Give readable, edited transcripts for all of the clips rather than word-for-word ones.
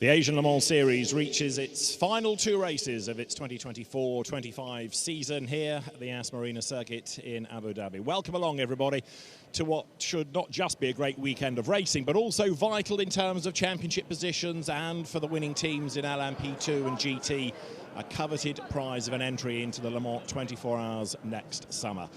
The Asian Le Mans Series reaches its final two races of its 2024-25 season here at the Yas Marina circuit in Abu Dhabi. Welcome along, everybody, to what should not just be a great weekend of racing, but also vital in terms of championship positions and for the winning teams in LMP2 and GT, a coveted prize of an entry into the Le Mans 24 Hours next summer.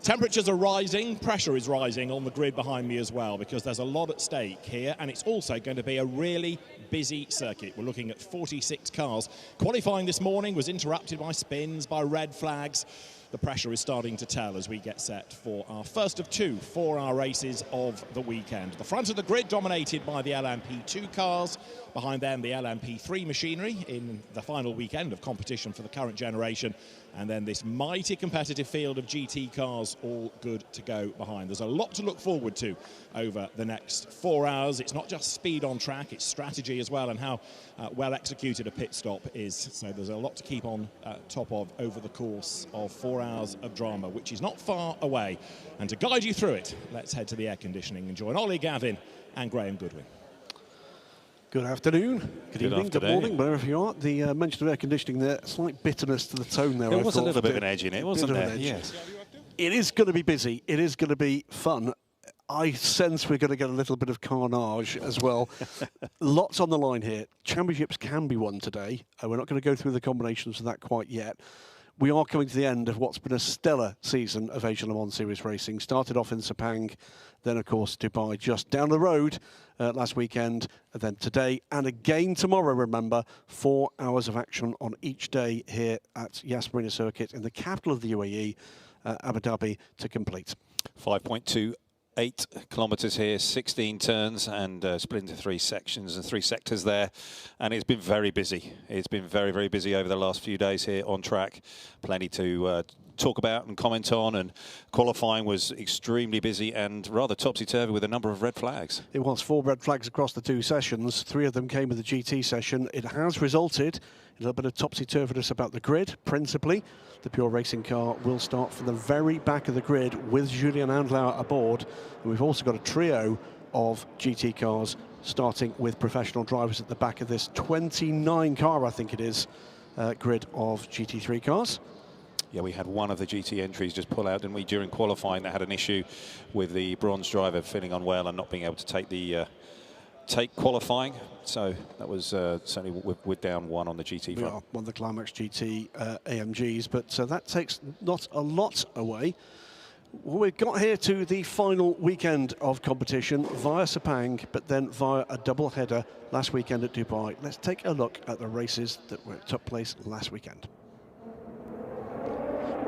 Temperatures are rising, pressure is rising on the grid behind me as well, because there's a lot at stake here, and it's also going to be a really busy circuit. We're looking at 46 cars. Qualifying this morning was interrupted by spins, by red flags. The pressure is starting to tell as we get set for our first of two 4-hour races of the weekend. The front of the grid dominated by the LMP2 cars. Behind them, the LMP3 machinery in the final weekend of competition for the current generation. And then this mighty competitive field of GT cars, all good to go behind. There's a lot to look forward to over the next 4 hours. It's not just speed on track, it's strategy as well, and how well executed a pit stop is. So there's a lot to keep on top of over the course of 4 hours of drama, which is not far away. And to guide you through it, let's head to the air conditioning and join Ollie Gavin and Graham Goodwin. Good afternoon, good evening, good morning, wherever you are. The mention of air conditioning there, slight bitterness to the tone there. There was a little bit of an edge in it, wasn't there? Yes. It is going to be busy. It is going to be fun. I sense we're going to get a little bit of carnage as well. Lots on the line here. Championships can be won today. We're not going to go through the combinations of that quite yet. We are coming to the end of what's been a stellar season of Asian Le Mans Series racing. Started off in Sepang, then, of course, Dubai just down the road last weekend, and then today and again tomorrow, remember, 4 hours of action on each day here at Yas Marina Circuit in the capital of the UAE, Abu Dhabi, to complete. 5.28 kilometres here, 16 turns, and split into 3 sections and 3 sectors there. And it's been very busy. It's been very, very busy over the last few days here on track. Plenty to talk about and comment on, and qualifying was extremely busy and rather topsy-turvy with a number of red flags. It was 4 red flags across the 2 sessions. 3 of them came with the GT session. It has resulted in a little bit of topsy-turviness about the grid, principally. The pure racing car will start from the very back of the grid with Julian Andlauer aboard. And we've also got a trio of GT cars starting with professional drivers at the back of this 29 car, I think it is, grid of GT3 cars. Yeah, we had one of the GT entries just pull out, didn't we, during qualifying. That had an issue with the bronze driver feeling unwell and not being able to take qualifying. So that was certainly we're down 1 on the GT front. We are one of the Climax GT AMGs, but that takes not a lot away. Well, we've got here to the final weekend of competition via Sepang, but then via a double header last weekend at Dubai. Let's take a look at the races that took place last weekend.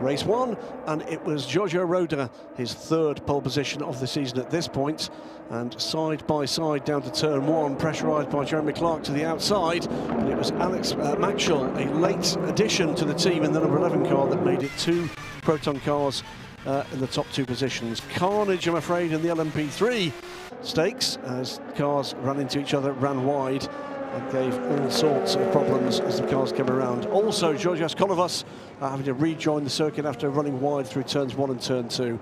Race 1, and it was Giorgio Roda, his 3rd pole position of the season at this point, and side by side down to turn 1, pressurised by Jeremy Clark to the outside, and it was Alex Maxwell, a late addition to the team in the number 11 car, that made it 2 Proton cars in the top 2 positions. Carnage, I'm afraid, in the LMP3 stakes, as cars ran into each other, ran wide, and gave all sorts of problems as the cars came around. Also, Georgios Kolovas having to rejoin the circuit after running wide through turns 1 and turn 2. It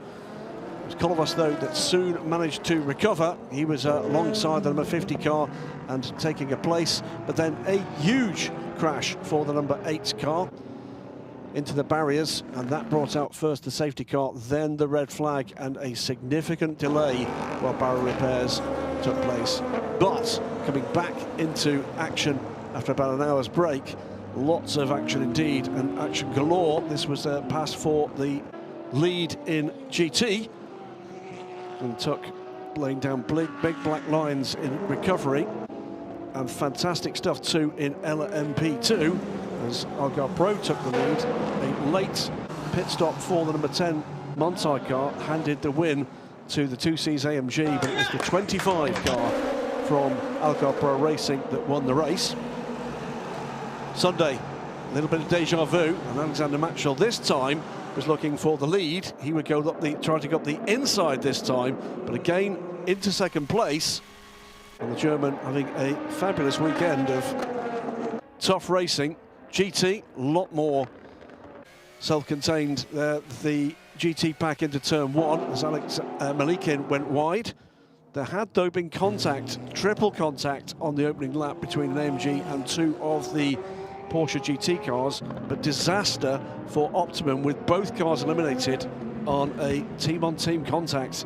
was Kolovas, though, that soon managed to recover. He was alongside the number 50 car and taking a place, but then a huge crash for the number 8 car into the barriers, and that brought out first the safety car, then the red flag, and a significant delay while barrier repairs took place. But coming back into action after about an hour's break, lots of action indeed, and action galore. This was a pass for the lead in GT, and took laying down big black lines in recovery, and fantastic stuff too in LMP2 as Algar Pro took the lead. A late pit stop for the number 10 Montai car handed the win to the 2Cs AMG, but it was the 25 car from Algar Pro Racing that won the race. Sunday, a little bit of deja vu, and Alexander Maxwell this time was looking for the lead. He would go up try to go up the inside this time, but again into 2nd place. And the German having a fabulous weekend of tough racing. GT, a lot more self-contained. The GT pack into turn 1 as Alex Malikin went wide. There had, though, been contact, triple contact on the opening lap between an AMG and two of the Porsche GT cars, but disaster for Optimum with both cars eliminated on a team-on-team contact.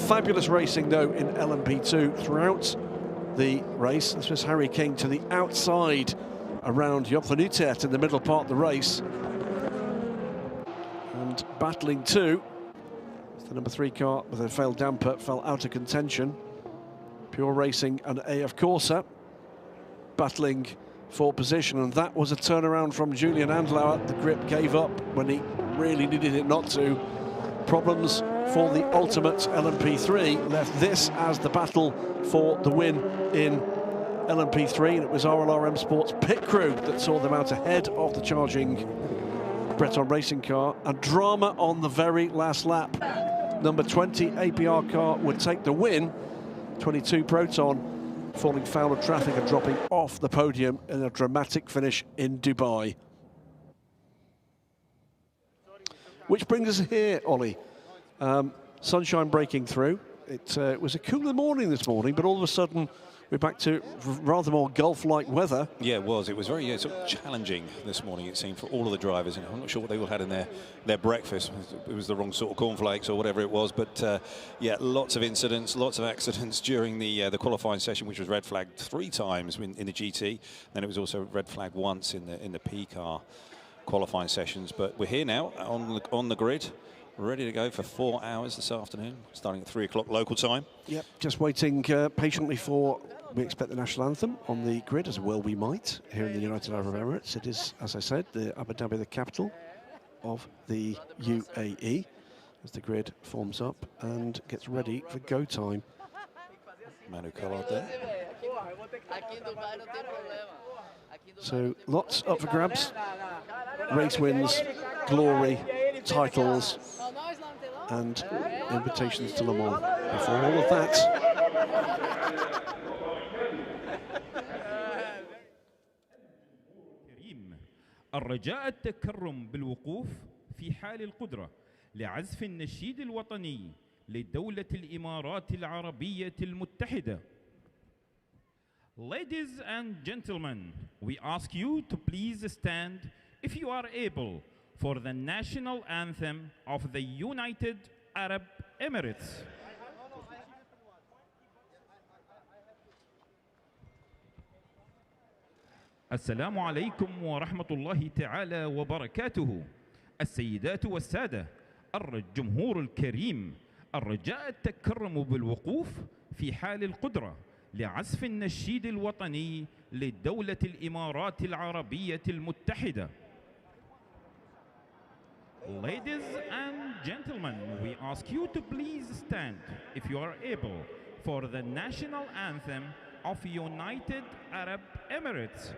Fabulous racing, though, in LMP2 throughout the race. This was Harry King to the outside around Job van Utrecht in the middle part of the race. And battling too. The number 3 car with a failed damper fell out of contention. Pure Racing and AF Corsa battling for position, and that was a turnaround from Julian Andlauer. The grip gave up when he really needed it not to. Problems for the ultimate LMP3 left this as the battle for the win in LMP3, and it was RLRM Sports pit crew that saw them out ahead of the charging Breton racing car. A drama on the very last lap. Number 20 APR car would take the win. 22 Proton falling foul of traffic and dropping off the podium in a dramatic finish in Dubai. Which brings us here, Ollie. Sunshine breaking through. It was a cooler morning this morning, but all of a sudden we're back to rather more Gulf-like weather. Yeah, it was. It was very sort of challenging this morning, it seemed, for all of the drivers. And I'm not sure what they all had in their breakfast. It was the wrong sort of cornflakes or whatever it was. But yeah, lots of incidents, lots of accidents during the qualifying session, which was red flagged 3 times in the GT. Then it was also red flagged once in the P car qualifying sessions. But we're here now on the grid, ready to go for 4 hours this afternoon, starting at 3 o'clock local time. Yep, just waiting patiently for, we expect the national anthem on the grid, as well we might, here in the United Arab Emirates. It is, as I said, the Abu Dhabi, the capital of the UAE, as the grid forms up and gets ready for go time. Manu Collard there. So lots up for grabs. Race wins, glory, titles, and invitations to Le Mans. Before all of that, الرجاء التكرم بالوقوف في حال القدرة لعزف النشيد الوطني لدولة الإمارات العربية المتحدة. Ladies and gentlemen, we ask you to please stand, if you are able, for the national anthem of the United Arab Emirates. السلام عليكم ورحمة الله تعالى وبركاته. السيدات والسادة، الجمهور الكريم، الرجاء التكرم بالوقوف في حال القدرة لعزف النشيد الوطني لدولة الإمارات العربية المتحدة. Ladies and gentlemen, we ask you to please stand, if you are able, for the national anthem of United Arab Emirates.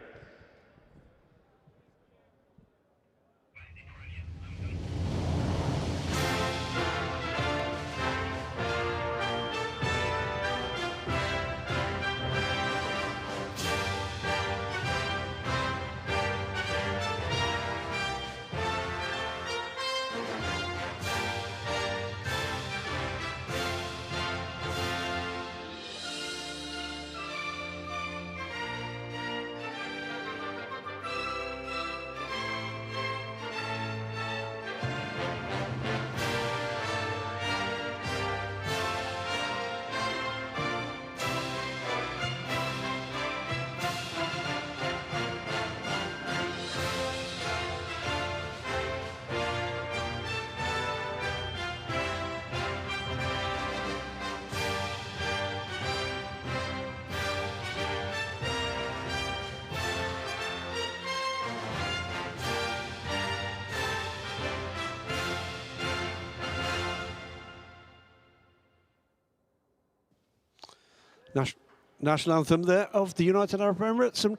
National anthem there of the United Arab Emirates. And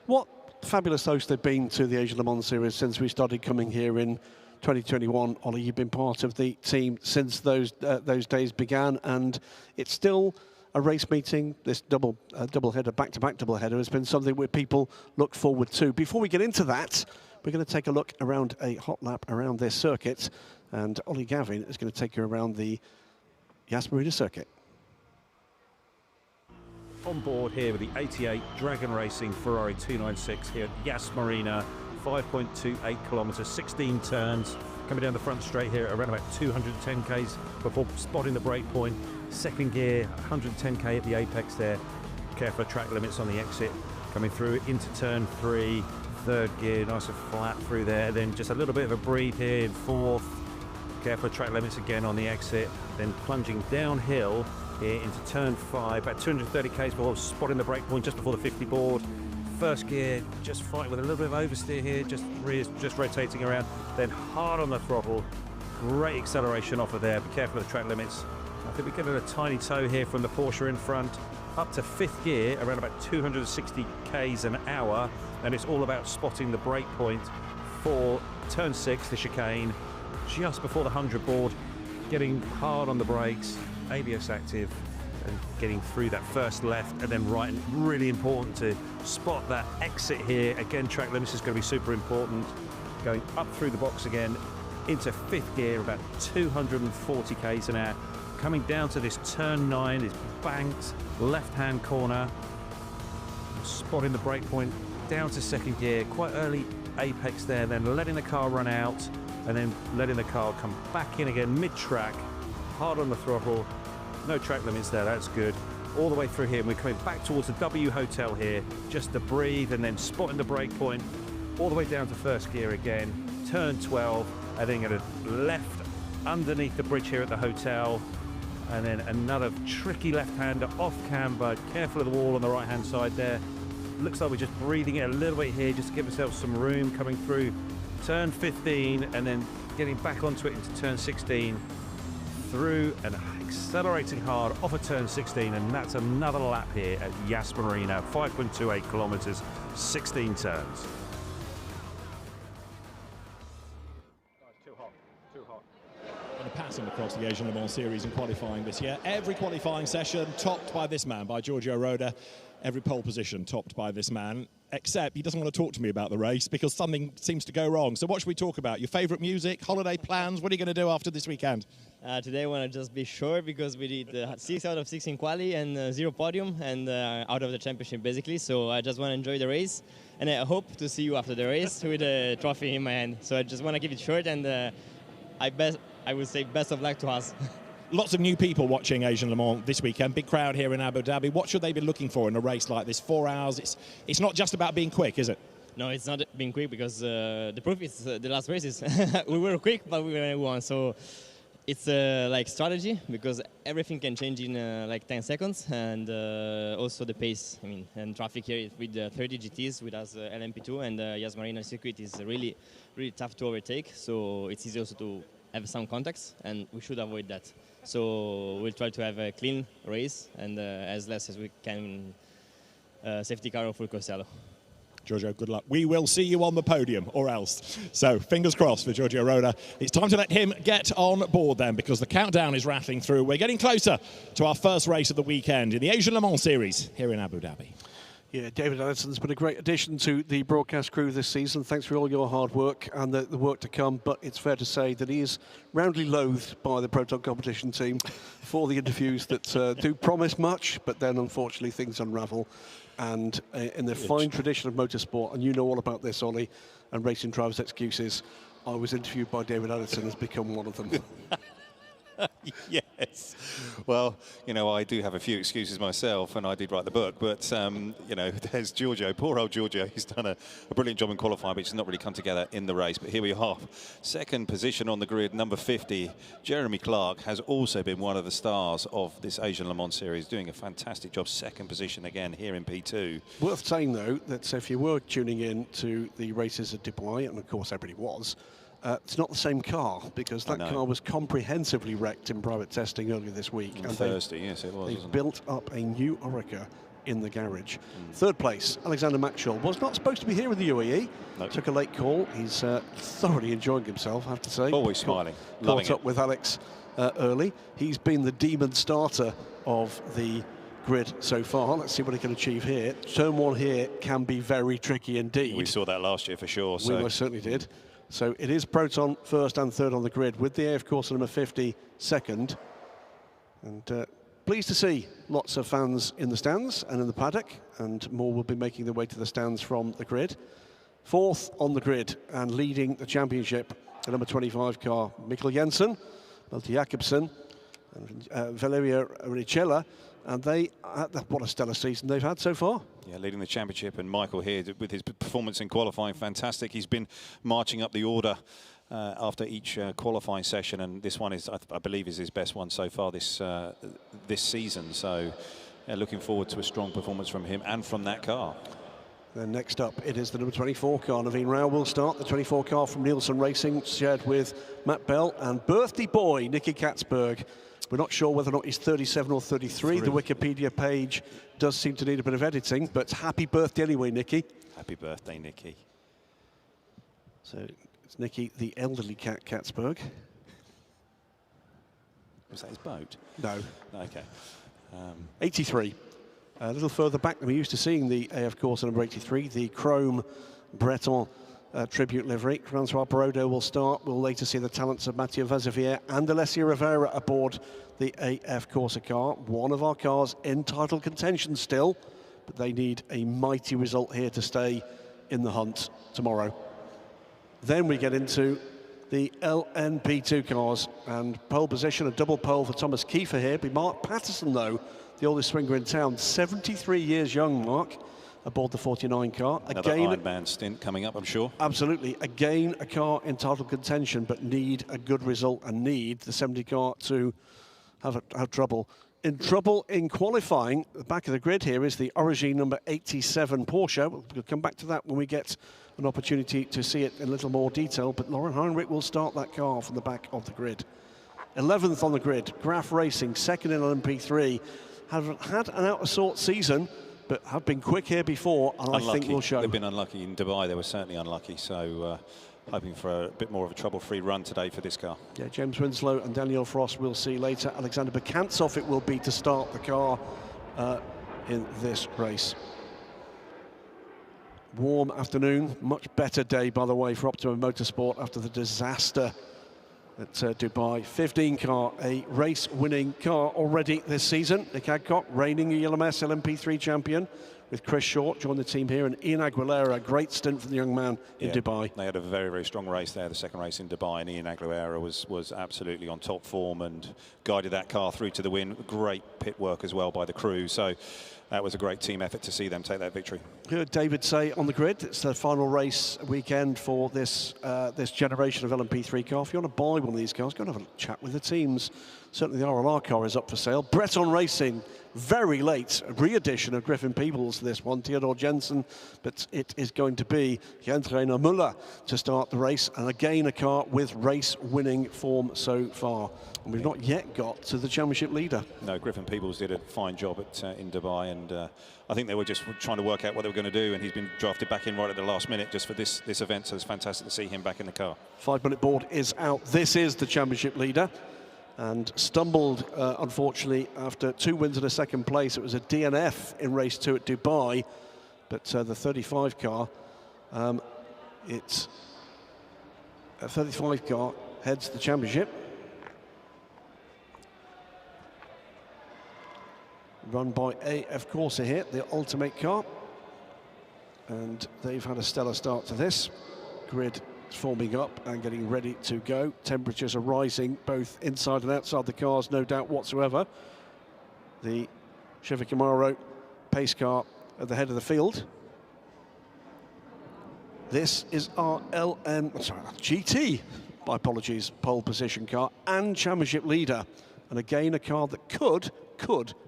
what fabulous host they've been to the Asia Le Mans Series since we started coming here in 2021. Ollie, you've been part of the team since those days began, and it's still a race meeting. This double header, back-to-back double header, has been something where people look forward to. Before we get into that, we're going to take a look around a hot lap around this circuit, and Ollie Gavin is going to take you around the Yas Marina circuit. on board here with the 88 Dragon Racing Ferrari 296 here at Yas Marina. 5.28 kilometres, 16 turns, coming down the front straight here at around about 210 k's before spotting the break point. Second gear, 110k at the apex there. Careful of track limits on the exit. Coming through into turn 3, third gear, nice and flat through there. Then just a little bit of a breathe here in fourth. Careful of track limits again on the exit. Then plunging downhill here into turn 5, about 230 k's before spotting the break point just before the 50 board. First gear, just fighting with a little bit of oversteer here, just rotating around, then hard on the throttle. Great acceleration off of there. Be careful of the track limits. I think we're getting a tiny toe here from the Porsche in front. Up to 5th gear, around about 260 k's an hour, and it's all about spotting the break point for turn 6, the chicane, just before the 100 board, getting hard on the brakes, ABS active, and getting through that first left and then right. And really important to spot that exit here. Again, track limits is going to be super important. Going up through the box again into 5th gear, about 240 k's an hour. Coming down to this turn 9, this banked left-hand corner. Spotting the break point down to 2nd gear, quite early apex there, then letting the car run out and then letting the car come back in again mid-track, hard on the throttle. No track limits there, that's good. All the way through here, and we're coming back towards the W Hotel here, just to breathe, and then spotting the break point, all the way down to 1st gear again, turn 12, and then going to left underneath the bridge here at the hotel, and then another tricky left-hander off camber, careful of the wall on the right-hand side there. Looks like we're just breathing it a little bit here, just to give ourselves some room coming through turn 15, and then getting back onto it into turn 16, through and accelerating hard off of turn 16, and that's another lap here at Yas Marina. 5.28 kilometres, 16 turns. Too hot. And passing across the Asian Le Mans Series in qualifying this year. Every qualifying session topped by this man, by Giorgio Roda. Every pole position topped by this man, except he doesn't want to talk to me about the race because something seems to go wrong. So what should we talk about? Your favourite music, holiday plans? What are you going to do after this weekend? Today I want to just be sure because we did 6 out of 6 in quali and 0 podium and out of the championship basically. So I just want to enjoy the race, and I hope to see you after the race with a trophy in my hand. So I just want to keep it short, and I would say best of luck to us. Lots of new people watching Asian Le Mans this weekend. Big crowd here in Abu Dhabi. What should they be looking for in a race like this? 4 hours. It's not just about being quick, is it? No, it's not being quick because the proof is the last races. We were quick, but we won. So it's like strategy because everything can change in like 10 seconds, and also the pace. I mean, and traffic here with 30 GTs with us LMP2 and Yas Marina circuit is really tough to overtake. So it's easy also to have some contacts, and we should avoid that. So we'll try to have a clean race and as less as we can safety car or full Costello. Giorgio, good luck. We will see you on the podium, or else. So, fingers crossed for Giorgio Roda. It's time to let him get on board then, because the countdown is rattling through. We're getting closer to our first race of the weekend in the Asian Le Mans Series here in Abu Dhabi. Yeah, David Allison's been a great addition to the broadcast crew this season. Thanks for all your hard work and the work to come. But it's fair to say that he is roundly loathed by the Proton competition team for the interviews that do promise much, but then unfortunately things unravel. And in the fine tradition of motorsport, and you know all about this, Ollie, and racing drivers' excuses, I was interviewed by David Allison has become one of them. Yes. Well, you know, I do have a few excuses myself, and I did write the book, but, you know, there's Giorgio, poor old Giorgio. He's done a brilliant job in qualifying, but it's not really come together in the race. But here we are. Second position on the grid, number 50. Jeremy Clark has also been one of the stars of this Asian Le Mans Series, doing a fantastic job. Second position again here in P2. Worth saying, though, that if you were tuning in to the races at Dubai, and of course everybody was, it's not the same car, because that car was comprehensively wrecked in private testing earlier this week. On Thursday, yes, it was. They built up a new Orica in the garage. Third place, Alexander Maxwell was not supposed to be here in the UAE. Nope. Took a late call. He's thoroughly enjoying himself, I have to say. Always smiling. Loving Caught up with Alex early. He's been the demon starter of the grid so far. Let's see what he can achieve here. Turn 1 here can be very tricky indeed. We saw that last year for sure. We most certainly did. So it is Proton first and third on the grid, with the AF course number 50 second. And pleased to see lots of fans in the stands and in the paddock, and more will be making their way to the stands from the grid. Fourth on the grid and leading the championship, the number 25 car, Mikkel Jensen, Malte Jakobsen, and Valeria Richella, and what a stellar season they've had so far. Yeah, leading the championship, and Michael here with his performance in qualifying, fantastic. He's been marching up the order after each qualifying session, and this one is, I believe, is his best one so far this season. So, looking forward to a strong performance from him and from that car. Then next up, it is the number 24 car. Naveen Rao will start. The 24 car from Nielsen Racing, shared with Matt Bell and birthday boy Nicky Catsburg. We're not sure whether or not he's 37 or 33. The Wikipedia page does seem to need a bit of editing, but happy birthday anyway, Nicky. Happy birthday, Nicky. So it's Nicky, the elderly Catsburg. Was that his boat? No. Okay. 83. A little further back than we used to seeing the AF Corsa number 83, the chrome Breton tribute livery. Francois Barodo will start. We'll later see the talents of Mathieu Vazevier and Alessia Rivera aboard the AF Corsa car. One of our cars in title contention still, but they need a mighty result here to stay in the hunt tomorrow. Then we get into the LNP2 cars, and pole position, a double pole for Thomas Kiefer here. Be Mark Patterson, though, the oldest swinger in town, 73 years young, Mark, aboard the 49 car. Another Ironman stint coming up, I'm sure. Absolutely. Again, a car in title contention, but need a good result and need the 70 car to have trouble. In trouble in qualifying, the back of the grid here is the Origin number 87 Porsche. We'll come back to that when we get an opportunity to see it in a little more detail, but Lauren Heinrich will start that car from the back of the grid. 11th on the grid, Graf Racing, second in LMP3. Have had an out-of-sort season, but have been quick here before, and unlucky. I think will show. They've been unlucky in Dubai. They were certainly unlucky, so hoping for a bit more of a trouble-free run today for this car. Yeah, James Winslow and Daniel Frost we'll see later. Alexander Bekantsov it will be to start the car in this race. Warm afternoon, much better day, by the way, for Optimum Motorsport after the disaster at Dubai. 15 car, a race-winning car already this season. Nick Adcock, reigning ELMS LMP3 champion, with Chris Short joined the team here, and Ian Aguilera, great stint for the young man in Dubai. They had a very, very strong race there, the second race in Dubai, and Ian Aguilera was absolutely on top form and guided that car through to the win. Great pit work as well by the crew. So that was a great team effort to see them take that victory. Heard David say on the grid, it's the final race weekend for this this generation of LMP3 car. If you want to buy one of these cars, go and have a chat with the teams. Certainly the RLR car is up for sale. Breton Racing, very late re-edition of Griffin Peebles, this one, Theodore Jensen, but it is going to be Jens-Reiner Müller to start the race, and again a car with race-winning form so far. And we've not yet got to the championship leader. No, Griffin Peebles did a fine job in Dubai, and I think they were just trying to work out what they were going to do, and he's been drafted back in right at the last minute just for this event, so it's fantastic to see him back in the car. 5-minute board is out. This is the championship leader, and stumbled, unfortunately, after 2 wins and a second place. It was a DNF in race 2 at Dubai, but the 35 car, it's a 35 car heads the championship. Run by AF Corsa here, the ultimate car, and they've had a stellar start to this. Grid forming up and getting ready to go. Temperatures are rising both inside and outside the cars, no doubt whatsoever. The Chevy Camaro pace car at the head of the field. This is our GT, my apologies, pole position car and championship leader, and again a car that could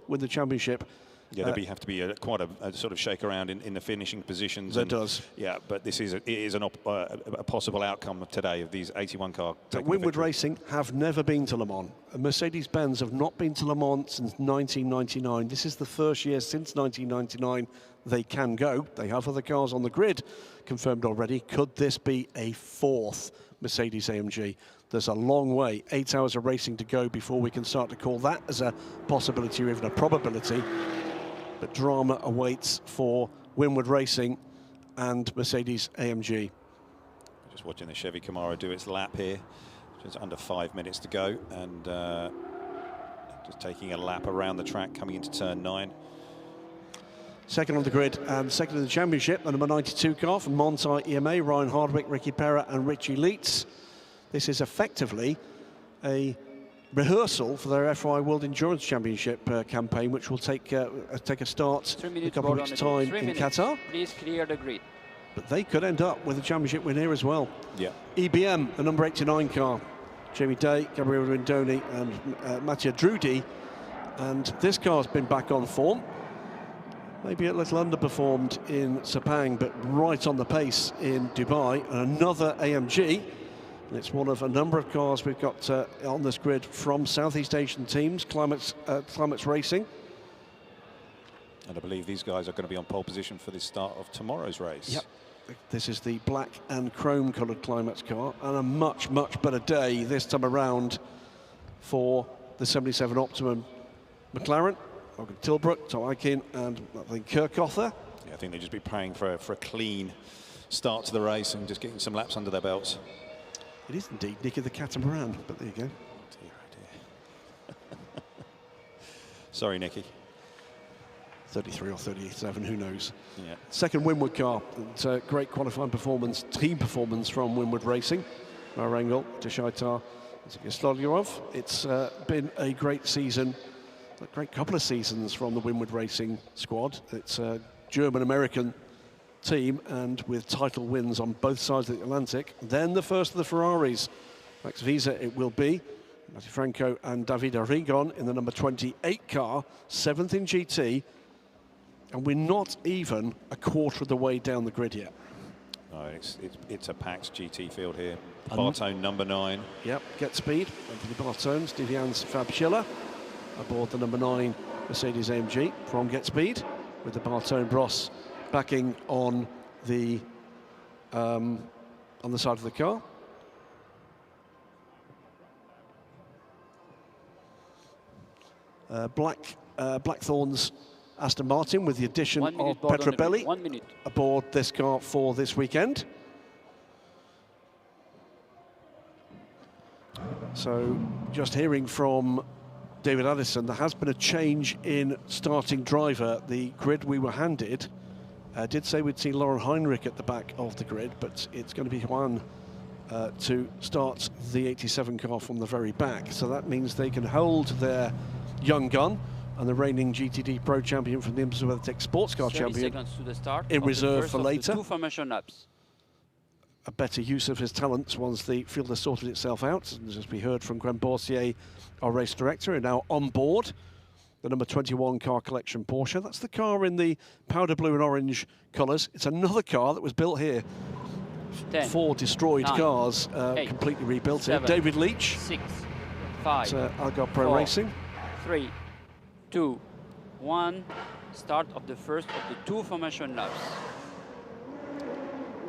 win the championship. Yeah, there'd have to be quite a sort of shake around in the finishing positions. There does. Yeah, but this is a possible outcome of today of these 81 car. Winwood Racing have never been to Le Mans. Mercedes-Benz have not been to Le Mans since 1999. This is the first year since 1999 they can go. They have other cars on the grid confirmed already. Could this be a fourth Mercedes AMG? There's a long way, 8 hours of racing to go before we can start to call that as a possibility or even a probability. But drama awaits for Winwood Racing and Mercedes AMG. Just watching the Chevy Camaro do its lap here. Just under 5 minutes to go, and Just taking a lap around the track, coming into turn 9. Second on the grid and second in the championship, the number 92 car from Montai EMA, Ryan Hardwick, Ricky Perra and Richie Leitz. This is effectively a rehearsal for their FI World Endurance Championship campaign, which will take a start in a couple of weeks' time in Qatar. Please clear the grid. But they could end up with a championship win here as well. Yeah. EBM, the number 89 car, Jamie Day, Gabriele Rindoni and Mattia Drudi. And this car's been back on form. Maybe a little underperformed in Sepang, but right on the pace in Dubai. And another AMG. And it's one of a number of cars we've got on this grid from Southeast Asian teams, Climates Racing. And I believe these guys are going to be on pole position for the start of tomorrow's race. Yep. This is the black and chrome coloured Climates car, and a much, much better day this time around for the 77 Optimum McLaren. Logan Tilbrook, Tom Aikin and I think Kirkother. Yeah, I think they'll just be praying for a clean start to the race and just getting some laps under their belts. It is indeed Nicky the Catamaran, but there you go. Oh dear, oh dear. Sorry, Nicky. 33 or 37, who knows. Yeah. Second Winwood car, and great qualifying performance, team performance from Winwood Racing. Marengel, Deshaitar, Slodyorov. It's been a great season, a great couple of seasons from the Winwood Racing squad. It's a German-American team, and with title wins on both sides of the Atlantic. Then the first of the Ferraris. Max Visa it will be. Matti Franco and David Arrigon in the number 28 car, 7th in GT. And we're not even a quarter of the way down the grid yet. No, it's a packed GT field here. Bartone number 9. Yep, Get Speed, Anthony Bartone, Steve Jans, Fab Schiller, aboard the number 9 Mercedes AMG from Get Speed, with the Bartone Bros backing on the side of the car. Blackthorn's Aston Martin with the addition of Petrobelli aboard this car for this weekend. So just hearing from David Addison, there has been a change in starting driver. The grid we were handed did say we'd see Lauren Heinrich at the back of the grid, but it's going to be Juan to start the 87 car from the very back. So that means they can hold their young gun and the reigning GTD Pro champion from the IMSA Sports Car champion to the start in reserve for later. 2 formation laps. A better use of his talents once the field has sorted itself out. And as we heard from Gwen Borsier, our race director, and now on board the number 21 car collection Porsche. That's the car in the powder blue and orange colours. It's another car that was built here. 10, 4 destroyed 9, cars, 8, completely rebuilt 7, here. David Leach. 6, 5, Algar Pro 4, Racing. 3, 2, 1. Start of the first of the 2 formation laps.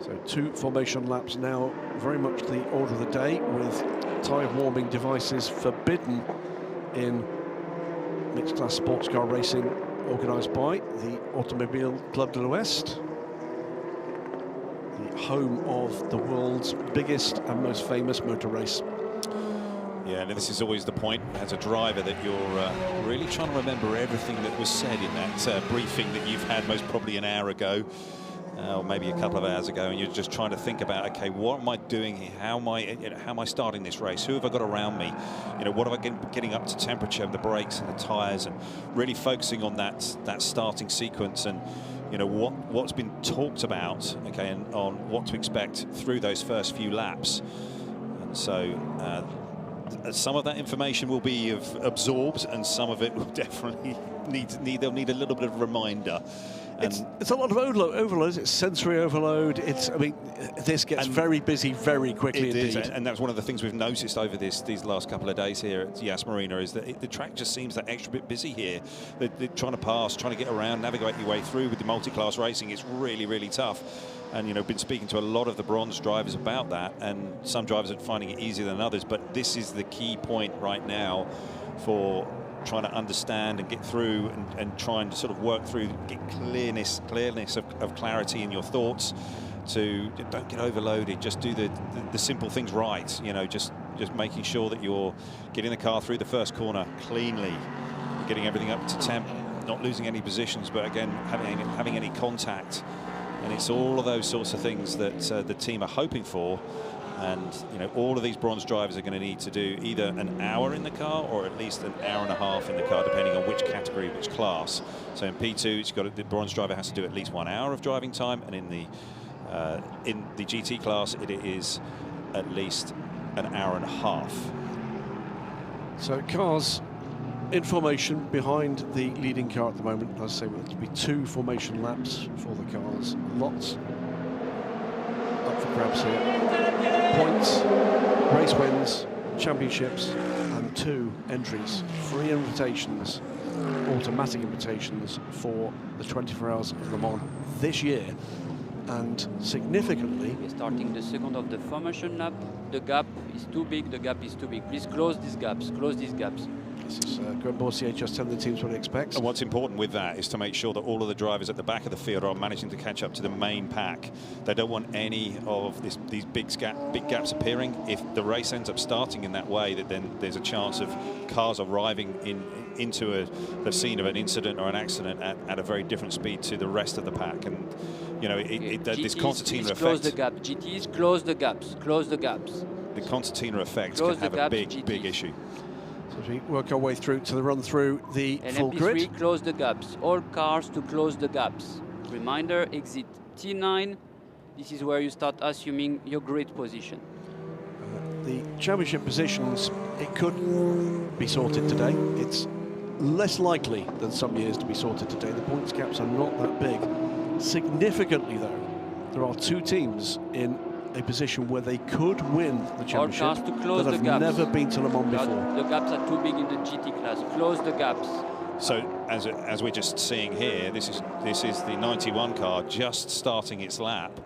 So 2 formation laps now, very much the order of the day, with tyre warming devices forbidden in mixed class sports car racing organised by the Automobile Club de l'Ouest, the home of the world's biggest and most famous motor race. Yeah, and this is always the point as a driver that you're really trying to remember everything that was said in that briefing that you've had most probably an hour ago, or maybe a couple of hours ago, and you're just trying to think about, okay, what am I doing here? How am I starting this race? Who have I got around me? What am I getting up to temperature, the brakes and the tyres, and really focusing on that starting sequence and what's been talked about, okay, and on what to expect through those first few laps. And so some of that information will be absorbed, and some of it will definitely they'll need a little bit of reminder. It's a lot of overload. It's sensory overload. This gets very busy very quickly indeed. And that's one of the things we've noticed over these last couple of days here at Yas Marina, is that the track just seems that extra bit busy here. They're trying to pass, trying to get around, navigate your way through with the multi-class racing. It's really, really tough. And been speaking to a lot of the bronze drivers about that, and some drivers are finding it easier than others. But this is the key point right now for trying to understand and get through and trying to sort of work through, get clearness of clarity in your thoughts. To don't get overloaded, just do the simple things right. Just just making sure that you're getting the car through the first corner cleanly, getting everything up to temp, not losing any positions, but again having any contact. And it's all of those sorts of things that the team are hoping for. And you know, all of these bronze drivers are going to need to do either an hour in the car or at least an hour and a half in the car, depending on which category, which class. So in P2, the bronze driver has to do at least 1 hour of driving time, and in the GT class, it is at least an hour and a half. So cars in formation behind the leading car at the moment. As I say, well, it'll be 2 formation laps for the cars. Lots up for grabs here. Points, race wins, championships, and 2 entries. 3 invitations, automatic invitations for the 24 Hours of Le Mans this year. And significantly, we're starting the second of the formation lap. The gap is too big, the gap is too big. Please close these gaps, close these gaps. This is Greg Boursier just telling the teams what he expects. And what's important with that is to make sure that all of the drivers at the back of the field are managing to catch up to the main pack. They don't want any of these big gaps appearing. If the race ends up starting in that way, that then there's a chance of cars arriving into the scene of an incident or an accident at a very different speed to the rest of the pack. And you know, this concertina effect. Close the gap. GTs, close the gaps. Close the gaps. The concertina effect can have a big issue. So as we work our way through to the run through the full MP3, grid. Close the gaps. All cars to close the gaps. Reminder, exit T9. This is where you start assuming your grid position. The championship positions, it could be sorted today. It's less likely than some years to be sorted today. The points gaps are not that big. Significantly, though, there are 2 teams in a position where they could win the championship All cars to close that the have gaps. never been to Le Mans before. The gaps are too big in the GT class. Close the gaps. So as we're just seeing here, this is the 91 car just starting its lap,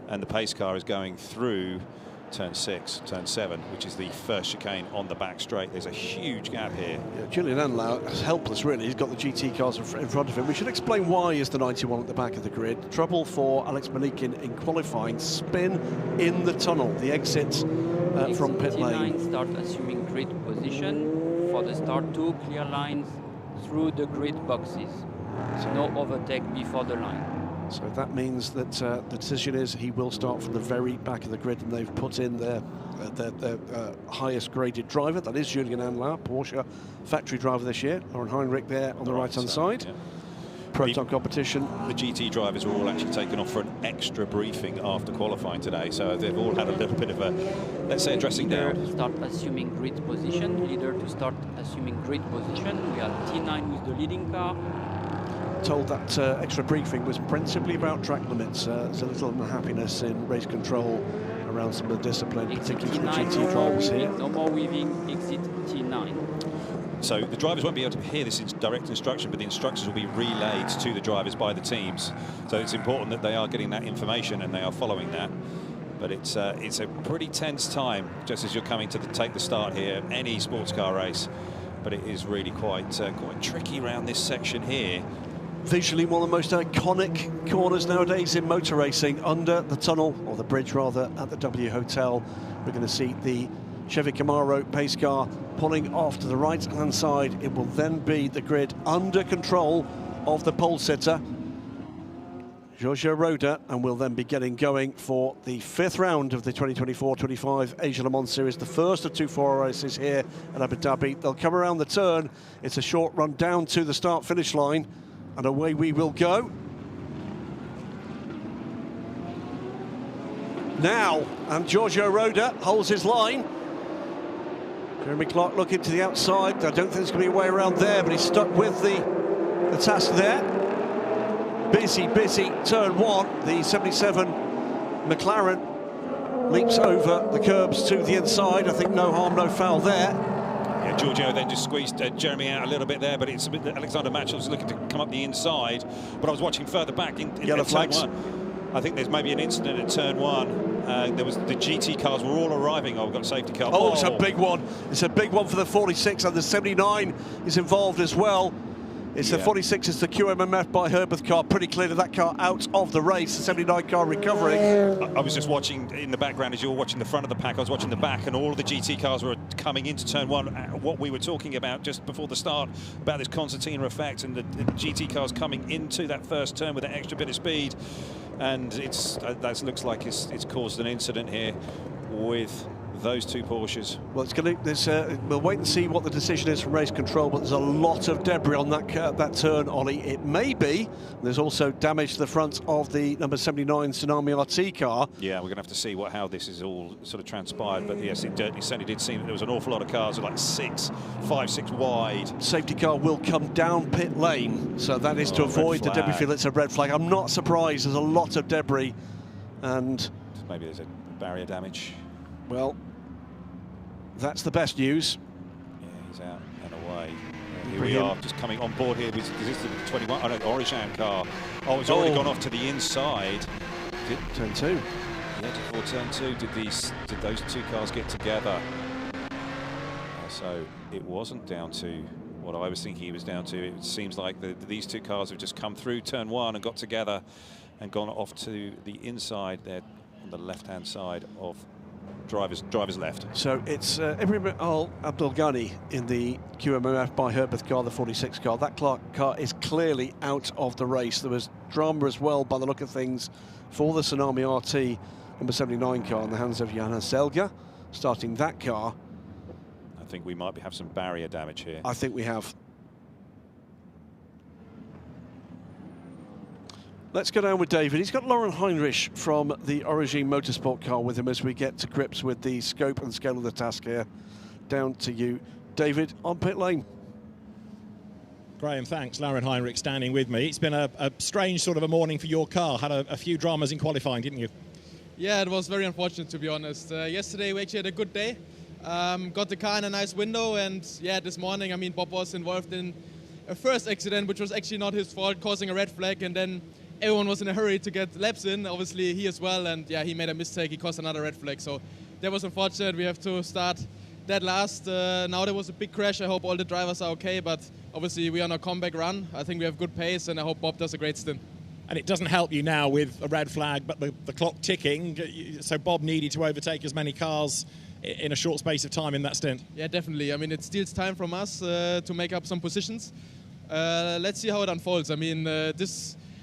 and the pace car is going through turn 6, turn 7, which is the first chicane on the back straight. There's a huge gap here. Yeah, Julian Andlauer is helpless, really. He's got the GT cars in front of him. We should explain why is the 91 at the back of the grid. Trouble for Alex Manikin in qualifying. Spin in the tunnel, the exit from pit lane. T9, start assuming grid position. For the start 2, clear lines through the grid boxes. No overtake before the line. So that means that the decision is he will start from the very back of the grid, and they've put in their highest graded driver. That is Julian Andlauer, Porsche factory driver this year. Lauren Heinrich there on the right-hand side. Yeah. Proton competition. The GT drivers were all actually taken off for an extra briefing after qualifying today, so they've all had a little bit of a, let's say, a dressing down. Leader to start assuming grid position. Leader to start assuming grid position. We have T9 with the leading car. Told that extra briefing was principally about track limits. There's a little unhappiness in race control around some of the discipline, particularly for the GT drivers here. No more weaving, exit T9. So the drivers won't be able to hear this direct instruction, but the instructions will be relayed to the drivers by the teams. So it's important that they are getting that information and they are following that. But it's a pretty tense time just as you're coming to take the start here, any sports car race. But it is really quite tricky around this section here. Visually one of the most iconic corners nowadays in motor racing, under the tunnel, or the bridge rather, at the W Hotel. We're going to see the Chevy Camaro pace car pulling off to the right-hand side. It will then be the grid under control of the pole sitter, Giorgio Roda, and will then be getting going for the 5th round of the 2024-25 Asia Le Mans Series, the first of 2 4 races here at Abu Dhabi. They'll come around the turn. It's a short run down to the start-finish line, and away we will go. Now, and Giorgio Roda holds his line. Jeremy Clark looking to the outside. I don't think there's going to be a way around there, but he's stuck with the task there. Busy turn 1. The 77 McLaren leaps over the curbs to the inside. I think no harm, no foul there. Yeah, Giorgio then just squeezed Jeremy out a little bit there, but it's a bit that Alexander Matchell's looking to come up the inside. But I was watching further back in yellow turn flags. 1. I think there's maybe an incident at turn 1. There was the GT cars were all arriving. Oh, we've got a safety car. It's a big one. It's a big one for the 46, and the 79 is involved as well. It's the 46, it's the QMMF by Herbert car. Pretty clear that car out of the race. The 79 car recovering. I was just watching in the background as you were watching the front of the pack. I was watching the back, and all of the GT cars were coming into turn one. What we were talking about just before the start about this concertina effect, and the GT cars coming into that first turn with that extra bit of speed, and that looks like it's caused an incident here with those two Porsches. Well, we'll wait and see what the decision is from race control, but there's a lot of debris on that turn, Ollie. It may be. There's also damage to the front of the number 79 Tsunami RT car. Yeah, we're going to have to see how this is all sort of transpired. But yes, it certainly did seem that there was an awful lot of cars, like 5, 6 wide. Safety car will come down pit lane, so that is to avoid the debris field. It's a red flag. I'm not surprised. There's a lot of debris, and maybe there's a barrier damage. Well, that's the best news. Yeah, he's out and away. Here we are, just coming on board here. This is the 21, Orichan car. Oh, it's already gone off to the inside. Turn 2. Yeah, before turn 2, did those two cars get together? So it wasn't down to what I was thinking it was down to. It seems like these two cars have just come through turn 1 and got together and gone off to the inside there on the left-hand side of driver's left. So it's Ibrahim Abdul Ghani in the QMMF by Herbert car, the 46 car. That car is clearly out of the race. There was drama as well, by the look of things, for the Tsunami RT number 79 car in the hands of Johannes Selger, starting that car. I think we might have some barrier damage here. I think we have. Let's go down with David. He's got Lauren Heinrich from the Origin Motorsport car with him as we get to grips with the scope and scale of the task here. Down to you, David, on pit lane. Graham, thanks. Lauren Heinrich standing with me. It's been a strange sort of a morning for your car. Had a few dramas in qualifying, didn't you? Yeah, it was very unfortunate, to be honest. Yesterday we actually had a good day. Got the car in a nice window, and yeah, this morning, I mean, Bob was involved in a first accident, which was actually not his fault, causing a red flag, and then everyone was in a hurry to get laps in, obviously he as well, and yeah, he made a mistake, he caused another red flag, so that was unfortunate. We have to start that last. Now there was a big crash. I hope all the drivers are okay, but obviously we are on a comeback run. I think we have good pace, and I hope Bob does a great stint. And it doesn't help you now with a red flag, but the clock ticking, so Bob needed to overtake as many cars in a short space of time in that stint. Yeah, definitely. I mean, it steals time from us to make up some positions. Let's see how it unfolds. I mean,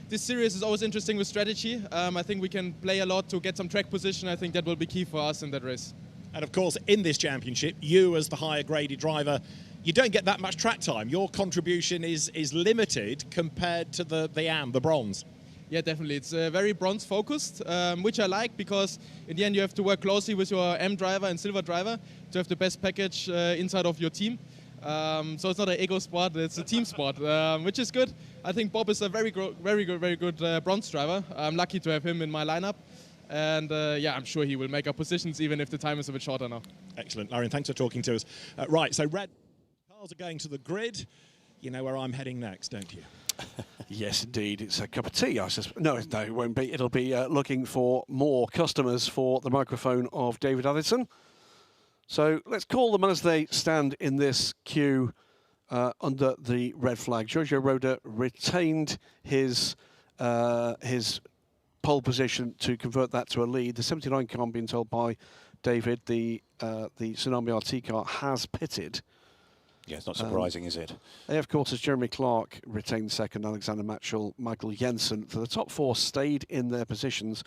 this series is always interesting with strategy. I think we can play a lot to get some track position. I think that will be key for us in that race. And of course, in this championship, you as the higher graded driver, you don't get that much track time. Your contribution is limited compared to the bronze. Yeah, definitely. It's very bronze focused, which I like, because in the end you have to work closely with your M driver and silver driver to have the best package inside of your team. So it's not an ego sport, it's a team sport, which is good. I think Bob is a very good bronze driver. I'm lucky to have him in my lineup. And yeah, I'm sure he will make up positions even if the time is a bit shorter now. Excellent, Lauren, thanks for talking to us. Right, so red cars are going to the grid. You know where I'm heading next, don't you? Yes, indeed. It's a cup of tea, I suspect. No, it won't be. It'll be looking for more customers for the microphone of David Addison. So let's call them as they stand in this queue under the red flag. Giorgio Roda retained his pole position to convert that to a lead. The 79 car, being told by David, the Tsunami RT car has pitted. Yeah, it's not surprising, is it? Of course, as Jeremy Clark retained second, Alexander Matchell, Michael Jensen. For the top four stayed in their positions.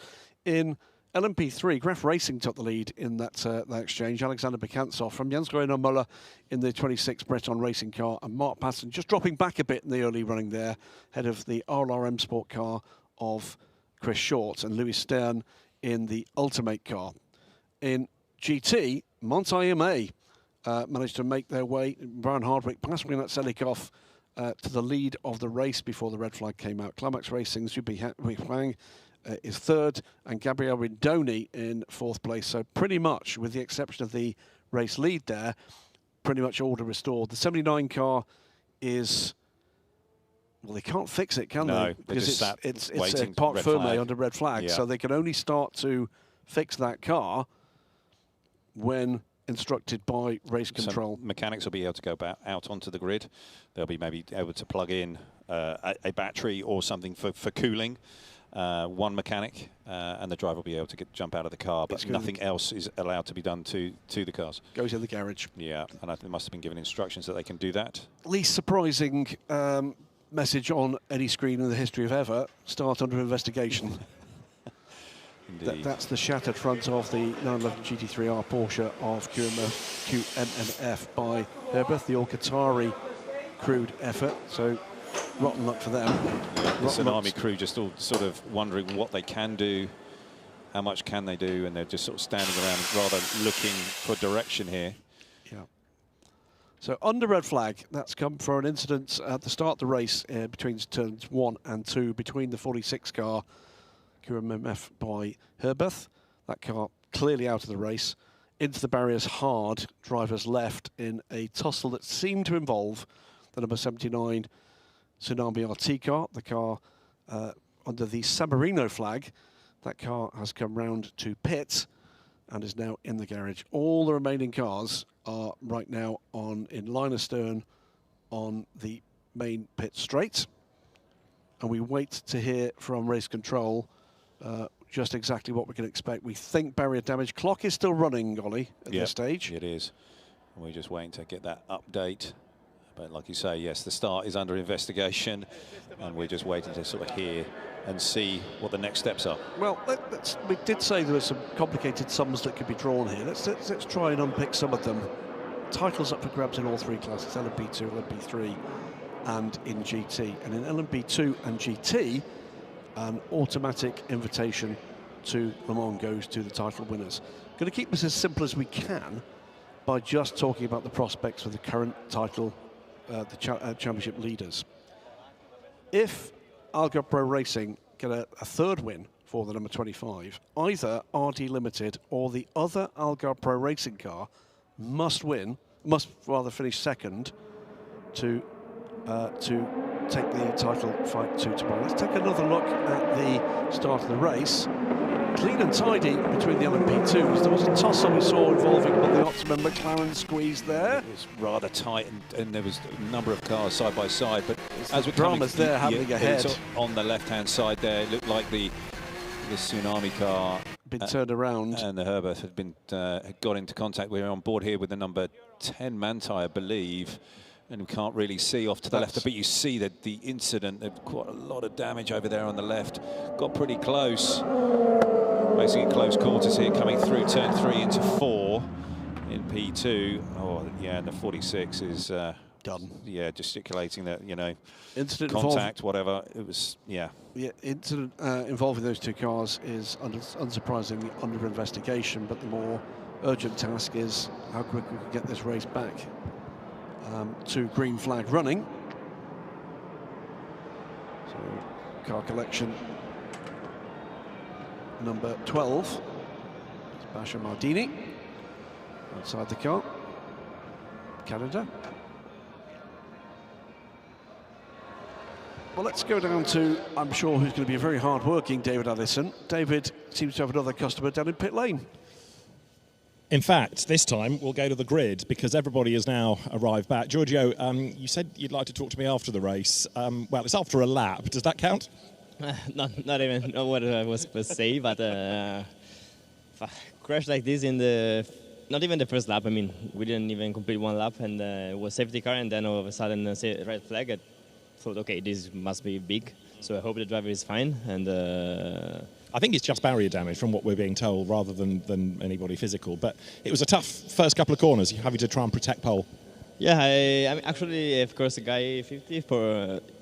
In LMP3, Graf Racing took the lead in that exchange. Alexander Bekantsov from Jens Groener Muller in the 26 Breton Racing car, and Mark Passon just dropping back a bit in the early running there, ahead of the RLRM Sport car of Chris Short, and Louis Stern in the Ultimate car. In GT, Montoya managed to make their way, Brian Hardwick passing Renat Selikov to the lead of the race before the red flag came out. Climax Racing's Zhu Huang is third, and Gabriel Rindoni in fourth place. So pretty much, with the exception of the race lead there, pretty much order restored. The 79 car is, well, they can't fix it, can they? Because it's parked firmly under red flag. Yeah. So they can only start to fix that car when instructed by race control. So mechanics will be able to go out onto the grid. They'll be maybe able to plug in a battery or something for cooling. One mechanic, and the driver will be able to jump out of the car, but nothing else is allowed to be done to the cars. Goes in the garage. Yeah, and I think they must have been given instructions that they can do that. Least surprising message on any screen in the history of ever: start under investigation. That's the shattered front of the 911 GT3R Porsche of QMMF by Herbert, the all-Qatari crewed effort. So rotten luck for them. It's an army crew just all sort of wondering what they can do, how much can they do, and they're just sort of standing around rather looking for direction here. Yeah. So under red flag, that's come for an incident at the start of the race between turns 1 and 2 between the 46 car QMMF by Herbert. That car clearly out of the race. Into the barriers hard, drivers left in a tussle that seemed to involve the number 79 Tsunami RT car, the car under the San Marino flag. That car has come round to pit and is now in the garage. All the remaining cars are right now in line astern on the main pit straight. And we wait to hear from race control just exactly what we can expect. We think barrier damage. Clock is still running, Ollie, at this stage. It is. We're just waiting to get that update. But like you say, yes, the start is under investigation, and we're just waiting to sort of hear and see what the next steps are. Well, we did say there were some complicated sums that could be drawn here. Let's try and unpick some of them. Titles up for grabs in all 3 classes, LMP2, LMP3, and in GT. And in LMP2 and GT, an automatic invitation to Le Mans goes to the title winners. Going to keep this as simple as we can by just talking about the prospects for the current title, championship leaders. If Algarve Pro Racing get a third win for the number 25, either RD Limited or the other Algarve Pro Racing car must rather finish second to take the title fight to tomorrow. Let's take another look at the start of the race. Clean and tidy between the LMP2s. There was a tussle we saw involving the Optimum McLaren squeeze there. It was rather tight, and there was a number of cars side by side. But as we're dramas there happening ahead. On the left-hand side there, it looked like the Tsunami car been turned around, and the Herbert had got into contact. We're on board here with the number 10 Manti, I believe. And we can't really see off to the left, but you see that the incident, there's quite a lot of damage over there on the left. Got pretty close. Basically close quarters here, coming through turn 3 into 4 in P2. Oh, yeah, and the 46 is done. Yeah, gesticulating that, incident contact, whatever. It was, Yeah, incident involving those 2 cars is unsurprisingly under investigation, but the more urgent task is how quick we can get this race back to green flag running. So, car collection number 12, Basha Mardini, outside the car, Canada. Well, let's go down to, I'm sure, who's going to be a very hard-working David Addison. David seems to have another customer down in pit lane. In fact, this time we'll go to the grid because everybody has now arrived back. Giorgio, you said you'd like to talk to me after the race. Well, it's after a lap. Does that count? Not even know what I was supposed to say, but crash like this in not even the first lap. I mean, we didn't even complete 1 lap, and it was safety car, and then all of a sudden, red flag. I thought, okay, this must be big. So I hope the driver is fine, and. I think it's just barrier damage from what we're being told rather than anybody physical. But it was a tough first couple of corners, having to try and protect pole. Yeah, I mean, actually, of course, the guy 50,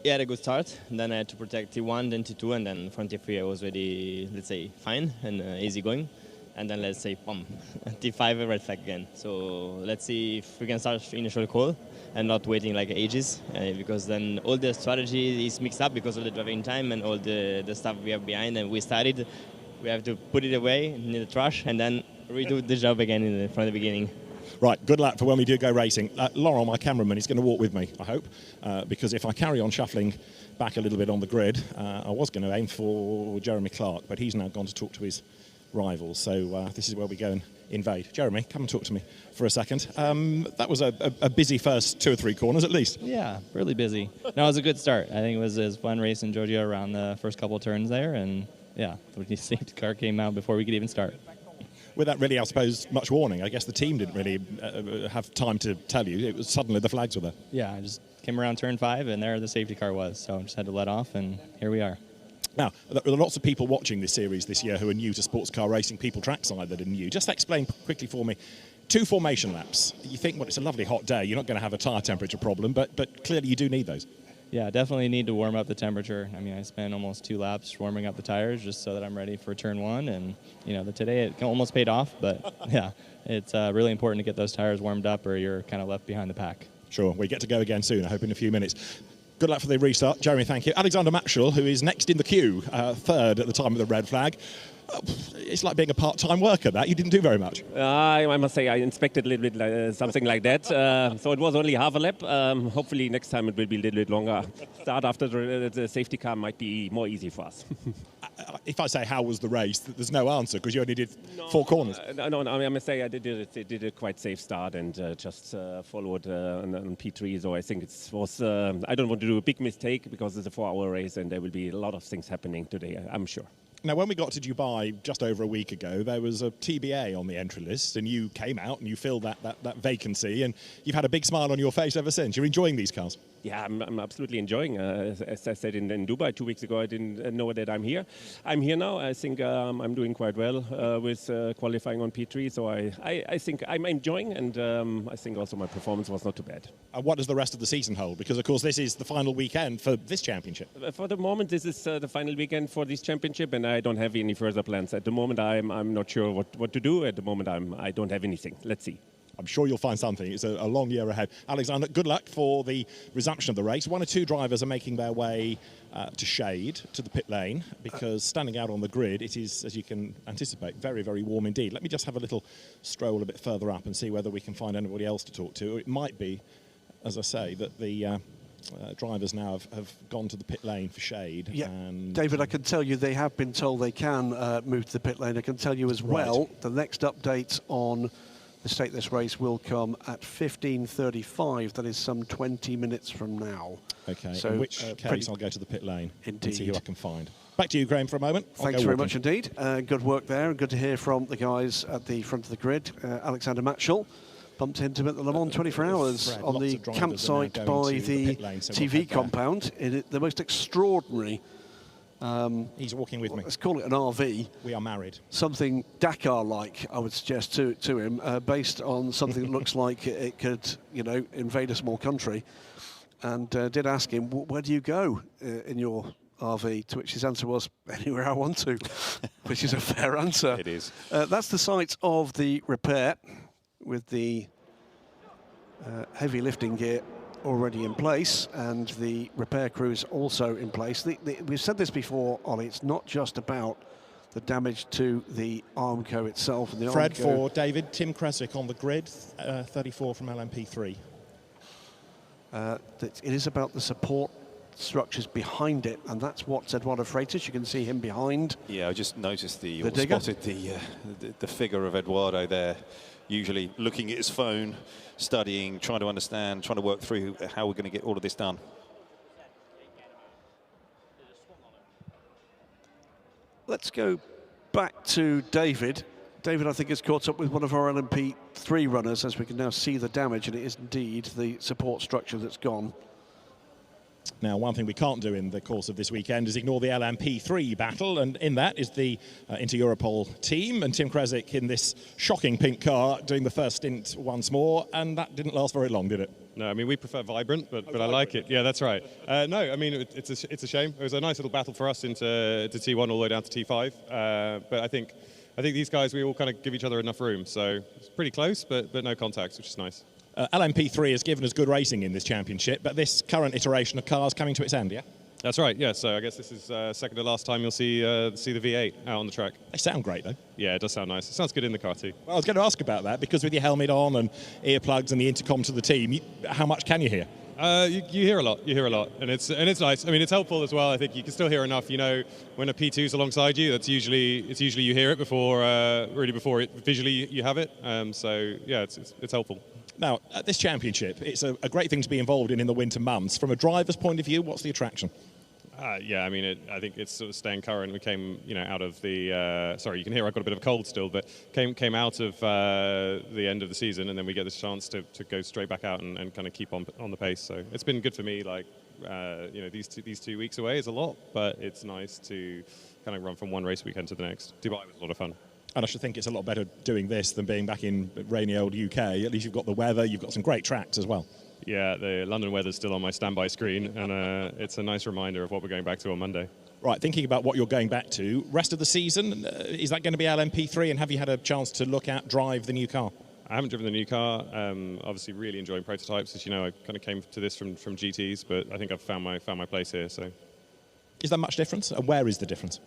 he had a good start. And then I had to protect T1, then T2, and then from T3 I was already, let's say, fine and easy going. And then, let's say, T5 a red flag again. So let's see if we can start initial call and not waiting like ages, because then all the strategy is mixed up because of the driving time and all the stuff we have behind. And we started, we have to put it away in the trash and then redo the job again from the beginning. Right, good luck for when we do go racing. Laurent, my cameraman, is going to walk with me, I hope, because if I carry on shuffling back a little bit on the grid, I was going to aim for Jeremy Clark, but he's now gone to talk to his rivals. So this is where we go and invade. Jeremy, come and talk to me for a second. That was a busy first 2 or 3 corners at least. Yeah, really busy. No, it was a good start. I think it was fun racing Giorgio around the first couple of turns there, and yeah, the safety car came out before we could even start. Without really, I suppose, much warning. I guess the team didn't really have time to tell you. It was suddenly the flags were there. Yeah, I just came around turn 5, and there the safety car was. So I just had to let off, and here we are. Now, there are lots of people watching this series this year who are new to sports car racing, people trackside that are new. Just explain quickly for me, 2 formation laps. You think, well, it's a lovely hot day, you're not going to have a tyre temperature problem, but clearly you do need those. Yeah, definitely need to warm up the temperature. I mean, I spent almost 2 laps warming up the tires just so that I'm ready for turn 1. And, you know, today it almost paid off, but yeah, it's really important to get those tires warmed up or you're kind of left behind the pack. Sure, we get to go again soon, I hope in a few minutes. Good luck for the restart. Jeremy, thank you. Alexander Matschel, who is next in the queue, 3rd at the time of the red flag. It's like being a part-time worker, that. You didn't do very much. I must say I inspected a little bit something like that. So it was only half a lap. Hopefully next time it will be a little bit longer. Start after the safety car might be more easy for us. If I say how was the race, there's no answer because you only did 4 corners. No, I must say I did a quite safe start and just followed on P3. So I think it was. I don't want to do a big mistake because it's a 4-hour race and there will be a lot of things happening today, I'm sure. Now, when we got to Dubai just over a week ago, there was a TBA on the entry list, and you came out and you filled that vacancy, and you've had a big smile on your face ever since. You're enjoying these cars? Yeah, I'm absolutely enjoying. As I said in Dubai 2 weeks ago, I didn't know that I'm here. I'm here now. I think I'm doing quite well with qualifying on P3, so I think I'm enjoying, and I think also my performance was not too bad. What does the rest of the season hold? Because, of course, this is the final weekend for this championship. For the moment, this is the final weekend for this championship, and I don't have any further plans. At the moment, I'm not sure what to do. At the moment, I don't have anything. Let's see. I'm sure you'll find something. It's a long year ahead. Alexander, good luck for the resumption of the race. 1 or 2 drivers are making their way to shade, to the pit lane, because standing out on the grid, it is, as you can anticipate, very, very warm indeed. Let me just have a little stroll a bit further up and see whether we can find anybody else to talk to. It might be, as I say, that the drivers now have gone to the pit lane for shade. Yeah, and David, I can tell you they have been told they can move to the pit lane. I can tell you as well, the next update on the stateless race will come at 15:35. That is some 20 minutes from now. Okay, so, in which case I'll go to the pit lane indeed. And see who I can find. Back to you, Graham, for a moment. Thanks very much indeed. Good work there, and good to hear from the guys at the front of the grid. Alexander Matschel bumped into him at the Le Mans 24 Hours Fred, on the campsite by the TV compound in the most extraordinary... he's walking with me. Let's call it an RV. We are married. Something Dakar-like, I would suggest to him, based on something that looks like it could, you know, invade a small country. And did ask him, where do you go in your RV? To which his answer was, anywhere I want to, which is a fair answer. It is. That's the site of the repair with the heavy lifting gear already in place, and the repair crews also in place. We've said this before, Ollie, it's not just about the damage to the Armco itself. And the Fred Armco for David, Tim Creswick on the grid, 34 from LMP3. It is about the support structures behind it, and that's what Eduardo Freitas, you can see him behind. Yeah, I just noticed spotted the figure of Eduardo there, usually looking at his phone, studying, trying to understand, trying to work through how we're going to get all of this done. Let's go back to David. David, I think, has caught up with one of our LMP3 runners, as we can now see the damage, and it is indeed the support structure that's gone. Now, one thing we can't do in the course of this weekend is ignore the LMP3 battle, and in that is the Inter-Europol team, and Tim Creswick in this shocking pink car doing the first stint once more, and that didn't last very long, did it? No, I mean, we prefer vibrant, but I like it. Yeah, that's right. No, I mean, it's a shame. It was a nice little battle for us into T1 all the way down to T5, but I think these guys, we all kind of give each other enough room, so it's pretty close, but no contacts, which is nice. LMP3 has given us good racing in this championship, but this current iteration of cars coming to its end, yeah? That's right, yeah. So I guess this is second to last time you'll see the V8 out on the track. They sound great, though. Yeah, it does sound nice. It sounds good in the car, too. Well, I was going to ask about that, because with your helmet on and earplugs and the intercom to the team, how much can you hear? You hear a lot. You hear a lot, and it's nice. I mean, it's helpful as well. I think you can still hear enough. You know, when a P2's alongside you, it's usually you hear it before before it visually you have it. So yeah, it's helpful. Now, at this championship, it's a great thing to be involved in the winter months. From a driver's point of view, what's the attraction? Yeah, I mean, I think it's sort of staying current. We came, out of the. Sorry, you can hear I've got a bit of a cold still, but came out of the end of the season, and then we get this chance to go straight back out and kind of keep on the pace. So it's been good for me. Like, these 2 weeks away is a lot, but it's nice to kind of run from one race weekend to the next. Dubai was a lot of fun. And I should think it's a lot better doing this than being back in rainy old UK. At least you've got the weather, you've got some great tracks as well. Yeah, the London weather's still on my standby screen, and it's a nice reminder of what we're going back to on Monday. Right, thinking about what you're going back to, rest of the season, is that going to be LMP3, and have you had a chance to drive the new car? I haven't driven the new car. Obviously, really enjoying prototypes. As you know, I kind of came to this from GTs, but I think I've found my place here. So, is there much difference, and where is the difference?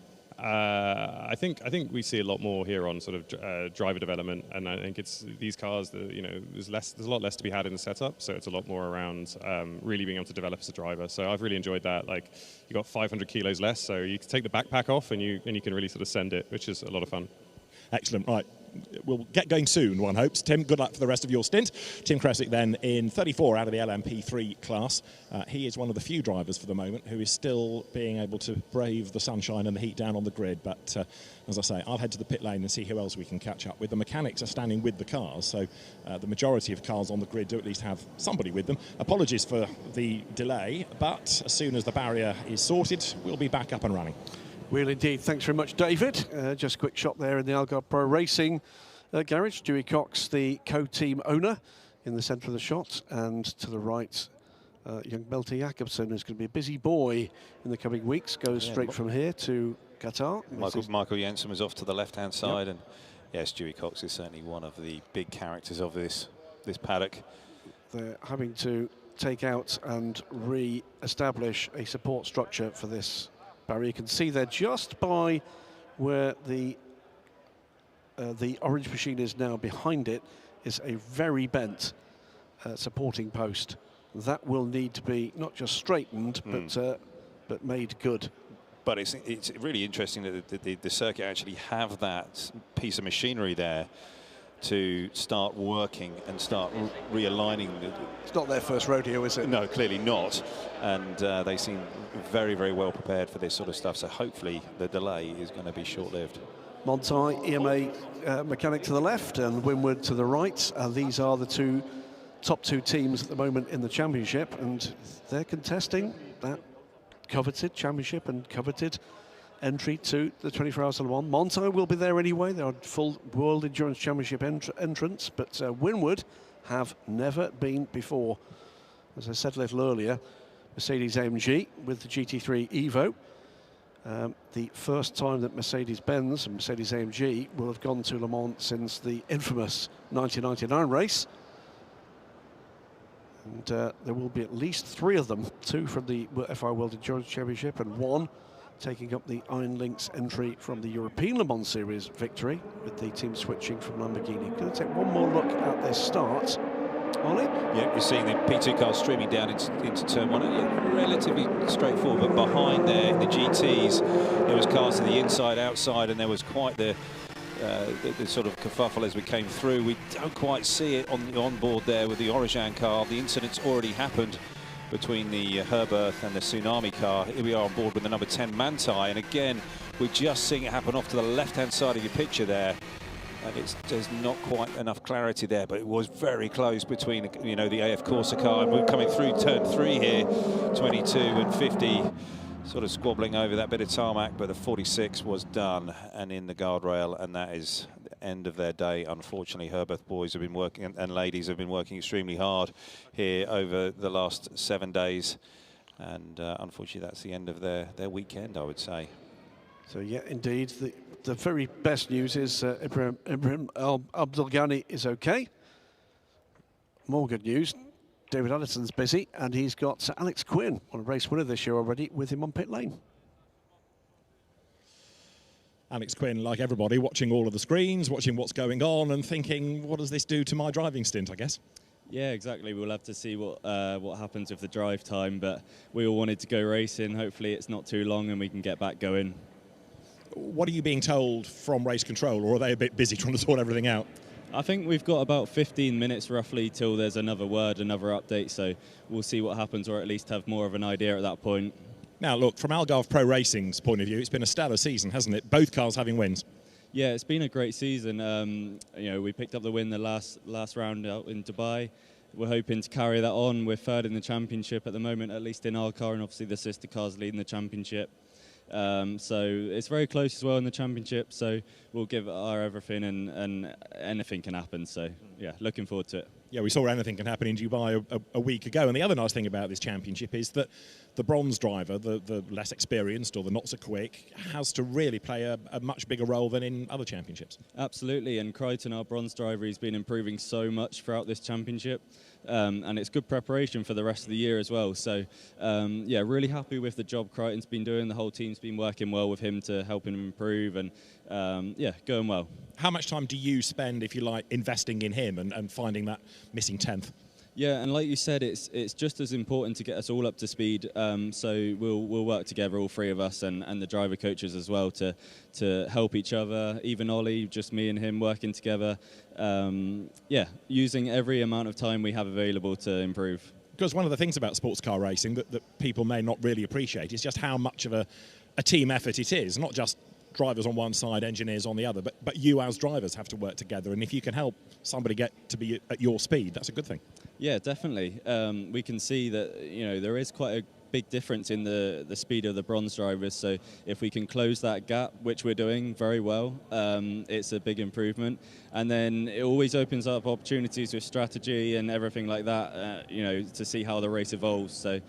I think we see a lot more here on sort of driver development, and I think it's these cars that there's a lot less to be had in the setup, so it's a lot more around really being able to develop as a driver. So I've really enjoyed that. Like, you got 500 kilos less, so you can take the backpack off and you can really sort of send it, which is a lot of fun. Excellent. Right. We'll get going soon, one hopes. Tim, good luck for the rest of your stint. Tim Creswick then in 34 out of the LMP3 class. He is one of the few drivers for the moment who is still being able to brave the sunshine and the heat down on the grid. But as I say, I'll head to the pit lane and see who else we can catch up with. The mechanics are standing with the cars, so the majority of cars on the grid do at least have somebody with them. Apologies for the delay, but as soon as the barrier is sorted, we'll be back up and running. Will indeed. Thanks very much, David. Just a quick shot there in the Algarve Pro Racing garage. Dewey Cox, the co-team owner, in the centre of the shot. And to the right, young Belte Jakobsen, who's going to be a busy boy in the coming weeks. Goes straight from here to Qatar. Michael Jensen was off to the left-hand side. And yes, Dewey Cox is certainly one of the big characters of this paddock. They're having to take out and re-establish a support structure for this barrier. You can see there just by where the orange machine is now behind it is a very bent supporting post. That will need to be not just straightened but made good. But it's really interesting that the circuit actually have that piece of machinery there to start working and start realigning. It's not their first rodeo, is it? No, clearly not. And they seem very, very well prepared for this sort of stuff. So hopefully the delay is going to be short-lived. Montai, EMA mechanic to the left and Winward to the right. These are the top two teams at the moment in the championship, and they're contesting that coveted championship and coveted entry to the 24 Hours of Le Mans. Montai will be there anyway. They're a full World Endurance Championship entrants, but Winward have never been before. As I said a little earlier, Mercedes-AMG with the GT3 Evo. The first time that Mercedes-Benz and Mercedes-AMG will have gone to Le Mans since the infamous 1999 race. And there will be at least 3 of them, 2 from the FI World Endurance Championship and 1 taking up the Iron Lynx entry from the European Le Mans Series victory, with the team switching from Lamborghini. Going to take one more look at their start. Ollie? Yeah, you're seeing the P2 car streaming down into turn 1. Yeah, relatively straightforward, but behind there, the GTs, there was cars to the inside, outside, and there was quite the sort of kerfuffle as we came through. We don't quite see it on the onboard there with the Orijan car. The incident's already happened between the Herberth and the Tsunami car. Here we are on board with the number 10 Manthey, and again we're just seeing it happen off to the left-hand side of your picture there, and there's not quite enough clarity there, but it was very close between the AF Corsa car, and we're coming through turn 3 here, 22 and 50, sort of squabbling over that bit of tarmac, but the 46 was done and in the guardrail, and that is the end of their day. Unfortunately, Herberth boys have been working, and ladies have been working extremely hard here over the last 7 days, and unfortunately that's the end of their weekend, I would say. So yeah, indeed, the very best news is Ibrahim Abdelghani is okay. More good news, David Allison's busy, and he's got Alex Quinn, one race winner this year already, with him on pit lane. Alex Quinn, like everybody, watching all of the screens, watching what's going on and thinking, what does this do to my driving stint, I guess? Yeah, exactly. We'll have to see what happens with the drive time, but we all wanted to go racing. Hopefully it's not too long and we can get back going. What are you being told from race control, or are they a bit busy trying to sort everything out? I think we've got about 15 minutes roughly till there's another update, so we'll see what happens, or at least have more of an idea at that point. Now look, from Algarve Pro Racing's point of view, it's been a stellar season, hasn't it? Both cars having wins. Yeah, it's been a great season. We picked up the win the last round out in Dubai. We're hoping to carry that on. We're third in the championship at the moment, at least in our car, and obviously the sister car's leading the championship. So it's very close as well in the championship, so we'll give it our everything, and anything can happen. So yeah, looking forward to it. Yeah, we saw anything can happen in Dubai a week ago. And the other nice thing about this championship is that the bronze driver, the less experienced or the not so quick, has to really play a much bigger role than in other championships. Absolutely, and Crichton, our bronze driver, he's been improving so much throughout this championship. And it's good preparation for the rest of the year as well. So, yeah, really happy with the job Crichton's been doing. The whole team's been working well with him to help him improve, and yeah, going well. How much time do you spend, if you like, investing in him and finding that missing 10th? Yeah, and like you said, it's just as important to get us all up to speed. So we'll work together, all three of us, and the driver coaches as well, to help each other. Even Ollie, just me and him working together. Yeah, using every amount of time we have available to improve. Because one of the things about sports car racing that people may not really appreciate is just how much of a team effort it is. Not just drivers on one side, engineers on the other, but you as drivers have to work together. And if you can help somebody get to be at your speed, that's a good thing. Yeah, definitely. We can see that there is quite a big difference in the speed of the bronze drivers. So if we can close that gap, which we're doing very well, it's a big improvement. And then it always opens up opportunities with strategy and everything like that. To see how the race evolves. So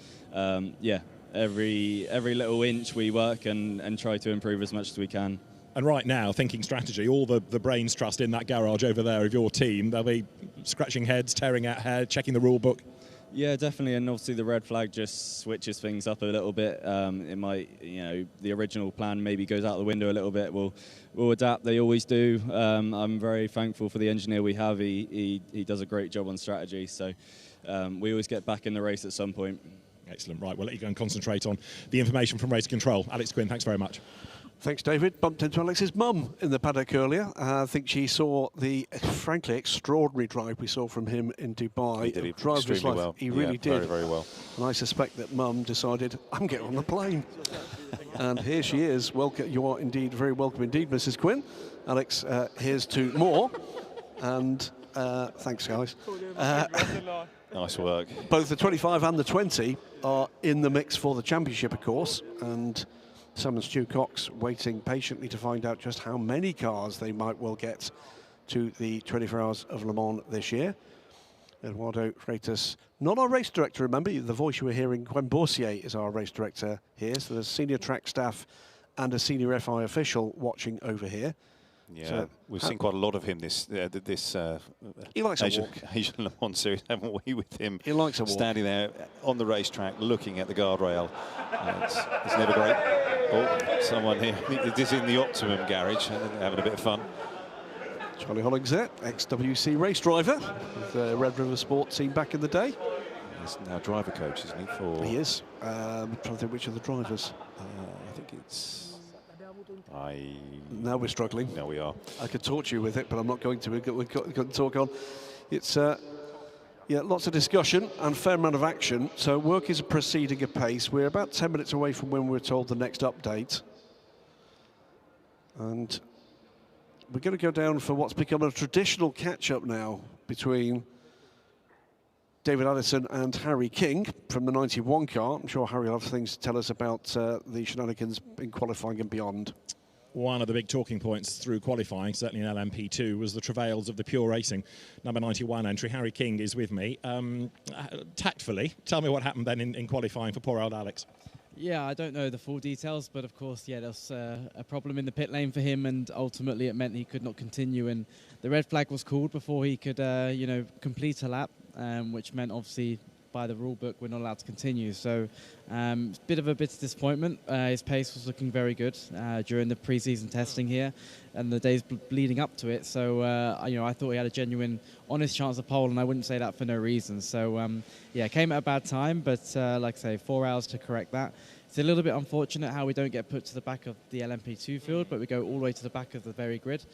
yeah. Every little inch we work and try to improve as much as we can. And right now, thinking strategy, all the brains trust in that garage over there of your team. They'll be scratching heads, tearing out hair, checking the rule book. Yeah, definitely, and obviously the red flag just switches things up a little bit. It might, the original plan maybe goes out the window a little bit. We'll adapt. They always do. I'm very thankful for the engineer we have. He does a great job on strategy. So we always get back in the race at some point. Excellent. Right, we'll let you go and concentrate on the information from race control. Alex Quinn, thanks very much. Thanks, David. Bumped into Alex's mum in the paddock earlier. I think she saw the, frankly, extraordinary drive we saw from him in Dubai. He did extremely well. He really did. Very, very well. And I suspect that mum decided, I'm getting on the plane. And here she is. Welcome. You are indeed very welcome indeed, Mrs. Quinn. Alex, here's to more. And thanks, guys. Nice work. Both the 25 and the 20 are in the mix for the championship, of course, and Sam and Stu Cox waiting patiently to find out just how many cars they might well get to the 24 Hours of Le Mans this year. Eduardo Freitas, not our race director, remember, the voice you were hearing, Gwen Boursier is our race director here, so there's senior track staff and a senior FI official watching over here. Yeah, so, we've seen quite a lot of him this he likes Asian, a walk. Asian Le Mans series, haven't we, with him? He likes a walk. Standing there on the racetrack, looking at the guardrail. It's never great. Oh, someone here. This is in the Optimum garage, having a bit of fun. Charlie Hollingsworth, ex-WC race driver with the Red River Sport team back in the day. He's now driver coach, isn't he? He is. I'm trying to think which of the drivers. I think it's... Now we're struggling. No, we are. I could talk to you with it, but I'm not going to. We've got to talk on. It's yeah, lots of discussion and fair amount of action. So work is proceeding apace. We're about 10 minutes away from when we're told the next update, and we're going to go down for what's become a traditional catch-up now between David Addison and Harry King from the 91 car. I'm sure Harry will have things to tell us about the shenanigans in qualifying and beyond. One of the big talking points through qualifying, certainly in LMP2, was the travails of the pure racing number 91 entry. Harry King is with me. Tactfully, tell me what happened then in qualifying for poor old Alex. Yeah, I don't know the full details, but of course, yeah, there was a problem in the pit lane for him, and ultimately it meant he could not continue, and the red flag was called before he could, complete a lap, which meant obviously by the rule book we're not allowed to continue. So Bit of a bitter disappointment. His pace was looking very good during the pre-season testing here and the days leading up to it. So, I thought he had a genuine, honest chance of pole, and I wouldn't say that for no reason. So, came at a bad time, but like I say, 4 hours to correct that. It's a little bit unfortunate how we don't get put to the back of the LMP2 field, but we go all the way to the back of the very grid.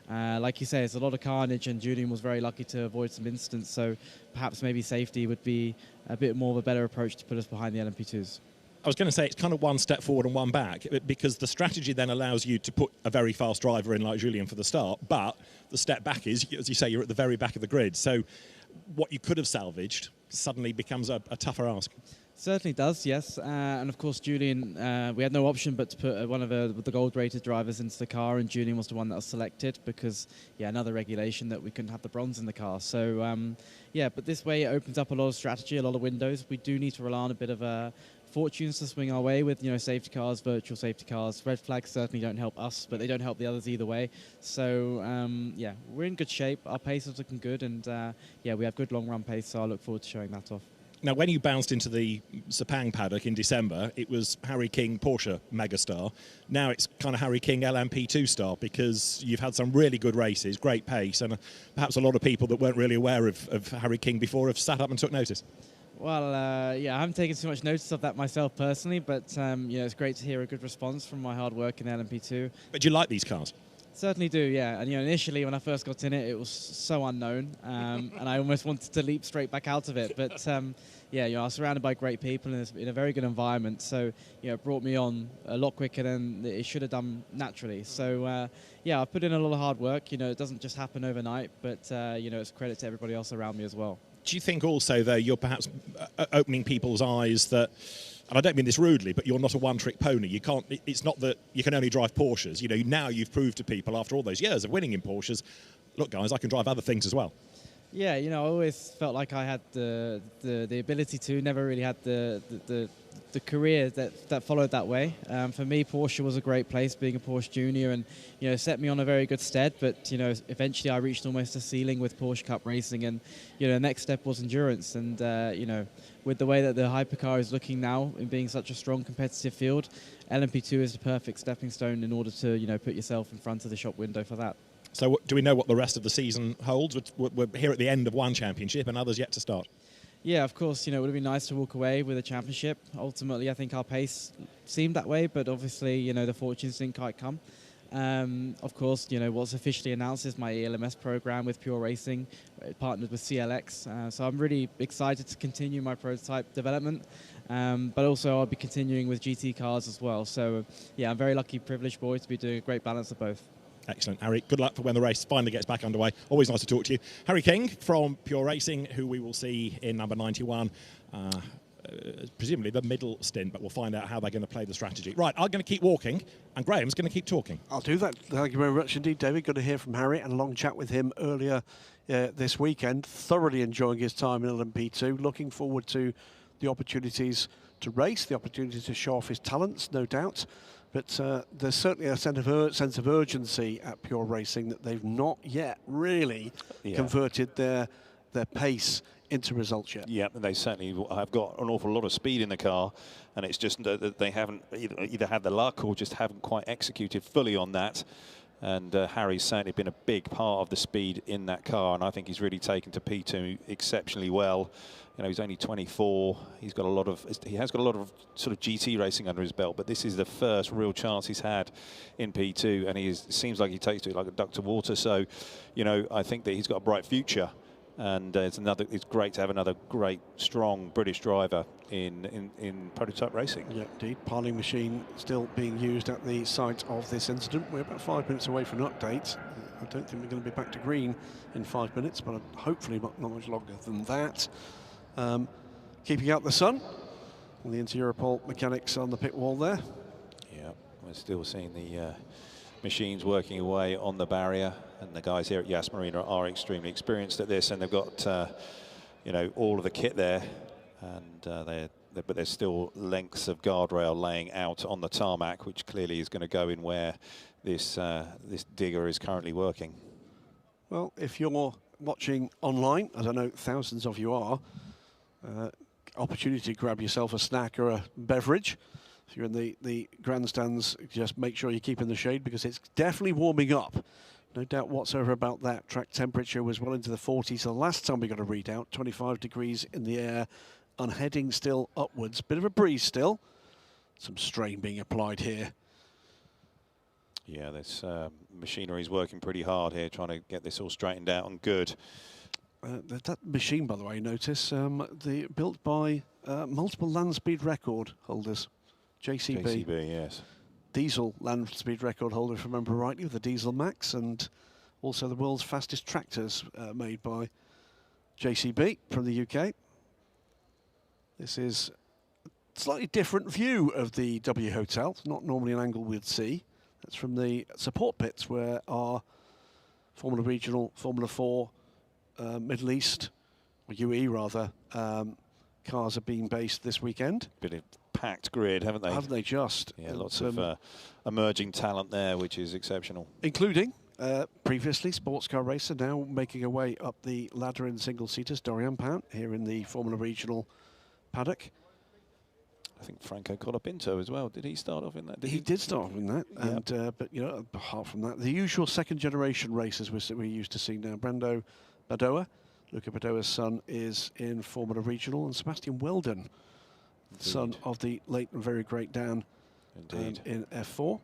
Like you say, it's a lot of carnage, and Julian was very lucky to avoid some incidents, so perhaps maybe safety would be a bit more of a better approach to put us behind the LMP2s. I was going to say it's kind of one step forward and one back, because the strategy then allows you to put a very fast driver in like Julian for the start, but the step back is, as you say, you're at the very back of the grid. So what you could have salvaged suddenly becomes a tougher ask. Certainly does, yes. And of course, Julian, we had no option but to put one of the gold-rated drivers into the car, and Julian was the one that was selected because, another regulation that we couldn't have the bronze in the car. So, but this way it opens up a lot of strategy, a lot of windows. We do need to rely on a bit of fortunes to swing our way with, safety cars, virtual safety cars. Red flags certainly don't help us, but they don't help the others either way. So, we're in good shape. Our pace is looking good, and, we have good long-run pace, so I look forward to showing that off. Now, when you bounced into the Sepang paddock in December, it was Harry King Porsche megastar. Now it's kind of Harry King LMP2 star, because you've had some really good races, great pace, and perhaps a lot of people that weren't really aware of Harry King before have sat up and took notice. Well, I haven't taken too much notice of that myself personally, but it's great to hear a good response from my hard work in LMP2. But do you like these cars? Certainly do, yeah. And initially when I first got in it, it was so unknown, and I almost wanted to leap straight back out of it. But I was surrounded by great people in a very good environment, so it brought me on a lot quicker than it should have done naturally. So I put in a lot of hard work. It doesn't just happen overnight, but it's a credit to everybody else around me as well. Do you think also, though, you're perhaps opening people's eyes that, and I don't mean this rudely, but you're not a one-trick pony. You can't. It's not that you can only drive Porsches. Now you've proved to people after all those years of winning in Porsches, look, guys, I can drive other things as well. Yeah, I always felt like I had the ability to. Never really had the career that followed that way. For me, Porsche was a great place, being a Porsche junior, and set me on a very good stead. But eventually I reached almost a ceiling with Porsche Cup racing, and the next step was endurance. And with the way that the hypercar is looking now, in being such a strong competitive field, LMP2 is the perfect stepping stone in order to put yourself in front of the shop window for that. So do we know what the rest of the season holds? We're here at the end of one championship and others yet to start. Yeah, of course, it would have been nice to walk away with a championship. Ultimately, I think our pace seemed that way, but obviously, the fortunes didn't quite come. Of course, what's officially announced is my ELMS program with Pure Racing, partnered with CLX. So I'm really excited to continue my prototype development, but also I'll be continuing with GT cars as well. So, I'm a very lucky, privileged boy to be doing a great balance of both. Excellent, Harry. Good luck for when the race finally gets back underway. Always nice to talk to you. Harry King from Pure Racing, who we will see in number 91, presumably the middle stint, but we'll find out how they're going to play the strategy. Right, I'm going to keep walking, and Graham's going to keep talking. I'll do that. Thank you very much indeed, David. Good to hear from Harry, and a long chat with him earlier this weekend. Thoroughly enjoying his time in LMP2. Looking forward to the opportunities to race, the opportunity to show off his talents, no doubt. But there's certainly a sense of urgency at Pure Racing that they've not yet really converted their pace into results yet. Yeah, they certainly have got an awful lot of speed in the car, and it's just that they haven't either had the luck or just haven't quite executed fully on that. And Harry's certainly been a big part of the speed in that car, and I think he's really taken to P2 exceptionally well. He's only 24. He has got a lot of sort of GT racing under his belt, but this is the first real chance he's had in P2, and it seems like he takes to it like a duck to water. So, I think that he's got a bright future, and it's great to have another great, strong British driver in prototype racing. Yeah, indeed. Piling machine still being used at the site of this incident. We're about 5 minutes away from an update. I don't think we're going to be back to green in 5 minutes, but hopefully not much longer than that. Keeping out the sun. The Inter-Europol mechanics on the pit wall there. Yeah, we're still seeing the machines working away on the barrier, and the guys here at Yas Marina are extremely experienced at this, and they've got all of the kit there, and but there's still lengths of guardrail laying out on the tarmac, which clearly is going to go in where this digger is currently working. Well, if you're watching online, as I know thousands of you are, opportunity to grab yourself a snack or a beverage. If you're in the grandstands, just make sure you keep in the shade because it's definitely warming up. No doubt whatsoever about that. Track temperature was well into the 40s the last time we got a readout. 25 degrees in the air and heading still upwards. Bit of a breeze still. Some strain being applied here. Yeah, this machinery is working pretty hard here, trying to get this all straightened out and good. That machine, by the way, notice, built by multiple land speed record holders. JCB. JCB, yes. Diesel land speed record holder, if I remember rightly, with the Diesel Max, and also the world's fastest tractors made by JCB from the UK. This is a slightly different view of the W Hotel. It's not normally an angle we'd see. That's from the support pits where our Formula Regional, Formula 4, Middle East, or UE rather, cars are being based this weekend. Bit of packed grid, haven't they? Haven't they just? Yeah, lots of emerging talent there, which is exceptional. Including, previously, sports car racer, now making her way up the ladder in single-seaters, Dorian Pant, here in the Formula Regional paddock. I think Franco Colapinto as well. Did he start off in that? He did start off in that, yep. And but you know, apart from that, the usual second-generation racers we're used to seeing now. Brando Badoa, Luca Badoa's son, is in Formula Regional, and Sebastian Weldon, son of the late and very great Dan, in F4.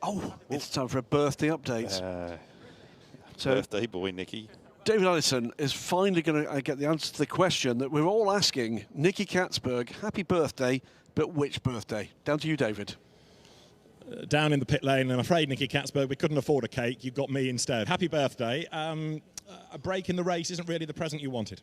Oh, it's time for a birthday update. So birthday boy, Nicky. David Allison is finally going to get the answer to the question that we're all asking. Nicky Catsburg, happy birthday, but which birthday? Down to you, David. Down in the pit lane, I'm afraid, Nicky Catsburg, we couldn't afford a cake. You got me instead. Happy birthday. A break in the race isn't really the present you wanted.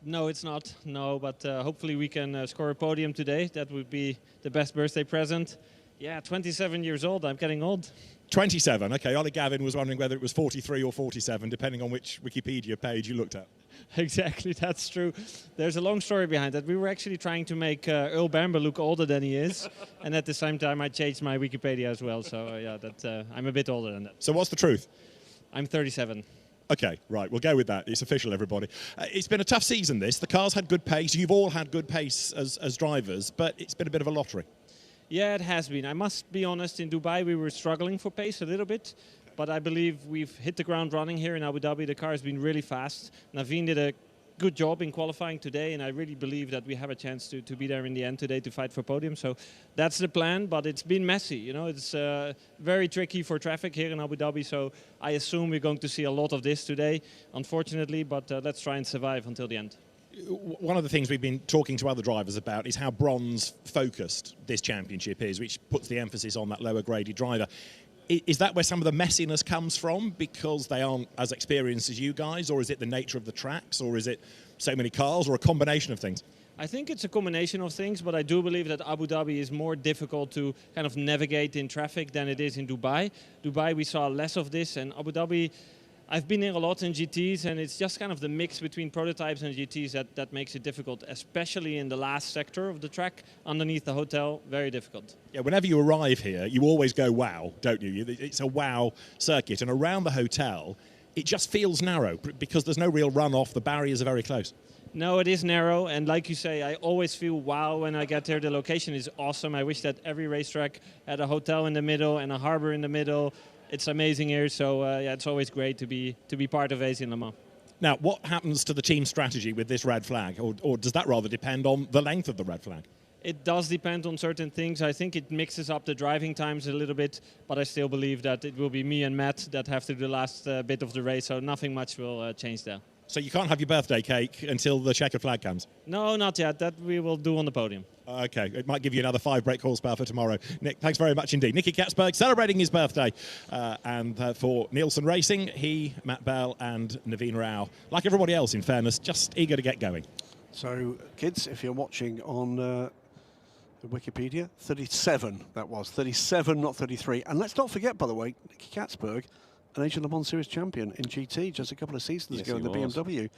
No, it's not. No, but hopefully we can score a podium today. That would be the best birthday present. Yeah, 27 years old. I'm getting old. 27. Okay, Ollie Gavin was wondering whether it was 43 or 47, depending on which Wikipedia page you looked at. Exactly, that's true. There's a long story behind that. We were actually trying to make Earl Bamber look older than he is, and at the same time I changed my Wikipedia as well. So yeah, I'm a bit older than that. So what's the truth? I'm 37. Okay, right, we'll go with that. It's official, everybody. It's been a tough season, this. The cars had good pace. You've all had good pace as drivers, but it's been a bit of a lottery. Yeah, it has been. I must be honest, in Dubai we were struggling for pace a little bit, but I believe we've hit the ground running here in Abu Dhabi. The car has been really fast. Naveen did a good job in qualifying today, and I really believe that we have a chance to be there in the end today to fight for podium. So that's the plan, but it's been messy. You know, it's very tricky for traffic here in Abu Dhabi, so I assume we're going to see a lot of this today, unfortunately, but let's try and survive until the end. One of the things we've been talking to other drivers about is how bronze-focused this championship is, which puts the emphasis on that lower-graded driver. Is that where some of the messiness comes from, because they aren't as experienced as you guys, or is it the nature of the tracks, or is it so many cars, or a combination of things? I think it's a combination of things, but I do believe that Abu Dhabi is more difficult to kind of navigate in traffic than it is in Dubai. Dubai, we saw less of this, and Abu Dhabi, I've been here a lot in GTs, and it's just kind of the mix between prototypes and GTs that makes it difficult, especially in the last sector of the track, underneath the hotel, very difficult. Yeah, whenever you arrive here, you always go, wow, don't you? It's a wow circuit, and around the hotel, it just feels narrow, because there's no real runoff, the barriers are very close. No, it is narrow, and like you say, I always feel wow when I get there. The location is awesome. I wish that every racetrack had a hotel in the middle and a harbor in the middle. It's amazing here, so yeah, it's always great to be part of Asia in Le Mans. Now, what happens to the team strategy with this red flag, or does that rather depend on the length of the red flag? It does depend on certain things. I think it mixes up the driving times a little bit, but I still believe that it will be me and Matt that have to do the last bit of the race, so nothing much will change there. So you can't have your birthday cake until the checkered flag comes? No, not yet. That we will do on the podium. Okay, it might give you another 5 brake horsepower for tomorrow. Nick, thanks very much indeed. Nicky Catsburg celebrating his birthday. And for Nielsen Racing, he, Matt Bell and Naveen Rao, like everybody else in fairness, just eager to get going. So, kids, if you're watching on the Wikipedia, 37 that was. 37, not 33. And let's not forget, by the way, Nicky Catsburg, an Asian Le Mans Series champion in GT just a couple of seasons ago in the BMW.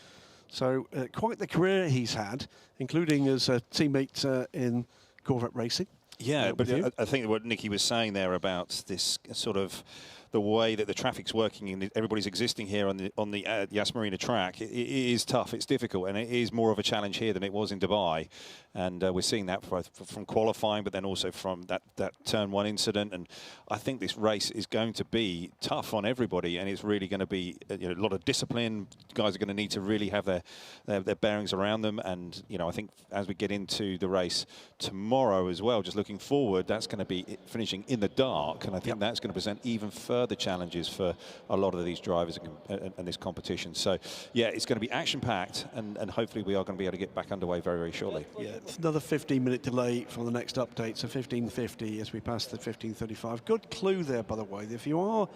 So quite the career he's had, including as a teammate in Corvette Racing. Yeah, but I think what Nicky was saying there about this sort of the way that the traffic's working and everybody's existing here on the Yas Marina track, it is tough. It's difficult, and it is more of a challenge here than it was in Dubai. And we're seeing that from qualifying, but then also from that turn 1 incident. And I think this race is going to be tough on everybody, and it's really going to be a lot of discipline. Guys are going to need to really have their bearings around them. And I think as we get into the race tomorrow as well, just looking forward, that's going to be finishing in the dark, and I think that's going to present even further challenges for a lot of these drivers and this competition. So yeah, it's going to be action-packed, and hopefully we are going to be able to get back underway very, very shortly. Yeah, it's another 15-minute delay from the next update, so 15:50 as we pass the 15:35. Good clue there, by the way. If you are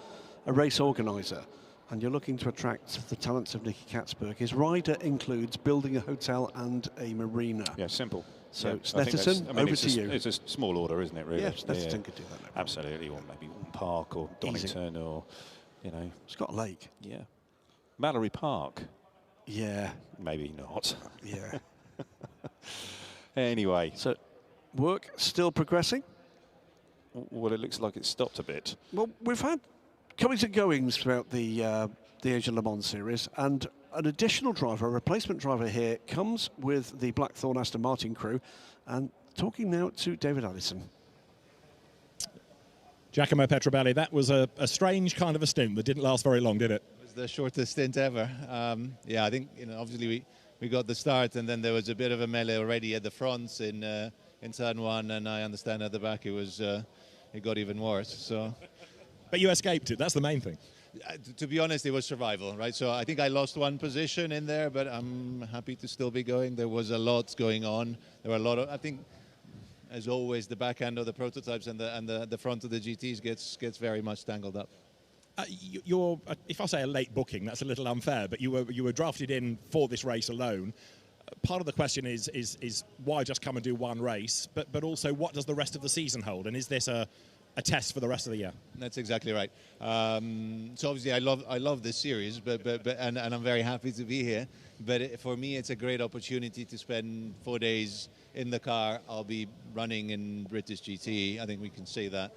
a race organiser and you're looking to attract the talents of Nicky Catsburg, his rider includes building a hotel and a marina. Yeah, simple. So yeah, Snetterton, over to you. It's a small order, isn't it, really? Yeah, Snetterton could do that. No problem. Absolutely, or maybe Wootton Park or Donington, or, It's got a lake. Yeah. Mallory Park. Yeah. Maybe not. Yeah. Anyway. So, work still progressing? Well, it looks like it's stopped a bit. Well, we've had comings and goings throughout the Asian Le Mans series, and an additional driver, a replacement driver here, comes with the Blackthorn Aston Martin crew, and talking now to David Allison. Giacomo Petrobelli, that was a strange kind of a stint that didn't last very long, did it? It was the shortest stint ever. Yeah, I think, obviously we got the start, and then there was a bit of a melee already at the fronts in turn 1, and I understand at the back it got even worse. So, but you escaped it. That's the main thing. To be honest, it was survival, right? So I think I lost 1 position in there, but I'm happy to still be going. There was a lot going on. There were a lot of, I think, as always, the back end of the prototypes and the front of the GTs gets very much tangled up. You're, if I say a late booking, that's a little unfair, but you were drafted in for this race alone. Part of the question is why just come and do 1 race, but also what does the rest of the season hold, and is this a test for the rest of the year? That's exactly right. So obviously I love this series, and I'm very happy to be here. But for me, it's a great opportunity to spend 4 days in the car. I'll be running in British GT. I think we can say that.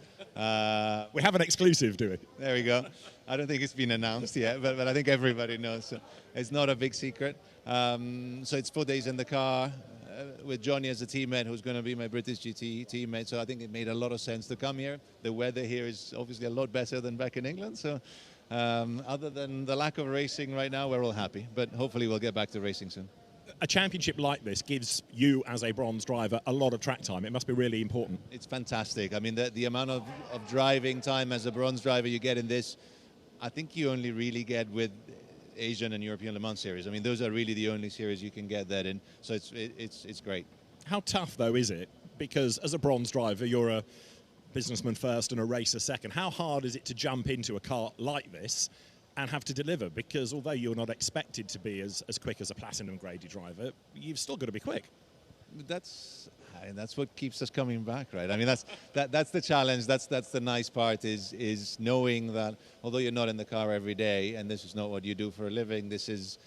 We have an exclusive, do we? There we go. I don't think it's been announced yet, but I think everybody knows. So it's not a big secret. So it's 4 days in the car with Johnny as a teammate, who's going to be my British GT teammate. So I think it made a lot of sense to come here. The weather here is obviously a lot better than back in England. So other than the lack of racing right now, we're all happy. But hopefully we'll get back to racing soon. A championship like this gives you, as a bronze driver, a lot of track time. It must be really important. It's fantastic. I mean, the amount of driving time as a bronze driver you get in this, I think you only really get with Asian and European Le Mans series. I mean, those are really the only series you can get that in. So it's great. How tough, though, is it? Because as a bronze driver, you're a businessman first and a racer second. How hard is it to jump into a car like this and have to deliver? Because although you're not expected to be as quick as a platinum graded driver, you've still got to be quick. That's what keeps us coming back, right? I mean, that's the challenge. That's the nice part is knowing that although you're not in the car every day, and this is not what you do for a living, this is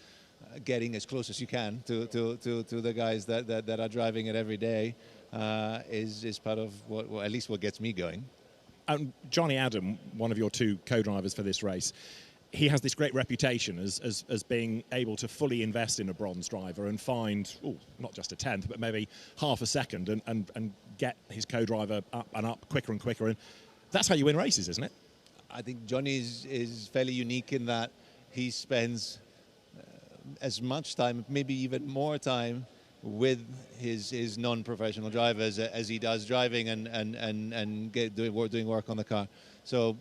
getting as close as you can to the guys that are driving it every day is part of what at least what gets me going. And Johnny Adam, one of your 2 co-drivers for this race, he has this great reputation as being able to fully invest in a bronze driver and find, not just a 10th, but maybe half a second and get his co-driver up and up quicker and quicker. And that's how you win races, isn't it? I think Johnny is fairly unique in that he spends as much time, maybe even more time, with his non-professional drivers as he does driving and doing work on the car. So,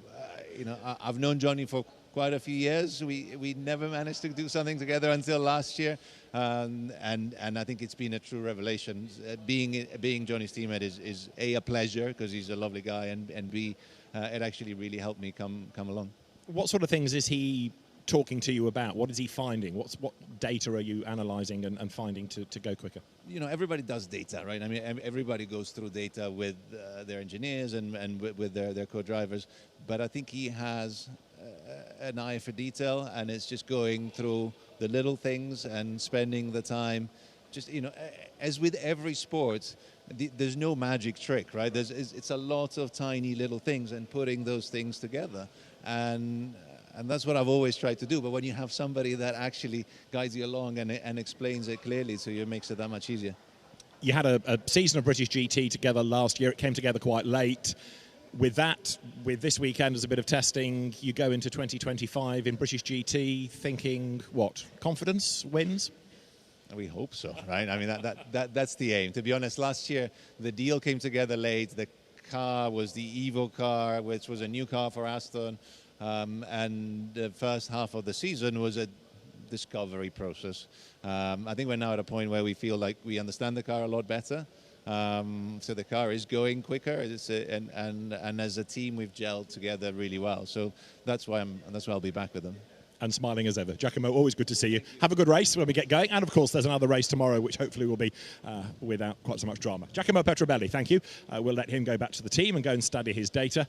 I've known Johnny for quite a few years. We never managed to do something together until last year, and I think it's been a true revelation. Being Johnny's teammate is a pleasure because he's a lovely guy, and B, it actually really helped me come along. What sort of things is he talking to you about? What is he finding? What data are you analysing and finding to go quicker? Everybody does data, right? I mean, everybody goes through data with their engineers and with their co-drivers, but I think he has an eye for detail, and it's just going through the little things and spending the time. Just, as with every sport, there's no magic trick, right? It's a lot of tiny little things and putting those things together. and that's what I've always tried to do. But when you have somebody that actually guides you along and explains it clearly, so it makes it that much easier. You had a season of British GT together last year. It came together quite late. With this weekend as a bit of testing, you go into 2025 in British GT thinking, what, confidence, wins? We hope so, right? I mean, that's the aim. To be honest, last year, the deal came together late. The car was the Evo car, which was a new car for Aston. And the first half of the season was a discovery process. I think we're now at a point where we feel like we understand the car a lot better. So the car is going quicker, and as a team we've gelled together really well. So that's why I'll be back with them. And smiling as ever. Giacomo, always good to see you. Have a good race when we get going. And, of course, there's another race tomorrow, which hopefully will be without quite so much drama. Giacomo Petrobelli, thank you. We'll let him go back to the team and go and study his data.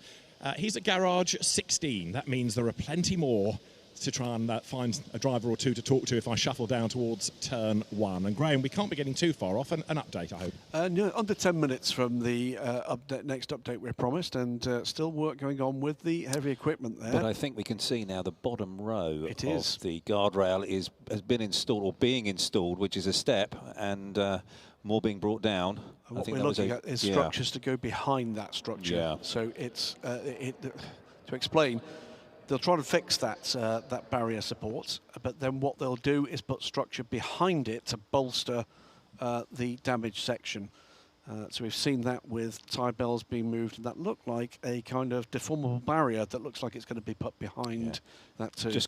He's at garage 16. That means there are plenty more to try and find a driver or two to talk to if I shuffle down towards turn 1. And Graham, we can't be getting too far off. An update, I hope. No, under 10 minutes from the next update we're promised, and still work going on with the heavy equipment there. But I think we can see now the bottom row of the guardrail has been installed or being installed, which is a step, and more being brought down. And what we're looking at is structures to go behind that structure. Yeah. So it's to explain. They'll try to fix that barrier support, but then what they'll do is put structure behind it to bolster the damaged section. So we've seen that with tie bells being moved, and that looked like a kind of deformable barrier that looks like it's going to be put behind that too.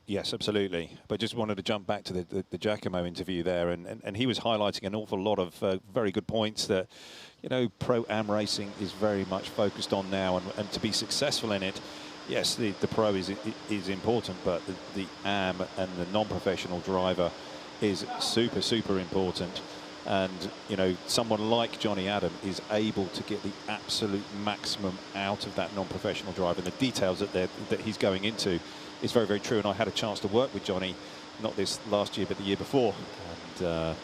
Yes, absolutely. But just wanted to jump back to the Giacomo interview there, and he was highlighting an awful lot of very good points that, you know, Pro-Am racing is very much focused on now, and to be successful in it, yes, the Pro is important, but the AM and the non-professional driver is super, super important. And, you know, someone like Johnny Adam is able to get the absolute maximum out of that non-professional driver. And the details that he's going into is very, very true. And I had a chance to work with Johnny, not this last year, but the year before. And the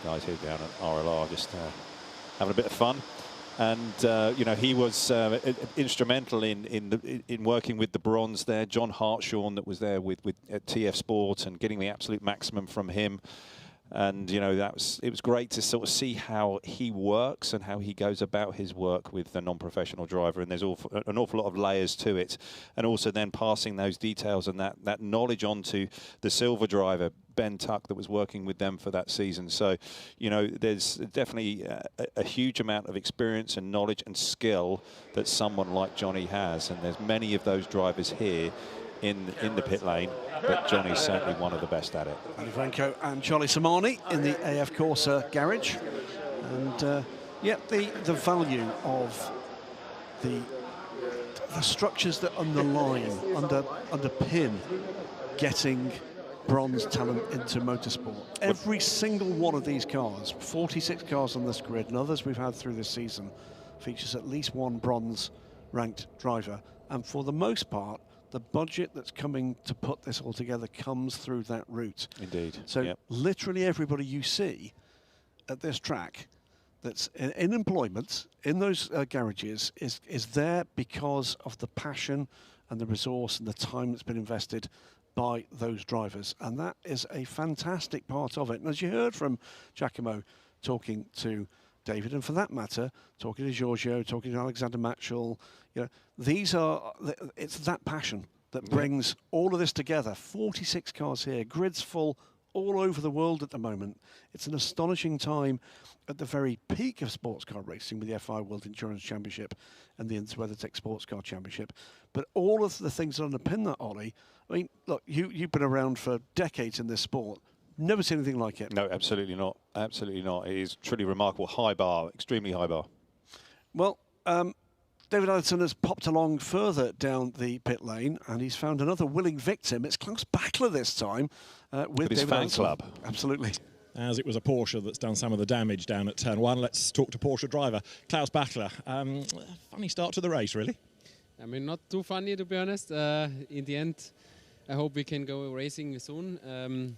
guys here down at RLR just having a bit of fun. And you know, he was instrumental in working with the bronze there. John Hartshorn, that was there with TF Sport, and getting the absolute maximum from him. And you know, it was great to sort of see how he works and how he goes about his work with the non-professional driver. And there's an awful lot of layers to it, and also then passing those details and that knowledge on to the silver driver, Ben Tuck, that was working with them for that season. So, you know, there's definitely a huge amount of experience and knowledge and skill that someone like Johnny has. And there's many of those drivers here in the pit lane, but Johnny's certainly one of the best at it. Andy Franco and Charlie Samani in the AF Corsa garage. And yeah, the value of the structures that underpin getting bronze talent into motorsport. Every single one of these cars, 46 cars on this grid and others we've had through this season, features at least one bronze ranked driver. And for the most part, the budget that's coming to put this all together comes through that route. Indeed. So literally everybody you see at this track that's in employment in those garages is there because of the passion and the resource and the time that's been invested by those drivers. And that is a fantastic part of it. And as you heard from Giacomo talking to David, and for that matter, talking to Giorgio, talking to Alexander Matchell, you know, it's that passion that brings all of this together. 46 cars here, grids full all over the world at the moment. It's an astonishing time at the very peak of sports car racing with the FI World Endurance Championship and the WeatherTech Sports Car Championship. But all of the things that underpin that, Ollie, I mean, look, you've been around for decades in this sport. Never seen anything like it. No, absolutely not. Absolutely not. It is truly remarkable. High bar, extremely high bar. Well, David Allison has popped along further down the pit lane, and he's found another willing victim. It's Klaus Bachler this time with his David fan Allison. club. Absolutely. As it was a Porsche that's done some of the damage down at turn 1. Let's talk to Porsche driver Klaus Bachler. Funny start to the race, really. I mean, not too funny, to be honest. In the end, I hope we can go racing soon.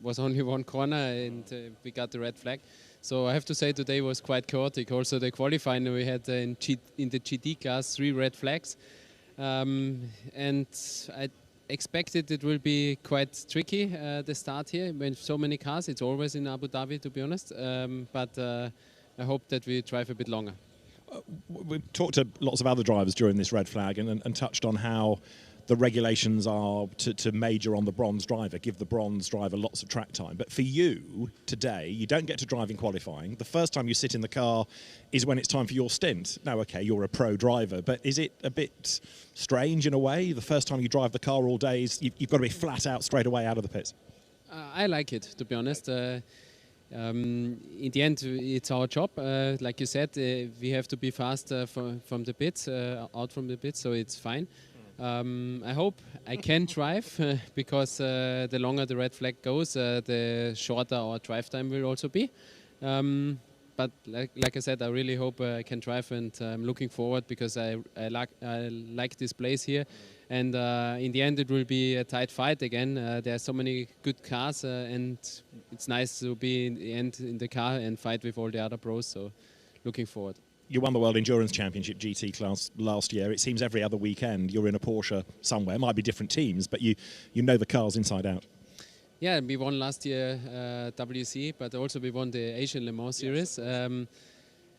Was only one corner, and we got the red flag. So I have to say today was quite chaotic. Also the qualifying we had in the GT class 3 red flags. and I expected it will be quite tricky the start here when so many cars. It's always in Abu Dhabi, to be honest, but I hope that we drive a bit longer. We've talked to lots of other drivers during this red flag and touched on how the regulations are to major on the bronze driver, give the bronze driver lots of track time. But for you today, you don't get to drive in qualifying. The first time you sit in the car is when it's time for your stint. Now, okay, you're a pro driver, but is it a bit strange in a way? The first time you drive the car all day, you've got to be flat out straight away out of the pits. I like it, to be honest. In the end, it's our job. Like you said, we have to be fast from the pits, out from the pits, so it's fine. I hope I can drive because the longer the red flag goes, the shorter our drive time will also be. But like I said, I really hope I can drive, and I'm looking forward because I like this place here. And in the end, it will be a tight fight again. There are so many good cars, and it's nice to be in the end in the car and fight with all the other pros. So, looking forward. You won the World Endurance Championship GT class last year. It seems every other weekend you're in a Porsche somewhere. It might be different teams, but you know the cars inside out. Yeah, we won last year WC, but also we won the Asian Le Mans Series. Yeah,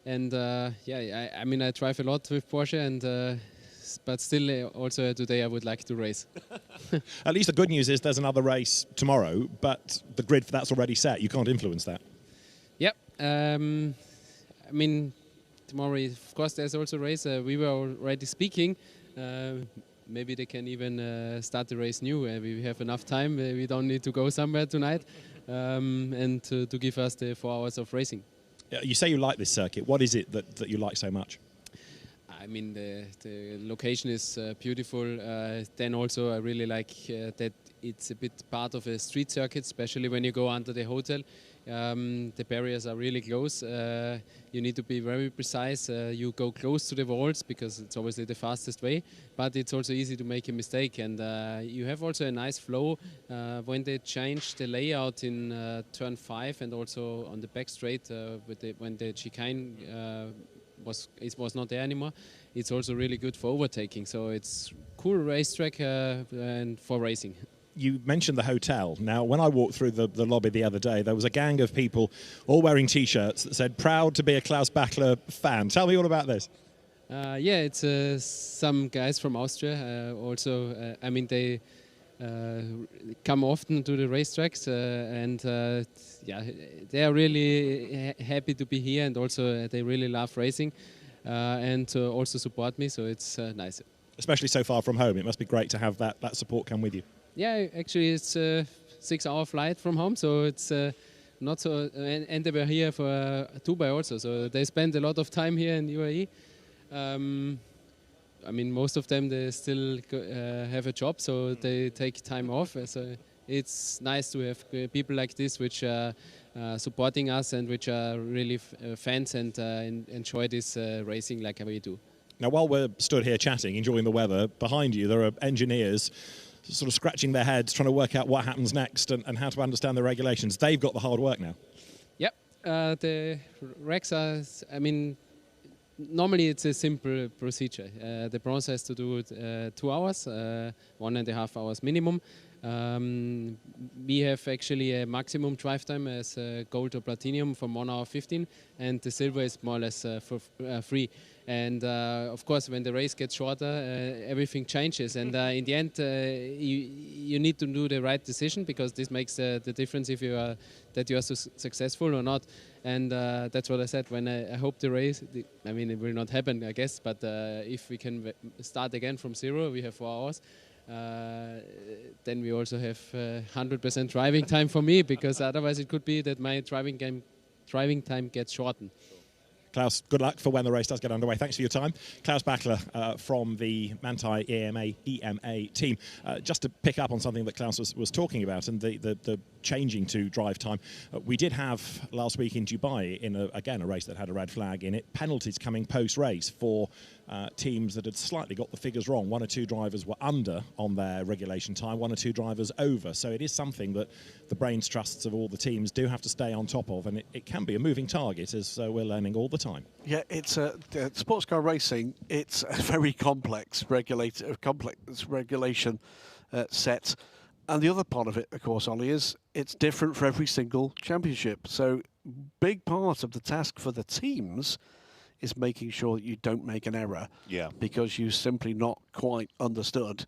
I mean, I drive a lot with Porsche, and but still also today I would like to race. At least the good news is there's another race tomorrow, but the grid for that's already set. You can't influence that. Yep. I mean, tomorrow, of course, there's also a race. We were already speaking. Maybe they can even start the race new. We have enough time. We don't need to go somewhere tonight, and to give us the 4 hours of racing. You say you like this circuit. What is it that you like so much? I mean, the location is beautiful. Then also I really like that it's a bit part of a street circuit, especially when you go under the hotel. The barriers are really close. You need to be very precise. You go close to the walls because it's obviously the fastest way, but it's also easy to make a mistake. And you have also a nice flow. When they changed the layout in turn 5 and also on the back straight when the chicane was not there anymore, it's also really good for overtaking. So it's cool racetrack and for racing. You mentioned the hotel. Now, when I walked through the lobby the other day, there was a gang of people all wearing T-shirts that said, "Proud to be a Klaus Bachler fan." Tell me all about this. Yeah, it's some guys from Austria. Also, I mean, they come often to the racetracks, and yeah, they are really happy to be here, and also they really love racing, and also support me. So it's nice. Especially so far from home, it must be great to have that support come with you. Yeah, actually, it's a 6-hour flight from home, so it's not so. And they were here for Dubai also, so they spend a lot of time here in UAE. I mean, most of them they still have a job, so they take time off. So it's nice to have people like this, which are supporting us and which are really fans and enjoy this racing like we do. Now, while we're stood here chatting, enjoying the weather, behind you there are engineers sort of scratching their heads, trying to work out what happens next and how to understand the regulations. They've got the hard work now. Yep. The regs are, I mean, normally it's a simple procedure. The bronze has to do it 2 hours, 1.5 hours minimum. We have actually a maximum drive time as gold or platinum from 1 hour 15, and the silver is more or less for free. And of course, when the race gets shorter, everything changes. And in the end, you need to do the right decision, because this makes the difference if you are successful or not. And that's what I said. When I hope the race, I mean, it will not happen, I guess. But if we can start again from zero, we have 4 hours. Then we also have 100% driving time for me, because otherwise it could be that my driving time gets shortened. Klaus, good luck for when the race does get underway. Thanks for your time. Klaus Bachler from the Manthey EMA team. Just to pick up on something that Klaus was talking about, and the changing to drive time. We did have last week in Dubai, in again a race that had a red flag in it, penalties coming post-race for teams that had slightly got the figures wrong. 1 or 2 drivers were under on their regulation time, 1 or 2 drivers over. So it is something that the brains trusts of all the teams do have to stay on top of, and it can be a moving target, as we're learning all the time. Yeah, it's sports car racing. It's a very complex regulation set. And the other part of it, of course, Ollie, is it's different for every single championship. So big part of the task for the teams is making sure that you don't make an error. Yeah. Because you simply not quite understood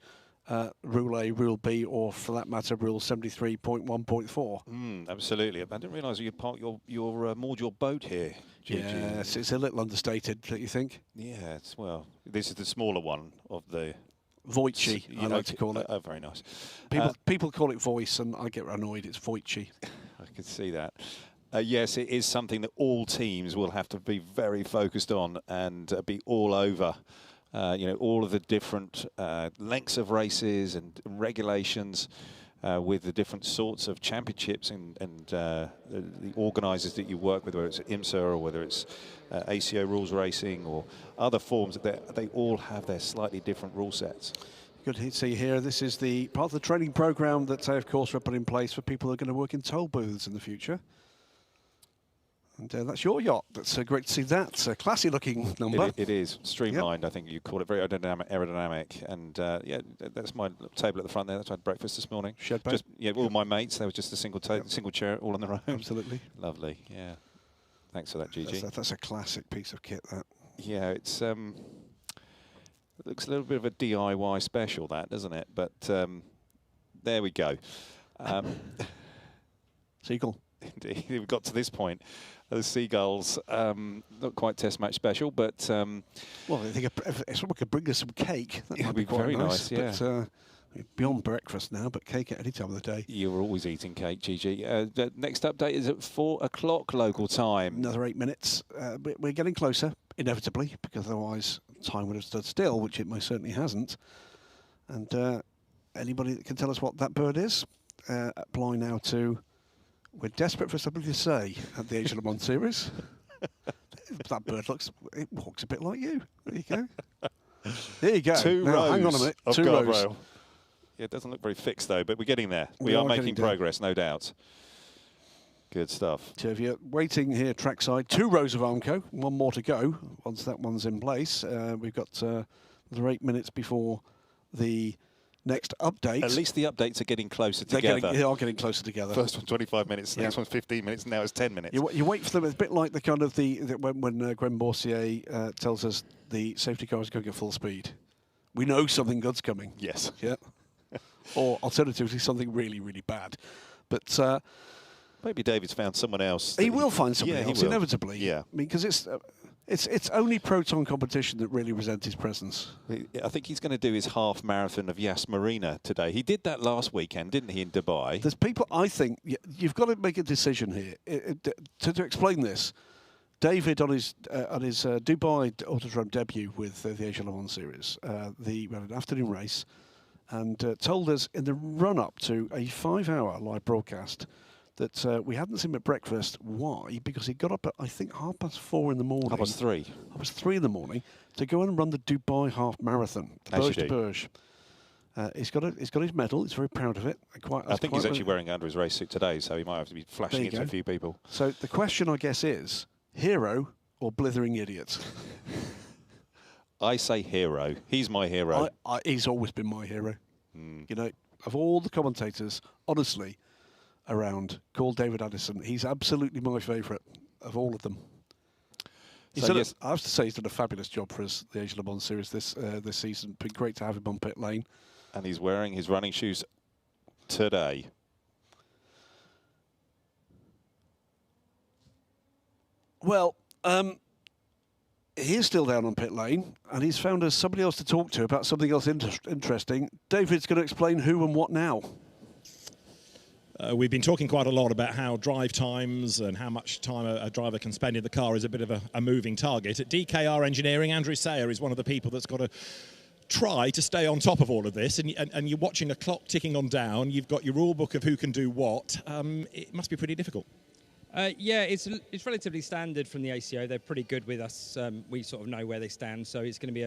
Rule A, Rule B, or for that matter, Rule 73.1.4. Absolutely. I didn't realise you parked moored your boat here, Gigi. Yes, it's a little understated, don't you think? Yeah, well, this is the smaller one of the... Voici, I like to call it. Oh, very nice. People call it voice, and I get annoyed. It's Voici. I can see that. Yes, it is something that all teams will have to be very focused on and be all over. All of the different lengths of races and regulations with the different sorts of championships and the organisers that you work with, whether it's IMSA or whether it's ACO Rules Racing or other forms, they all have their slightly different rule sets. Good to see you here. This is the part of the training programme that, of course, we're putting in place for people who are going to work in toll booths in the future. And that's your yacht. That's great to see that. It's a classy-looking number. It is. Streamlined, I think you call it. Very aerodynamic. And, that's my table at the front there. That's why I had breakfast this morning. Shed boat? All my mates. There was just a single chair all on their own. Absolutely. Lovely, yeah. Thanks for that, Gigi. That's a classic piece of kit, that. Yeah, it looks a little bit of a DIY special, that, doesn't it? But there we go. Seagull. Indeed, we've got to this point. The Seagulls, not quite test match special, but... well, I think if someone could bring us some cake, that might be quite very nice, yeah. But, beyond breakfast now, but cake at any time of the day. You're always eating cake, Gigi. The next update is at 4 o'clock local time. Another 8 minutes. We're getting closer, inevitably, because otherwise time would have stood still, which it most certainly hasn't. And anybody that can tell us what that bird is, apply now to... We're desperate for somebody to say at the Age of Le Mans series. That bird walks a bit like you. There you go. There you go. 2 rows. Hang on a minute. Of 2 guardrail. rows. Yeah, it doesn't look very fixed though, but we're getting there. We are making progress, no doubt. Good stuff. So if you're waiting here trackside, 2 rows of Armco, 1 more to go. Once that one's in place, we've got another 8 minutes before the next update. At least the updates are getting closer together. They are getting closer together. First one's 25 minutes, next one's 15 minutes, now it's 10 minutes. You wait for them. It's a bit like the kind of when Gwen Boursier tells us the safety car is going at full speed. We know something good's coming. Yes. Yeah. Or alternatively, something really, really bad. But maybe David's found someone else. He will find someone else, inevitably. Yeah. I mean, because it's only Proton competition that really resents his presence. I think he's going to do his half marathon of Yas Marina today. He did that last weekend, didn't he, in Dubai? There's people, I think, you've got to make a decision here. To explain this, David, on his Dubai Autodrome debut with the Age of Le Mans series, we had an afternoon race, and told us in the run-up to a 5-hour live broadcast that we hadn't seen him at breakfast. Why? Because he got up at, I think, 3:30 in the morning. 3:30. 3 in the morning to go and run the Dubai half marathon. Burj to Burj. He's got his medal. He's very proud of it. I think he's actually wearing it under his race suit today, so he might have to be flashing it to a few people. So the question, I guess, is hero or blithering idiot? I say hero. He's my hero. He's always been my hero. You know, of all the commentators, honestly, around called David Addison, he's absolutely my favourite of all of them. I have to say he's done a fabulous job for us, the Age of Le Mans series this season. Been great to have him on pit lane. And he's wearing his running shoes today. Well, he is still down on pit lane, and he's found us somebody else to talk to about something else interesting. David's going to explain who and what now. We've been talking quite a lot about how drive times and how much time a driver can spend in the car is a bit of a moving target. At DKR Engineering, Andrew Sayer is one of the people that's got to try to stay on top of all of this, and you're watching a clock ticking on down, you've got your rule book of who can do what, it must be pretty difficult. Yeah, it's relatively standard from the ACO. They're pretty good with us. We sort of know where they stand, so it's going to be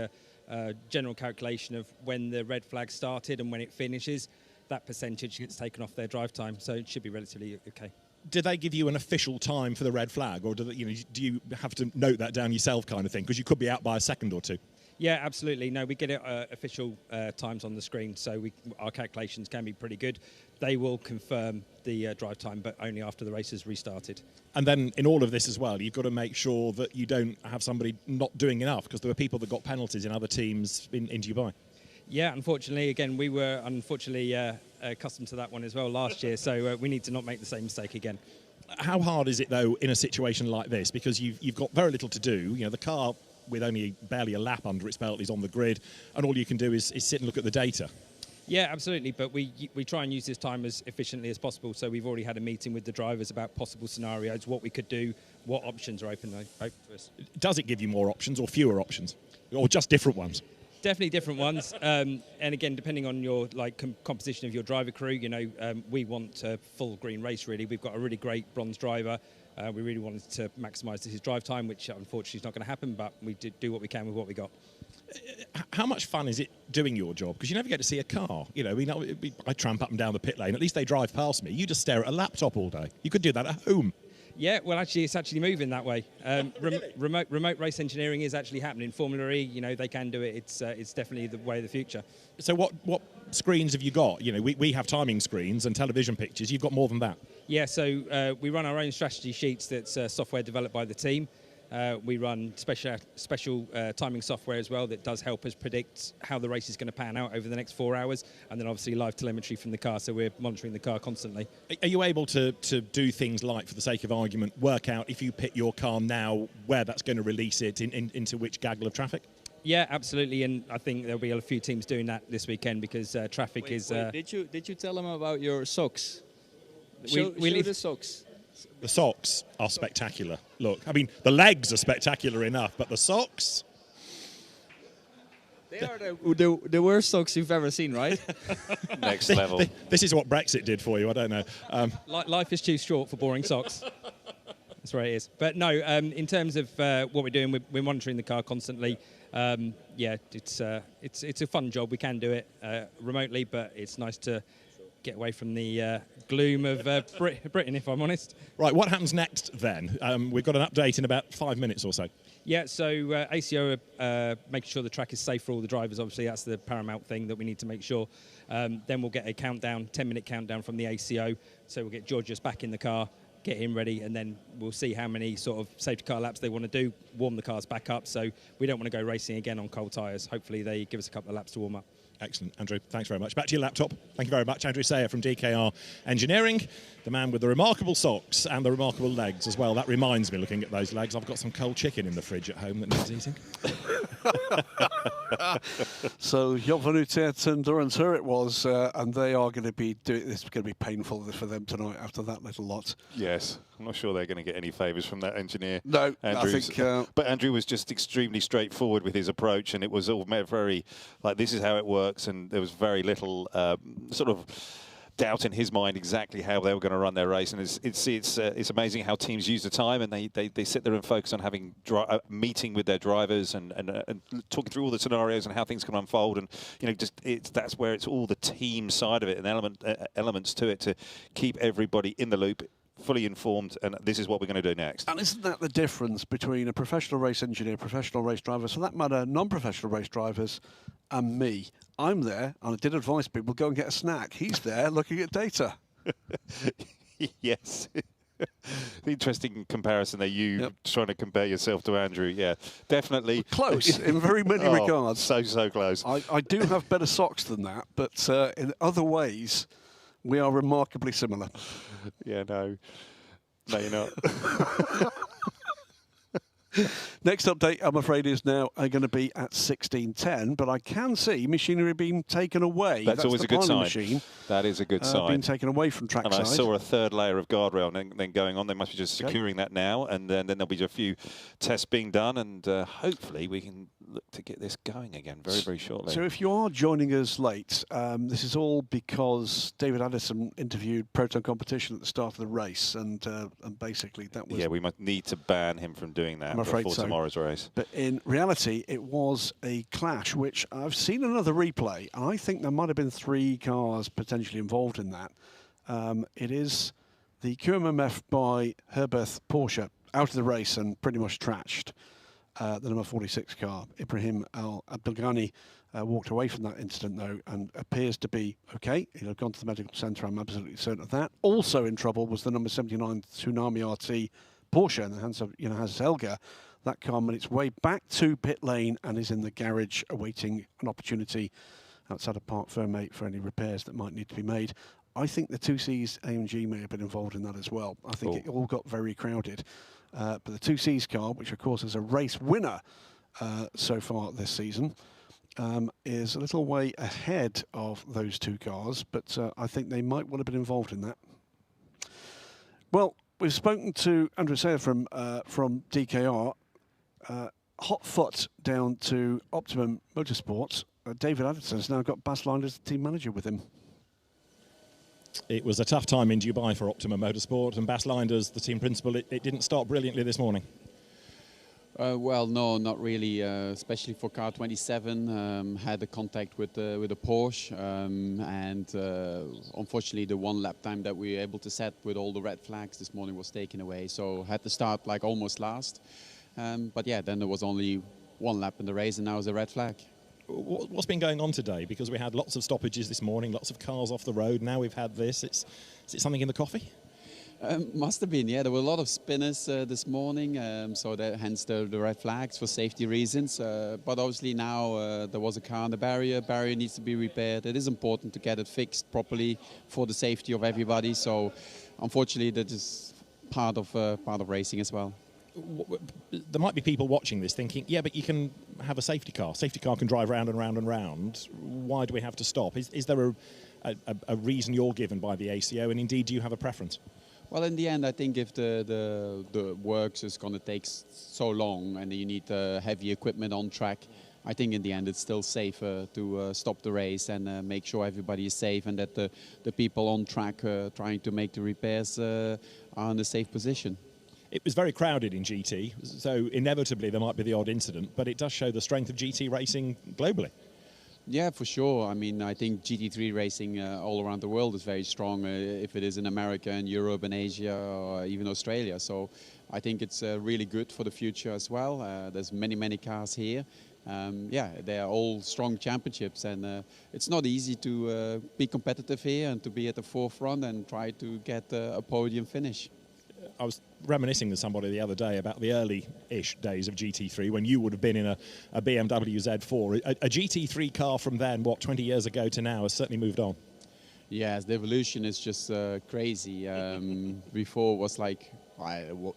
a general calculation of when the red flag started and when it finishes. That percentage gets taken off their drive time, so it should be relatively okay. Do they give you an official time for the red flag, or do you have to note that down yourself, kind of thing? Because you could be out by a second or two. Yeah, absolutely. No, we get it official times on the screen, so our calculations can be pretty good. They will confirm the drive time, but only after the race has restarted. And then in all of this as well, you've got to make sure that you don't have somebody not doing enough, because there were people that got penalties in other teams in Dubai. Yeah, unfortunately, again, we were accustomed to that one as well last year, so we need to not make the same mistake again. How hard is it, though, in a situation like this? Because you've got very little to do. The car, with only barely a lap under its belt, is on the grid, and all you can do is sit and look at the data. Yeah, absolutely, but we try and use this time as efficiently as possible, so we've already had a meeting with the drivers about possible scenarios, what we could do, what options are open to us. Does it give you more options or fewer options, or just different ones? Definitely different ones, and again, depending on your composition of your driver crew, we want a full green race. Really, we've got a really great bronze driver. We really wanted to maximise his drive time, which unfortunately is not going to happen, but we did do what we can with what we got. How much fun is it doing your job? Because you never get to see a car. I tramp up and down the pit lane. At least they drive past me. You just stare at a laptop all day. You could do that at home. Yeah, well, actually, it's actually moving that way. Really? Remote race engineering is actually happening. Formula E, they can do it. It's definitely the way of the future. So what screens have you got? We have timing screens and television pictures. You've got more than that. Yeah, so we run our own strategy sheets. That's software developed by the team. We run special timing software as well that does help us predict how the race is going to pan out over the next 4 hours, and then obviously live telemetry from the car, so we're monitoring the car constantly. Are you able to do things like, for the sake of argument, work out if you pit your car now where that's going to release it into which gaggle of traffic? Yeah, absolutely, and I think there'll be a few teams doing that this weekend because traffic is... Did you tell them about your socks? Show the socks. The socks are spectacular. Look, I mean, the legs are spectacular enough, but the socks... They are the worst socks you've ever seen, right? Next level. This is what Brexit did for you, I don't know. Life is too short for boring socks. That's where it is. But no, in terms of what we're doing, we're monitoring the car constantly. Yeah, it's a fun job. We can do it remotely, but it's nice to get away from the gloom of Britain, if I'm honest. Right, what happens next then? We've got an update in about 5 minutes or so. Yeah, so ACO making sure the track is safe for all the drivers. Obviously, that's the paramount thing that we need to make sure. Then we'll get a countdown, 10-minute countdown from the ACO. So we'll get Georgios back in the car, get him ready, and then we'll see how many sort of safety car laps they want to do, warm the cars back up. So we don't want to go racing again on cold tyres. Hopefully they give us a couple of laps to warm up. Excellent, Andrew. Thanks very much. Back to your laptop. Thank you very much. Andrew Sayer from DKR Engineering, the man with the remarkable socks and the remarkable legs as well. That reminds me, looking at those legs, I've got some cold chicken in the fridge at home that needs eating. So, Joop van Uitert and Durant Hur it was, and they are going to be doing this. Is going to be painful for them tonight after that little lot. Yes, I'm not sure they're going to get any favours from that engineer. No, Andrew's, I think. But Andrew was just extremely straightforward with his approach, and it was all very like this is how it works, and there was very little sort of doubt in his mind exactly how they were going to run their race. And it's amazing how teams use the time, and they sit there and focus on having a meeting with their drivers and talking through all the scenarios and how things can unfold. And that's where it's all the team side of it and elements to it to keep everybody in the loop, fully informed, and this is what we're going to do next. And isn't that the difference between a professional race engineer, professional race drivers, for that matter, non-professional race drivers, and me? I'm there, and I did advise people, go and get a snack. He's there looking at data. Yes. The interesting comparison there, you trying to compare yourself to Andrew. Yeah, definitely. Close, in very many regards. So close. I do have better socks than that, but in other ways, we are remarkably similar. Yeah, no, you're not. Next update, I'm afraid, is now going to be at 16:10, but I can see machinery being taken away. That's always a good sign. Machine, that is a good sign. Being taken away from trackside. And I saw a third layer of guardrail and then going on. They must be just securing that now, and then there'll be a few tests being done, and hopefully we can look to get this going again very, very shortly. So if you are joining us late, this is all because David Addison interviewed Proton Competition at the start of the race, and basically that was... Yeah, we might need to ban him from doing that before tomorrow's race. But in reality, it was a clash, which I've seen another replay, and I think there might have been 3 cars potentially involved in that. It is the QMMF by Herbeth Porsche out of the race and pretty much trashed. The number 46 car, Ibrahim Al-Abdelghani, walked away from that incident, though, and appears to be okay. He'll have gone to the medical centre, I'm absolutely certain of that. Also in trouble was the number 79 Tsunami RT Porsche in the hands of Jonas Elga. That car made its way back to pit lane and is in the garage awaiting an opportunity outside of Parc Fermé for any repairs that might need to be made. I think the 2Cs AMG may have been involved in that as well. I think it all got very crowded. But the 2Cs car, which of course is a race winner so far this season, is a little way ahead of those 2 cars, but I think they might well have been involved in that. Well, we've spoken to Andrew Sayer from DKR. Hot foot down to Optimum Motorsports. David Addison has now got Bas Leinders, the team manager, with him. It was a tough time in Dubai for Optimum Motorsport, and Bas Leinders, the team principal, it didn't start brilliantly this morning. Well, no, not really, especially for car 27. Had a contact with the Porsche, and unfortunately the 1 lap time that we were able to set with all the red flags this morning was taken away, so had to start like almost last. But yeah, then there was only 1 lap in the race, and now it's a red flag. What's been going on today? Because we had lots of stoppages this morning, lots of cars off the road. Now we've had this. Is it something in the coffee? Must have been, yeah. There were a lot of spinners this morning, so that, hence the red flags for safety reasons. But obviously now there was a car on the barrier. Barrier needs to be repaired. It is important to get it fixed properly for the safety of everybody. So unfortunately, that is part of racing as well. There might be people watching this thinking, yeah, but you can have a safety car. Safety car can drive round and round and round. Why do we have to stop? Is there a reason you're given by the ACO, and indeed, do you have a preference? Well, in the end, I think if the works is going to take so long and you need heavy equipment on track, I think in the end it's still safer to stop the race and make sure everybody is safe, and that the people on track trying to make the repairs are in a safe position. It was very crowded in GT, so inevitably there might be the odd incident, but it does show the strength of GT racing globally. Yeah, for sure. I mean, I think GT3 racing all around the world is very strong, if it is in America and Europe and Asia or even Australia. So I think it's really good for the future as well. There's many cars here. Yeah, they are all strong championships, and it's not easy to be competitive here and to be at the forefront and try to get a podium finish. I was reminiscing with somebody the other day about the early-ish days of GT3 when you would have been in a BMW Z4. A GT3 car from then, 20 years ago to now, has certainly moved on. Yes, the evolution is just crazy. Before it was like,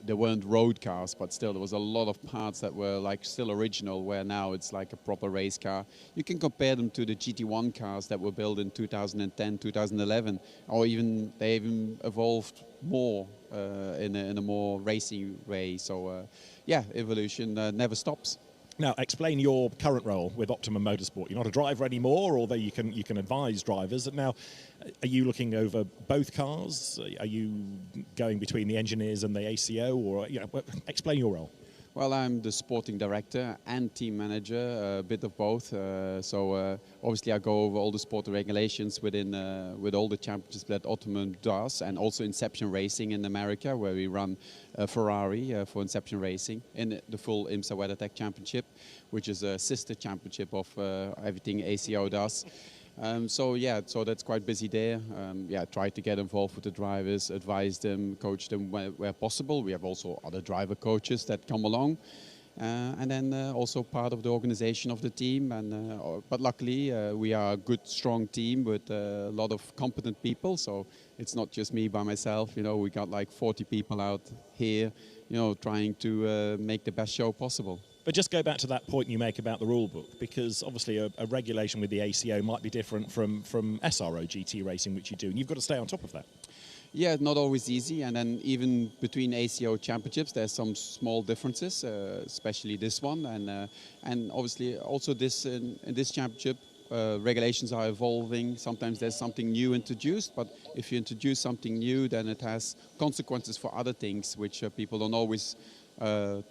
there weren't road cars, but still there was a lot of parts that were like still original, where now it's like a proper race car. You can compare them to the GT1 cars that were built in 2010, 2011, or even they even evolved more in a more racing way. So yeah, evolution never stops. Now, explain your current role with Optimum Motorsport. You're not a driver anymore, although you can advise drivers. Now, are you looking over both cars? Are you going between the engineers and the ACO, or explain your role? Well, I'm the sporting director and team manager, a bit of both. So obviously I go over all the sport regulations within with all the championships that Optimum does, and also Inception Racing in America, where we run Ferrari for Inception Racing in the full IMSA WeatherTech Championship, which is a sister championship of everything ACO does. So yeah, so that's quite busy there. Yeah, try to get involved with the drivers, advise them, coach them where possible. We have also other driver coaches that come along, and then also part of the organization of the team. And but luckily we are a good, strong team with a lot of competent people. So it's not just me by myself. You know, we got like 40 people out here, you know, trying to make the best show possible. But just go back to that point you make about the rule book, because obviously a regulation with the ACO might be different from SRO GT racing, which you do, and you've got to stay on top of that. Yeah, not always easy, and then even between ACO championships, there's some small differences, especially this one, and obviously also this in this championship, regulations are evolving. Sometimes there's something new introduced, but if you introduce something new, then it has consequences for other things, which people don't always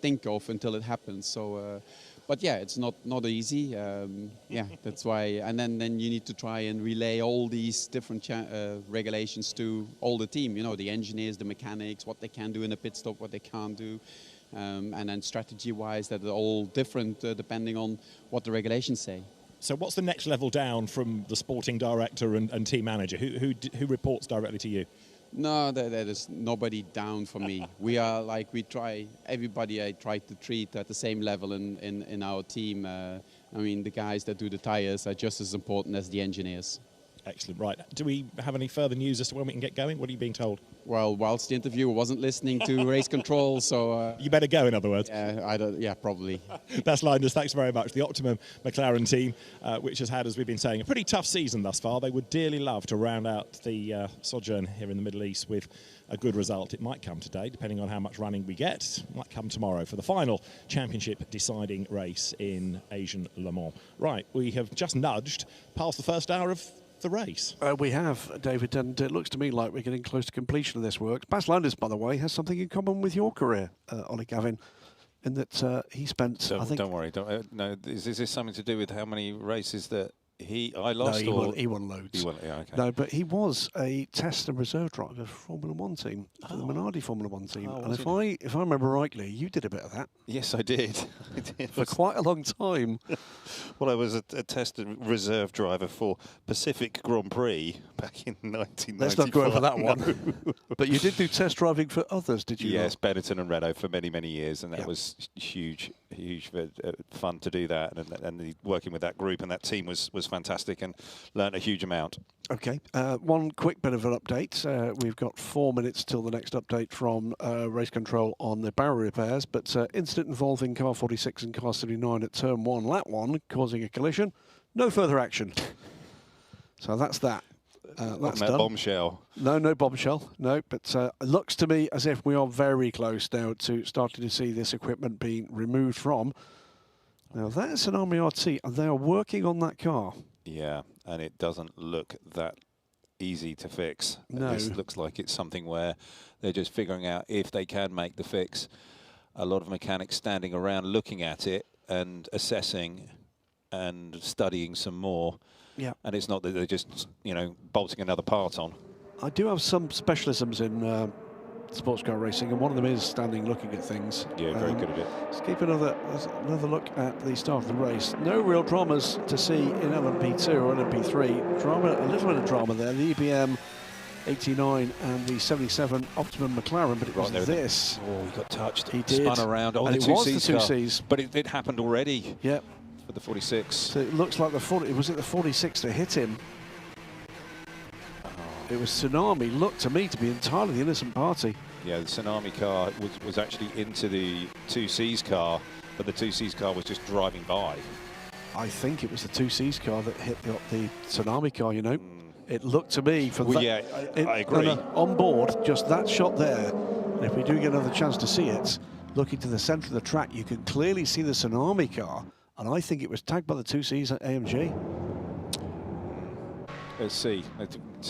think of until it happens. So, but yeah, it's not easy. Yeah, that's why. And then you need to try and relay all these different regulations to all the team. You know, the engineers, the mechanics, what they can do in a pit stop, what they can't do, and then strategy-wise, that are all different depending on what the regulations say. So, what's the next level down from the sporting director and team manager? Who reports directly to you? No, there is nobody down for me. We are like, everybody I try to treat at the same level in our team. I mean, the guys that do the tires are just as important as the engineers. Excellent. Right. Do we have any further news as to when we can get going? What are you being told? Well, whilst the interviewer wasn't listening to race control, so... you better go, in other words. Yeah, probably. Bas Leinders, thanks very much. The Optimum McLaren team, which has had, as we've been saying, a pretty tough season thus far. They would dearly love to round out the sojourn here in the Middle East with a good result. It might come today, depending on how much running we get. It might come tomorrow for the final championship deciding race in Asian Le Mans. Right, we have just nudged past the first hour of the race. We have, David, and it looks to me like we're getting close to completion of this work. Bas Leinders, by the way, has something in common with your career, Ollie Gavin, in that he spent, I think... Don't worry. No, is this something to do with how many races that I lost? No, he won loads. He won, yeah, okay. No, but he was a test and reserve driver for Formula One team, for the Minardi Formula One team. And if I remember rightly, you did a bit of that. Yes, I did. For quite a long time. Well, I was a test and reserve driver for Pacific Grand Prix back in 1995. Let's not go over that one. No. But you did do test driving for others, did you? Yes, Benetton and Renault for many, many years, and that was huge fun to do that, and working with that group and that team was fantastic, and learnt a huge amount. Okay, one quick bit of an update. We've got 4 minutes till the next update from race control on the barrier repairs, but incident involving car 46 and car 79 at turn 1, lap 1, causing a collision. No further action. So that's that. That's done. Bombshell. No bombshell. No, but it looks to me as if we are very close now to starting to see this equipment being removed from. Now, that is an Army RT, and they are working on that car. Yeah, and it doesn't look that easy to fix. No. This looks like it's something where they're just figuring out if they can make the fix. A lot of mechanics standing around looking at it and assessing and studying some more. Yeah. And it's not that they're just, bolting another part on. I do have some specialisms in sports car racing, and one of them is standing looking at things. Yeah, very good at it. Let's keep another look at the start of the race. No real dramas to see in LMP2 or LMP3. A little bit of drama there. The EBM 89 and the 77 Optimum McLaren, but it was this. Oh, he got touched. He did. Spun around. Oh, and the it 2Cs was the 2Cs. But it happened already. Yep. For the 46. So it looks like was it the 46 that hit him? It was Tsunami. Looked to me to be entirely the innocent party. Yeah, the Tsunami car was actually into the 2Cs car, but the 2Cs car was just driving by. I think it was the 2Cs car that hit the Tsunami car, It looked to me from that. Yeah, I agree. On board, just that shot there, and if we do get another chance to see it, looking to the centre of the track, you can clearly see the Tsunami car, and I think it was tagged by the 2Cs at AMG. Let's see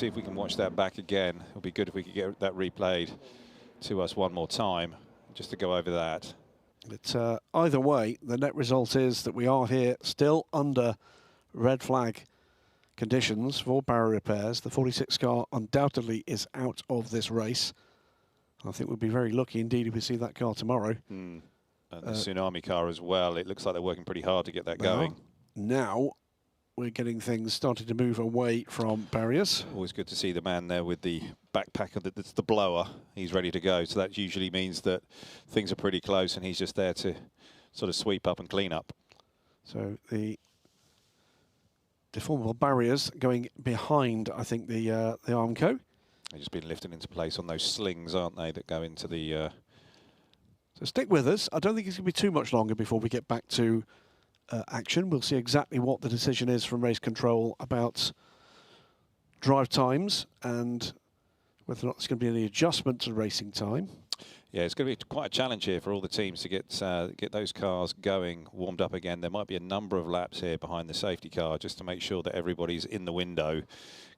if we can watch that back again. It'll be good if we could get that replayed to us one more time, just to go over that. But either way, the net result is that we are here still under red flag conditions for barrier repairs. The 46 car undoubtedly is out of this race. I think we'll be very lucky indeed if we see that car tomorrow. And the Tsunami car as well. It looks like they're working pretty hard to get that going. Now we're getting things starting to move away from barriers. Always good to see the man there with the backpack that's the blower. He's ready to go. So that usually means that things are pretty close and he's just there to sort of sweep up and clean up. So the deformable barriers going behind, I think, the Armco. They've just been lifted into place on those slings, aren't they, that go into the... So stick with us. I don't think it's going to be too much longer before we get back to action. We'll see exactly what the decision is from race control about drive times and whether or not there's going to be any adjustment to racing time. Yeah, it's going to be quite a challenge here for all the teams to get those cars going, warmed up again. There might be a number of laps here behind the safety car just to make sure that everybody's in the window,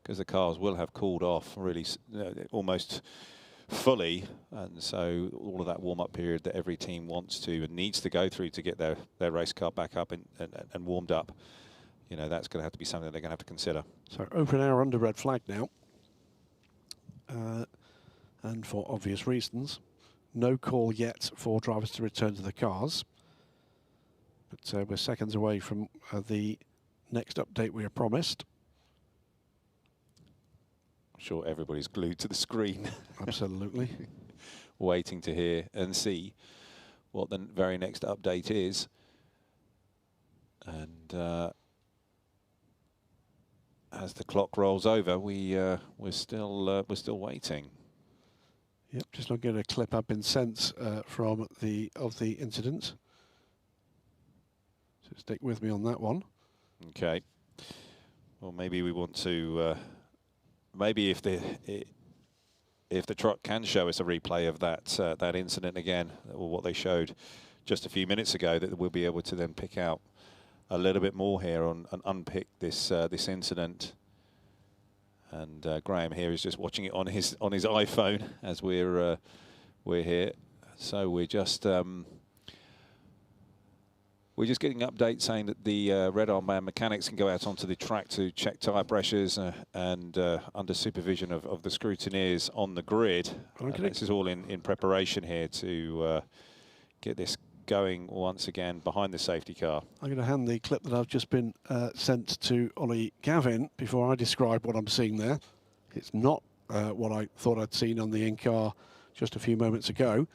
because the cars will have cooled off really almost fully, and so all of that warm-up period that every team wants to and needs to go through to get their race car back up and warmed up, you know, that's going to have to be something they're going to have to consider. So open hour under red flag now, and for obvious reasons. No call yet for drivers to return to the cars. But we're seconds away from the next update we are promised. I'm sure everybody's glued to the screen. Absolutely. Waiting to hear and see what the very next update is. And as the clock rolls over, we're still waiting. Yep, just not getting a clip up in sense from the incident. So stick with me on that one. Okay. Well, maybe we want to. Maybe if the truck can show us a replay of that incident again, or what they showed just a few minutes ago, that we'll be able to then pick out a little bit more here and unpick this incident. And Graham here is just watching it on his iPhone as we're here. So we're just getting updates saying that the Red Arm Band mechanics can go out onto the track to check tyre pressures and under supervision of the scrutineers on the grid. This is all in preparation here to get this going once again behind the safety car. I'm going to hand the clip that I've just been sent to Ollie Gavin before I describe what I'm seeing there. It's not what I thought I'd seen on the in-car just a few moments ago,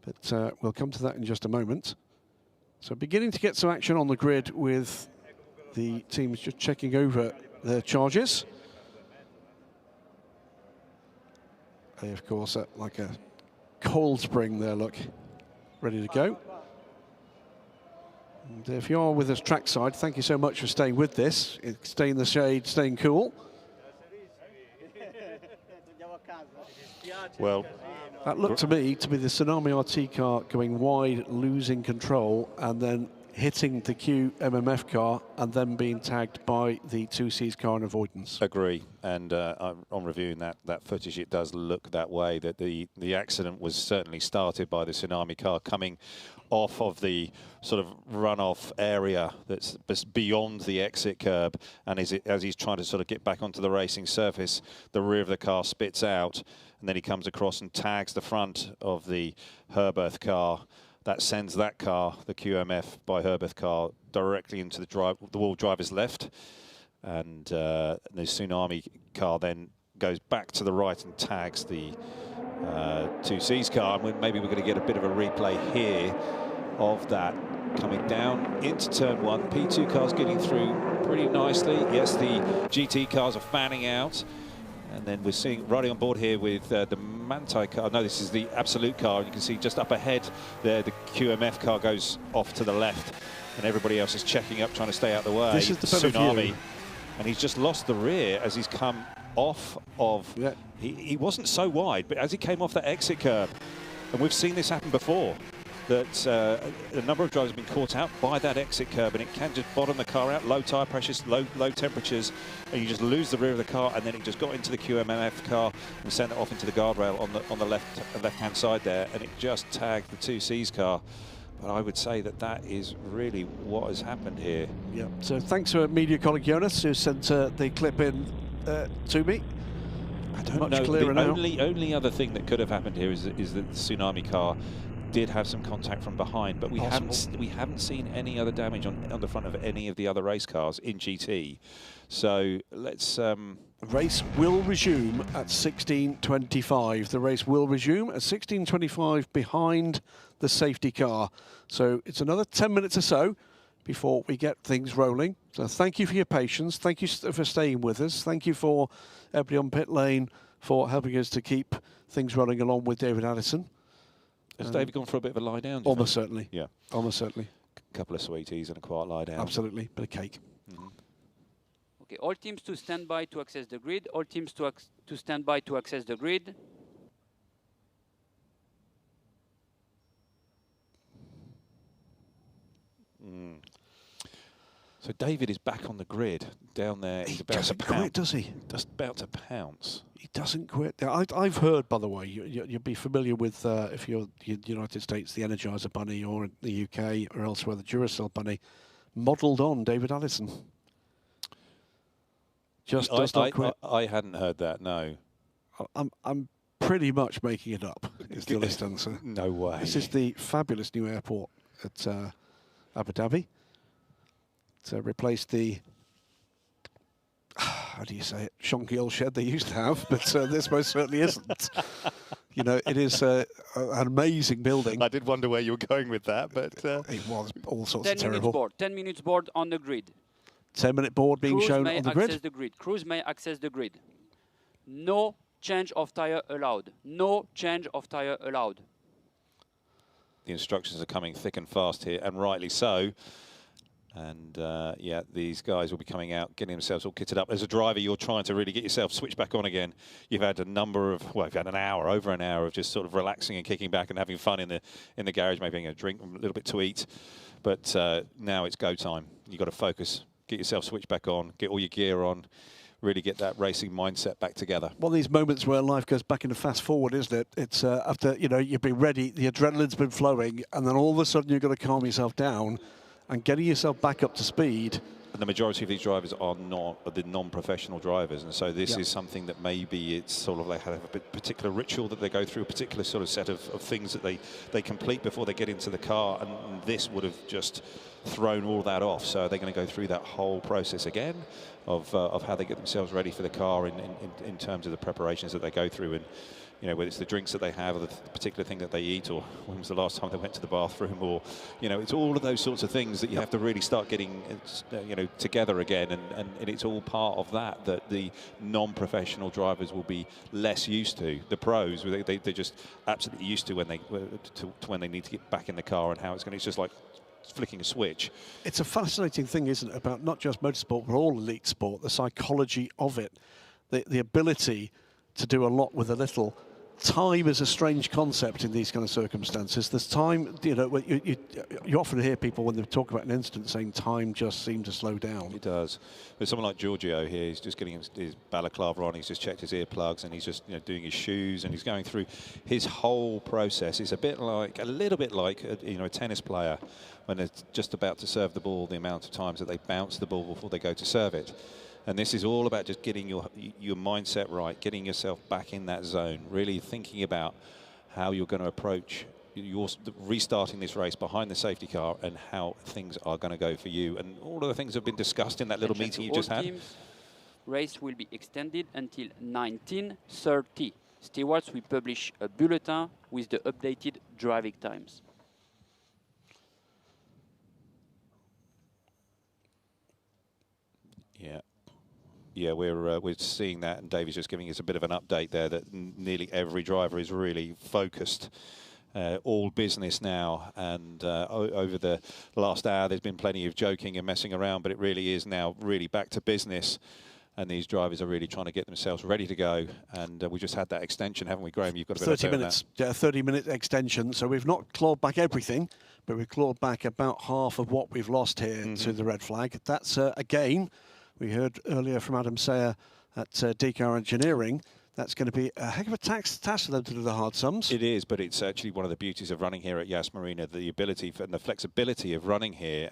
but we'll come to that in just a moment. So beginning to get some action on the grid with the teams just checking over their charges. They, of course, are like a cold spring there, look. Ready to go. And if you are with us trackside, thank you so much for staying with this. Stay in the shade, staying cool. Well, that looked to me to be the Tsunami RT car going wide, losing control, and then hitting the QMMF car, and then being tagged by the 2C's car in avoidance. Agree, and on reviewing that footage, it does look that way, that the accident was certainly started by the Tsunami car coming off of the sort of runoff area that's beyond the exit curb, and as he's trying to sort of get back onto the racing surface, the rear of the car spits out, and then he comes across and tags the front of the Herberth car. That sends that car, the QMF by Herberth car, directly into the wall driver's left. And the Tsunami car then goes back to the right and tags the 2C's car. And maybe we're going to get a bit of a replay here of that coming down into turn one. P2 cars getting through pretty nicely. Yes, the GT cars are fanning out. And then we're seeing, riding on board here with the Manthey car. No, this is the Absolute car. You can see just up ahead there, the QMF car goes off to the left, and everybody else is checking up, trying to stay out of the way. This is the Tsunami. And he's just lost the rear as he's come off of... Yeah. He wasn't so wide, but as he came off that exit curb, and we've seen this happen before, that a number of drivers have been caught out by that exit curb, and it can just bottom the car out, low tyre pressures, low temperatures, and you just lose the rear of the car, and then it just got into the QMMF car and sent it off into the guardrail on the left-hand side there, and it just tagged the 2C's car. But I would say that is really what has happened here. Yeah. So thanks to media colleague Jonas, who sent the clip in to me. I don't know. The only other thing that could have happened here is that the Tsunami car did have some contact from behind, but we haven't seen any other damage on the front of any of the other race cars in GT. So let's race will resume at 16:25. The race will resume at 16:25 behind the safety car. So it's another 10 minutes or so before we get things rolling. So thank you for your patience. Thank you for staying with us. Thank you for everybody on pit lane for helping us to keep things running along with David Addison. Has David gone for a bit of a lie down? Almost certainly. Yeah. Almost certainly. A couple of sweeties and a quiet lie down. Absolutely. Bit of cake. Okay, all teams to stand by to access the grid. All teams to stand by to access the grid. So David is back on the grid down there. He's about to quit, does he? Just about to pounce. He doesn't quit. I've heard, by the way, you'll be familiar with, if you're in the United States, the Energizer Bunny, or in the UK or elsewhere, the Duracell Bunny, modelled on David Addison. Just does not quit. I hadn't heard that, no. I'm pretty much making it up, is the honest answer. No way. This is the fabulous new airport at Abu Dhabi. To replace the, how do you say it, shonky old shed they used to have, but this most certainly isn't. You know, it is an amazing building. I did wonder where you were going with that, but... it was all sorts 10 of terrible. minutes board, 10 minutes board on the grid. 10-minute board being Crews shown may on the access grid. the grid. Crews may access the grid. No change of tyre allowed. No change of tyre allowed. The instructions are coming thick and fast here, and rightly so. And yeah, these guys will be coming out, getting themselves all kitted up. As a driver, you're trying to really get yourself switched back on again. You've had a number of, well, you've had an hour, over an hour of just sort of relaxing and kicking back and having fun in the garage, maybe having a drink, a little bit to eat. But now it's go time. You've got to focus, get yourself switched back on, get all your gear on, really get that racing mindset back together. One of these moments where life goes back into fast forward, isn't it? It's after, you know, you've been ready, the adrenaline's been flowing, and then all of a sudden you've got to calm yourself down and getting yourself back up to speed. And the majority of these drivers are the non-professional drivers, and so this is something that maybe it's sort of, they have a particular ritual that they go through, a particular sort of set of things that they complete before they get into the car, and this would have just thrown all that off. So they're going to go through that whole process again of how they get themselves ready for the car in terms of the preparations that they go through, and you know, whether it's the drinks that they have or the particular thing that they eat, or when was the last time they went to the bathroom, or, you know, it's all of those sorts of things that you have to really start getting, you know, together again, and it's all part of that the non-professional drivers will be less used to. The pros, they're just absolutely used to when they need to get back in the car and how it's going to, it's just like flicking a switch. It's a fascinating thing, isn't it, about not just motorsport, but all elite sport, the psychology of it, the ability to do a lot with a little. Time is a strange concept in these kind of circumstances. There's time, you know, you often hear people when they talk about an incident saying time just seemed to slow down. It does. But someone like Giorgio here, he's just getting his balaclava on, he's just checked his earplugs, and he's just, you know, doing his shoes, and he's going through his whole process. It's a little bit like you know, a tennis player when they're just about to serve the ball, the amount of times that they bounce the ball before they go to serve it. And this is all about just getting your mindset right, getting yourself back in that zone, really thinking about how you're going to approach restarting this race behind the safety car and how things are going to go for you. And all of the things have been discussed in that little meeting you just had. Teams, race will be extended until 19:30. Stewards will publish a bulletin with the updated driving times. Yeah. Yeah, we're seeing that, and David's just giving us a bit of an update there that nearly every driver is really focused, all business now, and over the last hour there's been plenty of joking and messing around, but it really is now really back to business, and these drivers are really trying to get themselves ready to go, and we just had that extension, haven't we, Graham? You've got a bit 30 minutes, yeah, 30-minute extension, so we've not clawed back everything, but we've clawed back about half of what we've lost here to the red flag. That's, again, we heard earlier from Adam Sayer at DCAR Engineering. That's going to be a heck of a task for them to do the hard sums. It is, but it's actually one of the beauties of running here at Yas Marina, the ability and the flexibility of running here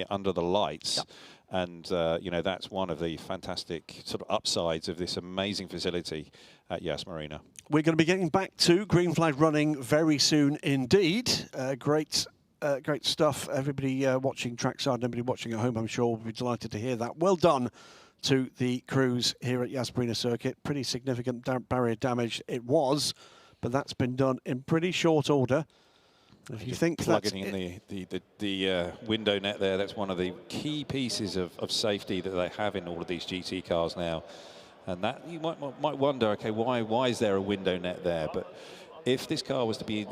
under the lights. Yep. And, you know, that's one of the fantastic sort of upsides of this amazing facility at Yas Marina. We're going to be getting back to green flag running very soon indeed. Great stuff. Everybody watching trackside, everybody watching at home, I'm sure will be delighted to hear that. Well done to the crews here at Yas Marina Circuit. Pretty significant barrier damage it was, but that's been done in pretty short order. If you think plugging in the window net there, that's one of the key pieces of safety that they have in all of these GT cars now. And that you might wonder, okay, why is there a window net there? But if this car was to be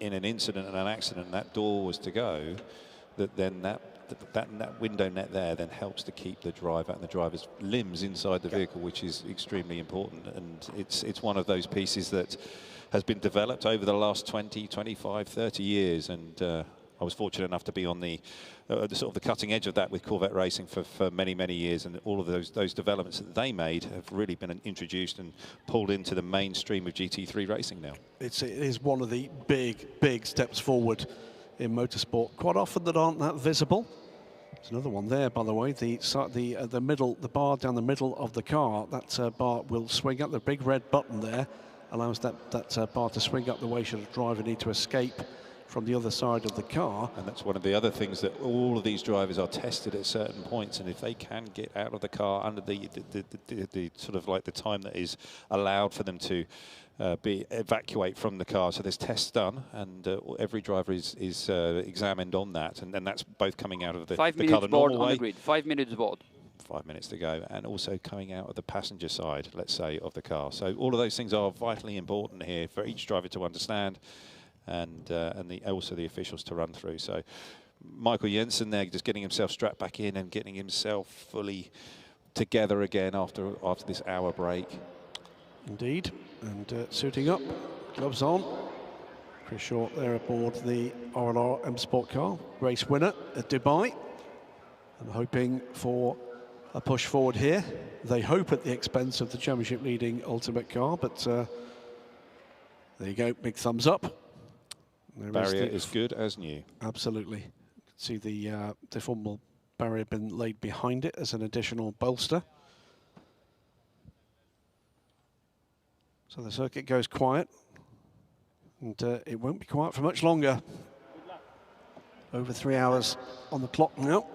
in an incident and an accident, and that door was to go, then that window net there then helps to keep the driver and the driver's limbs inside the vehicle, which is extremely important. And it's one of those pieces that has been developed over the last 20, 25, 30 years. And I was fortunate enough to be on the sort of the cutting edge of that with Corvette Racing for many, many years. And all of those developments that they made have really been introduced and pulled into the mainstream of GT3 racing now. It is one of the big steps forward in motorsport, quite often that aren't that visible. There's another one there, by the way, the bar down the middle of the car. That bar will swing up. The big red button there allows that bar to swing up the way should a driver need to escape from the other side of the car. And that's one of the other things that all of these drivers are tested at certain points, and if they can get out of the car under the sort of like the time that is allowed for them to evacuate from the car. So there's tests done, and every driver is examined on that, and then that's both coming out of the 5 car minutes the board normal on way. the grid. 5 minutes board. 5 minutes to go, and also coming out of the passenger side, let's say, of the car. So all of those things are vitally important here for each driver to understand, and also the officials to run through. So Michael Jensen there just getting himself strapped back in and getting himself fully together again after this hour break. Indeed, and suiting up, gloves on. Chris Short there aboard the R&R M Sport car, race winner at Dubai, and hoping for a push forward here. They hope at the expense of the championship leading Ultimate car, but there you go, big thumbs up. Barrier is good as new. Absolutely. You can see the deformable barrier been laid behind it as an additional bolster. So the circuit goes quiet, and it won't be quiet for much longer. Over 3 hours on the clock now.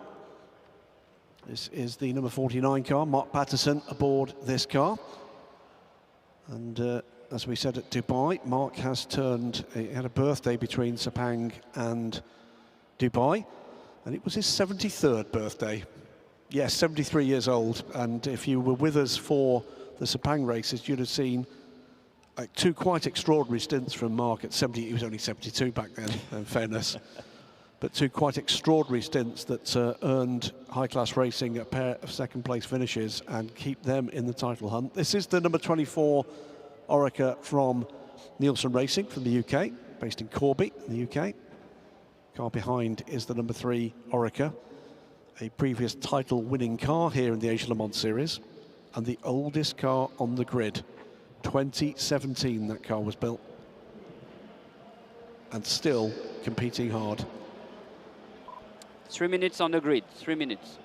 This is the number 49 car, Mark Patterson aboard this car. And as we said at Dubai, Mark has he had a birthday between Sepang and Dubai, and it was his 73rd birthday. Yes, 73 years old, and if you were with us for the Sepang races, you'd have seen two quite extraordinary stints from Mark at 70. He was only 72 back then, in fairness. But two quite extraordinary stints that earned high-class racing a pair of second-place finishes and keep them in the title hunt. This is the number 24 Oreca from Nielsen Racing from the UK, based in Corby, in the UK. Car behind is the number 3 Oreca, a previous title-winning car here in the Asia Le Mans Series, and the oldest car on the grid. 2017 that car was built, and still competing hard. 3 minutes on the grid, 3 minutes.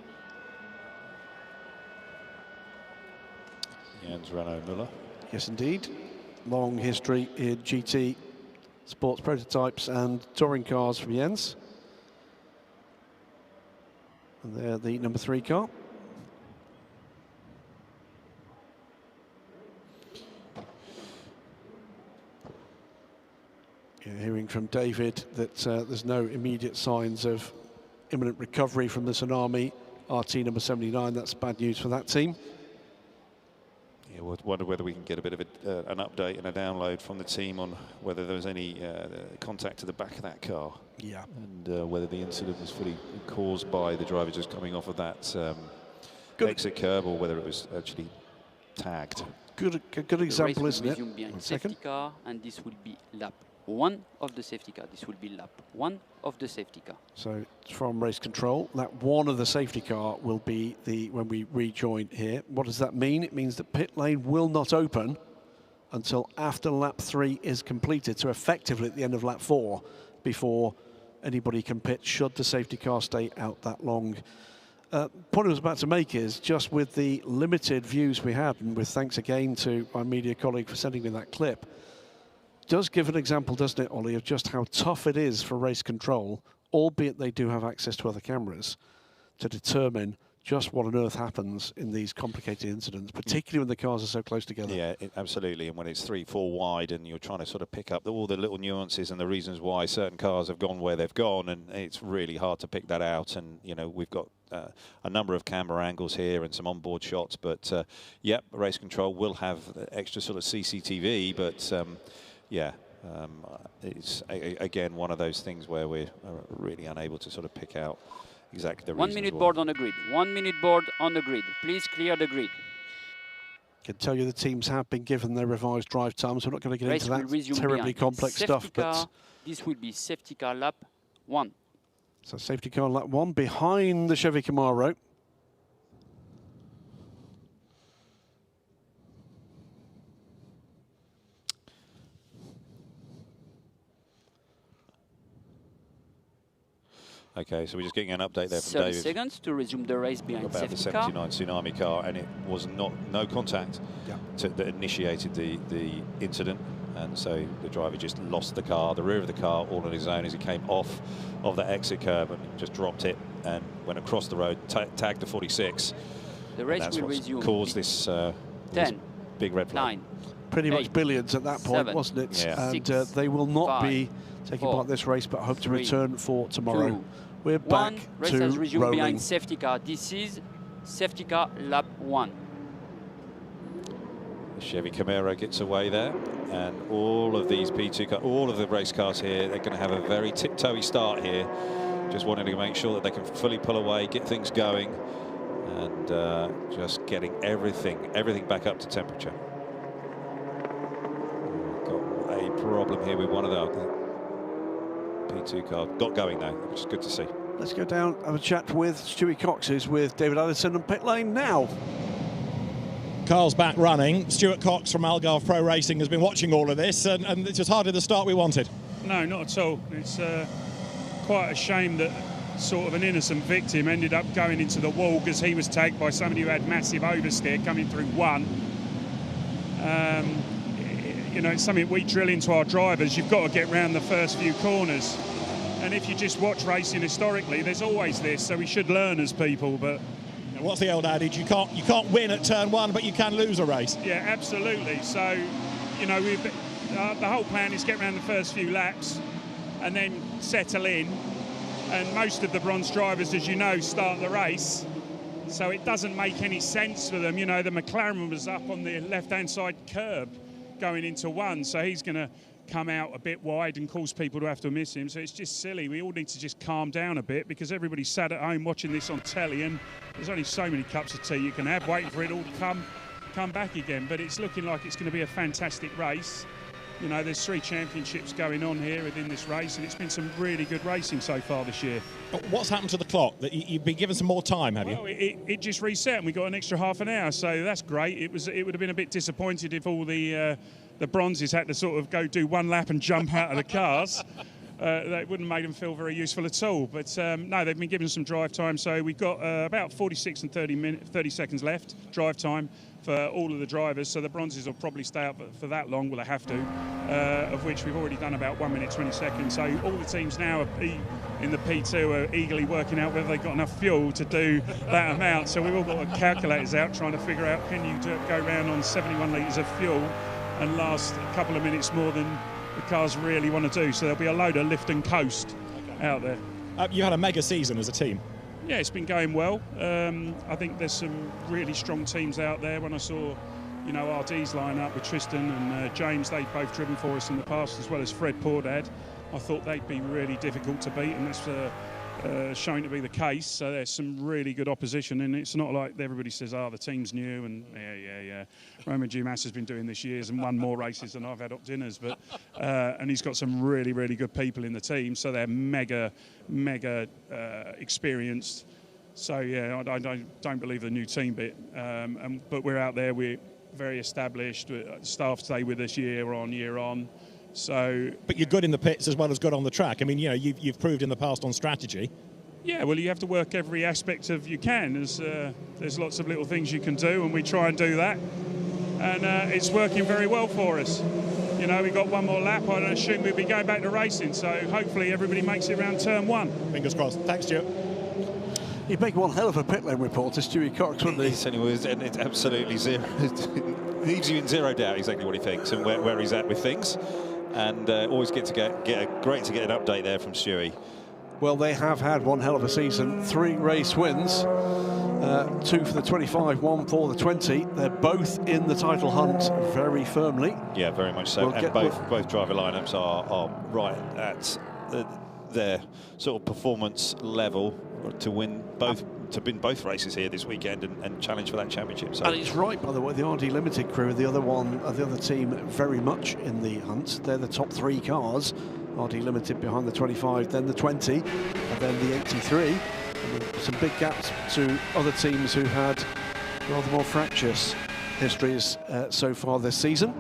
Jens Renault Müller. Yes, indeed. Long history in GT sports prototypes and touring cars from Jens. And they're the number 3 car. You're hearing from David that there's no immediate signs of imminent recovery from the tsunami. RT number 79, that's bad news for that team. Yeah, we'll wonder whether we can get a bit of an update and a download from the team on whether there was any contact to the back of that car. Yeah. And whether the incident was fully caused by the driver just coming off of that exit curb, or whether it was actually tagged. Good example, isn't it? One safety car, and this will be lap 1 of the safety car. This will be lap 1 of the safety car. So from race control, lap 1 of the safety car will be when we rejoin here. What does that mean? It means that pit lane will not open until after lap 3 is completed. So effectively at the end of lap 4, before anybody can pit, should the safety car stay out that long. Point I was about to make is, just with the limited views we had, and with thanks again to my media colleague for sending me that clip, does give an example, doesn't it, Ollie, of just how tough it is for race control, albeit they do have access to other cameras, to determine just what on earth happens in these complicated incidents, particularly when the cars are so close together. Yeah, absolutely. And when it's 3-4 wide and you're trying to sort of pick up all the little nuances and the reasons why certain cars have gone where they've gone, and it's really hard to pick that out. And, you know, we've got a number of camera angles here and some onboard shots, but, yep, race control will have extra sort of CCTV, but, yeah. It's, again, one of those things where we're really unable to sort of pick out exactly the 1 reasons minute why. board on the grid. 1 minute board on the grid. Please clear the grid. Can tell you the teams have been given their revised drive times. We're not going to get Race into will that resume terribly behind. complex Safety stuff. car, But this will be safety car lap 1. so safety car lap 1 behind the Chevy Camaro. Okay, so we're just getting an update there from 30 David. seconds to resume the race behind About the safety car. 79 Tsunami car, and it was no contact that initiated the incident, and so the driver just lost the car, the rear of the car, all on his own as he came off of the exit curb and just dropped it and went across the road, tagged the 46. The race and that's will what's resume. caused this, 10, this big red flag. 9, Pretty 8, much billions at that point, 7, wasn't it? Yeah. And 6, they will not 5, be taking 4, part in this race, but hope to 3, return for tomorrow. 2, We're back 1. Race to has resumed rolling. behind safety car. This is safety car lap 1. The Chevy Camaro gets away there, and all of these P2 cars, all of the race cars here, they're going to have a very tiptoey start here, just wanting to make sure that they can fully pull away, get things going, and just getting everything back up to temperature. We've got a problem here with one of the P2 cars. Got going though, which is good to see. Let's go down, have a chat with Stewie Cox, who's with David Addison and pit lane now. Carl's back running. Stuart Cox from Algarve Pro Racing has been watching all of this, and it's just hardly the start we wanted. No, not at all. It's quite a shame that sort of an innocent victim ended up going into the wall because he was tagged by somebody who had massive oversteer coming through one. You know, it's something we drill into our drivers. You've got to get round the first few corners. And if you just watch racing historically, there's always this, so we should learn as people, but... What's the old adage? You can't win at turn 1, but you can lose a race. Yeah, absolutely. So, you know, the whole plan is get around the first few laps and then settle in. And most of the bronze drivers, as you know, start the race. So it doesn't make any sense for them. You know, the McLaren was up on the left-hand side curb going into 1, so he's going to come out a bit wide and cause people to have to miss him. So it's just silly. We all need to just calm down a bit because everybody's sat at home watching this on telly, and there's only so many cups of tea you can have waiting for it all to come back again. But it's looking like it's going to be a fantastic race. You know, there's 3 championships going on here within this race, and it's been some really good racing so far this year. But what's happened to the clock? That you've been given some more time, have you? Well, it just reset, and we got an extra half an hour, so that's great. It would have been a bit disappointed if all the bronzes had to sort of go do 1 lap and jump out of the cars. That wouldn't have made them feel very useful at all. But no, they've been given some drive time, so we've got about 46 and 30 seconds left drive time for all of the drivers, so the bronzes will probably stay up for that long. Well, they have to, of which we've already done about 1 minute 20 seconds. So all the teams now in the P2 are eagerly working out whether they've got enough fuel to do that amount. So we've all got our calculators out trying to figure out, can you go around on 71 litres of fuel and last a couple of minutes more than the cars really want to do. So there'll be a load of lift and coast out there. You had a mega season as a team. Yeah, it's been going well. I think there's some really strong teams out there. When I saw, you know, RD's line up with Tristan and James, they'd both driven for us in the past, as well as Fred Pordad. I thought they'd be really difficult to beat, and that's showing to be the case. So there's some really good opposition, and it's not like everybody says, the team's new, and yeah. Roman Dumas has been doing this years and won more races than I've had up dinners, but and he's got some really, really good people in the team, so they're mega experienced. So yeah, I don't believe the new team bit, but we're out there, we're very established, staff stay with us year on. So, but you're good in the pits as well as good on the track. I mean, you know, you've proved in the past on strategy. Yeah, well, you have to work every aspect of you can. There's lots of little things you can do, and we try and do that. And it's working very well for us. You know, we got 1 more lap. I don't assume we'll be going back to racing. So hopefully everybody makes it around turn 1. Fingers crossed. Thanks, Stuart. He'd make one hell of a pit lane reporter, Stewie Cox, wouldn't he? He certainly was, and it's absolutely zero. Leaves you in zero doubt exactly what he thinks and where he's at with things. And always great to get an update there from Stewie. Well, they have had one hell of a season. 3 race wins, 2 for the 25, 1 for the 20. They're both in the title hunt very firmly. Yeah, very much so. And both driver lineups are right at their sort of performance level to win both races here this weekend and challenge for that championship. So. And it's right, by the way, the RD Limited crew, the other team, very much in the hunt. They're the top 3 cars. RD Limited behind the 25, then the 20, and then the 83. And some big gaps to other teams who had rather more fractious histories so far this season.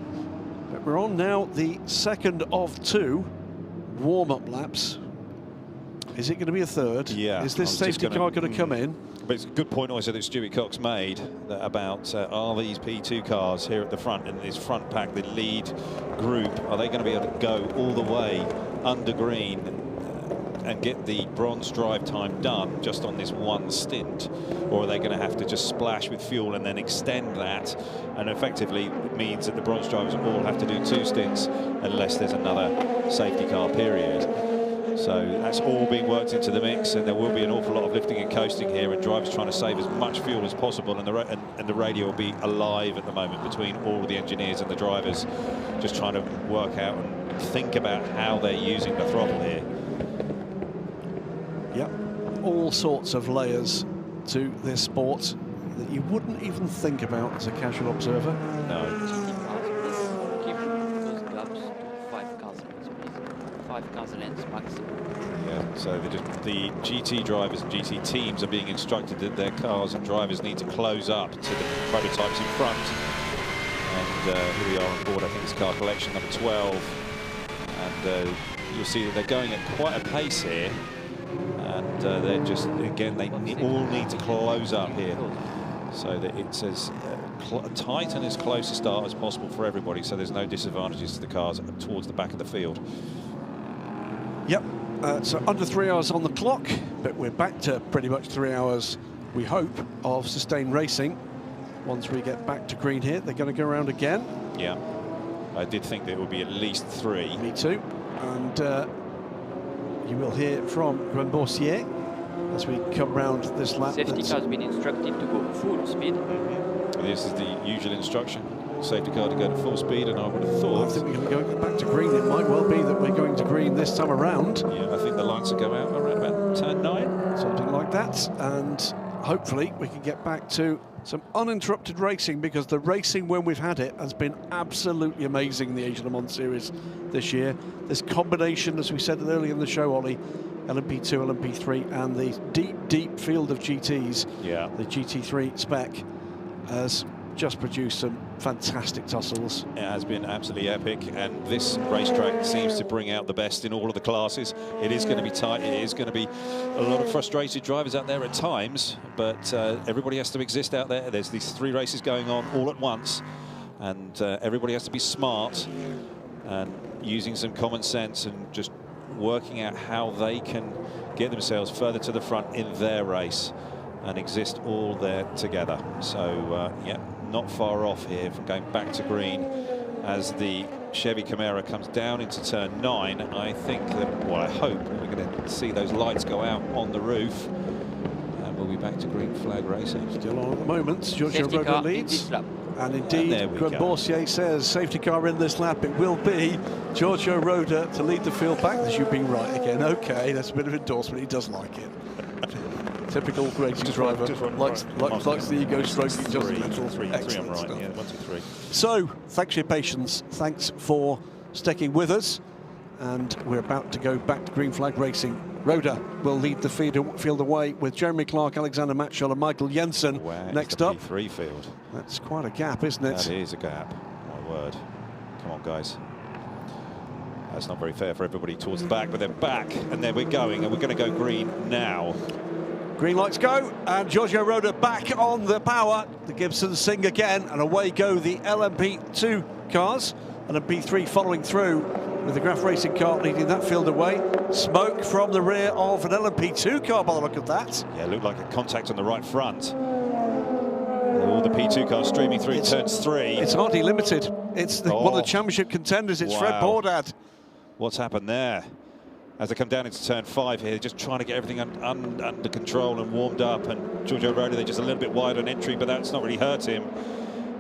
But we're on now the second of 2 warm-up laps. Is it going to be a third? Yeah. Is this safety car going to come in? But it's a good point also that Stewie Cox made about are these P2 cars here at the front in this front pack, the lead group, are they going to be able to go all the way under green and get the bronze drive time done just on this one stint, or are they going to have to just splash with fuel and then extend that, and effectively it means that the bronze drivers all have to do 2 stints unless there's another safety car period. So that's all being worked into the mix, and there will be an awful lot of lifting and coasting here, and drivers trying to save as much fuel as possible, and the radio will be alive at the moment between all the engineers and the drivers, just trying to work out and think about how they're using the throttle here. Yep, all sorts of layers to this sport that you wouldn't even think about as a casual observer. No. Lengths maximum. Yeah, so the GT drivers and GT teams are being instructed that their cars and drivers need to close up to the prototypes in front. And here we are on board, I think it's car collection number 12. And you'll see that they're going at quite a pace here. And they're just, again, they all need to close up here, so that it's as tight and as close a start as possible for everybody, so there's no disadvantages to the cars towards the back of the field. Yep, so under 3 hours on the clock, but we're back to pretty much 3 hours, we hope, of sustained racing. Once we get back to green here, they're going to go around again. Yeah, I did think there would be at least 3. Me too. And you will hear from Grandboursier as we come round this lap. Safety car has been instructed to go full speed. This is the usual instruction. Safety car to go to full speed, and I would have thought... I think we're going to go back to green. It might well be that we're going to green this time around. Yeah, I think the lights will go out around about turn 9. Something like that, and hopefully we can get back to some uninterrupted racing, because the racing when we've had it has been absolutely amazing in the Asian Le Mans Series this year. This combination, as we said earlier in the show, Ollie, LMP2, LMP3, and the deep field of GTs, yeah, the GT3 spec, has just produced some fantastic tussles. It has been absolutely epic, and this racetrack seems to bring out the best in all of the classes. It is going to be tight. It is going to be a lot of frustrated drivers out there at times, but everybody has to exist out there. There's these 3 races going on all at once, and everybody has to be smart and using some common sense and just working out how they can get themselves further to the front in their race and exist all there together. So yeah, not far off here from going back to green as the Chevy Camaro comes down into turn 9. I think that, well, I hope we're going to see those lights go out on the roof, and we'll be back to green flag racing. Still on at the moment. Giorgio Roder leads, and indeed Grandboursier says safety car in this lap. It will be Giorgio Roder to lead the field back. As you've been right again. Okay, that's a bit of endorsement. He does like it. Typical racing driver, likes the ego stroking just a little. Three, I'm right. Yeah, 1, 2, 3. So, thanks for your patience. Thanks for sticking with us. And we're about to go back to green flag racing. Roder will lead the field away with Jeremy Clark, Alexander Matchell and Michael Jensen next up. P3 field. That's quite a gap, isn't it? That is a gap. My word. Come on, guys. That's not very fair for everybody towards the back, but they're back, and there we're going, and we're going to go green now. Green lights go, and Giorgio Roder back on the power. The Gibsons sing again, and away go the LMP2 cars. LMP3 following through with the Graf Racing car leading that field away. Smoke from the rear of an LMP2 car by the look of that. Yeah, it looked like a contact on the right front. All the P2 cars streaming through turns 3. It's hardly limited. It's one of the championship contenders. It's Fred Bordad. What's happened there? As they come down into turn 5 here, just trying to get everything under control and warmed up. And Giorgio Roda, they're just a little bit wide on entry, but that's not really hurt him.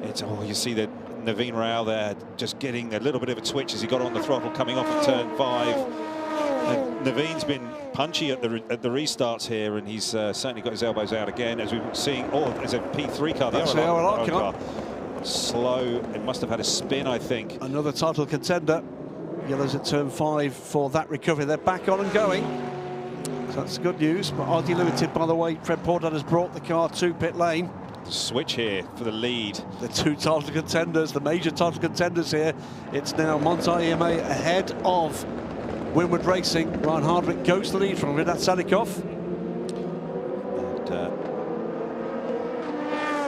It's, you see that Naveen Rao there just getting a little bit of a twitch as he got on the throttle coming off of turn 5. And Naveen's been punchy at the restarts here, and he's certainly got his elbows out again, as we were seeing. Oh, there's a P3 car. That's the RLR car. Slow. It must have had a spin, I think. Another title contender. Yellows at turn 5 for that recovery. They're back on and going. So that's good news. But RD Limited, by the way, Fred Bordad has brought the car to pit lane. Switch here for the lead. The 2 title contenders, the major title contenders here. It's now Monza EMA ahead of Winward Racing. Ryan Hardwick goes to the lead from Rinat Sadikov. And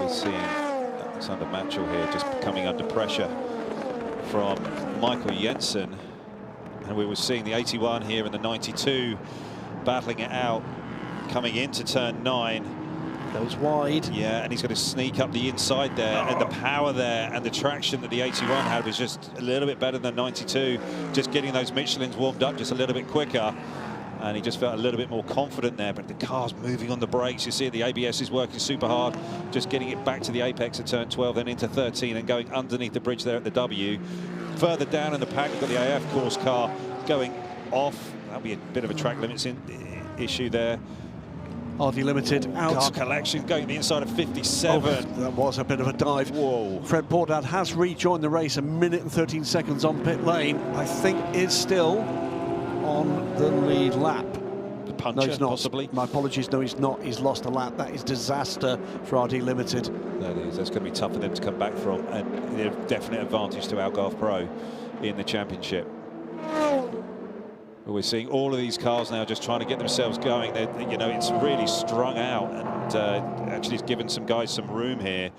we're seeing Alexander Matchell here just coming under pressure from Michael Jensen. And we were seeing the 81 here and the 92 battling it out coming into turn 9. Goes wide. Yeah, and he's going to sneak up the inside there. And the power there and the traction that the 81 had was just a little bit better than 92. Just getting those Michelins warmed up just a little bit quicker. And he just felt a little bit more confident there. But the car's moving on the brakes. You see the ABS is working super hard. Just getting it back to the apex at turn 12, then into 13 and going underneath the bridge there at the W. Further down in the pack, we've got the AF course car going off. That'll be a bit of a track limits issue there. RD Limited out. Car collection going the inside of 57. Oh, that was a bit of a dive. Whoa. Fred Bordad has rejoined the race, 1 minute and 13 seconds on pit lane. I think is still on the lead lap. The puncher, no, he's not. Possibly. My apologies, no, he's not. He's lost a lap. That is disaster for RD Limited. That is. That's going to be tough for them to come back from. And a definite advantage to Algarve Pro in the championship. We're seeing all of these cars now just trying to get themselves going. You know, it's really strung out, and actually it's given some guys some room here.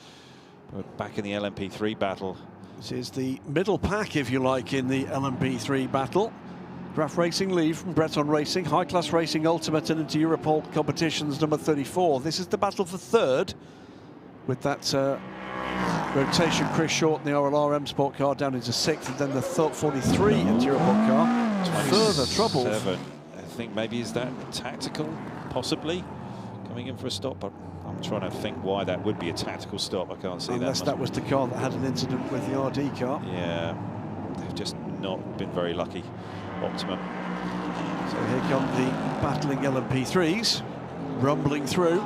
We're back in the LMP3 battle. This is the middle pack, if you like, in the LMP3 battle. Graf Racing lead from Breton Racing, High Class Racing Ultimate and into Europol competitions number 34. This is the battle for third, with that rotation. Chris Short in the RLR M Sport car down into 6th, and then the 43 into Europol car. Further trouble. I think maybe is that tactical, possibly coming in for a stop. But I'm trying to think why that would be a tactical stop. I can't see that. Unless that was the car that had an incident with the RD car. Yeah, they've just not been very lucky. Optimum. So here come the battling LMP3s, rumbling through.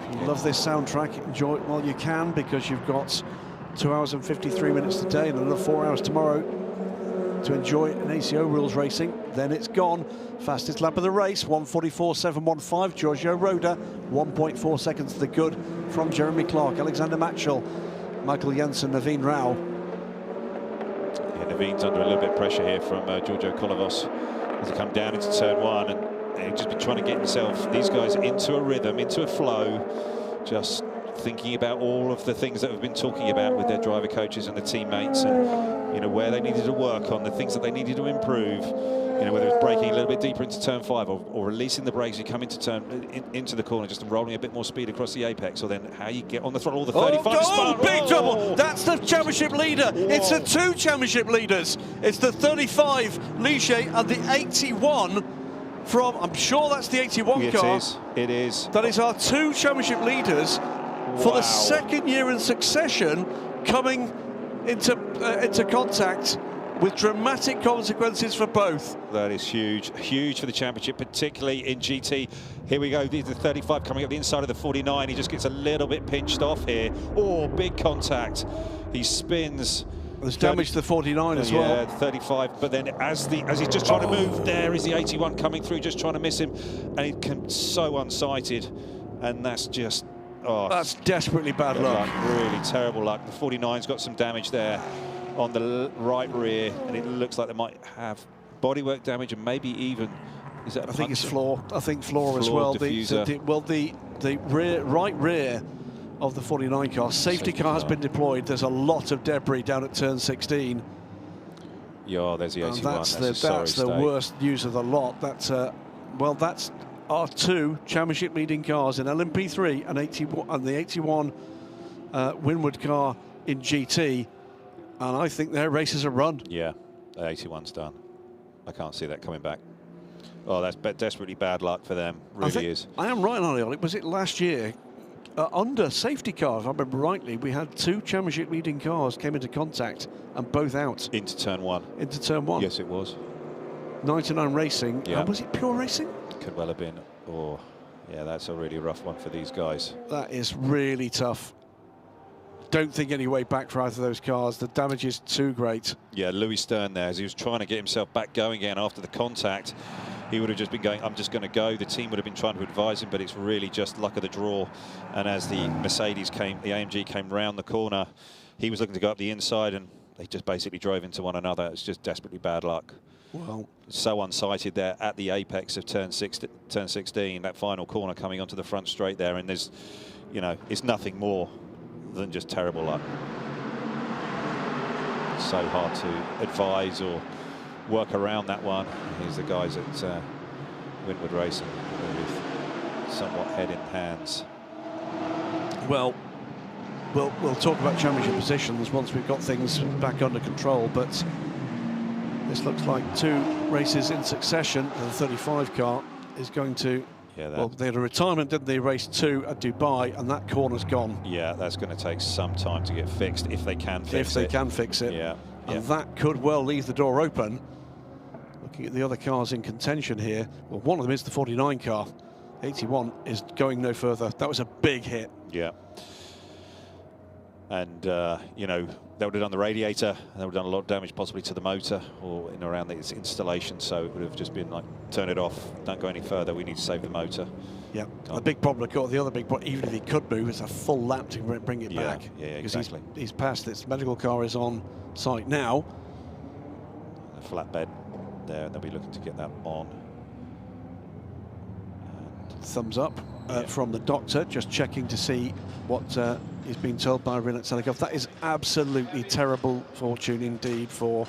If you love this soundtrack, enjoy it while you can, because you've got 2 hours and 53 minutes today and another 4 hours tomorrow to enjoy an ACO rules racing. Then it's gone. Fastest lap of the race, 1:44.715. Giorgio Roda, 1.4 seconds to the good from Jeremy Clark, Alexander Matchell, Michael Jensen, Naveen Rao. Yeah, Naveen's under a little bit of pressure here from Giorgio Kolovos as they come down into turn 1, and they've just been trying to get these guys into a rhythm, into a flow, just thinking about all of the things that we've been talking about with their driver coaches and the teammates, and you know where they needed to work on, the things that they needed to improve. You know, whether it's braking a little bit deeper into turn 5 or releasing the brakes, you come into into the corner, just rolling a bit more speed across the apex, or then how you get on the throttle, the 35 spot. Big trouble! That's the championship leader. Whoa. It's the 2 championship leaders. It's the 35 Ligier and the 81 from, I'm sure that's the 81 car. It is. That is our 2 championship leaders for the 2nd year in succession, coming into contact with dramatic consequences for both. That is huge, huge for the championship, particularly in GT. Here we go, the 35 coming up the inside of the 49. He just gets a little bit pinched off here. Oh, big contact. He spins. There's damage to the 49 as well. Yeah, 35. But then as he's just trying to move, there is the 81 coming through, just trying to miss him, and he comes so unsighted, and that's just. Oh, that's desperately bad luck. Really terrible luck. The 49's got some damage there on the right rear, and it looks like they might have bodywork damage and maybe even. Is that? I think it's floor. I think floor as well. The right rear of the 49 car. Safety car has been deployed. There's a lot of debris down at turn 16. Yeah, there's the 81. That's the worst news of the lot. That's well, that's our two championship-leading cars in LMP3 and 81, and the 81 Winward car in GT, and I think their races are run. Yeah, the 81's done. I can't see that coming back. Oh, that's desperately bad luck for them. Really is. I am right on it. Was it last year? Under safety car, if I remember rightly, we had two championship-leading cars came into contact and both out. Into turn one. Into turn one. Yes, it was. 99 Racing. Yeah. Was it Pure Racing? Could well have been. Oh, yeah, that's a really rough one for these guys. That is really tough. Don't think any way back for either of those cars. The damage is too great. Yeah, Louis Stern there, as he was trying to get himself back going again after the contact. He would have just been going, I'm just going to go. The team would have been trying to advise him, but it's really just luck of the draw. And as the Mercedes came, the AMG came round the corner, he was looking to go up the inside, and they just basically drove into one another. It's just desperately bad luck. Well, so unsighted there at the apex of turn 16, that final corner coming onto the front straight there, and there's, you know, it's nothing more than just terrible luck. So hard to advise or work around that one. Here's the guys at Winward Racing with somewhat head in hands. Well, we'll talk about championship positions once we've got things back under control, but this looks like two races in succession. The 35 car is going to, well, they had a retirement, didn't they? Race 2 at Dubai, and that corner's gone. Yeah, that's going to take some time to get fixed, if they can fix it. If they can fix it. Yeah. And that could well leave the door open. Looking at the other cars in contention here, well, one of them is the 49 car. 81 is going no further. That was a big hit. Yeah. And, you know, that would have done the radiator, that would have done a lot of damage possibly to the motor or in around its installation, so it would have just been like, turn it off, don't go any further, we need to save the motor. Yeah, the big problem, the other big problem, even if he could move, is a full lap to bring it back. Yeah, because exactly. He's passed this. Medical car is on site now. A flatbed there, and they'll be looking to get that on. And thumbs up from the doctor, just checking to see what is being told by Rinat Selikov. That is absolutely terrible fortune indeed for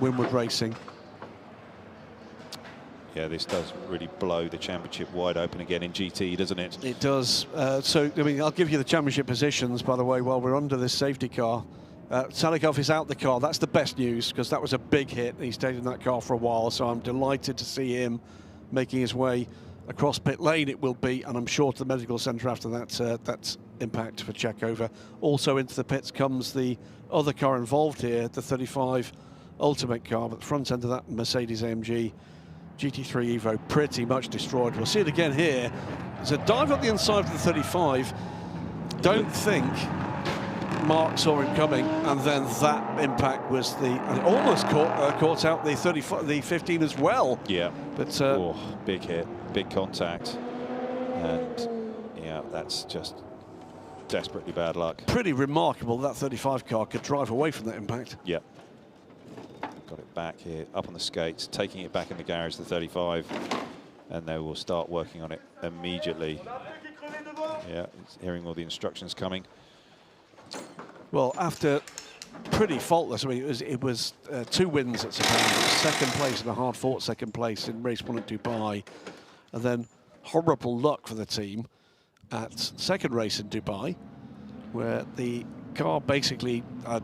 Winward Racing. Yeah, this does really blow the championship wide open again in GT, doesn't it? It does. So, I mean, I'll give you the championship positions, by the way, while we're under this safety car. Selikov is out the car. That's the best news, because that was a big hit. He stayed in that car for a while, so I'm delighted to see him making his way across pit lane, it will be, and I'm sure to the medical centre after that. That's impact for checkover. Also into the pits comes the other car involved here, the 35 Ultimate car, but the front end of that Mercedes AMG GT3 Evo pretty much destroyed. We'll see it again here. There's a dive up the inside of the 35. Don't think Mark saw him coming, and then that impact was and it almost caught out the 15 as well. Yeah, but big hit, big contact, and yeah, that's just desperately bad luck. Pretty remarkable that 35 car could drive away from that impact. Yep. Got it back here, up on the skates, taking it back in the garage, the 35, and they will start working on it immediately. Yeah, hearing all the instructions coming. Well, after pretty faultless, I mean, it was 2 wins at Sepang, second place and a hard-fought second place in race 1 at Dubai, and then horrible luck for the team at second race in Dubai, where the car basically had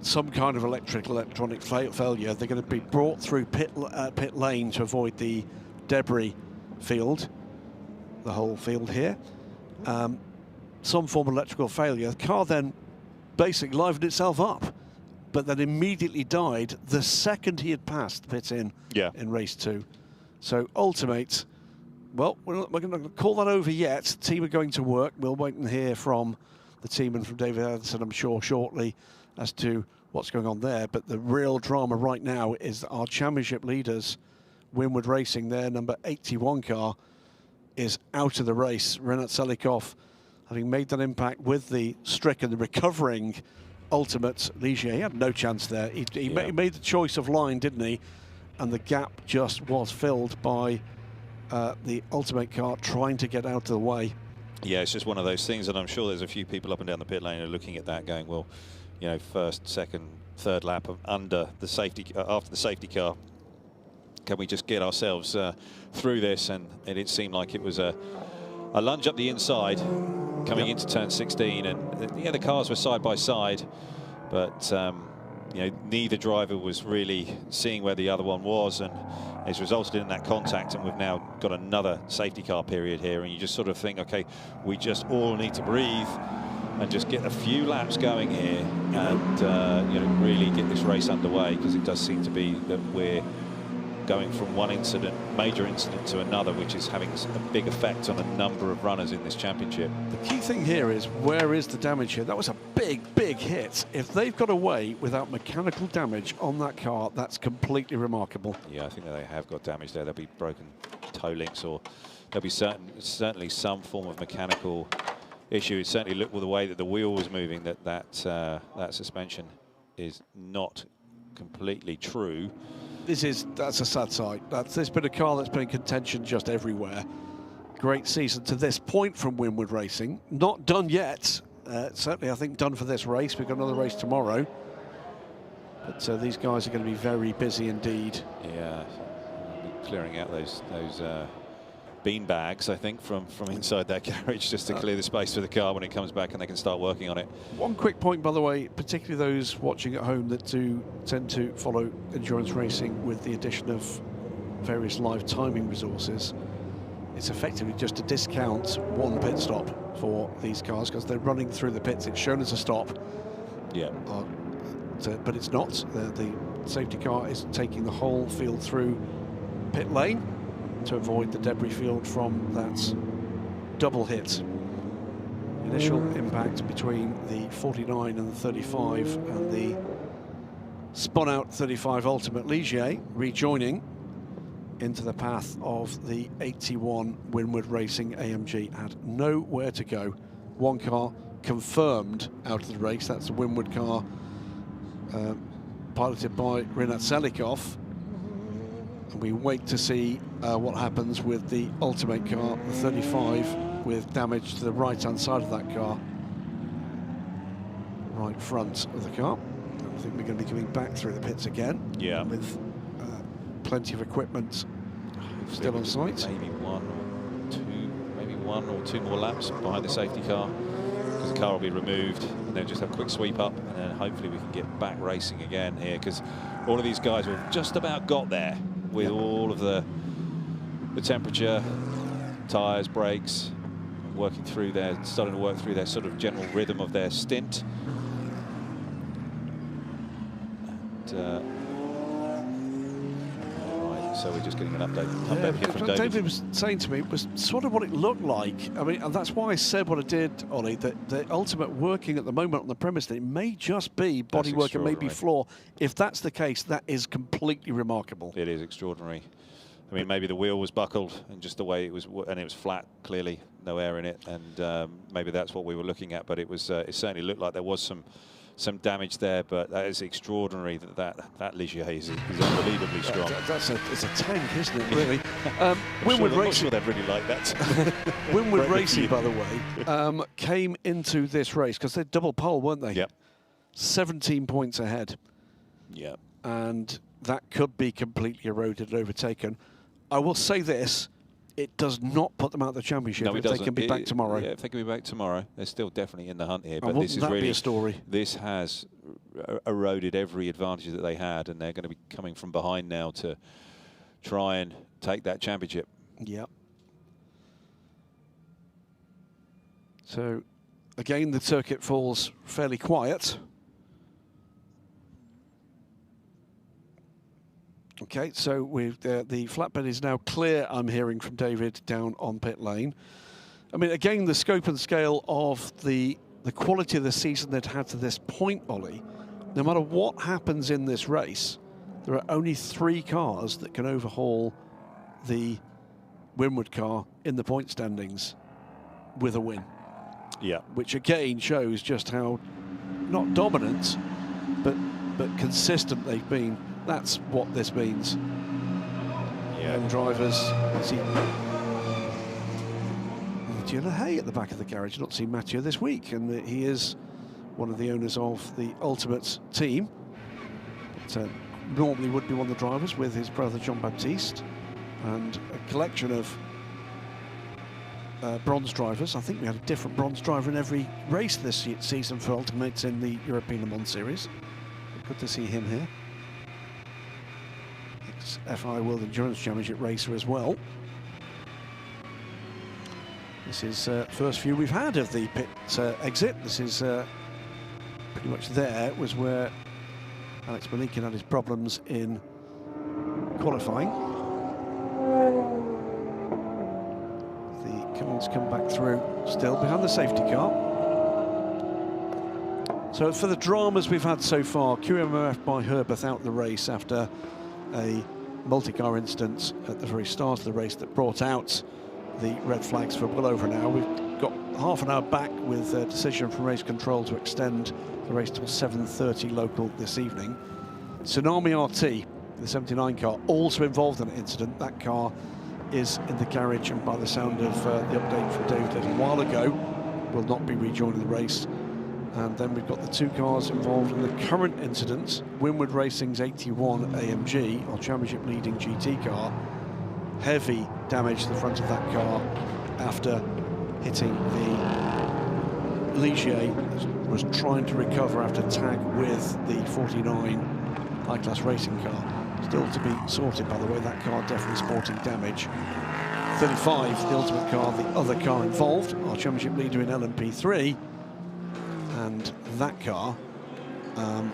some kind of electronic failure. They're going to be brought through pit lane to avoid the debris field, the whole field here. Some form of electrical failure. The car then basically livened itself up, but then immediately died the second he had passed the pit in race 2. So Ultimate, well, we're not going to call that over yet. The team are going to work. We'll wait and hear from the team and from David Anderson, I'm sure, shortly as to what's going on there. But the real drama right now is our championship leaders, Winward Racing, their number 81 car is out of the race. Rinat Selikov, having made that impact with the stricken, the recovering Ultimate Ligier, he had no chance there. He made the choice of line, didn't he? And the gap just was filled by the Ultimate car trying to get out of the way. Yeah, it's just one of those things, and I'm sure there's a few people up and down the pit lane who are looking at that going, well, you know, first, second, third lap of under the safety after the safety car. Can we just get ourselves through this? And it didn't seem like it was a lunge up the inside coming into turn 16, and yeah, the cars were side by side, but you know, neither driver was really seeing where the other one was, and it's resulted in that contact, and we've now got another safety car period here, and you just sort of think, okay, we just all need to breathe and just get a few laps going here, and you know, really get this race underway, because it does seem to be that we're going from one incident, major incident, to another, which is having a big effect on a number of runners in this championship. The key thing here is, where is the damage here? That was a big, big hit. If they've got away without mechanical damage on that car, that's completely remarkable. Yeah, I think that they have got damage there. There'll be broken toe links, or there'll be certainly some form of mechanical issue. It certainly looked with the way that the wheel was moving that suspension is not completely true. That's a sad sight. There's been a car that's been in contention just everywhere. Great season to this point from Winward Racing. Not done yet. Certainly, I think, done for this race. We've got another race tomorrow. But these guys are going to be very busy indeed. Yeah, clearing out those bean bags, I think, from inside that garage, just to clear the space for the car when it comes back and they can start working on it. One quick point, by the way, particularly those watching at home that do tend to follow endurance racing with the addition of various live timing resources. It's effectively just a discount one pit stop for these cars, because they're running through the pits. It's shown as a stop. Yeah. But it's not. The safety car is taking the whole field through pit lane to avoid the debris field from that double hit. Initial impact between the 49 and the 35, and the spun out 35 Ultimate Ligier rejoining into the path of the 81 Winward Racing AMG. Had nowhere to go. One car confirmed out of the race. That's the Winward car, piloted by Rinat Selikov. And we wait to see what happens with the Ultimate car, the 35, with damage to the right-hand side of that car, right front of the car. I think we're going to be coming back through the pits again. Yeah. With plenty of equipment still on site. Maybe one or two more laps behind the safety car, because the car will be removed, and then just have a quick sweep up, and then hopefully we can get back racing again here, because all of these guys have just about got there with all of the temperature, tyres, brakes, starting to work through their sort of general rhythm of their stint. And, right, so we're just getting an update here from David. David was saying to me, it was sort of what it looked like. I mean, and that's why I said what I did, Ollie, that the Ultimate working at the moment on the premise that it may just be bodywork and maybe floor. If that's the case, that is completely remarkable. It is extraordinary. I mean, maybe the wheel was buckled, and just the way it was, and it was flat, clearly, no air in it, and maybe that's what we were looking at. But it was, it certainly looked like there was some damage there. But that is extraordinary. That Ligier is unbelievably strong. It's a tank, isn't it? Really. Winward Racing. I'm not sure they'd really like that. Winward Racing, by the way, came into this race because they're double pole, weren't they? Yep. 17 points ahead. Yeah. And that could be completely eroded and overtaken. I will say this, it does not put them out of the championship if they can be back tomorrow. Yeah, if they can be back tomorrow, they're still definitely in the hunt here. But this is really a story. This has eroded every advantage that they had, and they're going to be coming from behind now to try and take that championship. Yep. So, again, the circuit falls fairly quiet. Okay, so the flatbed is now clear, I'm hearing from David, down on pit lane. I mean, again, the scope and scale of the quality of the season they'd had to this point, Ollie, no matter what happens in this race, there are only 3 cars that can overhaul the Winward car in the point standings with a win. Yeah. Which again shows just how, not dominant, but consistent they've been. That's what this means. Yeah. Young drivers. See Mathieu Lahey at the back of the garage. Not seen Mathieu this week, and he is one of the owners of the Ultimate team. But, normally would be one of the drivers with his brother John Baptiste, and a collection of bronze drivers. I think we had a different bronze driver in every race this season for Ultimates in the European Le Mans Series. Good to see him here. Ex-FI World Endurance Championship racer as well. This is first view we've had of the pit exit. This is pretty much there. It was where Alex Quinn had his problems in qualifying. The cars come back through, still behind the safety car. So for the dramas we've had so far, QMOF by Herbeth out the race after a multi-car incident at the very start of the race that brought out the red flags for well over an hour. We've got half an hour back with a decision from race control to extend the race till 7:30 local this evening. Tsunami RT, the 79 car, also involved in an incident. That car is in the garage, and by the sound of the update from David a little while ago, will not be rejoining the race. And then we've got the two cars involved in the current incident. Winward Racing's 81 AMG, our championship leading GT car, heavy damage to the front of that car after hitting the Ligier, was trying to recover after tag with the 49 high-class racing car. Still to be sorted, by the way. That car definitely sporting damage. 35, the Ultimate car, the other car involved, our championship leader in LMP3. And that car, well,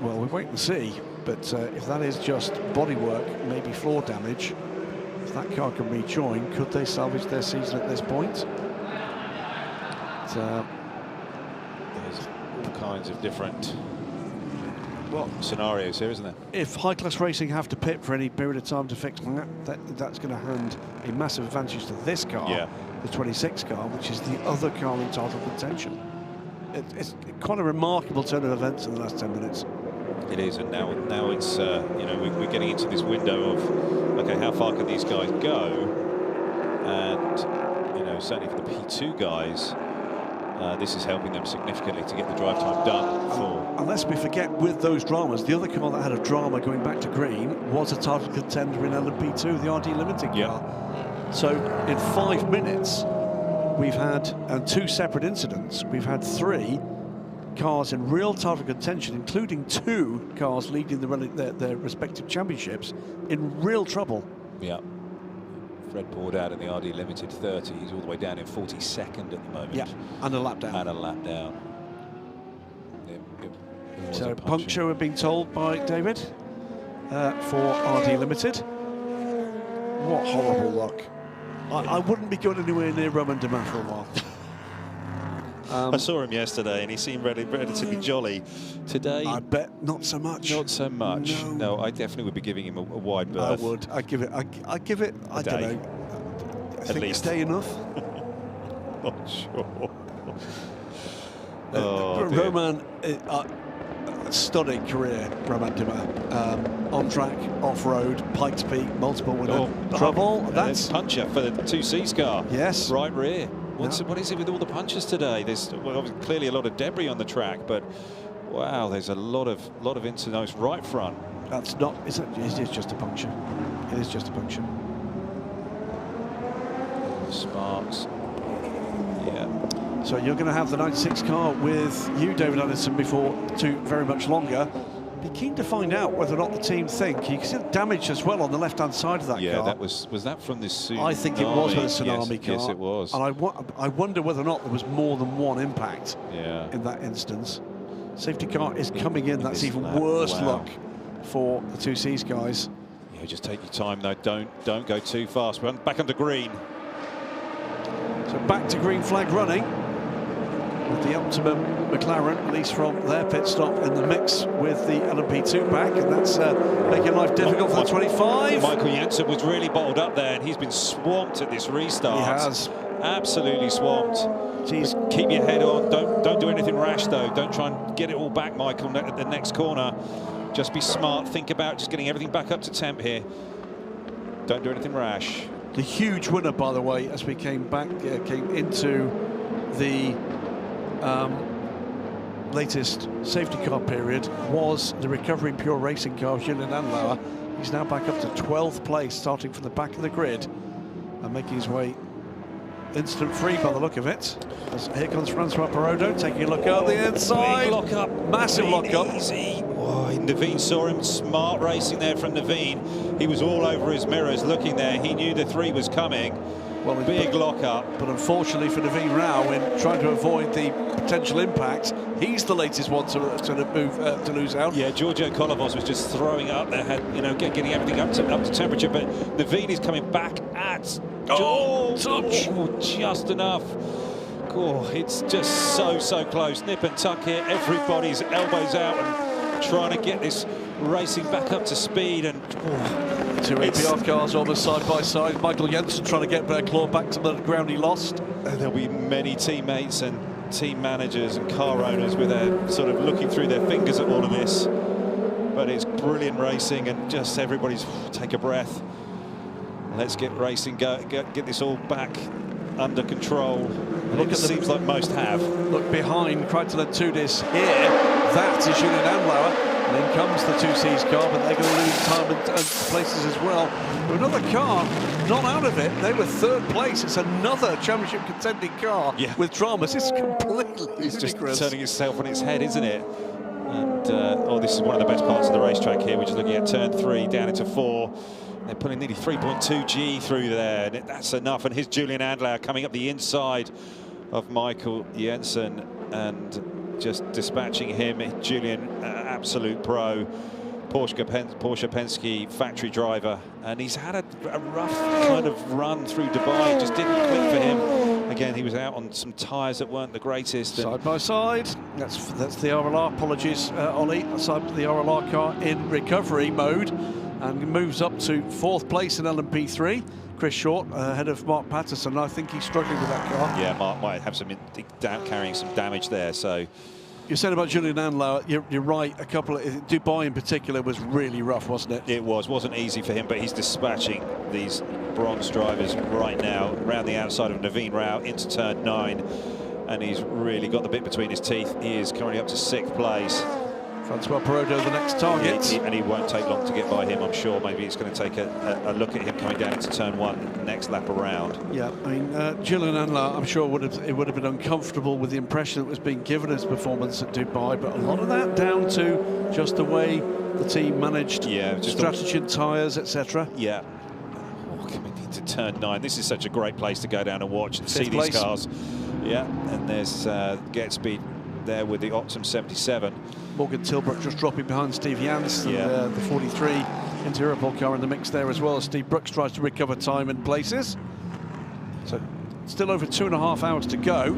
we'll wait and see. But if that is just bodywork, maybe floor damage, if that car can rejoin, could they salvage their season at this point? There's all kinds of different scenarios here, isn't there? If high-class racing have to pit for any period of time to fix that's going to hand a massive advantage to this car, the 26 car, which is the other car in title contention. It's quite a remarkable turn of events in the last 10 minutes. It is, and now it's you know, we're getting into this window of, okay, how far can these guys go? And you know, certainly for the P2 guys, this is helping them significantly to get the drive time done. Unless we forget, with those dramas, the other car that had a drama going back to green was a title contender in LMP2, the RD Limited car. So in 5 minutes, we've had, and two separate incidents, we've had 3 cars in real title contention, including 2 cars leading their respective championships, in real trouble. Yeah. Fred poured out in the RD Limited 30. He's all the way down in 42nd at the moment. Yeah, and a lap down. And a lap down. So puncture, we're being told by David, for RD Limited. What horrible luck. I wouldn't be going anywhere near Romain Dumas for a while. I saw him yesterday and he seemed relatively jolly. Today, I bet not so much. Not so much. No, I definitely would be giving him a wide berth. I would. I'd give it. I don't know. I think least. a day enough. Not sure. Romain, stunning career, Romain Dumas. On track, off road, Pikes Peak, multiple winner. Trouble. That's puncher for the 2C's car. Yes. Right rear. What is it with all the punches today? There's clearly a lot of debris on the track, but wow, there's a lot of incidents right front. That's not. It is just a puncture. It is just a puncture. Sparks. Yeah. So you're going to have the 96 car with you, David Anderson, before too very much longer. Be keen to find out whether or not the team think. You can see the damage as well on the left-hand side of that car. Yeah, that was that from this tsunami? I think it was with a tsunami car. Yes, it was. And I wonder whether or not there was more than one impact in that instance. Safety car is coming in. That's even worse luck for the 2C's guys. Yeah, just take your time though. Don't go too fast. We're back onto green. So back to green flag running. With the Optimum McLaren, at least from their pit stop, in the mix with the LMP2 pack, and that's making life difficult for the 25. Michael Jensen was really bottled up there, and he's been swamped at this restart. He has. Absolutely swamped. Jeez. Keep your head on. Don't do anything rash, though. Don't try and get it all back, Michael, at the next corner. Just be smart. Think about just getting everything back up to temp here. Don't do anything rash. The huge winner, by the way, as we came into the latest safety car period was the recovery pure racing car of Julian Andlauer. He's now back up to 12th place, starting from the back of the grid and making his way instant free by the look of it. As here comes Francois Perrodo taking a look out the inside. Big lock up, massive lock up. Easy. Oh, Naveen saw him, smart racing there from Naveen. He was all over his mirrors looking there. He knew the 3 was coming. Well, big lock up. But unfortunately for Naveen Rao, in trying to avoid the potential impact, he's the latest one to lose out. Yeah, Giorgio Kolovos was just throwing up there, getting everything up to temperature. But Naveen is coming back at touch, just enough. Oh, it's just so close. Nip and tuck here. Everybody's elbows out and trying to get this racing back up to speed. And two APR cars almost side by side. Michael Jensen trying to get their claw back to the ground he lost. And there'll be many teammates and team managers and car owners with their sort of looking through their fingers at all of this. But it's brilliant racing, and just everybody's take a breath. Let's get racing, get this all back under control. It seems like most have. Look behind Kreitel and Tudis here. That is Julian Andlauer. And in comes the 2Cs car, but they're going to lose time and places as well. But another car not out of it. They were 3rd place. It's another championship contending car with dramas. It's completely It's ridiculous. just turning itself on its head, isn't it? And this is one of the best parts of the racetrack here. We're just looking at turn 3 down into 4. They're putting nearly 3.2 G through there. And that's enough. And here's Julian Andlauer coming up the inside of Michael Jensen and just dispatching him. Julian, absolute pro. Porsche Penske factory driver, and he's had a rough kind of run through Dubai. It just didn't click for him. Again, he was out on some tyres that weren't the greatest. Side by side. That's the RLR. Apologies, Ollie. Side the RLR car in recovery mode, and moves up to 4th place in LMP3. Chris Short ahead of Mark Patterson. I think he's struggling with that car. Yeah, Mark might have some carrying some damage there. So. You said about Julian Andlauer, you're right. Dubai in particular was really rough, wasn't it? It wasn't easy for him, but he's dispatching these bronze drivers right now around the outside of Naveen Rao into turn 9, and he's really got the bit between his teeth. He is currently up to 6th place. Francois Perrodo, the next target. And he won't take long to get by him, I'm sure. Maybe it's going to take a look at him coming down into turn 1, next lap around. Yeah, I mean, Julian Andlauer, I'm sure it would have been uncomfortable with the impression that was being given his performance at Dubai, but a lot of that down to just the way the team managed strategy and tyres, etc. Yeah. Oh, coming into turn 9. This is such a great place to go down and watch and see these cars. Yeah, and there's Gatsby there with the Optum 77. Morgan Tilbrook just dropping behind Steve Jans, the 43 interior car in the mix there as well, as Steve Brooks tries to recover time and places. So still over 2.5 hours to go.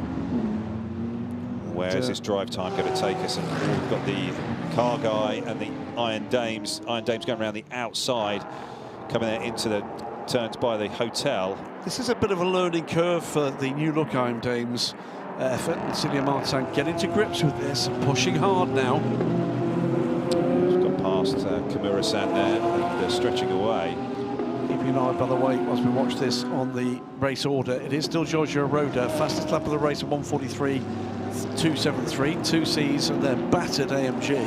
Where is this drive time going to take us? And we've got the car guy and the Iron Dames. Iron Dames going around the outside, coming there into the turns by the hotel. This is a bit of a learning curve for the new look Iron Dames effort, and Celia Martin getting to grips with this, pushing hard now. We've got past Kimura-san there and stretching away. Keeping an eye, by the way, as we watch this on the race order, it is still Giorgio Roda, fastest lap of the race at 1:43.273, 2Cs and their battered AMG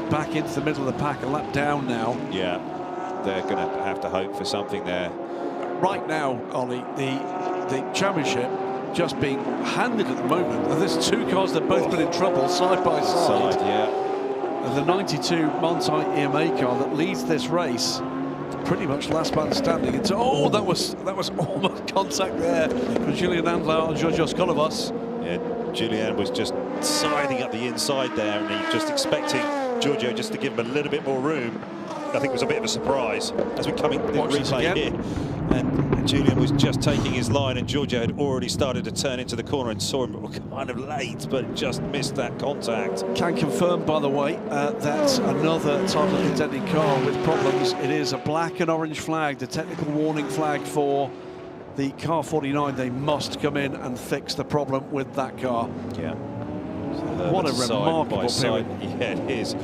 back into the middle of the pack, a lap down now. Yeah, they're going to have to hope for something there. Right now, Ollie, the championship just being handed at the moment. And there's 2 cars that have both been in trouble side by side. And the 92 Monti EMA car that leads this race, pretty much last man standing. That was almost contact there from Julian Andlauer and Georgios Kolovos. Yeah, Julian was just siding up the inside there, and he just expecting Giorgio just to give him a little bit more room. I think it was a bit of a surprise as we come in the replay here. And Julian was just taking his line, and Giorgio had already started to turn into the corner and saw him kind of late, but just missed that contact. Can confirm, by the way, that's another title contending car with problems. It is a black and orange flag, the technical warning flag for the car 49. They must come in and fix the problem with that car. Yeah. What a remarkable period. Yeah, it is.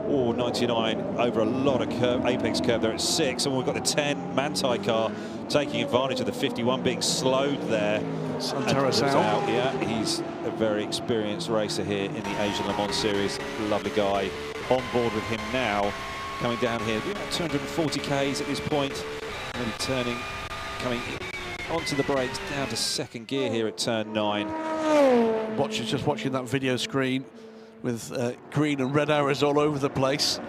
Oh, 99 over a lot of curve, apex curve there at 6, and we've got the 10 Manthey car taking advantage of the 51 being slowed there. Santaro's out. Yeah, he's a very experienced racer here in the Asian Le Mans Series. Lovely guy. On board with him now, coming down here. We're about 240 Ks at this point. Really turning, coming onto the brakes, down to second gear here at turn 9. Just watching that video screen with green and red arrows all over the place,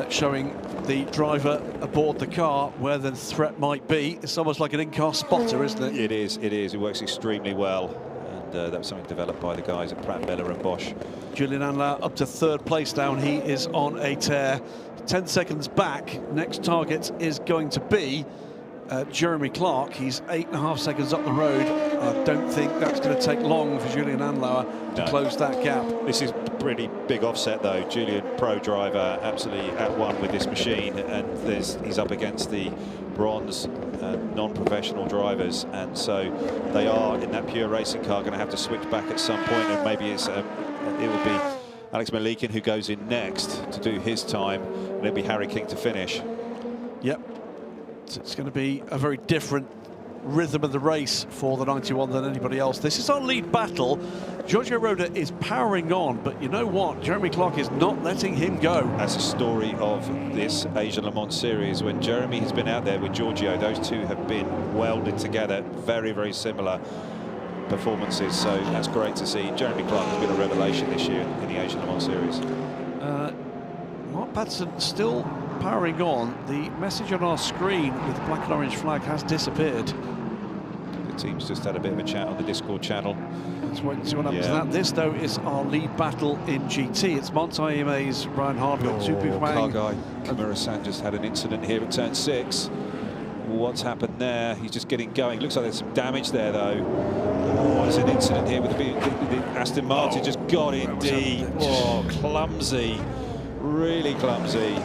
showing the driver aboard the car where the threat might be. It's almost like an in-car spotter, isn't it? It is. It works extremely well, and that was something developed by the guys at Pratt & Miller and Bosch. Julian Andlauer up to 3rd place down. He is on a tear. 10 seconds back. Next target is going to be Jeremy Clark. He's 8.5 seconds up the road. I don't think that's going to take long for Julian Andlauer to close that gap. This is pretty big offset though. Julian, pro driver, absolutely at one with this machine, and he's up against the bronze non-professional drivers, and so they are in that pure racing car going to have to switch back at some point, and maybe it will be Alex Malikin who goes in next to do his time, and it'll be Harry King to finish. Yep. It's going to be a very different rhythm of the race for the 91 than anybody else. This is our lead battle. Giorgio Roda is powering on, but you know what? Jeremy Clark is not letting him go. That's a story of this Asian Le Mans Series. When Jeremy has been out there with Giorgio, those two have been welded together. Very, very similar performances, so that's great to see. Jeremy Clark has been a revelation this year in the Asian Le Mans Series. Mark Patterson still powering on. The message on our screen with the black and orange flag has disappeared. The team's just had a bit of a chat on the Discord channel. Let's wait and see what happens to that. This, though, is our lead battle in GT. It's Monza EMA's Brian Hardwick, Zupu Car Huang. guy Kimura-san just had an incident here at turn 6. What's happened there? He's just getting going. Looks like there's some damage there, though. There's an incident here with the Aston Martin just got in deep. Oh, clumsy. Really clumsy.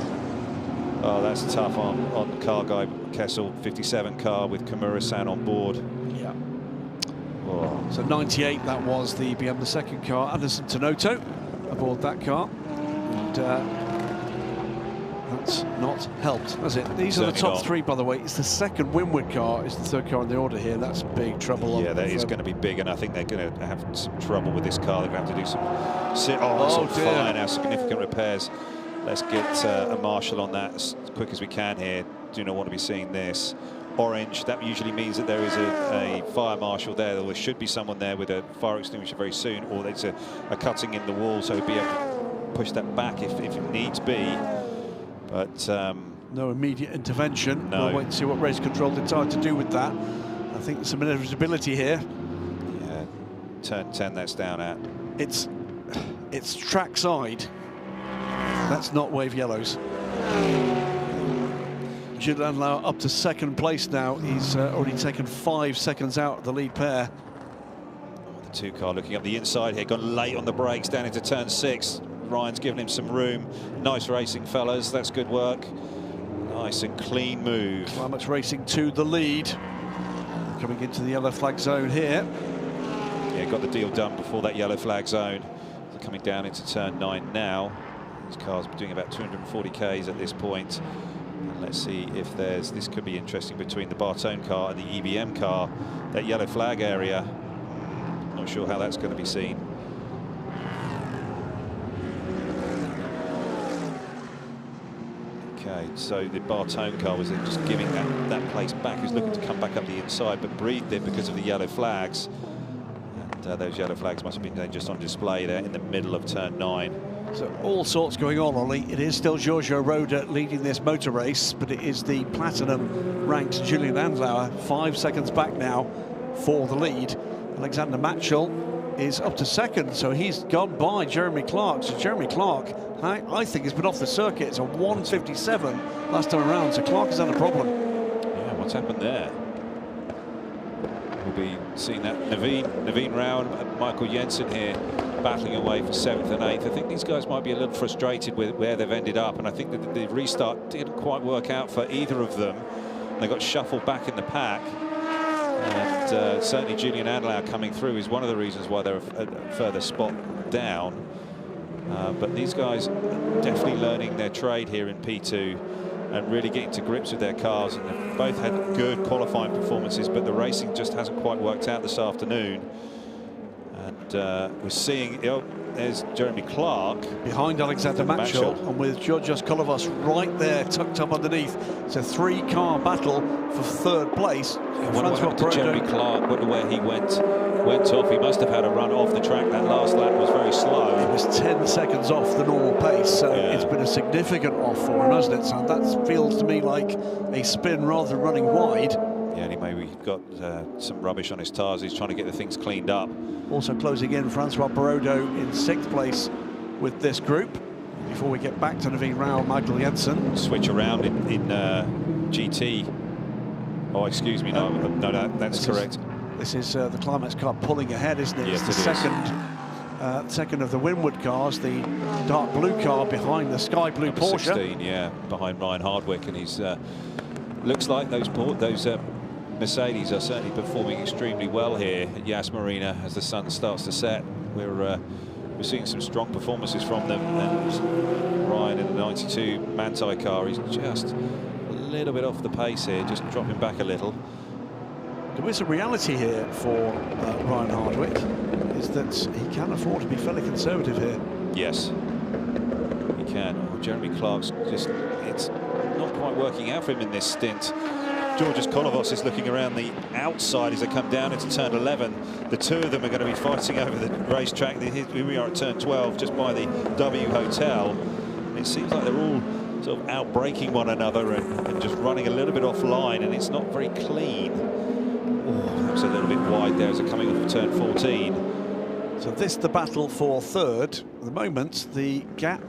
Oh, that's tough on car guy Kessel, 57 car with Kimura-san on board. Yeah. Oh. So 98, that was the BM, the second car. Anderson Tenoto aboard that car. And that's not helped, has it? These are the top 3, by the way. It's the second Winward car. It's the 3rd car in the order here. That's big trouble. Yeah, that is going to be big, and I think they're going to have some trouble with this car. They're going to have to do some... Oh, it's fine now, significant repairs. Let's get a marshal on that as quick as we can here. Do not want to be seeing this. Orange, that usually means that there is a fire marshal there. There should be someone there with a fire extinguisher very soon, or there's a cutting in the wall, so he'll be able to push that back if it needs be. But no immediate intervention. No. We'll wait and see what race control decide to do with that. I think there's some inevitability here. Yeah, turn 10 that's down at. It's track side. Let's not wave yellows. Julian Andlauer up to 2nd place now. He's already taken 5 seconds out of the lead pair. The 2 car looking up the inside here, gone late on the brakes down into turn 6. Ryan's given him some room. Nice racing, fellas. That's good work. Nice and clean move. Climax Racing to the lead. Coming into the yellow flag zone here. Yeah, got the deal done before that yellow flag zone. They're coming down into turn 9 now. These cars are doing about 240 Ks at this point. And let's see if this could be interesting between the Bartone car and the EBM car. That yellow flag area, not sure how that's going to be seen. Okay, so the Bartone car was just giving that place back. He's looking to come back up the inside, but breathed it because of the yellow flags. And those yellow flags must have been just on display there in the middle of turn 9. So all sorts going on, Ollie. It is still Giorgio Roda leading this motor race, but it is the platinum-ranked Julian Andlauer, 5 seconds back now for the lead. Alexander Matchell is up to 2nd, so he's gone by Jeremy Clark. So Jeremy Clark, I think, has been off the circuit. It's a 1:57 last time around, so Clark has had a problem. Yeah, what's happened there? We'll be seeing that Naveen Rao and Michael Jensen here battling away for 7th and 8th. I think these guys might be a little frustrated with where they've ended up, and I think that the restart didn't quite work out for either of them. They got shuffled back in the pack, and certainly Julian Andlauer coming through is one of the reasons why they're a further spot down. But these guys are definitely learning their trade here in P2 and really getting to grips with their cars. And they've both had good qualifying performances, but the racing just hasn't quite worked out this afternoon. And we're seeing, there's Jeremy Clark behind Alexander Matchell, and with Georgios Kolovas right there tucked up underneath. It's a 3-car battle for 3rd place. What happened to Jeremy Clark? Wonder where he went off. He must have had a run off the track. That last lap was very slow. It was 10 seconds off the normal pace, so it's been a significant off for him, hasn't it? So that feels to me like a spin rather than running wide. Yeah, and he maybe got some rubbish on his tyres. He's trying to get the things cleaned up. Also closing in, Francois Barodo in 6th place with this group. Before we get back to Naveen Rao, Michael Jensen. Switch around in GT. Oh, excuse me, no, that's correct. This is the Climax car pulling ahead, isn't it? Yes, it's the second of the Winwood cars, the dark blue car behind the sky blue Number Porsche. 16, yeah, behind Ryan Hardwick, and he's looks like those Mercedes are certainly performing extremely well here at Yas Marina as the sun starts to set. We're seeing some strong performances from them, and Ryan in the 92 Manthey car, he's just a little bit off the pace here, just dropping back a little. There is a reality here for Ryan Hardwick, is that he can afford to be fairly conservative here. Yes, he can. Oh, Jeremy Clark's just, it's not quite working out for him in this stint. Georgios Kolovas is looking around the outside as they come down into turn 11. The two of them are going to be fighting over the racetrack. Here we are at turn 12, just by the W Hotel. It seems like they're all sort of outbraking one another and just running a little bit offline, and it's not very clean. Oh, that was a little bit wide there as they're coming off turn 14. So this is the battle for 3rd. At the moment, the gap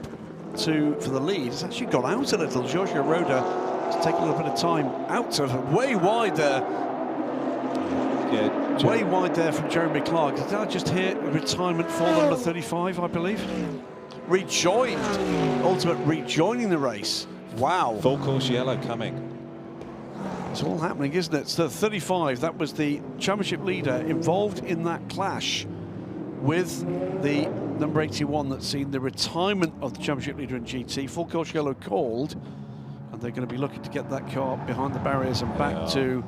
for the lead has actually gone out a little. Giorgio Roda has taken a little bit of time out of it. Way wide there. Yeah, way wide there from Jeremy Clark. Did I just hear retirement for number 35, I believe? Rejoined. Ultimate rejoining the race. Wow. Full course yellow coming. It's all happening, isn't it? So 35, that was the championship leader involved in that clash with the number 81 that's seen the retirement of the championship leader in GT. Full course yellow called, and they're going to be looking to get that car behind the barriers and back to...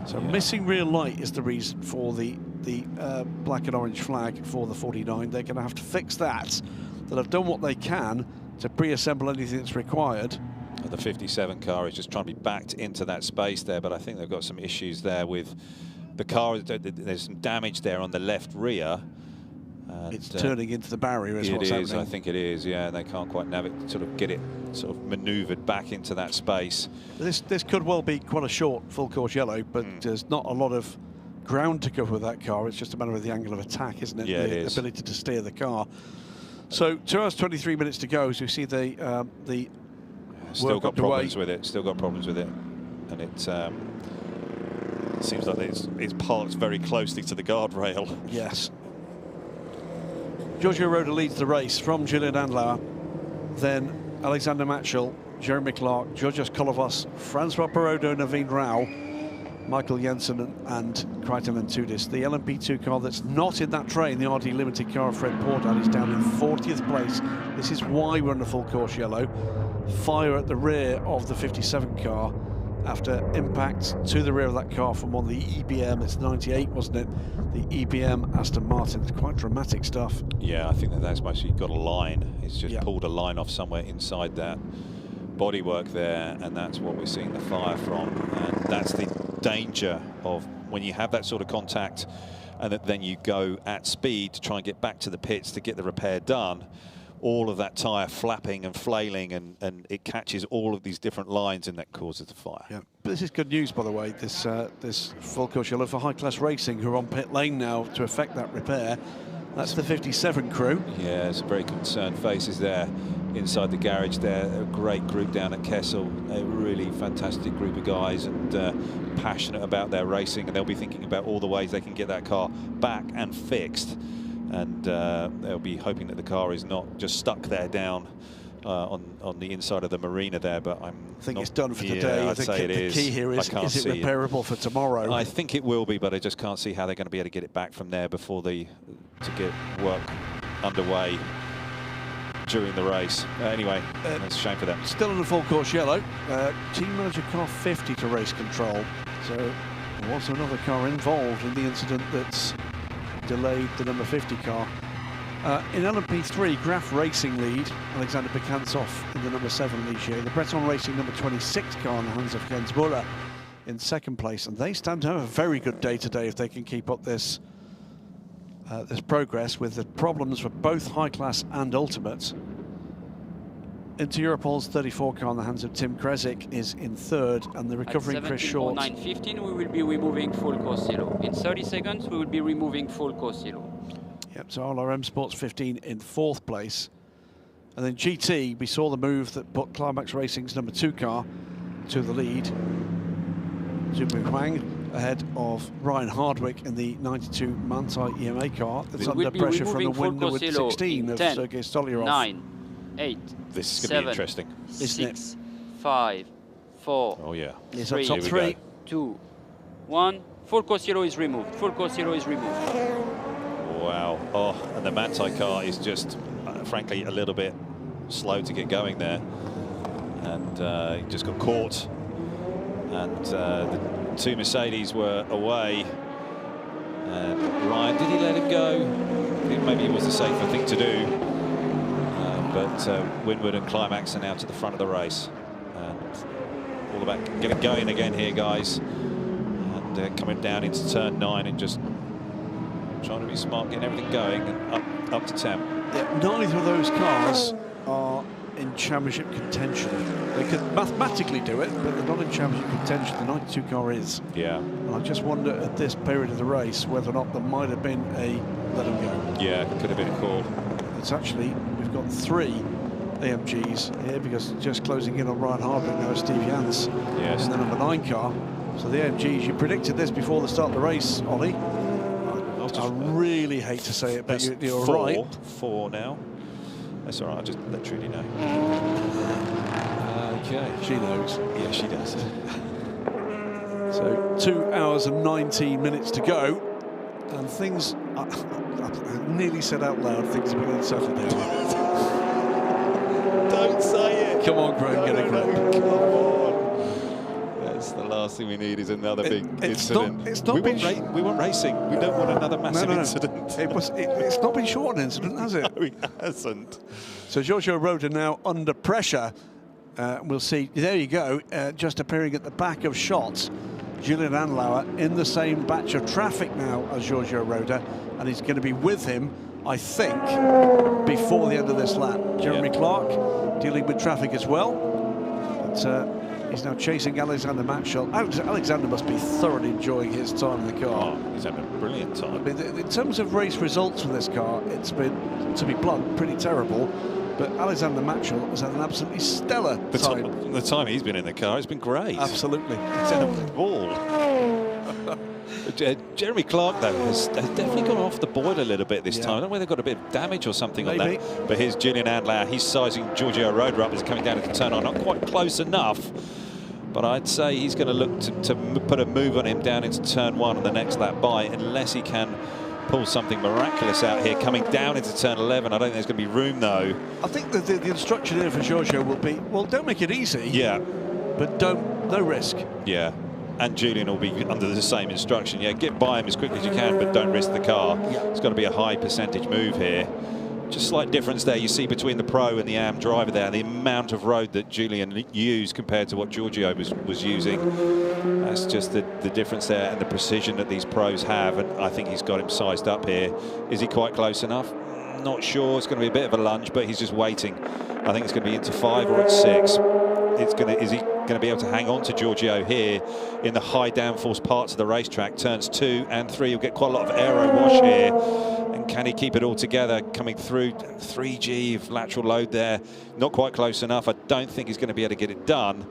So missing rear light is the reason for the black and orange flag for the 49. They're going to have to fix that. They'll have done what they can to pre-assemble anything that's required. The 57 car is just trying to be backed into that space there, but I think they've got some issues there with the car. There's some damage there on the left rear. And, it's turning into the barrier is what's happening. I think it is, yeah. They can't quite get it sort of manoeuvred back into that space. This could well be quite a short full course yellow, but there's not a lot of ground to cover with that car. It's just a matter of the angle of attack, isn't it? Yeah, the it is. Ability to steer the car. So 2 hours 23 minutes to go. So you see the still got problems with it. Still got problems with it, and it seems like it's parked very closely to the guardrail. Yes. Giorgio Roda leads the race from Julian Andlauer, then Alexander Matchell, Jeremy Clark, Georgios Kolovas, Francois Barodo, Naveen Rao, Michael Jensen and Crichton Ventudis. The LMP2 car that's not in that train, the RD Limited car of Fred Portal, is down in 40th place. This is why we're on the full course yellow. Fire at the rear of the 57 car after impact to the rear of that car from one of the EBM. It's 98, wasn't it? The EBM Aston Martin. It's quite dramatic stuff. Yeah, I think that's actually got a line. It's just pulled a line off somewhere inside that bodywork there, and that's what we're seeing the fire from. And that's the danger of when you have that sort of contact and then you go at speed to try and get back to the pits to get the repair done. All of that tyre flapping and flailing, and it catches all of these different lines, and that causes the fire. Yeah, but this is good news, by the way, this full course yellow for High Class Racing, who are on pit lane now to effect that repair. That's the 57 crew. Yeah, some very concerned faces there inside the garage there. A great group down at Kessel. A really fantastic group of guys, and passionate about their racing, and they'll be thinking about all the ways they can get that car back and fixed. And they'll be hoping that the car is not just stuck there down on the inside of the marina there, but I think it's done for today. I'd say it is. The key here is it repairable for tomorrow? I think it will be, but I just can't see how they're going to be able to get it back from there before to get work underway during the race. Anyway, it's a shame for them. Still in the full course yellow. Team manager car 50 to race control. So there was another car involved in the incident that's delayed the number 50 car. In LMP3, Graf Racing lead, Alexander Bekantsov in the number 7 Ligier. The Breton Racing number 26 car in the hands of Jens Muller in second place. And they stand to have a very good day today if they can keep up this progress with the problems for both high class and ultimates. Into Europol's 34 car in the hands of Tim Creswick is in third, and the recovering Chris Short. At 17:09:15 we will be removing full course yellow. In 30 seconds we will be removing full course yellow. Yep, so LRM Sports 15 in fourth place. And then GT, we saw the move that put Climax Racing's number 2 car to the lead. Zhu Huang ahead of Ryan Hardwick in the 92 Manthey EMA car that's under pressure from the window with 16 of Sergei Stolyarov. 9, 8, this is going to be interesting. 6, 5, 4, oh yeah. 3, top 3, 2, 1. Full course yellow is removed. Full course yellow is removed. Wow. Oh, and the Manthey car is just, frankly, a little bit slow to get going there. And he just got caught. And the 2 Mercedes were away. And Ryan, did he let him go? Maybe it was the safer thing to do. But Winwood and Climax are now to the front of the race. And all about getting going again here, guys. And coming down into turn 9 and just trying to be smart, getting everything going, and up to 10. Yeah, neither of those cars are in championship contention. They could mathematically do it, but they're not in championship contention. The 92 car is. Yeah. And I just wonder at this period of the race whether or not there might have been a let them go. Yeah, could have been a call. It's actually, we've got 3 AMGs here because just closing in on Ryan Hardwick now is Steve Jans in the number 9 car. So the AMGs, you predicted this before the start of the race, Ollie. I really hate to say it, but you're right. 4 now. That's all right, I'll just let Trudy know. Okay. She knows. Yeah, she does. So 2 hours and 19 minutes to go. And things, I nearly said out loud, things are beginning to settle down. Don't say it. Come on, Graham, get a grip. Come on. That's the last thing we need is another big incident. We want racing. We don't want another massive incident. It's not been short an incident, has it? No, it hasn't. So Giorgio Roda now under pressure. We'll see. There you go. Just appearing at the back of shots. Julian Andlauer in the same batch of traffic now as Giorgio Roda, and he's going to be with him, I think, before the end of this lap. Jeremy Clark dealing with traffic as well, but he's now chasing Alexander Matchell. Alexander must be thoroughly enjoying his time in the car. Oh, he's having a brilliant time. I mean, in terms of race results for this car, it's been, to be blunt, pretty terrible. But Alexander Matchell has had an absolutely stellar time. The time he's been in the car, it's been great. Absolutely. He's had a ball. Jeremy Clark, though, has definitely gone off the boil a little bit this time. I don't know whether they've got a bit of damage or something on that. But here's Julian Andlauer. He's sizing Giorgio Roda up as coming down into turn 9. Not quite close enough. But I'd say he's going to look to put a move on him down into turn 1 on the next lap by, unless he can pull something miraculous out here coming down into turn 11. I don't think there's going to be room, though. I think that the instruction here for Giorgio will be, well, don't make it easy. Yeah. But no risk. Yeah. And Julian will be under the same instruction. Yeah, get by him as quickly as you can, but don't risk the car. Yeah. It's got to be a high percentage move here. Just slight difference there you see between the pro and the AM driver there, the amount of road that Julian used compared to what Giorgio was using. That's just the difference there and the precision that these pros have, and I think he's got him sized up here. Is he quite close enough? Not sure. It's going to be a bit of a lunge, but he's just waiting. I think it's going to be into 5 or it's 6. Is he going to be able to hang on to Giorgio here in the high downforce parts of the racetrack? Turns 2 and 3, you'll get quite a lot of aero wash here. And can he keep it all together coming through 3G of lateral load there? Not quite close enough. I don't think he's going to be able to get it done.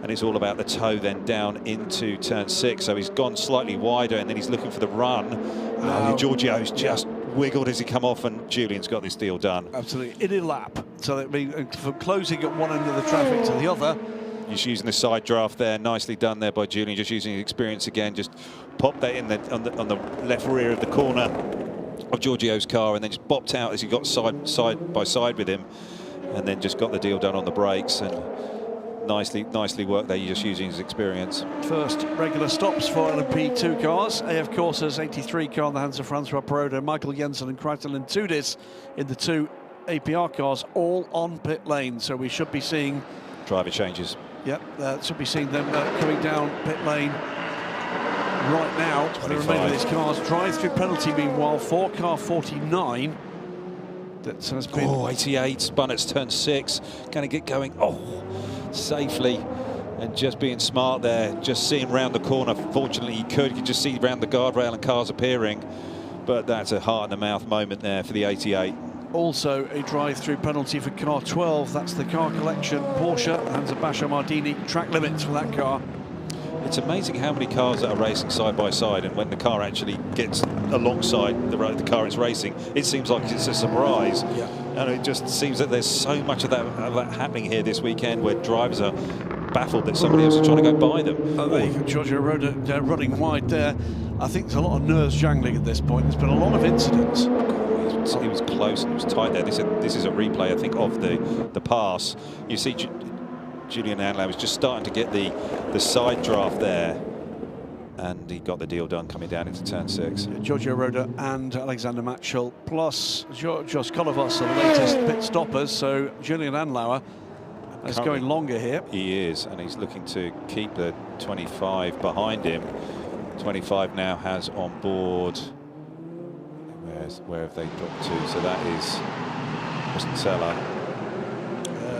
And it's all about the toe then down into turn 6. So he's gone slightly wider and then he's looking for the run. Giorgio's just wiggled as he come off, and Julian's got this deal done. Absolutely. In a lap, So that'd be from closing at one end of the traffic to the other. Just using the side draft there, nicely done there by Julian. Just using his experience again, just popped that in on the left rear of the corner of Giorgio's car, and then just bopped out as he got side by side with him, and then just got the deal done on the brakes. And nicely worked there, just using his experience. First regular stops for LMP2 cars. AF Corsa's 83 car in the hands of Francois Perrault, Michael Jensen and Krytelin Tudis in the 2 APR cars, all on pit lane. So we should be seeing driver changes. Yep, should be seeing them coming down pit lane right now. For the remainder of these cars. Drive-through penalty, meanwhile, for car 49. That has been 88, spun at turn 6, going to get going safely, and just being smart there, just seeing round the corner. Fortunately you could just see round the guardrail and cars appearing, but that's a heart in the mouth moment there for the 88. Also a drive-through penalty for car 12. That's the car collection Porsche, hands of Basha Mardini. Track limits for that car. It's amazing how many cars that are racing side by side, and when the car actually gets alongside the car it's racing, it seems like it's a surprise. Yeah. And it just seems that there's so much of that happening here this weekend, where drivers are baffled that somebody else is trying to go by them. Giorgio Roda running wide there. I think there's a lot of nerves jangling at this point. There's been a lot of incidents. He was close and it was tight there. This is a replay, I think, of the pass. You see Julian Andlauer was just starting to get the side draft there, and he got the deal done coming down into turn 6. Giorgio Roda and Alexander Matchell plus Jos Kolovas are the latest pit stoppers, so Julian Andlauer is going longer here. He is, and he's looking to keep the 25 behind him. 25 now has on board, where have they dropped to? So that is Costantella.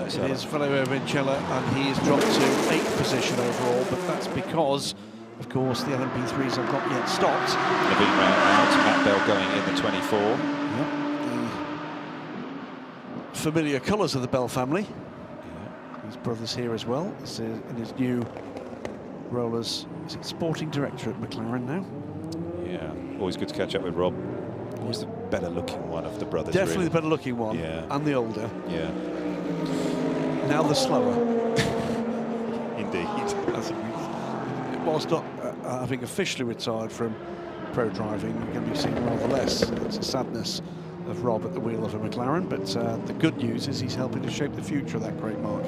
It is Felipe Vincella, and he has dropped to 8th position overall, but that's because, of course, the LMP3s have not yet stopped. Naveen out, Matt Bell going in the 24. Yep. The familiar colours of the Bell family. Yeah. His brother's here as well. He's in his new role as sporting director at McLaren now. Yeah, always good to catch up with Rob. Always the better looking one of the brothers. Definitely really. The better looking one. Yeah. And the older. Yeah. Now the slower. Indeed. Whilst not having officially retired from pro driving, you're going to be seeing rather less. It's a sadness of Rob at the wheel of a McLaren, but the good news is he's helping to shape the future of that great marque.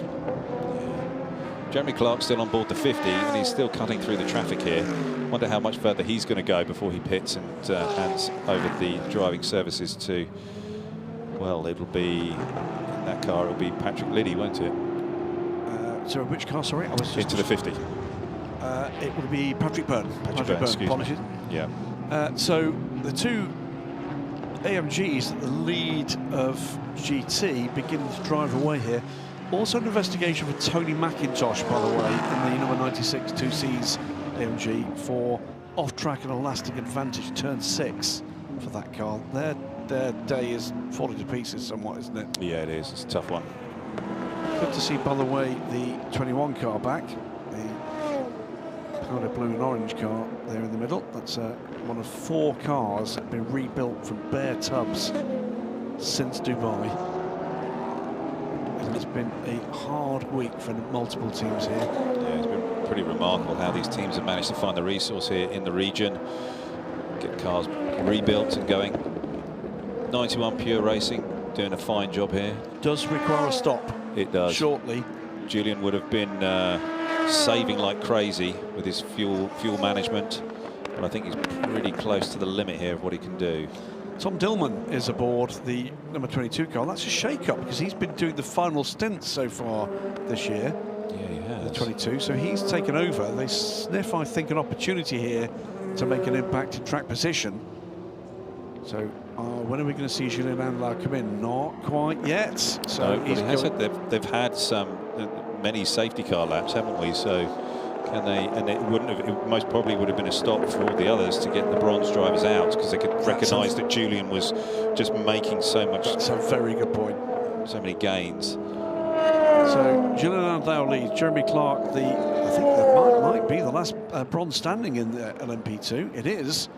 Jeremy Clark's still on board the 50, and he's still cutting through the traffic here. Wonder how much further he's going to go before he pits and hands over the driving services to, well, it'll be, in that car, it'll be Patrick Liddy, won't it? So which car, sorry? I was just into the 50. It would be Patrick Byrne. Patrick Byrne, excuse me. Yeah. So the two AMGs at the lead of GT beginning to drive away here. Also an investigation for Tony McIntosh, by the way, in the number 96 2Cs AMG for off-track and elastic advantage, turn 6 for that car. Their day is falling to pieces somewhat, isn't it? Yeah, it is. It's a tough one. Good to see, by the way, the 21 car back. The Powder blue and orange car there in the middle. That's one of 4 cars that have been rebuilt from bare tubs since Dubai. And it's been a hard week for multiple teams here. Yeah, it's been pretty remarkable how these teams have managed to find the resource here in the region, get cars rebuilt and going. 91 Pure Racing doing a fine job here. Does require a stop. It does. Shortly. Julian would have been saving like crazy with his fuel management, but I think he's pretty close to the limit here of what he can do. Tom Dillman is aboard the number 22 car. That's a shake-up because he's been doing the final stint so far this year. Yeah, he has. The 22, so he's taken over. They sniff, I think, an opportunity here to make an impact in track position. So when are we going to see Julian Andlauer come in? Not quite yet. So no, they've had many safety car laps, haven't we? So can they? And it wouldn't have. It most probably would have been a stop for all the others to get the bronze drivers out, because they could recognise that Julian was just making so much. That's a very good point. So many gains. So Julian Andlauer leads. Jeremy Clark, I think that might be the last bronze standing in the LMP2. It is.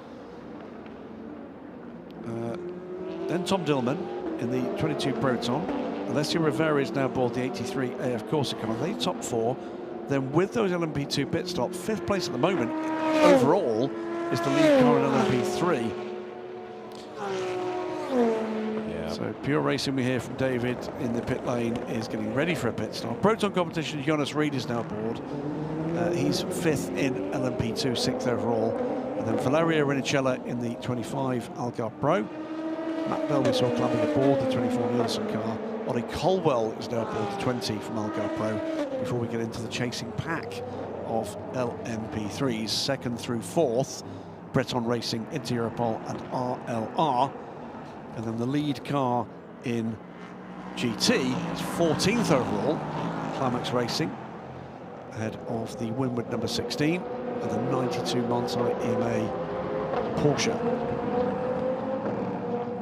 Then Tom Dillman in the 22 Proton, Alessio Rivera is now aboard the 83 AF Corsa car. They top 4. Then with those LMP2 pit stops, 5th place at the moment overall is the lead car in LMP3. So Pure Racing, we hear from David in the pit lane, is getting ready for a pit stop. Proton competition, Jonas Reed is now aboard. He's 5th in LMP2, 6th overall. And then Valerio Rinicella in the 25 Algarve Pro. Matt Bell we saw climbing aboard the 24 Nielsen car. Ollie Colwell is now aboard the 20 from Algarve Pro. Before we get into the chasing pack of LMP3s, 2nd through 4th, Breton Racing, Inter Europol and RLR. And then the lead car in GT is 14th overall, Climax Racing, ahead of the Winward number 16 and the 92 Manthey EMA Porsche.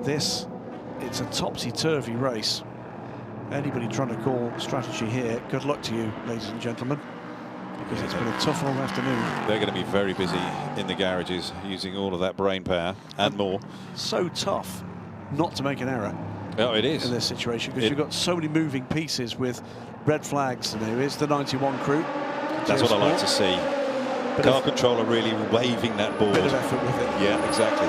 It's a topsy-turvy race. Anybody trying to call strategy here, good luck to you, ladies and gentlemen, because it's been a tough all afternoon. They're going to be very busy in the garages, using all of that brain power and more. So tough not to make an error. Oh, it is. In this situation, because you've got so many moving pieces with red flags. And there is the 91 crew. That's what I like to see. Car controller really waving that board. Bit of effort with it. Yeah, exactly.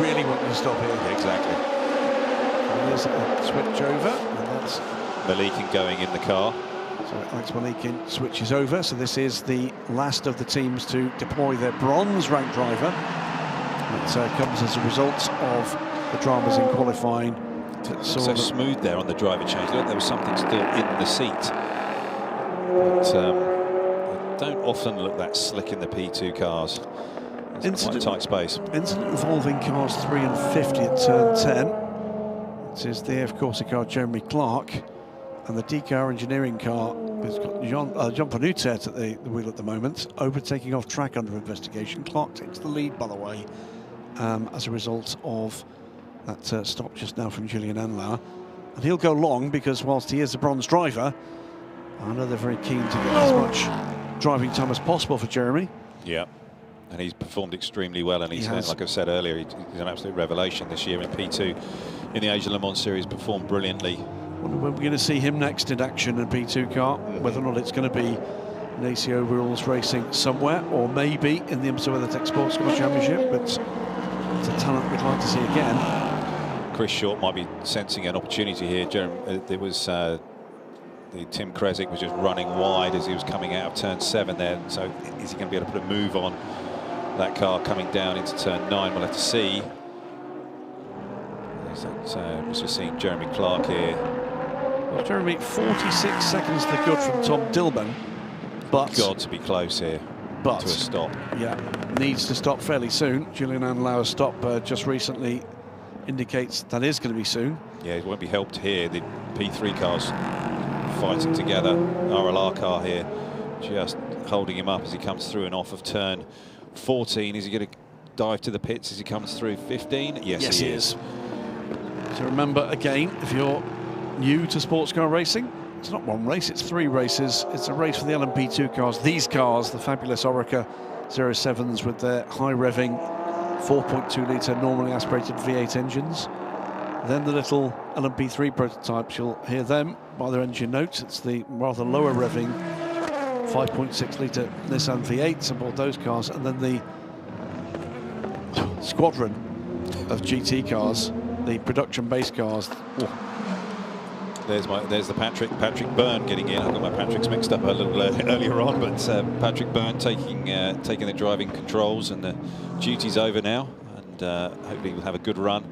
Really want you to stop here. Yeah, exactly. And there's a switch over, and that's Malikin going in the car. So Alex Malikin switches over. So this is the last of the teams to deploy their bronze rank driver. It comes as a result of the dramas in qualifying. So smooth there on the driver change. Look, there was something still in the seat. But they don't often look that slick in the P2 cars. It's quite a tight space. Incident involving cars 3 and 50 at turn 10. This is the AF Corsa car Jeremy Clark, and the DCAR engineering car has got John Panutet at the wheel at the moment, overtaking off track under investigation. Clark takes the lead, by the way, as a result of that stop just now from Julian Andlauer. And he'll go long because whilst he is a bronze driver, I know they're very keen to get as much driving time as possible for Jeremy. Yeah, and he's performed extremely well, and he's like I said earlier, he's an absolute revelation this year in P2 in the Asia Le Mans Series, performed brilliantly. Wonder when we're going to see him next in action in a P2 car, whether or not it's going to be an ACO Rules Racing somewhere, or maybe in the IMSA WeatherTech Sports Car Championship, but it's a talent we'd like to see again. Chris Short might be sensing an opportunity here. There was the Tim Creswick was just running wide as he was coming out of turn 7 there. So is he going to be able to put a move on that car coming down into turn 9? We'll have to see. We're seeing Jeremy Clark here. Well, Jeremy, 46 seconds to the good from Tom Dillman, but got to be close here to a stop. Yeah, needs to stop fairly soon. Julian Andlauer's stop just recently indicates that is going to be soon. Yeah, it won't be helped here. The P3 cars fighting together. RLR car here just holding him up as he comes through and off of turn 14. Is he going to dive to the pits as he comes through 15? Yes, he is. So remember, again, if you're new to sports car racing, it's not one race, it's 3 races. It's a race for the LMP2 cars. These cars, the fabulous Orica 07s with their high revving 4.2 litre normally aspirated V8 engines. Then the little LMP3 prototypes, you'll hear them by their engine notes. It's the rather lower revving 5.6 litre Nissan V8s aboard those cars, and then the squadron of GT cars, the production base cars. Oh. There's the Patrick Byrne getting in. I got my Patricks mixed up a little earlier on, but Patrick Byrne taking the driving controls, and the duty's over now, and hopefully we'll have a good run.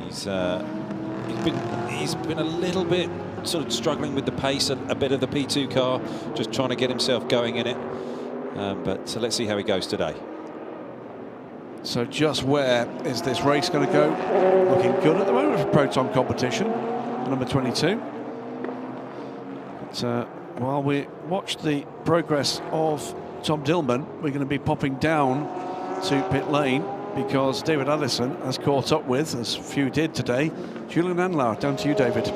He's been a little bit sort of struggling with the pace, a bit of the P2 car, just trying to get himself going in it. But let's see how he goes today. So just where is this race going to go? Looking good at the moment for Proton competition, number 22. But while we watch the progress of Tom Dillman, we're going to be popping down to pit lane because David Allison has caught up with, as few did today, Julian Andlauer. Down to you, David.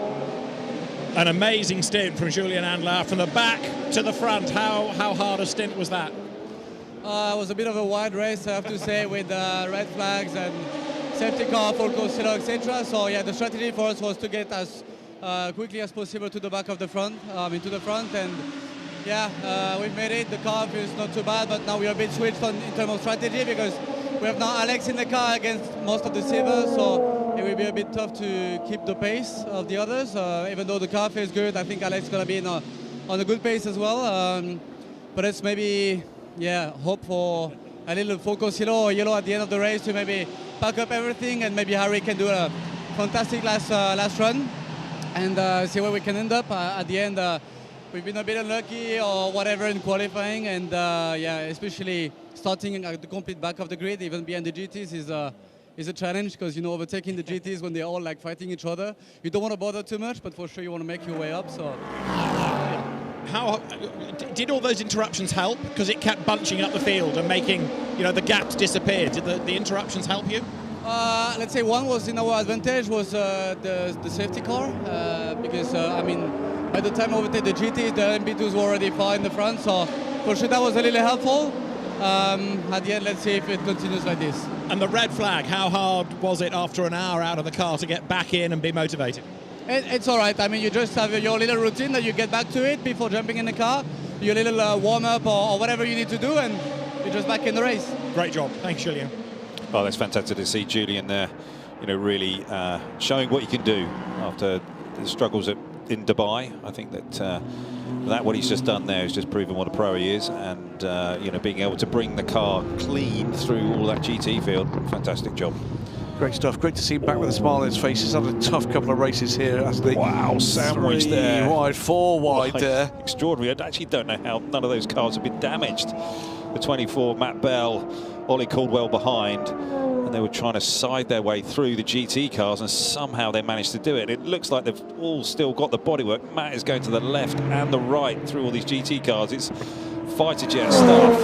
An amazing stint from Julian Andlauer from the back to the front. How hard a stint was that? It was a bit of a wide race, I have to say, with red flags and safety car, full course, etc. So yeah, the strategy for us was to get as quickly as possible to the back of the front, into the front, and yeah, we've made it. The car feels not too bad, but now we are a bit switched on in terms of strategy because we have now Alex in the car against most of the silvers, so it will be a bit tough to keep the pace of the others. Even though the car feels good, I think Alex is going to be on a good pace as well. But it's maybe, hope for a little focus yellow at the end of the race to maybe pack up everything, and maybe Harry can do a fantastic last run and see where we can end up at the end. We've been a bit unlucky or whatever in qualifying, and especially starting at the complete back of the grid, even behind the GTs, is a challenge because, overtaking the GTs when they're all like fighting each other, you don't want to bother too much, but for sure you want to make your way up. So, how did all those interruptions help? Because it kept bunching up the field and making the gaps disappear. Did the interruptions help you? Let's say one was in our advantage was the safety car because by the time we overtake the GTs, the MP2s were already far in the front, so for sure that was a little helpful. At the end, let's see if it continues like this. And the red flag, how hard was it after an hour out of the car to get back in and be motivated? It's all right. You just have your little routine that you get back to it before jumping in the car, your little warm-up or whatever you need to do, and you're just back in the race. Great job. Thanks, Julian. Oh, that's fantastic to see Julian there, really showing what he can do after the struggles in Dubai. I think that what he's just done there is just proven what a pro he is, and being able to bring the car clean through all that GT field. Fantastic job. Great stuff. Great to see him back with a smile on his face. He's had a tough couple of races here. Wow, sandwich there. 3 wide, 4 wide there. Extraordinary. I actually don't know how none of those cars have been damaged. The 24, Matt Bell, Ollie Caldwell behind, and they were trying to side their way through the GT cars, and somehow they managed to do it. It looks like they've all still got the bodywork. Matt is going to the left and the right through all these GT cars. It's fighter jet stuff.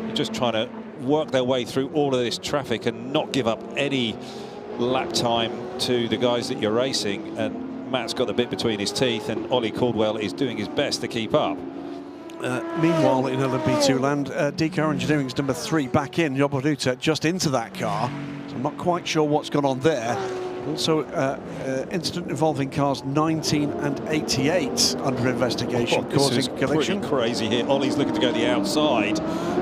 You're just trying to work their way through all of this traffic and not give up any lap time to the guys that you're racing. And Matt's got the bit between his teeth, and Ollie Caldwell is doing his best to keep up. Meanwhile, in LMP2 land, DK Engineering's number 3 back in, Joboruta just into that car. So I'm not quite sure what's gone on there. Also, incident involving cars 19 and 88 under investigation, causing collision. Pretty crazy here. Ollie's looking to go the outside,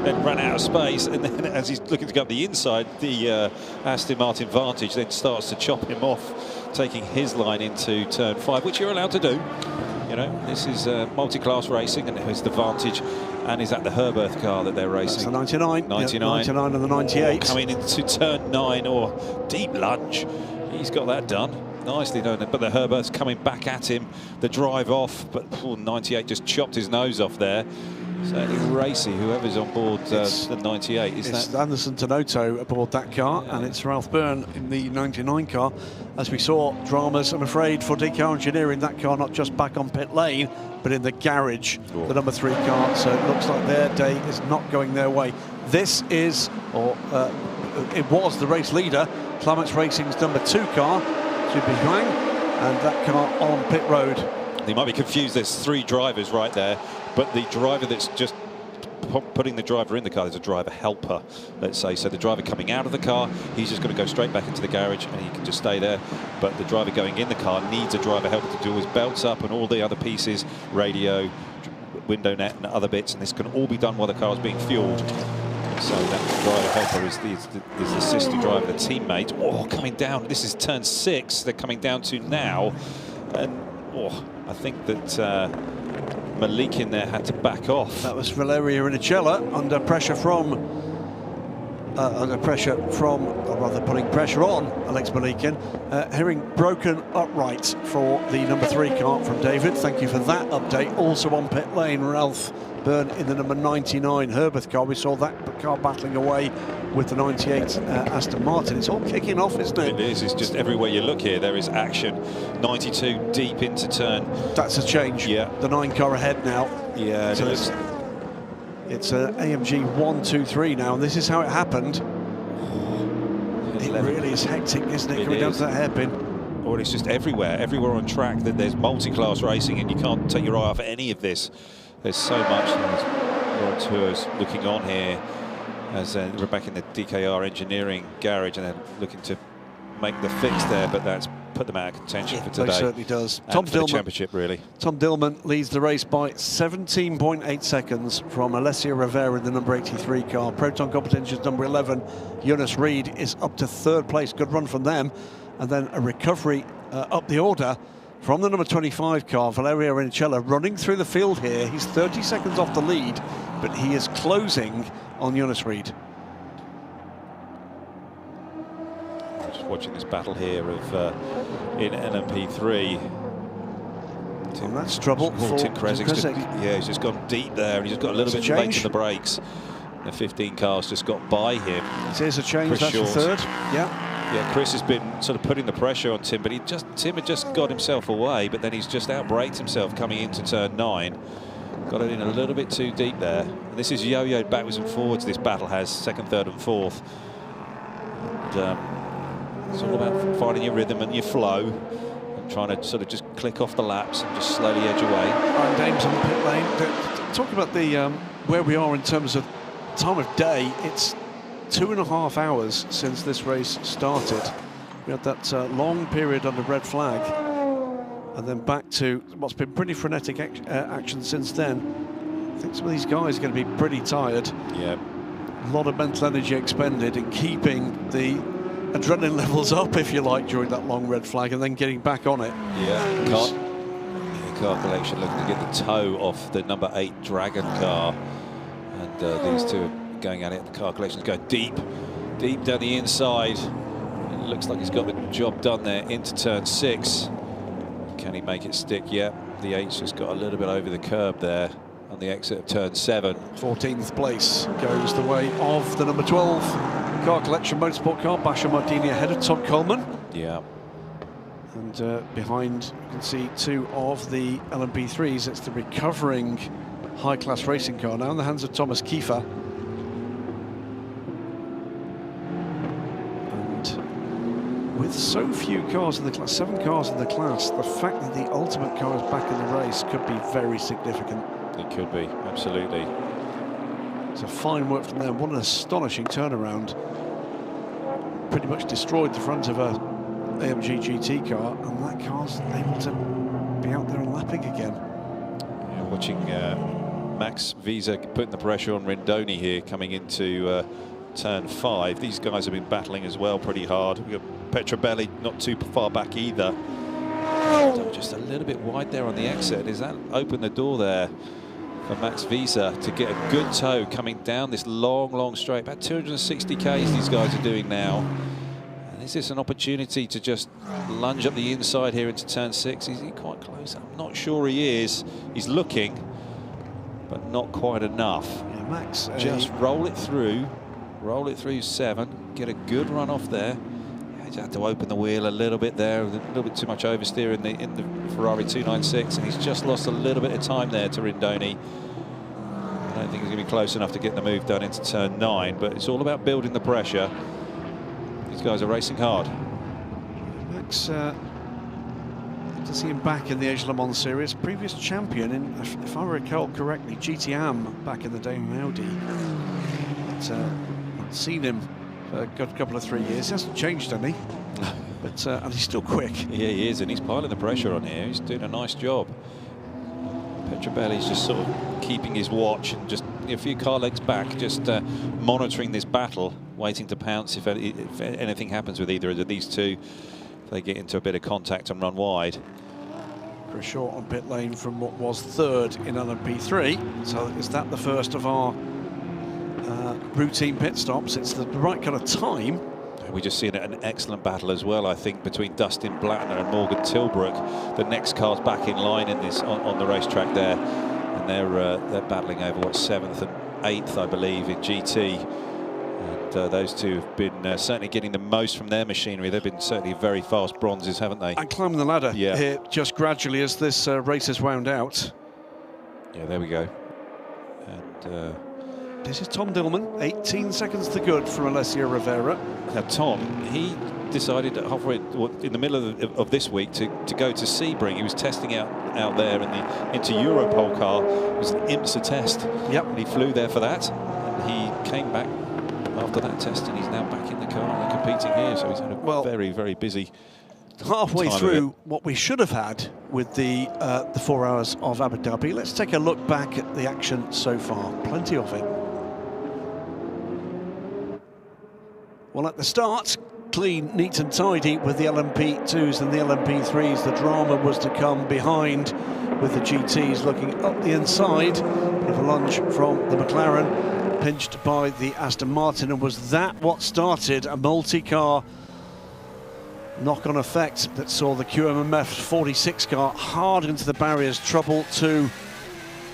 then ran out of space, and then as he's looking to go up the inside, the Aston Martin Vantage then starts to chop him off, taking his line into turn 5, which you're allowed to do. This is multi-class racing, and it's the Vantage, and is that the Herberth car that they're racing? That's the 99. 99. Yeah, 99 and the 98. Coming into turn 9, or deep lunge. He's got that done. Nicely done. But the Herberth's coming back at him. The drive off, but 98 just chopped his nose off there. Certainly racy, whoever's on board the 98. It's Anderson Tanoto aboard that car, and it's Ralph Byrne in the 99 car. As we saw, dramas, I'm afraid, for DK Engineering, that car not just back on pit lane, but in the garage, the number 3 car. So it looks like their day is not going their way. This is, it was the race leader, Clements Racing's number 2 car, Super Huang, and that car on pit road. They might be confused. There's 3 drivers right there, but the driver that's just putting the driver in the car, there's a driver helper, let's say. So the driver coming out of the car, he's just going to go straight back into the garage and he can just stay there. But the driver going in the car needs a driver helper to do his belts up and all the other pieces, radio, window net and other bits, and this can all be done while the car is being fueled. So that driver helper is the sister driver, the teammate. Oh, coming down. This is turn 6 they're coming down to now. And I think that Malik in there had to back off. That was Valeria Inicella under pressure from, or rather putting pressure on Alex Malikin. Hearing broken upright for the number 3 car from David. Thank you for that update. Also on pit lane, Ralph Byrne in the number 99 Herberth car. We saw that car battling away with the 98 Aston Martin. It's all kicking off, isn't it? It is. It's just everywhere you look here, there is action. 92 deep into turn. That's a change. Yeah. The 9 car ahead now. Yeah. So it's AMG 1-2-3 now, and this is how it happened. It really is hectic, isn't it? Coming down to that hairpin. Or it's just everywhere on track that there's multi-class racing, and you can't take your eye off any of this. There's so much. World Tours looking on here as we're back in the DKR engineering garage, and they're looking to make the fix there, but that's put them out of contention for today. He certainly does. And for the championship, really. Tom Dillman leads the race by 17.8 seconds from Alessia Rivera in the number 83 car. Proton Competition's number 11, Jonas Reed, is up to third place. Good run from them. And then a recovery up the order from the number 25 car, Valerio Rinicella, running through the field here. He's 30 seconds off the lead, but he is closing on Jonas Reed. Just watching this battle here of in LMP3. And that's trouble for Tim Creswick. Yeah, he's just gone deep there, and he's just got a little bit late to the brakes. The 15 cars just got by him. Here's a change, that's the third. Yeah, Chris has been sort of putting the pressure on Tim, but Tim had just got himself away, but then he's just outbraked himself coming into turn 9. Got it in a little bit too deep there. And this is yo-yoed backwards and forwards, this battle has, second, third and fourth. And, it's all about finding your rhythm and your flow and trying to sort of just click off the laps and just slowly edge away. Ryan Dames on the pit lane. Talk about the where we are in terms of time of day. It's 2.5 hours since this race started. We had that long period under red flag, and then back to what's been pretty frenetic action since then. I think some of these guys are going to be pretty tired. Yeah. A lot of mental energy expended in keeping the adrenaline levels up, if you like, during that long red flag, and then getting back on it. Yeah, car collection looking to get the toe off the number 8 Dragon car, and these two are going at it. The car collection's going deep down the inside. It looks like he's got the job done there into turn 6. Can he make it stick? Yeah, the 8's just got a little bit over the curb there on the exit of turn 7. 14th place goes the way of the number 12 car collection motorsport car, Basha Mardini ahead of Todd Coleman. Yeah. And behind you can see 2 of the LMP3s. It's the recovering high-class racing car now in the hands of Thomas Kiefer. With so few cars in the class, 7 cars in the class, the fact that the ultimate car is back in the race could be very significant. It could be, absolutely. It's a fine work from them. What an astonishing turnaround. Pretty much destroyed the front of a AMG GT car, and that car's able to be out there and lapping again. Yeah, watching Max Visa putting the pressure on Rendoni here coming into turn 5. These guys have been battling as well pretty hard. We've got Petrobelli not too far back either. Just a little bit wide there on the exit. Does that open the door there for Max Visa to get a good toe coming down this long straight? About 260 Ks these guys are doing now. And is this an opportunity to just lunge up the inside here into turn 6? Is he quite close? I'm not sure he is. He's looking, but not quite enough. Yeah, Max, just roll it through 7, get a good run off there. He's had to open the wheel a little bit there, a little bit too much oversteer in the Ferrari 296, and he's just lost a little bit of time there to Rendoni. I don't think he's going to be close enough to get the move done into turn 9, but it's all about building the pressure. These guys are racing hard. Max, to see him back in the Age Le Mans series, previous champion in, if I recall correctly, GTM back in the day in Audi. I've seen him for a good couple of 3 years. He hasn't changed any, but and he's still quick. Yeah, he is, and he's piling the pressure on here. He's doing a nice job. Petrobelli's just sort of keeping his watch and just a few car legs back, just monitoring this battle, waiting to pounce if anything happens with either of these two. If they get into a bit of contact and run wide. Chris Short on pit lane from what was 3rd in LMP3. So is that the first of our routine pit stops? It's the right kind of time. We just seen an excellent battle as well, I think, between Dustin Blattner and Morgan Tilbrook. The next car's back in line in this on the racetrack there, and they're battling over what 7th and 8th, I believe, in GT. And those two have been certainly getting the most from their machinery. They've been certainly very fast bronzes, haven't they? And climbing the ladder here just gradually as this race has wound out. Yeah, there we go. And this is Tom Dillman, 18 seconds to good from Alessia Rivera. Now Tom, he decided halfway in the middle of this week to go to Sebring. He was testing out there in the into Europol car. It was an IMSA test. Yep. And he flew there for that. And he came back after that test, and he's now back in the car and competing here. So he's had a very, very busy halfway time of through what we should have had with the 4 hours of Abu Dhabi. Let's take a look back at the action so far. Plenty of it. Well, at the start, clean, neat and tidy with the LMP2s and the LMP3s. The drama was to come behind with the GTs looking up the inside. Bit of a lunge from the McLaren, pinched by the Aston Martin, and was that what started a multi-car knock-on effect that saw the QMMF 46 car hard into the barriers, trouble too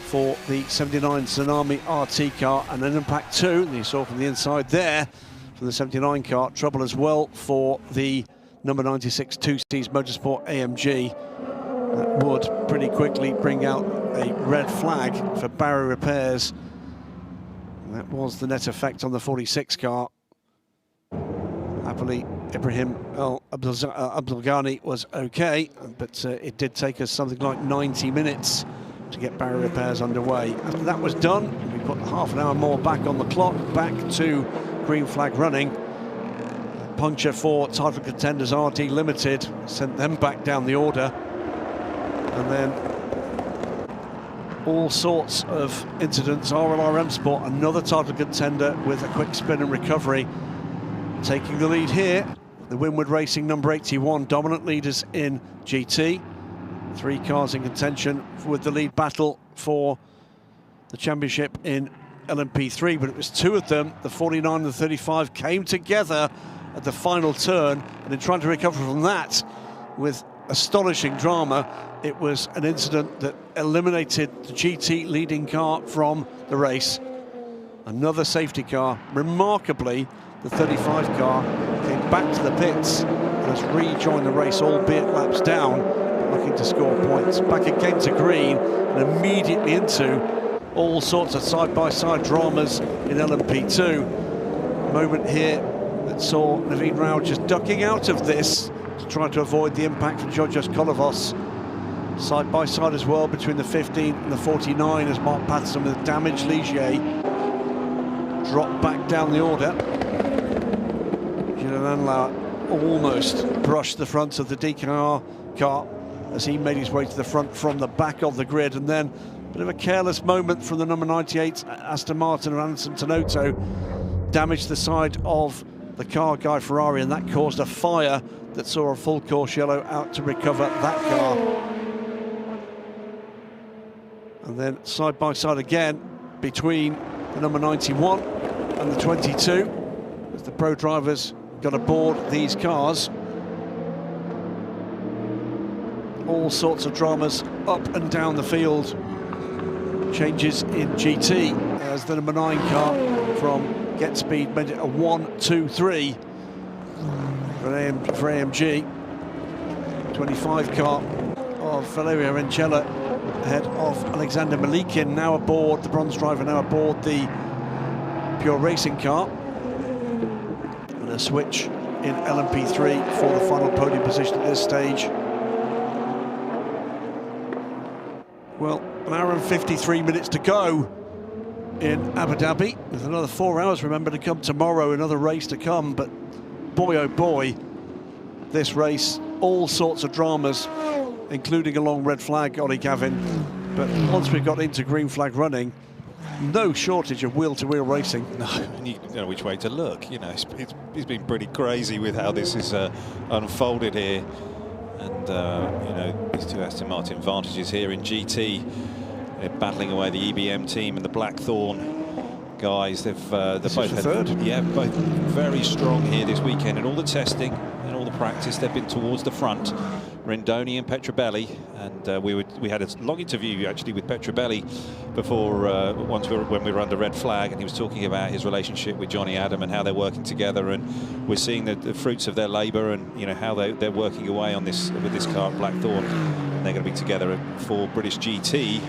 for the 79 Tsunami RT car, and an impact too, you saw from the inside there, from the 79 car, trouble as well for the number 96 2Cs Motorsport AMG. That would pretty quickly bring out a red flag for barrier repairs. And that was the net effect on the 46 car. Happily, Ibrahim Abdulghani was okay, but it did take us something like 90 minutes to get barrier repairs underway. After that was done, we put half an hour more back on the clock, back to green flag running. Puncture for title contenders RD Limited, sent them back down the order. And then all sorts of incidents. RLRM Sport, another title contender with a quick spin and recovery, taking the lead here. The Winward Racing number 81, dominant leaders in GT. 3 cars in contention with the lead battle for the championship in LMP3, but it was 2 of them, the 49 and the 35, came together at the final turn, and in trying to recover from that with astonishing drama, it was an incident that eliminated the GT leading car from the race. Another safety car. Remarkably, the 35 car came back to the pits and has rejoined the race, albeit laps down, looking to score points. Back again to green and immediately into all sorts of side-by-side dramas in LMP2. A moment here that saw Naveen Rao just ducking out of this to try to avoid the impact from Georgios Kolovos. Side-by-side as well between the 15 and the 49 as Mark Patterson with damaged Ligier dropped back down the order. Julian Andlauer almost brushed the front of the DKR car as he made his way to the front from the back of the grid, and then a bit of a careless moment from the number 98 Aston Martin and Anderson Tonotto damaged the side of the car Guy Ferrari, and that caused a fire that saw a full course yellow out to recover that car. And then side by side again between the number 91 and the 22 as the pro drivers got aboard these cars. All sorts of dramas up and down the field. Changes in GT as the number 9 car from Get Speed made it a 1-2-3 for AMG. 25 car of Valerio Ancella ahead of Alexander Malikin, now aboard, the bronze driver now aboard the Pure Racing car. And a switch in LMP3 for the final podium position at this stage. Well, an hour and 53 minutes to go in Abu Dhabi, with another 4 hours, remember, to come tomorrow, another race to come. But boy, oh boy, this race, all sorts of dramas, including a long red flag, Ollie Gavin. But once we got into green flag running, no shortage of wheel-to-wheel racing. No, and you know which way to look. You know, it's been pretty crazy with how this is unfolded here. And, you know, these 2 Aston Martin advantages here in GT. They're battling away the EBM team and the Blackthorn guys. They've both had, both very strong here this weekend in all the testing and all the practice. They've been towards the front. Rendoni and Petrobelli, and we had a long interview actually with Petrobelli before when we were under red flag, and he was talking about his relationship with Johnny Adam and how they're working together, and we're seeing the fruits of their labour, and you know how they're working away on this with this car at Blackthorn, and they're going to be together for British GT.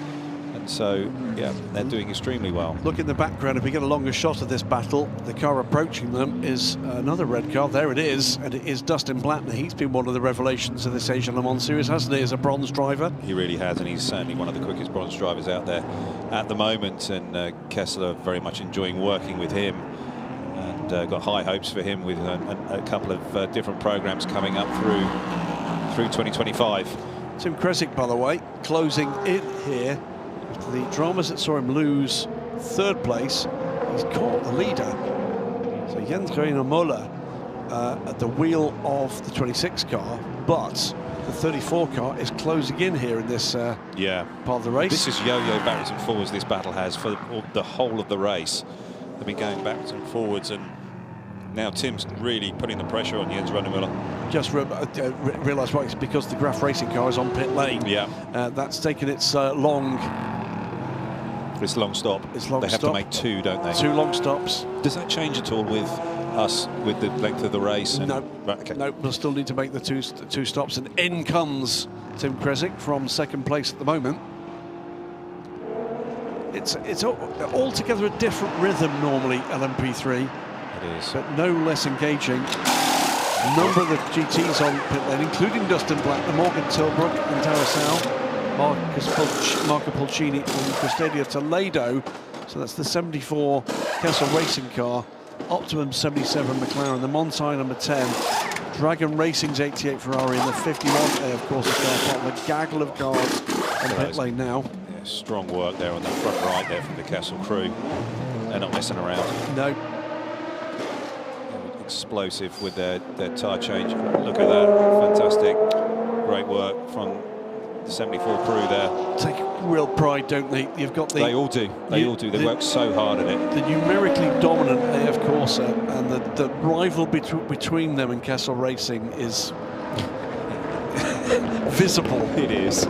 So, yeah, they're doing extremely well. Look in the background, if we get a longer shot of this battle, the car approaching them is another red car. There it is, and it is Dustin Blattner. He's been one of the revelations of this Asian Le Mans series, hasn't he, as a bronze driver? He really has, and he's certainly one of the quickest bronze drivers out there at the moment, and Kessler very much enjoying working with him, and got high hopes for him with a couple of different programs coming up through through 2025. Tim Creswick, by the way, closing in here. After the dramas that saw him lose third place, he's caught the leader. So Jens Reiner Müller at the wheel of the 26 car, but the 34 car is closing in here in this part of the race. This is yo-yo backwards and forwards this battle has for the whole of the race. They've been going backwards and forwards, and now Tim's really putting the pressure on Jens Reiner Müller. Just realised why. It's because the Graf Racing car is on pit lane. Yeah. That's taken its long stop. They have to make two, don't they? 2 long stops. Does that change at all with us, with the length of the race? No. Right, okay. No, we'll still need to make the two stops. And in comes Tim Creswick from second place at the moment. It's altogether a different rhythm normally, LMP3. It is. But no less engaging. A number of the GTs on pit lane, including Dustin Black, the Morgan Tilbrook and Tarasau, Marco Pulcini and Cristadia Toledo. So that's the 74 Kessel Racing car, Optimum 77 McLaren, the Montai number 10, Dragon Racing's 88 Ferrari, and the 51A, of course, is car part of a gaggle of cars on pit lane now. Yeah, strong work there on the front right there from the Kessel crew. They're not messing around. No. Explosive with their tyre change. Look at that, fantastic, great work from the 74 crew there. Take real pride, don't they? You've got the. They all do. They all do. They work so hard at it. The numerically dominant AF Corsa and the rival between them and Kessel Racing is visible. It is.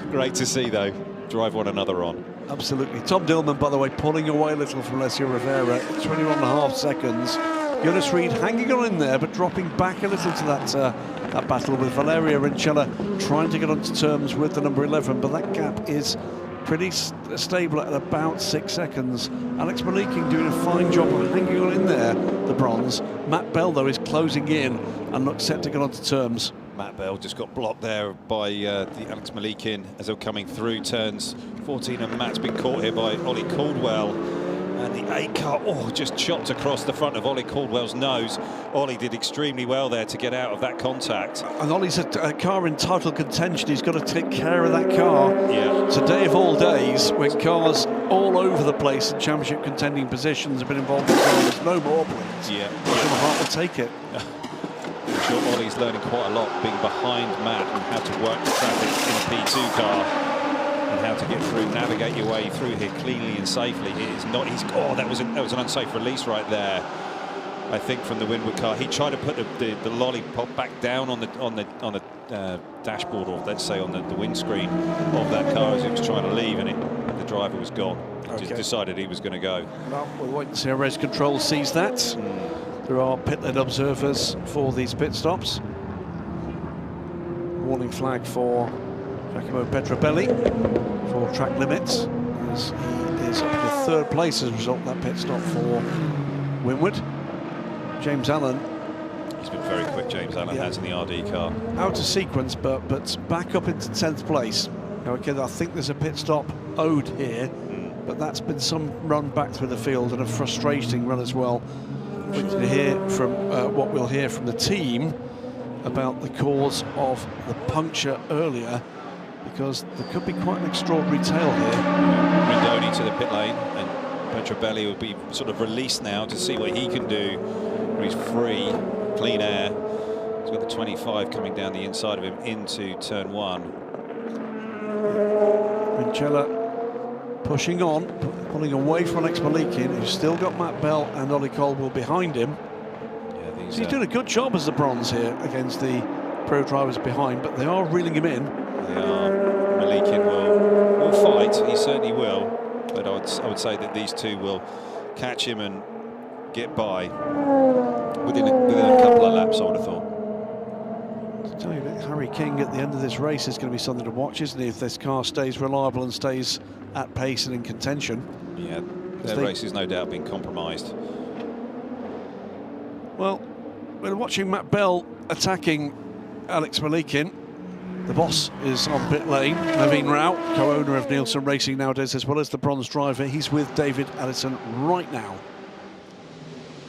Great to see, though. Drive one another on. Absolutely. Tom Dillman, by the way, pulling away a little from Alessio Rivera, 21.5 seconds. Jonas Reed hanging on in there, but dropping back a little to that battle with Valeria Rincella, trying to get onto terms with the number 11, but that gap is pretty stable at about 6 seconds. Alex Malikin doing a fine job of hanging on in there, the bronze. Matt Bell, though, is closing in and looks set to get onto terms. Matt Bell just got blocked there by the Alex Malikin as they're coming through turns 14, and Matt's been caught here by Ollie Caldwell. And the 8 car, just chopped across the front of Ollie Caldwell's nose. Ollie did extremely well there to get out of that contact. And Ollie's a car in title contention. He's got to take care of that car. Yeah. Today of all days, when cars all over the place in championship contending positions have been involved in cars, no more, please. Yeah. Hart will take it. I'm sure Ollie's learning quite a lot being behind Matt and how to work the traffic in a P2 car. And how to get through, navigate your way through here cleanly and safely. It is not. That was an unsafe release right there. I think from the Winwood car, he tried to put the lollipop back down on the dashboard, or let's say on the windscreen of that car as he was trying to leave, and the driver was gone. He just decided he was going to go. Well, we'll wait and see how race control sees that. There are pit lane observers for these pit stops. Warning flag for Giacomo Petrobelli for track limits, as he is up in third place as a result of that pit stop for Winwood. James Allen. He's been very quick, James Allen has in the RD car. Out of sequence, but back up into 10th place. Now, okay, I think there's a pit stop owed here, but that's been some run back through the field and a frustrating run as well. Waiting to hear from what we'll hear from the team about the cause of the puncture earlier, because there could be quite an extraordinary tale here. Rindoni to the pit lane, and Petrobelli will be sort of released now to see what he can do. He's free, clean air. He's got the 25 coming down the inside of him into turn 1. Rincella pushing on, pulling away from Alex Malikin, who's still got Matt Bell and Ollie Caldwell behind him. So he's doing a good job as the bronze here against the pro drivers behind, but they are reeling him in. They are. Malikin will fight, he certainly will, but I would say that these two will catch him and get by within a couple of laps, I would have thought. To tell you that Harry King at the end of this race is going to be something to watch, isn't he, if this car stays reliable and stays at pace and in contention. Yeah, their race is no doubt being compromised. Well, we're watching Matt Bell attacking Alex Malikin. The boss is on pit lane. Naveen Rao, co-owner of Nielsen Racing nowadays, as well as the bronze driver. He's with David Allison right now.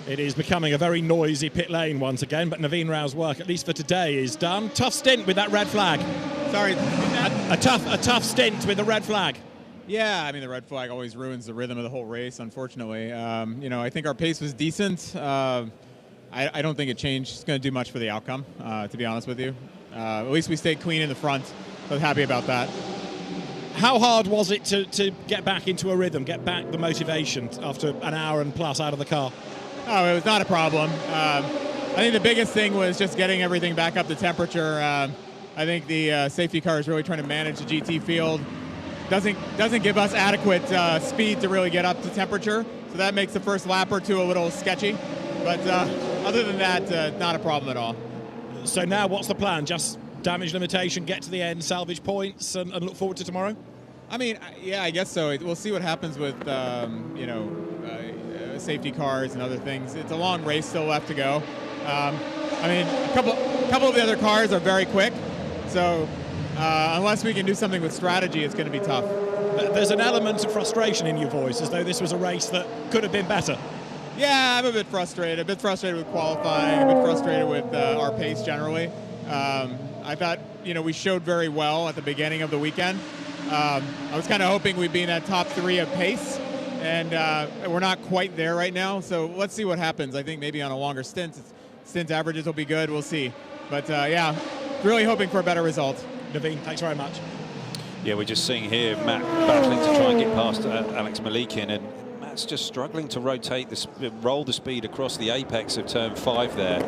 It is becoming a very noisy pit lane once again, but Naveen Rao's work, at least for today, is done. Tough stint with that red flag. Sorry. A tough stint with the red flag. Yeah, I mean, the red flag always ruins the rhythm of the whole race, unfortunately. You know, I think our pace was decent. I don't think it changed. It's going to do much for the outcome, to be honest with you. At least we stayed clean in the front, so I was happy about that. How hard was it to get back into a rhythm, get back the motivation after an hour and plus out of the car? Oh, it was not a problem. I think the biggest thing was just getting everything back up to temperature. I think the safety car is really trying to manage the GT field. Doesn't give us adequate speed to really get up to temperature, so that makes the first lap or two a little sketchy. But other than that, not a problem at all. So now what's the plan? Just damage limitation, get to the end, salvage points, and look forward to tomorrow? I mean, yeah, I guess so. We'll see what happens with, you know, safety cars and other things. It's a long race still left to go. I mean, a couple of the other cars are very quick, so unless we can do something with strategy, it's going to be tough. There's an element of frustration in your voice, as though this was a race that could have been better. Yeah, I'm a bit frustrated with qualifying, a bit frustrated with our pace generally. I thought, you know, we showed very well at the beginning of the weekend. I was kind of hoping we'd be in that top 3 of pace, and we're not quite there right now, so let's see what happens. I think maybe on a longer stint averages will be good, we'll see. But yeah, really hoping for a better result. Naveen, thanks very much. Yeah, we're just seeing here Matt battling to try and get past Alex Malikin, and Matt's just struggling to roll the speed across the apex of turn 5 there,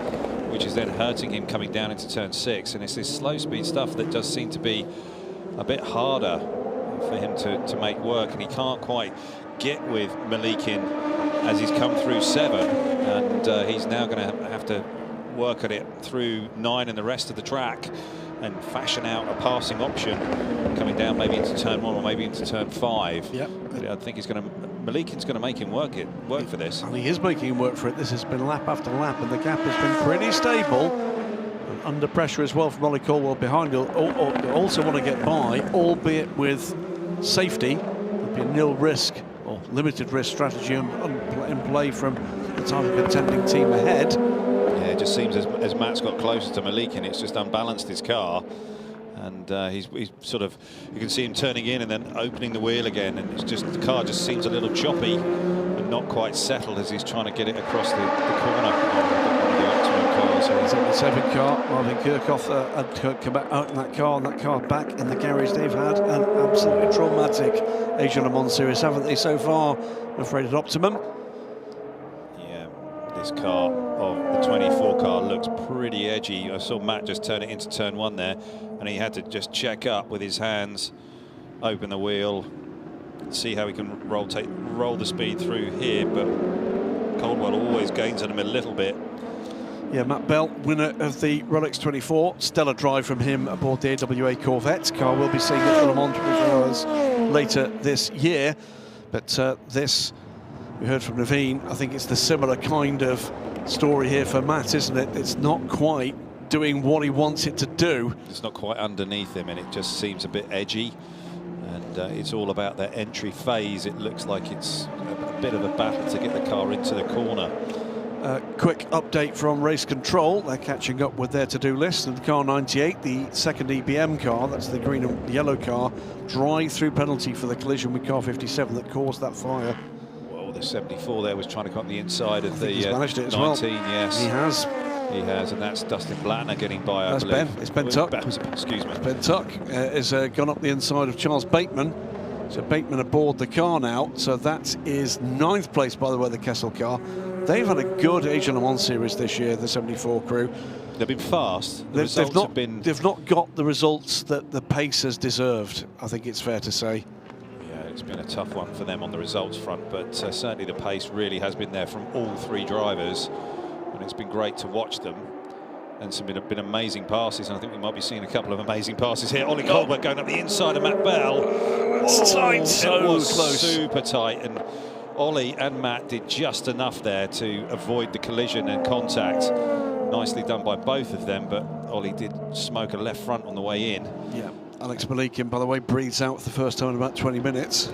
which is then hurting him coming down into turn 6. And it's this slow speed stuff that does seem to be a bit harder for him to make work, and he can't quite get with Malikin as he's come through 7, and he's now going to have to work at it through 9 and the rest of the track and fashion out a passing option coming down maybe into turn 1 or maybe into turn 5. Yep. I think Malikin's going to make him work for this. And he is making him work for it. This has been lap after lap, and the gap has been pretty stable. And under pressure as well from Ollie Caldwell behind. He'll also want to get by, albeit with safety. There'll be a nil risk or limited risk strategy in play from the time of contending team ahead. Yeah, it just seems as Matt's got closer to Malikin, it's just unbalanced his car. And he's sort of, you can see him turning in and then opening the wheel again, and it's just, the car just seems a little choppy and not quite settled as he's trying to get it across the corner of the Optimum car. So he's in the 7 car. Marvin Kirchhoff and Kurt come back out in that car back in the garage. They've had an absolutely traumatic Asia Le Mans series, haven't they, so far? I'm afraid at Optimum. Yeah, this car of the 24 car looks pretty edgy. I saw Matt just turn it into turn 1 there, and he had to just check up with his hands, open the wheel, see how he can roll the speed through here, but Caldwell always gains on him a little bit. Yeah, Matt Bell, winner of the Rolex 24. Stellar drive from him aboard the AWA Corvette. Car will be seen at Le Mans 24 Hours later this year. But this, we heard from Naveen, I think it's the similar kind of story here for Matt, isn't it? It's not quite doing what he wants it to do. It's not quite underneath him, and it just seems a bit edgy. And it's all about that entry phase. It looks like it's a bit of a battle to get the car into the corner. Quick update from Race Control. They're catching up with their to-do list. And car 98, the second EBM car, that's the green and yellow car, drive-through penalty for the collision with car 57 that caused that fire. Well, the 74 there was trying to come up the inside of the he's managed it as 19, well. yes. He has. He has, and that's Dustin Blattner getting by, I believe. It's Ben Tuck. Excuse me. Ben Tuck has gone up the inside of Charles Bateman. So Bateman aboard the car now. So that is 9th place, by the way, the Kessel car. They've had a good Asia Le Mans series this year, the 74 crew. They've been fast. They've not got the results that the pace has deserved, I think it's fair to say. Yeah, it's been a tough one for them on the results front, but certainly the pace really has been there from all 3 drivers, and it's been great to watch them. And some been amazing passes, and I think we might be seeing a couple of amazing passes here. Ollie Caldwell going up the inside of Matt Bell. It's tight, so it was close. Super tight, and Ollie and Matt did just enough there to avoid the collision and contact. Nicely done by both of them, but Ollie did smoke a left front on the way in. Yeah, Alex Malikin, by the way, breathes out for the first time in about 20 minutes.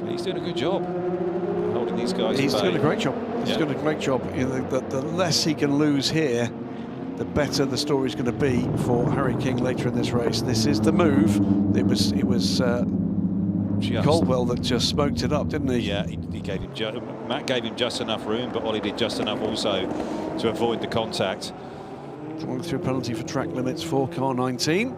He's doing a good job. holding these guys. He's doing a great job. He's doing a great job. You know, the less he can lose here, the better the story's going to be for Harry King later in this race. This is the move. It was Caldwell that just smoked it up, didn't he? Yeah, he gave him. Matt gave him just enough room, but Ollie did just enough also to avoid the contact. Drawing through a penalty for track limits for car 19.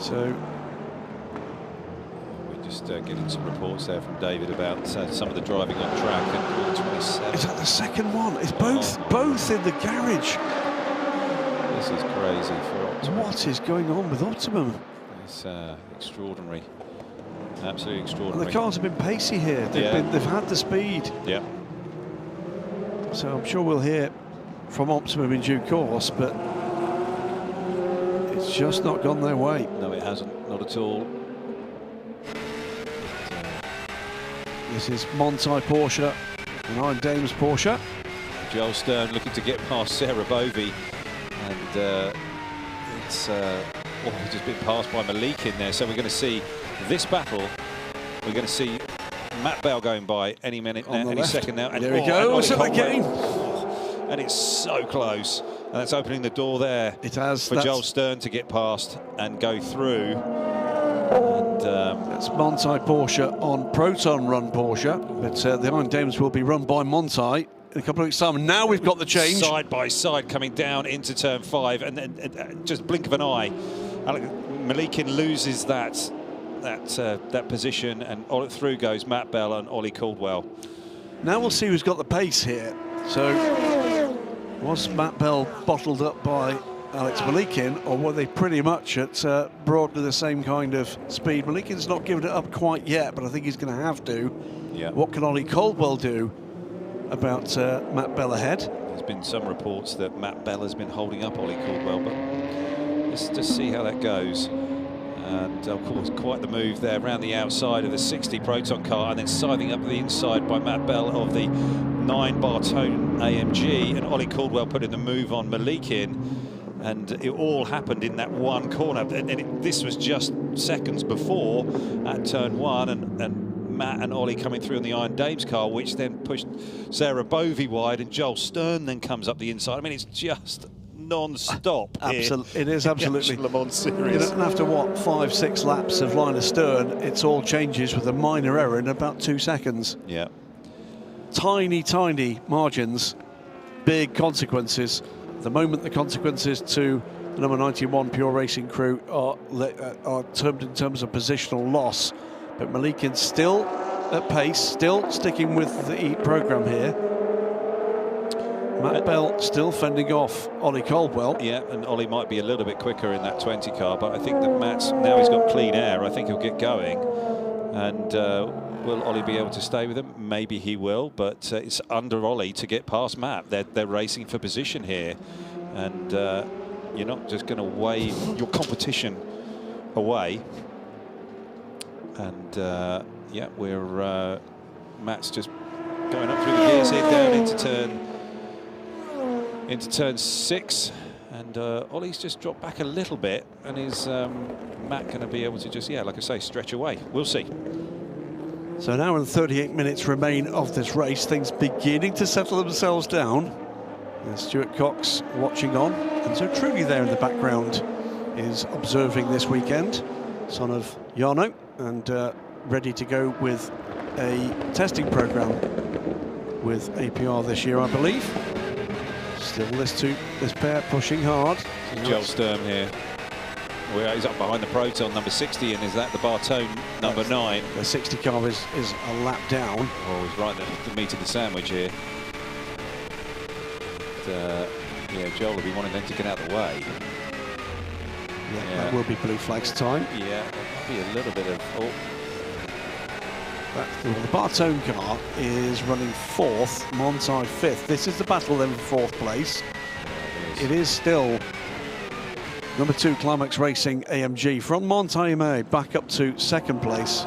So we're just getting some reports there from David about some of the driving on track at 27. Is that the second one? It's both in the garage. This is crazy for Optimum. What is going on with Optimum? It's extraordinary. Absolutely And extraordinary. the cars have been pacey here. They've had the speed. Yeah. So I'm sure we'll hear from Optimum in due course, but it's just not gone their way. No, it hasn't. Not at all. This is Monty Porsche and I'm Dames Porsche. Joel Stern looking to get past Sarah Bovey, and it's just been passed by Malik in there. So we're going to see this battle. We're going to see Matt Bell going by any minute now, any second now. And there we go. And it's so close. And that's opening the door there. It has. For Joel Stern to get past and go through. And that's Monty Porsche on Proton Run Porsche. But the Iron Dames will be run by Monty in a couple of weeks' time. And now we've got the change. Side by side coming down into turn 5, and then just blink of an eye, Malikin loses that position, and through goes Matt Bell and Ollie Caldwell. Now we'll see who's got the pace here. So was Matt Bell bottled up by Alex Malikin, or were they pretty much at broadly the same kind of speed? Malikin's not given it up quite yet, but I think he's going to have to. Yeah. What can Ollie Caldwell do about Matt Bell ahead? There's been some reports that Matt Bell has been holding up Ollie Caldwell, but let's just see how that goes. And of course, quite the move there around the outside of the 60 Proton car, and then siding up the inside by Matt Bell of the 9 Bartone AMG, and Ollie Caldwell putting the move on Malikin. And it all happened in that one corner. And this was just seconds before at turn 1, and Matt and Ollie coming through on the Iron Dames car, which then pushed Sarah Bovey wide, and Joel Stern then comes up the inside. I mean, it's just non-stop. Absolutely, it is absolutely. Le Mans series. And after what, 5-6 laps of Linus Stern, it's all changes with a minor error in about 2 seconds. Yeah. Tiny margins, big consequences. The moment the consequences to the number 91 Pure Racing crew are termed in terms of positional loss, but Malikin's still at pace, still sticking with the EAT program here. Matt Bell still fending off Ollie Caldwell. Yeah, and Ollie might be a little bit quicker in that 20 car, but I think that Matt's, now he's got clean air, I think he'll get going. And will Ollie be able to stay with him? Maybe he will, but it's under Ollie to get past Matt. They're racing for position here, and you're not just going to wave your competition away. And yeah, Matt's just going up through the gears here, down into turn 6, and Ollie's just dropped back a little bit, and is Matt going to be able to just, yeah, like I say, stretch away? We'll see. So an hour and 38 minutes remain of this race, things beginning to settle themselves down. And Stuart Cox watching on, and so Trudy there in the background is observing this weekend, son of Jarno, and ready to go with a testing program with APR this year, I believe. Still this pair pushing hard. Joel Stern here. He's up behind the Proton number 60, and is that the Bartone number 9? The 60 car is a lap down. Oh, he's right at the meat of the sandwich here. But, yeah, Joel will be wanting them to get out of the way. Yeah, that will be blue flags time. Yeah, that'll be a little bit of... Oh. The Bartone car is running 4th, Monty 5th. This is the battle then for 4th place. It is still number 2 Climax Racing AMG from Monty back up to 2nd place.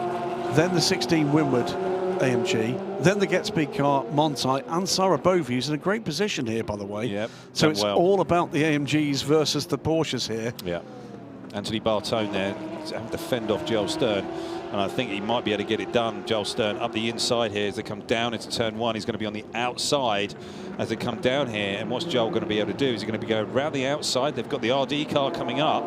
Then the 16 Winward AMG, then the Get Speed car, Montai, and Sarah Bovey's in a great position here, by the way. Yep. So it's all about the AMGs versus the Porsches here. Yeah. Anthony Bartone there having to fend off Joel Stern, and I think he might be able to get it done. Joel Stern up the inside here as they come down into turn 1. He's going to be on the outside as they come down here, and what's Joel going to be able to do? Is he going to be going around the outside? They've got the RD car coming up.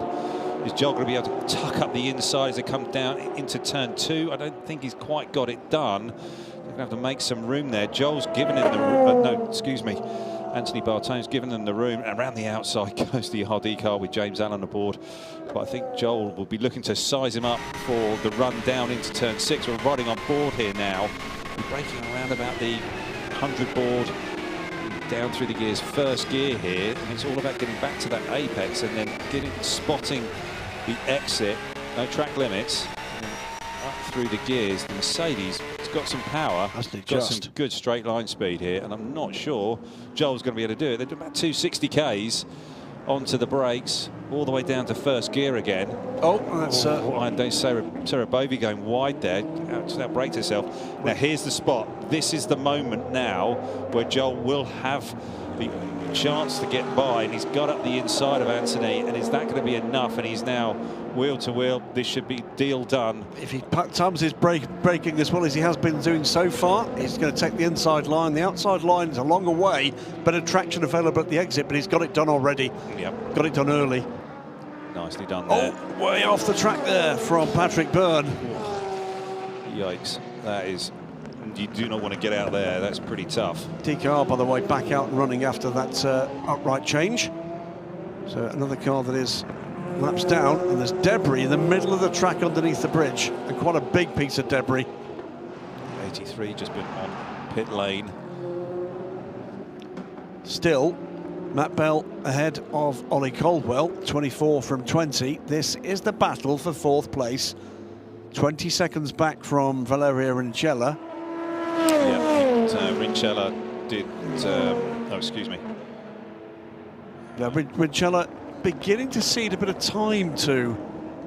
Is Joel going to be able to tuck up the inside as they come down into turn 2? I don't think he's quite got it done. They're going to have to make some room there. Joel's given him the no, excuse me. Anthony Bartone's given them the room, and around the outside goes the RD car with James Allen aboard. But I think Joel will be looking to size him up for the run down into turn 6. We're riding on board here now. We're braking around about the 100 board, down through the gears, first gear here, and it's all about getting back to that apex and then spotting the exit. No track limits. Up through the gears, the Mercedes has got some power, got some good straight line speed here, and I'm not sure Joel's going to be able to do it. They're doing about 260 Ks onto the brakes, all the way down to first gear again. Oh, that's Sarah Bovey going wide there, out braked herself. Now here's the spot. This is the moment now where Joel will have the chance to get by, and he's got up the inside of Anthony, and is that going to be enough? And he's now wheel to wheel. This should be deal done. If he times his braking as well as he has been doing so far, he's going to take the inside line. The outside line is a longer way, better traction available at the exit, but he's got it done already. Yep. Got it done early. Nicely done there. Oh, way off the track there from Patrick Byrne. Yikes. That is... You do not want to get out there. That's pretty tough. DKR, by the way, back out and running after that upright change. So another car that is laps down, and there's debris in the middle of the track underneath the bridge, and quite a big piece of debris. 83 just been on pit lane. Still, Matt Bell ahead of Ollie Caldwell, 24 from 20. This is the battle for 4th place. 20 seconds back from Valeria Rincella. Yeah, Rincella did... oh, excuse me. Yeah, Rincella beginning to cede a bit of time to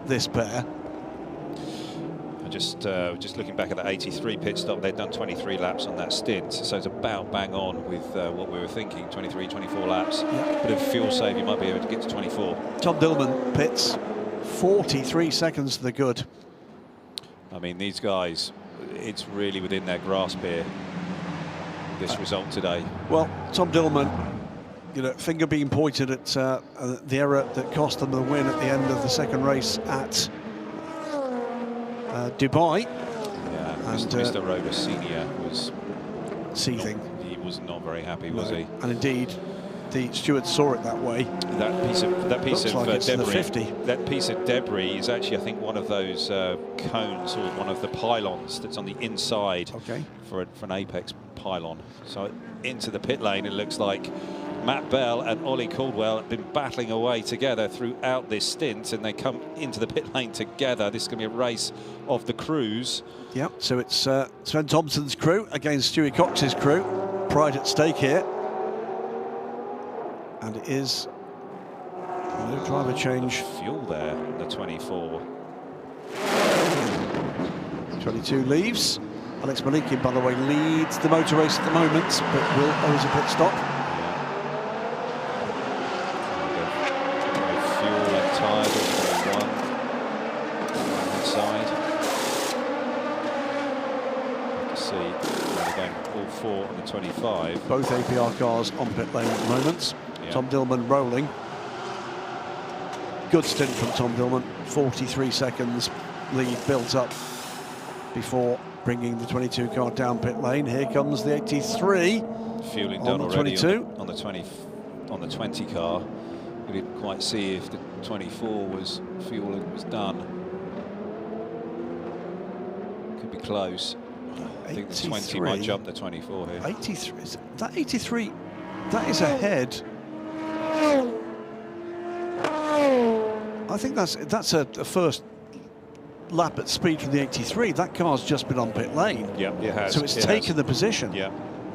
this pair. Just looking back at that 83 pit stop, they'd done 23 laps on that stint, so it's about bang on with what we were thinking, 23, 24 laps. Yeah. Bit of fuel save, you might be able to get to 24. Tom Dillman pits, 43 seconds to the good. I mean, these guys, it's really within their grasp here, this result today. Well, Tom Dillman, you know, finger being pointed at the error that cost them the win at the end of the second race at Dubai. Yeah, Mr. Roder Senior was seething. He was not very happy, was he? And indeed, the stewards saw it that way. That piece of debris. 50. That piece of debris is actually, I think, one of those cones or one of the pylons that's on the inside for an apex pylon. So into the pit lane, it looks like Matt Bell and Ollie Caldwell have been battling away together throughout this stint, and they come into the pit lane together. This is going to be a race of the crews. Yep, so it's Sven Thompson's crew against Stewie Cox's crew. Pride at stake here. And it is no driver change. Fuel there, the 24. 22 leaves. Alex Malikin, by the way, leads the motor race at the moment, but will owes a pit stop. Fuel and tyres all inside. You can see they're going all 4 on the 25. Both APR cars on pit lane at the moment. Yeah. Tom Dillman rolling. Good stint from Tom Dillman. 43 seconds lead built up before bringing the 22 car down pit lane. Here comes the 83. Fueling on done the already 22. On the 20 car. We didn't quite see if the 24 was fueling was done. Could be close. I think the 20 might jump the 24 here. 83. That 83. That is ahead. I think that's a first lap at speed from the 83. That car's just been on pit lane. Yeah, it has. So it's taken the position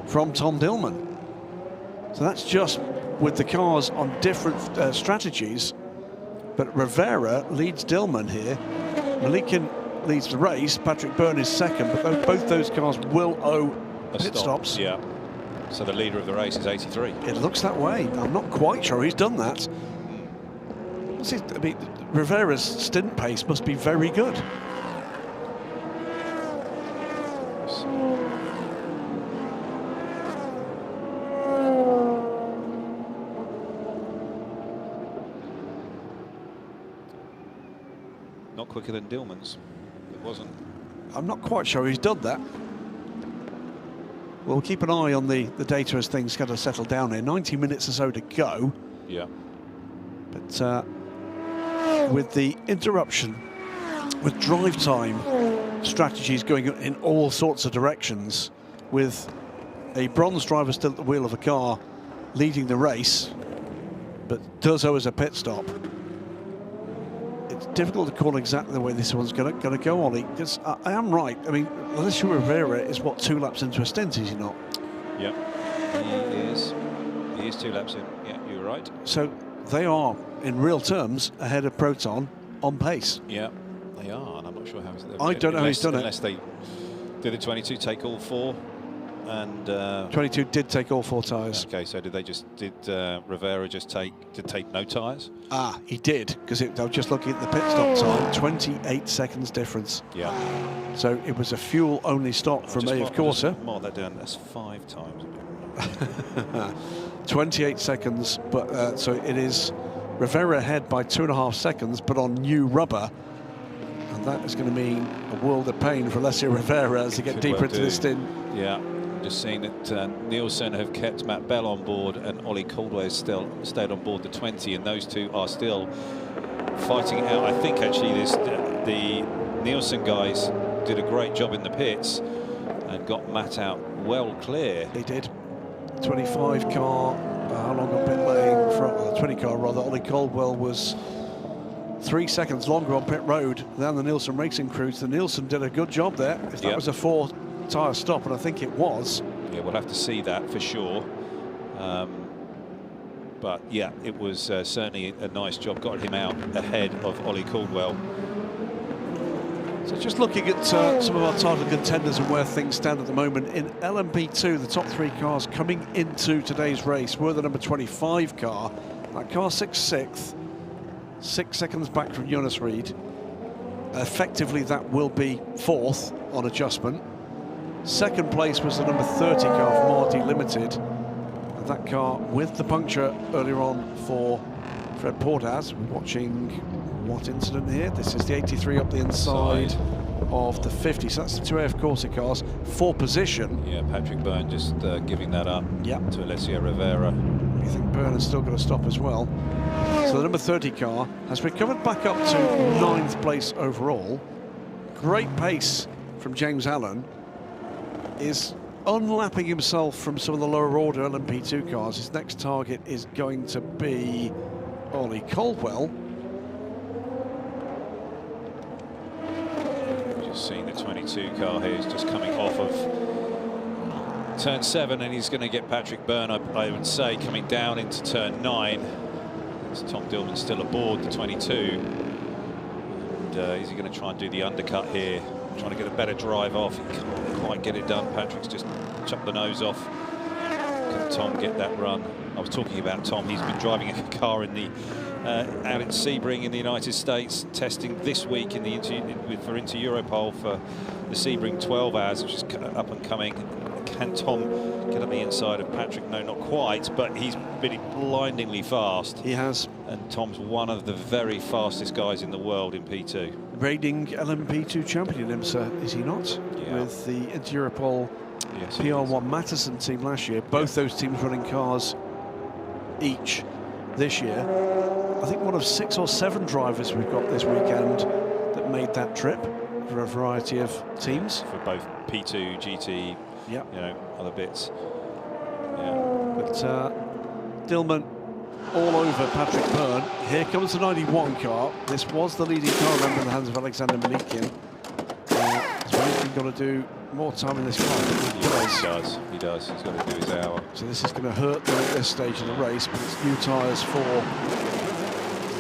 from Tom Dillman. So that's just with the cars on different strategies. But Rivera leads Dillman here. Malikin leads the race. Patrick Byrne is second, but both those cars will owe pit stops. Yeah. So the leader of the race is 83. It looks that way. I'm not quite sure he's done that. I mean, Rivera's stint pace must be very good. Not quicker than Dillman's. It wasn't. I'm not quite sure he's done that. We'll keep an eye on the data as things kind of settle down here. 90 minutes or so to go. Yeah. But with the interruption, with drive time strategies going in all sorts of directions, with a bronze driver still at the wheel of a car leading the race, but does owe us a pit stop. It's difficult to call exactly the way this one's going to go, Ollie. Because I am right. I mean, Alessio Rivera is what, 2 laps into a stint, is he not? Yeah, he is 2 laps in. Yeah, you're right. So they are, in real terms, ahead of Proton on pace. Yeah, they are, and I'm not sure how. I don't know how he's done it. Unless they did the 22 take all 4, and 22 did take all 4 tyres. Okay, so did Rivera just take no tyres? Ah, he did, because I was just looking at the pit stop time, 28 seconds difference. Yeah. So it was a fuel-only stop from AF Corsa. Mark that down. That's 5 times. 28 seconds, but so it is Rivera ahead by 2.5 seconds, but on new rubber. And that is going to mean a world of pain for Alessio Rivera as they get deeper into the stint. Yeah. Just seeing that Nielsen have kept Matt Bell on board and Ollie Caldwell has still stayed on board the 20, and those two are still fighting it out. I think actually the Nielsen guys did a great job in the pits and got Matt out well clear. They did. 25 car, how long on pit lane? For 20 car rather. Ollie Caldwell was 3 seconds longer on pit road than the Nielsen racing crew. So Nielsen did a good job there. If that was a 4 tyre stop, and I think it was. Yeah, we'll have to see that for sure. But yeah, it was certainly a nice job. Got him out ahead of Ollie Caldwell. So just looking at some of our title contenders and where things stand at the moment. In LMP2, the top 3 cars coming into today's race were the number 25 car. That car 6th, 6 seconds back from Jonas Reed. Effectively, that will be 4th on adjustment. Second place was the number 30 car from RD Limited. And that car with the puncture earlier on for Fred Portas. We're watching what incident here? This is the 83 up the inside of the 50. So that's the 2 AF Corsa cars for position. Yeah, Patrick Byrne just giving that up to Alessio Rivera. You think Byrne has still got to stop as well? So the number 30 car has recovered back up to 9th place overall. Great pace from James Allen. Is unlapping himself from some of the lower order LMP2 cars. His next target is going to be Ollie Caldwell. Just seeing the 22 car here is just coming off of turn 7, and he's going to get Patrick Byrne, I would say, coming down into turn 9. It's Tom Dillman still aboard the 22. And is he going to try and do the undercut here? Trying to get a better drive off. He can't quite get it done. Patrick's just chopped the nose off. Can Tom get that run? I was talking about Tom. He's been driving a car in the out in Sebring in the United States, testing this week in the for Inter Europol for the Sebring 12 hours, which is up and coming. Can Tom get on the inside of Patrick? No, not quite, but he's been blindingly fast. He has. And Tom's one of the very fastest guys in the world in P2. Reigning LMP2 champion, IMSA, is he not? Yeah. With the Inter Europol PR1 Matterson team last year. Both those teams running cars each this year. I think one of 6 or 7 drivers we've got this weekend that made that trip for a variety of teams. For both P2, GT, you know, other bits. Yeah. But Dillman all over Patrick Byrne. Here comes the 91 car. This was the leading car, remember, in the hands of Alexander Malikian. Has Malikian got to do more time in this car? He does. He's got to do his hour. So this is going to hurt them at this stage of the race, but it's new tyres for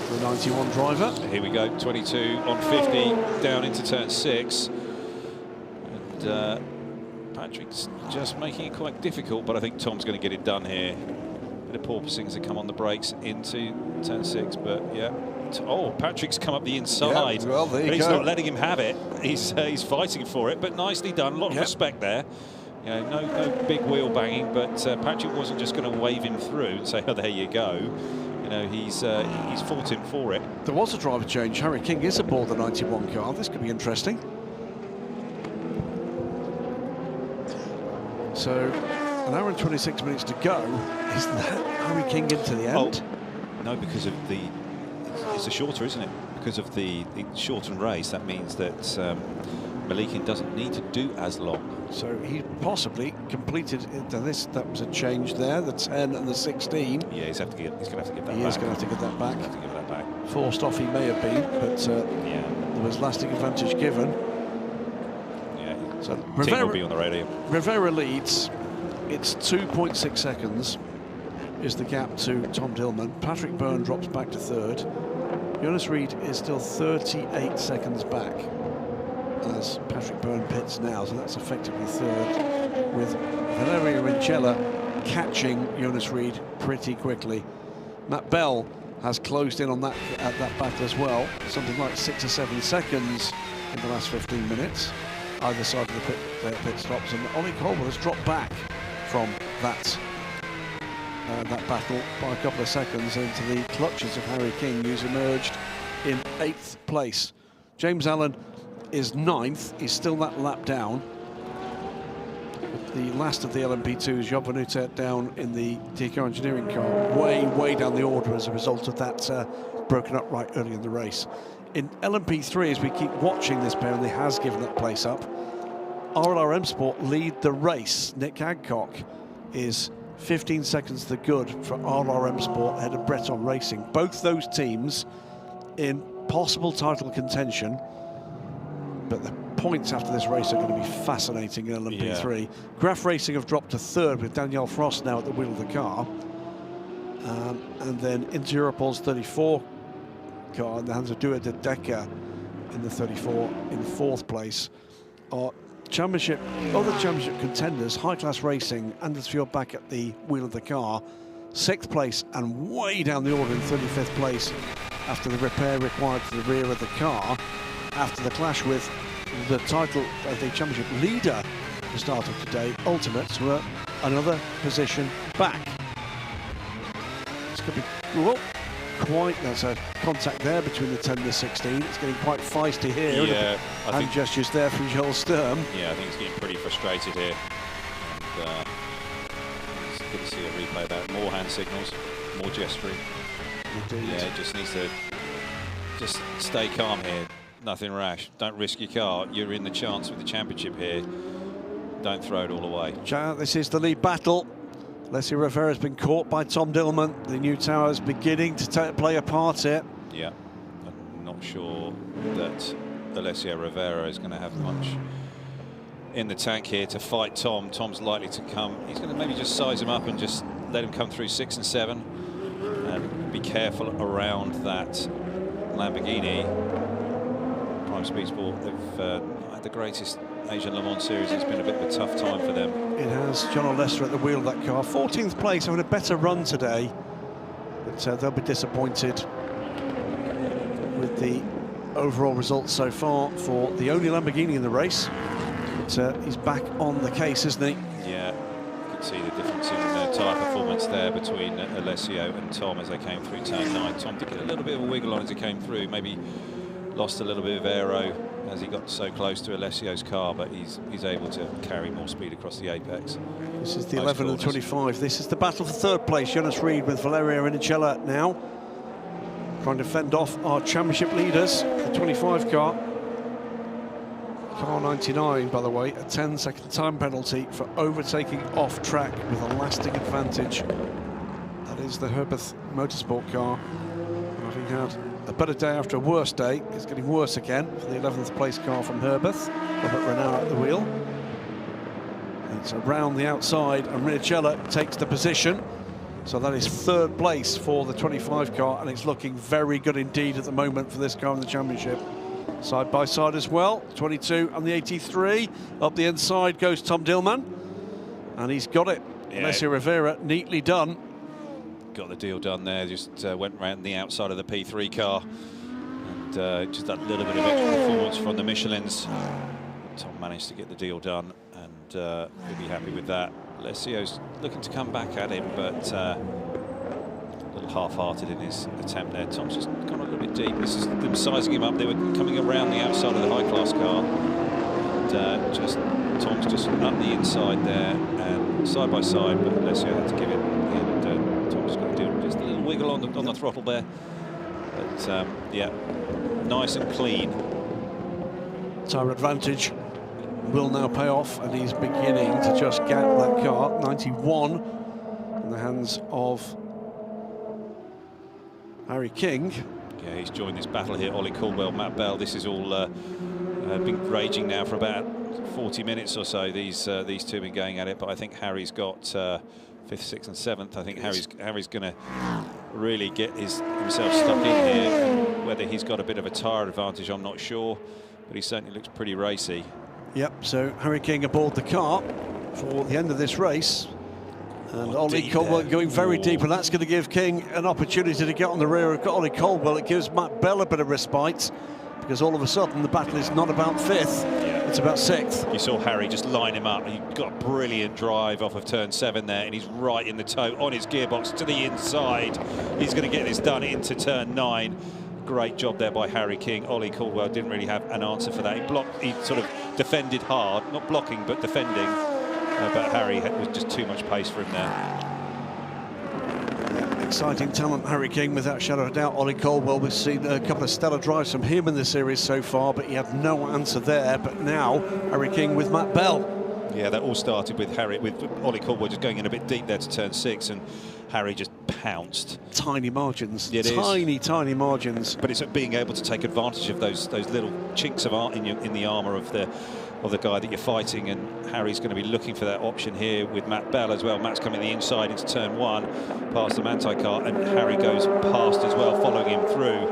the 91 driver. Here we go, 22 on 50, down into turn 6. And Patrick's just making it quite difficult, but I think Tom's going to get it done here. Bit of porpoising as they come on the brakes into turn 6, but yeah. Oh, Patrick's come up the inside. Yeah, well, there you but he's go. not letting him have it. He's fighting for it, but nicely done. A lot of respect there. You know, no big wheel banging, but Patrick wasn't just going to wave him through and say, "Oh, there you go." You know, he's fought him for it. There was a driver change. Harry King is aboard the 91 car. This could be interesting. So, an hour and 26 minutes to go. Isn't that Harry King into the end? Oh, no, because of the... It's a shorter, isn't it? Because of the shortened race, that means that Malikin doesn't need to do as long. So he possibly completed this. That was a change there, the 10 and the 16. Yeah, he's going to have to give that back. He is going to have to get that back. He's going to have to give that back. Forced off he may have been, but there was lasting advantage given. Yeah, so Tim will be on the radio. Rivera leads. It's 2.6 seconds is the gap to Tom Dillman. Patrick Byrne drops back to 3rd. Jonas Reed is still 38 seconds back as Patrick Byrne pits now, so that's effectively 3rd, with Valerio Rincella catching Jonas Reed pretty quickly. Matt Bell has closed in on that battle as well, something like 6 or 7 seconds in the last 15 minutes, either side of the pit stops, and Ollie Colwell has dropped back from that battle by a couple of seconds into the clutches of Harry King, who's emerged in 8th place. James Allen is 9th. He's still that lap down. The last of the LMP2s, Job van Uter, down in the TK Engineering car, way down the order as a result of that broken up right early in the race. In LMP3, as we keep watching this pair, and they has given that place up, RLRM Sport lead the race. Nick Adcock is 15 seconds the good for RLRM Sport ahead of Breton Racing. Both those teams in possible title contention, but the points after this race are going to be fascinating in LMP3. Yeah. Graf Racing have dropped to 3rd with Danielle Frost now at the wheel of the car. And then into Europol's 34 car in the hands of Dua de Decker in the 34 in 4th place. Other championship contenders, High Class Racing, Anders Fjord back at the wheel of the car, 6th place and way down the order in 35th place after the repair required to the rear of the car after the clash with the title of the championship leader at the start of today. Ultimates were another position back. It's going to be there's a contact there between the 10 and the 16. It's getting quite feisty here. Yeah, I think gestures there from Joel Sturm. Yeah, I think he's getting pretty frustrated here. And it's good to see a replay of that. More hand signals, more gesturing. Indeed. Yeah, just needs to just stay calm here. Nothing rash. Don't risk your car. You're in the chance with the championship here. Don't throw it all away. This is the lead battle. Alessio Rivera has been caught by Tom Dillman. The new tower is beginning to play a part here. Yeah, I'm not sure that Alessio Rivera is going to have much in the tank here to fight Tom. Tom's likely to come. He's going to maybe just size him up and just let him come through 6 and 7. And be careful around that Lamborghini. Prime Speed Sport have had the greatest Asian Le Mans series. It's been a bit of a tough time for them. It has. John O'Lester at the wheel of that car. 14th place, having a better run today. But they'll be disappointed with the overall results so far for the only Lamborghini in the race. But he's back on the case, isn't he? Yeah, you can see the difference in tyre performance there between Alessio and Tom as they came through turn 9. Tom did get a little bit of a wiggle on as he came through, maybe lost a little bit of aero as he got so close to Alessio's car, but he's able to carry more speed across the apex. This is the 11 and 25. This is the battle for 3rd place. Jonas Reed with Valerio Rinicella now trying to fend off our championship leaders. The 25 car. Car 99, by the way, a 10-second time penalty for overtaking off track with a lasting advantage. That is the Herbeth Motorsport car. Having had a better day after a worse day, it's getting worse again for the 11th place car from Herbeth. Robert Renau at the wheel. It's around the outside, and Rinicella takes the position. So that is third place for the 25 car, and it's looking very good indeed at the moment for this car in the championship. Side by side as well, 22 and the 83. Up the inside goes Tom Dillman, and he's got it. Yeah. Alessio Rivera, neatly done. Got the deal done there, just went round the outside of the P3 car. And just that little bit of extra performance from the Michelins. Tom managed to get the deal done, and he'll be happy with that. Alessio's looking to come back at him, but a little half-hearted in his attempt there. Tom's just gone a little bit deep. This is them sizing him up. They were coming around the outside of the high-class car. And Tom's just up the inside there, and side by side, but Alessio had to give it. And Tom's got to do just a little wiggle on the throttle there. But yeah, nice and clean. Tyre advantage will now pay off, and he's beginning to just gap that car. 91 in the hands of Harry King. Yeah, he's joined this battle here. Ollie Caldwell, Matt Bell. This is all been raging now for about 40 minutes or so. These two have been going at it, but I think Harry's got 5th, 6th, and 7th. I think Harry's going to really get himself stuck in here. And whether he's got a bit of a tyre advantage, I'm not sure, but he certainly looks pretty racy. Yep, so Harry King aboard the car for the end of this race. And Ollie Caldwell going very deep, and that's going to give King an opportunity to get on the rear of Ollie Caldwell. It gives Matt Bell a bit of respite, because all of a sudden the battle is not about 5th, it's about 6th. You saw Harry just line him up. He got a brilliant drive off of turn 7 there, and he's right in the toe on his gearbox to the inside. He's going to get this done into turn 9. Great job there by Harry King. Ollie Caldwell didn't really have an answer for that. He sort of defended hard, not blocking but defending. But Harry was just too much pace for him there. Yeah, exciting talent, Harry King, without shadow of a doubt. Ollie Caldwell, we've seen a couple of stellar drives from him in the series so far, but he had no answer there. But now Harry King with Matt Bell. Yeah, that all started with Ollie Caldwell just going in a bit deep there to turn 6, and Harry just pounced. Tiny margins, tiny margins. But it's being able to take advantage of those little chinks of art in the armour of the guy that you're fighting, and Harry's going to be looking for that option here with Matt Bell as well. Matt's coming the inside into turn 1, past the Manthey car, and Harry goes past as well, following him through.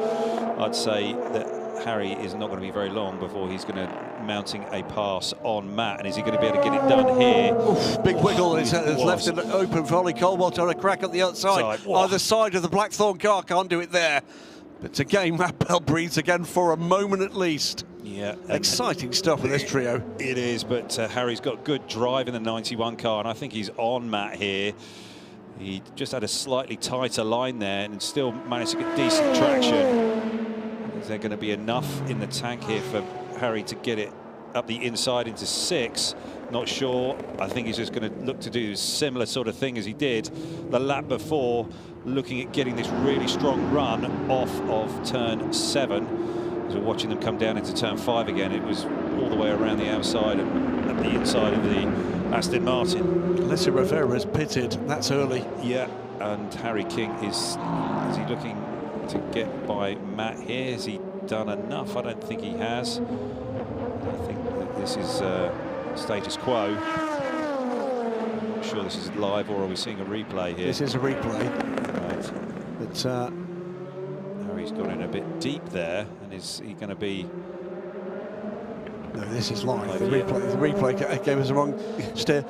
I'd say that Harry is not going to be very long before he's going to mounting a pass on Matt, and is he going to be able to get it done here? Oof, big wiggle, it's left it open for Ollie Caldwell to have a crack at the outside. Either side of the Blackthorn car, can't do it there. But again, Matt Bell breathes again for a moment at least. Yeah. Exciting stuff with this trio. It is, but Harry's got good drive in the 91 car, and I think he's on Matt here. He just had a slightly tighter line there and still managed to get decent traction. Is there going to be enough in the tank here for Harry to get it up the inside into 6? Not sure. I think he's just going to look to do a similar sort of thing as he did the lap before, looking at getting this really strong run off of turn 7. As we're watching them come down into turn 5 again, it was all the way around the outside and up the inside of the Aston Martin. Alessio Rivera is pitted, that's early. Yeah, and Harry King is he looking to get by Matt here? Has he done enough? I don't think he has. I think that this is status quo. I'm not sure this is live, or are we seeing a replay here? This is a replay. Right. But Harry's gone in a bit deep there, and is he going to be... No, this is live. The replay gave us the wrong steer.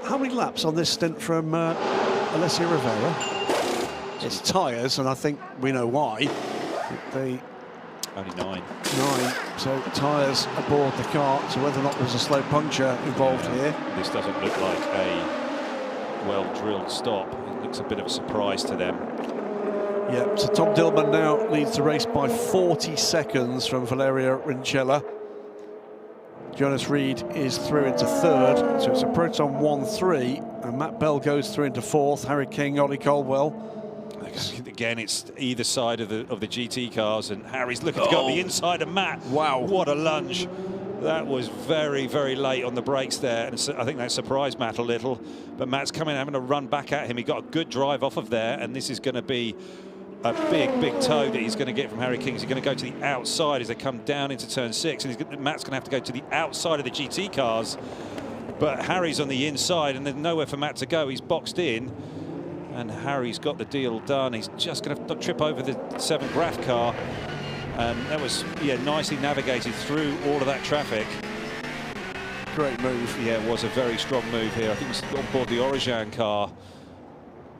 How many laps on this stint from Alessio Rivera? It's tyres, and I think we know why. They only 9. So tyres aboard the car. So whether or not there's a slow puncture involved here. This doesn't look like a well-drilled stop. It looks a bit of a surprise to them. Yeah. So Tom Dillman now leads the race by 40 seconds from Valerio Rincella. Jonas Reed is through into 3rd, so it's a Proton 1-3, and Matt Bell goes through into 4th. Harry King, Ollie Caldwell. Again, it's either side of the GT cars, and Harry's looking to go on the inside of Matt. Wow, what a lunge. That was very, very late on the brakes there, and I think that surprised Matt a little. But Matt's coming, having to run back at him. He got a good drive off of there, and this is going to be a big, big toe that he's going to get from Harry King. He's going to go to the outside as they come down into turn 6, and Matt's going to have to go to the outside of the GT cars. But Harry's on the inside, and there's nowhere for Matt to go. He's boxed in, and Harry's got the deal done. He's just going to trip over the 7 Graf car, and that was nicely navigated through all of that traffic. Great move. Yeah, it was a very strong move here. I think it was on board the Orijan car.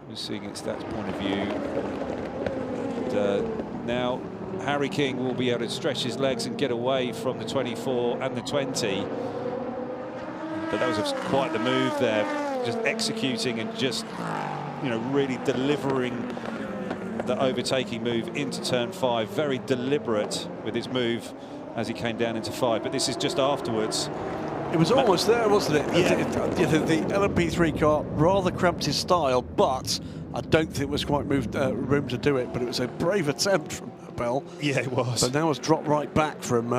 We're seeing its stats point of view. And, now Harry King will be able to stretch his legs and get away from the 24 and the 20. But that was quite the move there, just executing and just, really delivering the overtaking move into turn 5. Very deliberate with his move as he came down into 5. But this is just afterwards. It was almost there, wasn't it? Yeah. The LMP3 car rather cramped his style, but I don't think it was quite room to do it. But it was a brave attempt from Bell. Yeah, it was. But now it's dropped right back from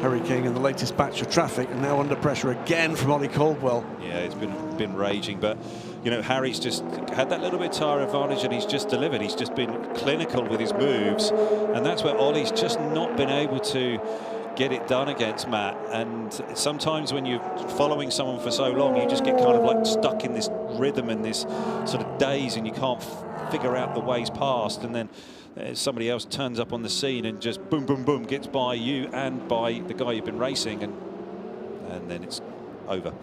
Harry King in the latest batch of traffic, and now under pressure again from Ollie Caldwell. Yeah, it's been raging, but Harry's just had that little bit tire advantage, and he's just delivered. He's just been clinical with his moves, and that's where Ollie's just not been able to get it done against Matt. And sometimes when you're following someone for so long, you just get kind of like stuck in this rhythm and this sort of daze, and you can't figure out the ways past, and then somebody else turns up on the scene and just boom, boom, boom, gets by you and by the guy you've been racing, and then it's over.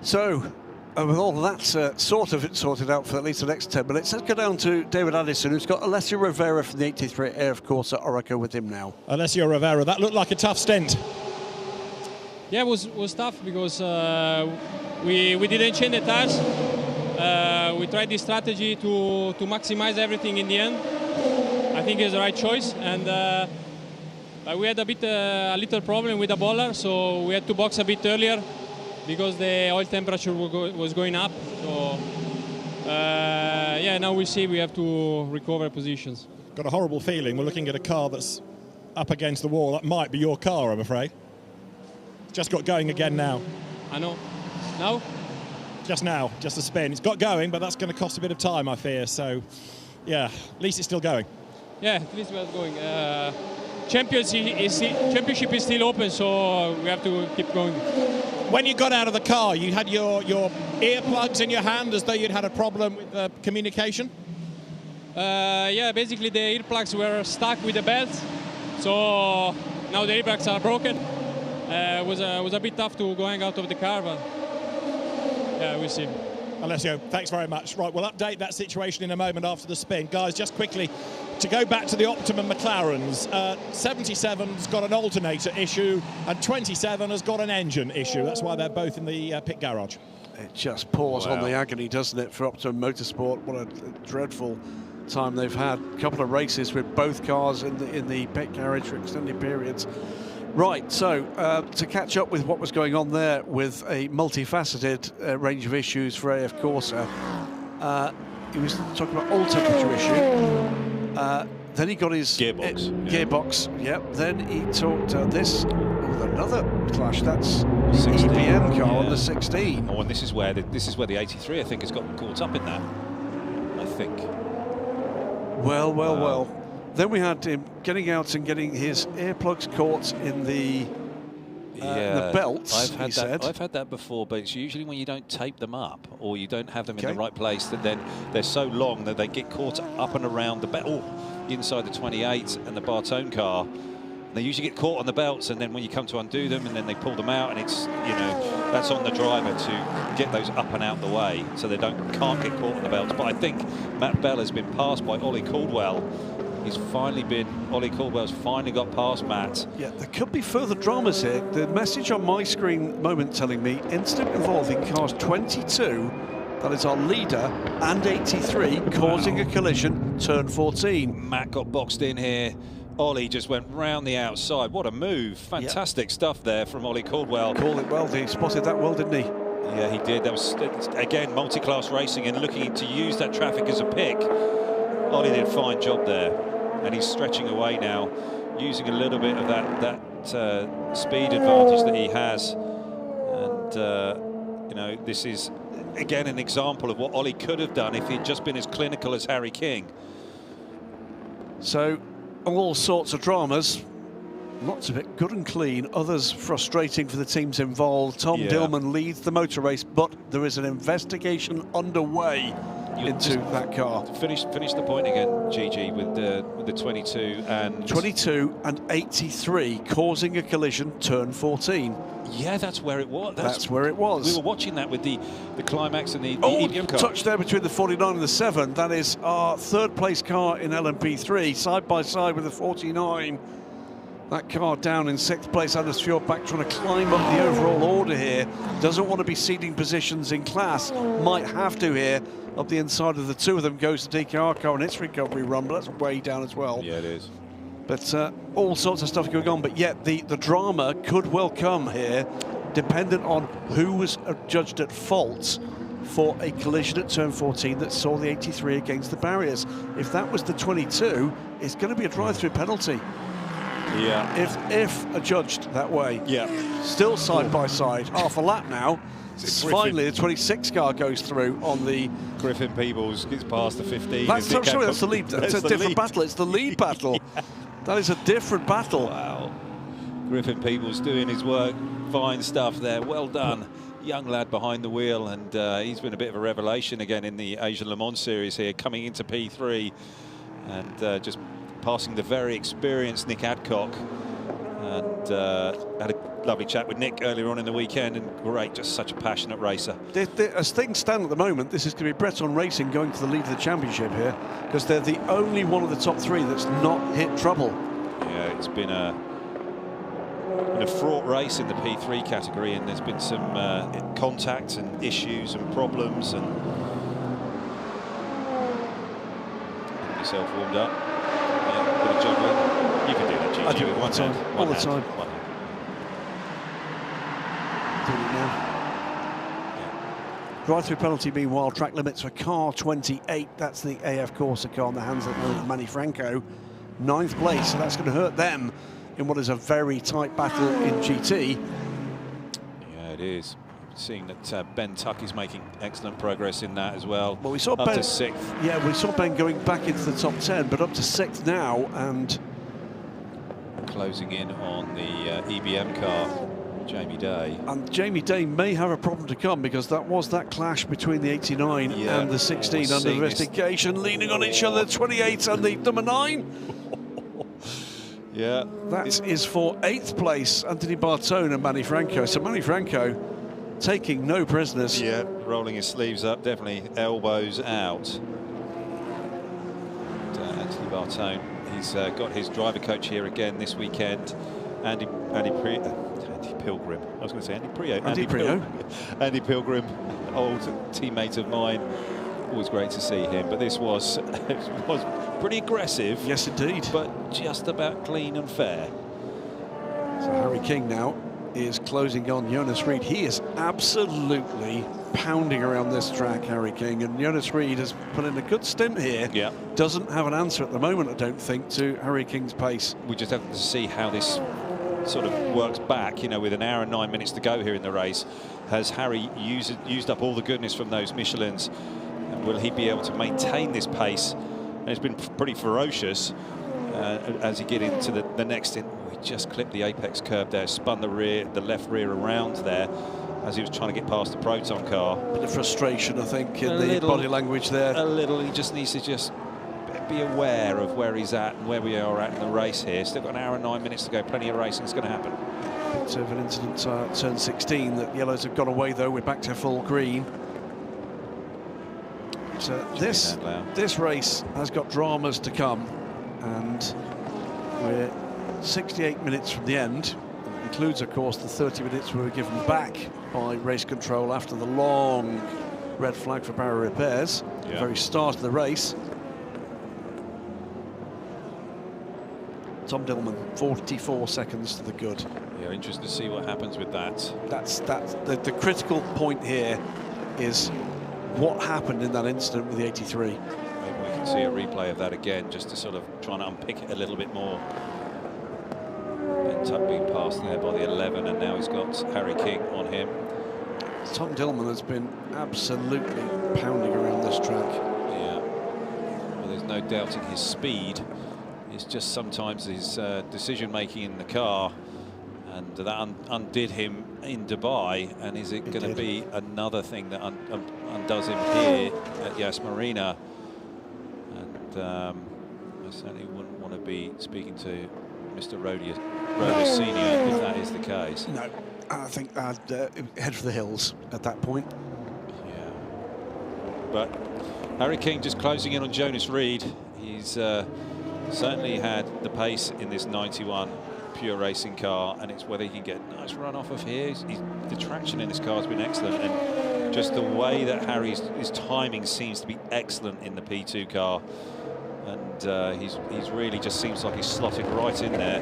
So, with all that sorted out for at least the next 10 minutes, let's go down to David Addison, who's got Alessio Rivera from the 83 AF Corsa Oreca with him now. Alessio Rivera, that looked like a tough stint. Yeah, it was tough because we didn't change the tires. We tried this strategy to maximize everything in the end. I think it's the right choice, and we had a little problem with the boiler, so we had to box a bit earlier because the oil temperature was going up. So now we see we have to recover positions. Got a horrible feeling we're looking at a car that's up against the wall. That might be your car, I'm afraid. Just got going again now. I know. Now? Just now, just a spin. It's got going, but that's going to cost a bit of time, I fear. So, yeah, at least it's still going. Yeah, at least we're going. Championship is still open, so we have to keep going. When you got out of the car, you had your earplugs in your hand as though you'd had a problem with communication? Yeah, basically the earplugs were stuck with the belt, so now the earplugs are broken. It was a bit tough to going out of the car, but yeah, we'll see. Alessio, thanks very much. Right, we'll update that situation in a moment after the spin. Guys, just quickly, to go back to the Optimum McLarens, 77's got an alternator issue and 27 has got an engine issue. That's why they're both in the pit garage. It just pours on the agony, doesn't it, for Optimum Motorsport? What a dreadful time they've had. A couple of races with both cars in the pit garage for extended periods. Right, so to catch up with what was going on there with a multifaceted range of issues for AF Corsa, he was talking about oil temperature issue. Then he got his gearbox. Yep. Then he talked this with another clash. That's the EBM car on the 16. Oh, and this is where the 83 I think has got caught up in that. I think. Well. Then we had him getting out and getting his earplugs caught in the belts. I've had that before, but it's usually when you don't tape them up or you don't have them in the right place, that then they're so long that they get caught up and around the belt, inside the 28 and the Bartone car. They usually get caught on the belts, and then when you come to undo them, and then they pull them out, and it's that's on the driver to get those up and out the way, so they can't get caught on the belts. But I think Matt Bell has been passed by Ollie Caldwell. Ollie Caldwell's finally got past Matt. Yeah, there could be further dramas here. The message on my screen moment telling me incident involving cars 22, that is our leader, and 83, causing a collision, turn 14. Matt got boxed in here. Ollie just went round the outside. What a move. Fantastic stuff there from Ollie Caldwell. Called it well. He spotted that well, didn't he? Yeah, he did. That was, again, multi-class racing and looking to use that traffic as a pick. Ollie did a fine job there, and he's stretching away now, using a little bit of that speed advantage that he has. And this is again an example of what Ollie could have done if he'd just been as clinical as Harry King. So all sorts of dramas. Lots of it good and clean, others frustrating for the teams involved. Tom Dillman leads the motor race, but there is an investigation underway into that car. Finish the point again, GG, with the 22 and 83 causing a collision, turn 14. Yeah, that's where it was. That's where it was. We were watching that with the climax and the EBM car. Touch there between the 49 and the 7. That is our third place car in LMP3, side by side with the 49. That car down in 6th place, Anders Fjordbach trying to climb up the overall order here. Doesn't want to be ceding positions in class. Might have to here. Up the inside of the two of them goes the DKR car and its recovery run, but that's way down as well. Yeah, it is. But all sorts of stuff going on. But yet the drama could well come here, dependent on who was judged at fault for a collision at turn 14 that saw the 83 against the barriers. If that was the 22, it's going to be a drive-through penalty. Yeah. If adjudged that way. Yeah. Still side by side, half a lap now. Finally, the 26 car goes through on the... Griffin Peebles gets past the 15. That's the lead. That's a different battle. It's the lead battle. Yeah. That is a different battle. Wow. Griffin Peebles doing his work. Fine stuff there. Well done. Young lad behind the wheel, and he's been a bit of a revelation again in the Asian Le Mans series here, coming into P3 and just passing the very experienced Nick Adcock. And had a lovely chat with Nick earlier on in the weekend, and great, just such a passionate racer. As things stand at the moment, this is going to be Breton Racing going to the lead of the championship here, because they're the only one of the top three that's not hit trouble. Yeah, it's been a fraught race in the P3 category, and there's been some contact and issues and problems. And get yourself warmed up. Yeah, bit of juggling. You can do that, Gigi. I do it with one time, hand. all the hand, time. one hand. Drive-through penalty, meanwhile, track limits for car 28. That's the AF Corsa car in the hands of Manny Franco. 9th place, so that's going to hurt them in what is a very tight battle in GT. Yeah, it is. Seeing that Ben Tuck is making excellent progress in that as well. Well, we saw up Ben, to 6th. Yeah, we saw Ben going back into the top 10, but up to 6th now, and closing in on the EBM car, Jamie Day. And Jamie Day may have a problem to come, because that was that clash between the 89 and the 16 under investigation, leaning on each other, 28 and the number 9. Yeah. That is for 8th place, Anthony Bartone and Manny Franco. So Manny Franco taking no prisoners. Yeah, rolling his sleeves up, definitely elbows out. And, Anthony Bartone, he's got his driver coach here again this weekend. Andy Pilgrim. I was going to say Andy Prio. Andy Pilgrim, old teammate of mine. Always great to see him. But this was pretty aggressive. Yes, indeed. But just about clean and fair. So Harry King now is closing on Jonas Reed. He is absolutely pounding around this track, Harry King, and Jonas Reed has put in a good stint here. Yeah. Doesn't have an answer at the moment, I don't think, to Harry King's pace. We just have to see how this sort of works back, you know, with an hour and 9 minutes to go here in the race. Has Harry used up all the goodness from those Michelins? And will he be able to maintain this pace? And it's been pretty ferocious as he get into the next in. We just clipped the apex curb there, spun the left rear around there as he was trying to get past the Proton car. Bit of frustration, I think, in the body language there. A little. He just needs to just be aware of where he's at and where we are at in the race here. Still got an hour and 9 minutes to go. Plenty of racing is going to happen. Bit of an incident turn 16 that yellows have got away, though. We're back to full green. This race has got dramas to come, and we're 68 minutes from the end. It includes, of course, the 30 minutes we were given back by race control after the long red flag for barrier repairs. Yeah. The very start of the race. Tom Dillman, 44 seconds to the good. Yeah, interested to see what happens with that. That's the critical point here is what happened in that incident with the 83. Maybe we can see a replay of that again, just to sort of try and unpick it a little bit more. Ben Tuck being passed there by the 11, and now he's got Harry King on him. Tom Dillman has been absolutely pounding around this track. Yeah. Well, there's no doubting his speed. It's just sometimes his decision-making in the car, and that undid him in Dubai. And is it going to be another thing that undoes him here at Yas Marina? And I certainly wouldn't want to be speaking to Mr. Rodia Senior if that is the case. No, I think I'd head for the hills at that point. Yeah. But Harry King just closing in on Jonas Reed. He's certainly had the pace in this 91 pure racing car, and it's whether he can get a nice run off of here. The traction in this car has been excellent, and just the way that his timing seems to be excellent in the P2 car. And he's really just seems like he's slotted right in there,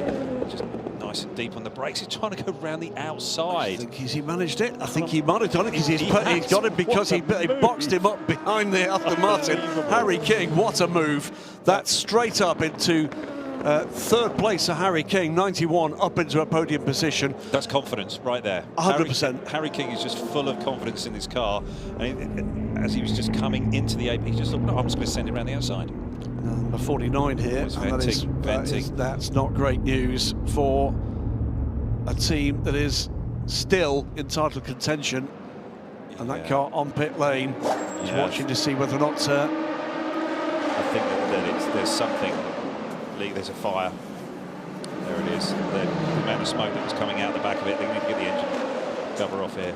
just nice and deep on the brakes. He's trying to go round the outside. I think he managed it. I think he might have done it because he's got it because he boxed him up behind the Aston Martin. Harry King, what a move. That's straight up into third place for Harry King, 91, up into a podium position. That's confidence right there. 100%. Harry King is just full of confidence in his car. And as he was just coming into the AP, he just thought, no, I'm just going to send it around the outside. Number 49 here, and that's not great news for a team that is still in title contention, and that car on pit lane is watching to see whether or not. I think that there's something. There's a fire. There it is. The amount of smoke that was coming out the back of it. They need to get the engine cover off here.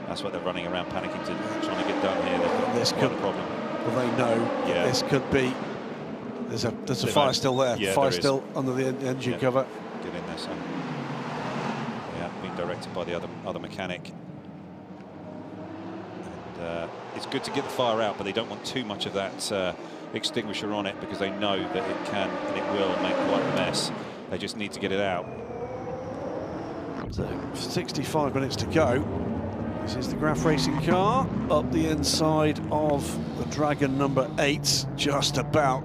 That's what they're running around panicking to trying to get done here. This could be a problem. Well, they know this could be. There's a fire still there. Yeah, fire still under the engine cover. Get in there, son. Yeah, being directed by the other mechanic. And it's good to get the fire out, but they don't want too much of that extinguisher on it, because they know that it can and it will make quite a mess. They just need to get it out. So 65 minutes to go. This is the Graf Racing car up the inside of the Dragon number 8. Just about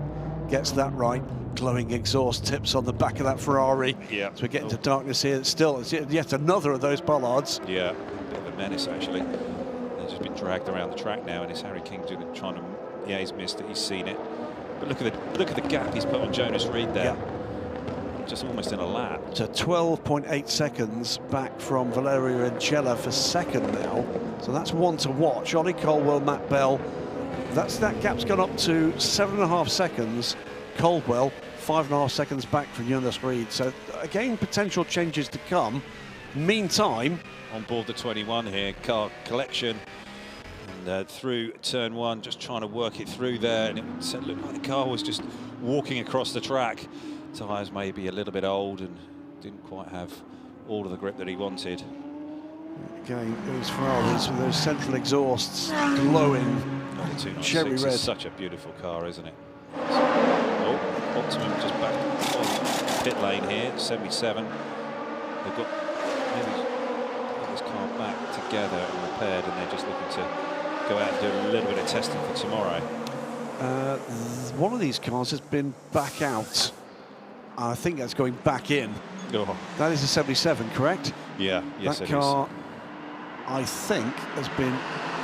gets that right. Glowing exhaust tips on the back of that Ferrari. Yeah. So we're getting to darkness here. It's yet another of those bollards. Yeah, a bit of a menace actually. They've just been dragged around the track now, and it's Harry King trying to. Yeah, he's missed it. He's seen it. But look at the gap he's put on Jonas Reed there. Yeah. Just almost in a lap. So 12.8 seconds back from Valerio Ancella for second now. So that's one to watch. Ollie Caldwell, Matt Bell. That gap's gone up to 7.5 seconds. Caldwell, 5.5 seconds back from Jonas Reed. So again, potential changes to come. Meantime, on board the 21 here, car collection. And through turn 1, just trying to work it through there, and it looked like the car was just walking across the track. Tyres maybe a little bit old and didn't quite have all of the grip that he wanted. Again, those Ferraris with those central exhausts glowing cherry red. It's such a beautiful car, isn't it? Oh, Optimum just back on pit lane here, 77. They've got this car back together and repaired, and they're just looking to go out and do a little bit of testing for tomorrow. One of these cars has been back out. I think that's going back in. Oh. That is a 77, correct? Yeah, yes, that car, I think, has been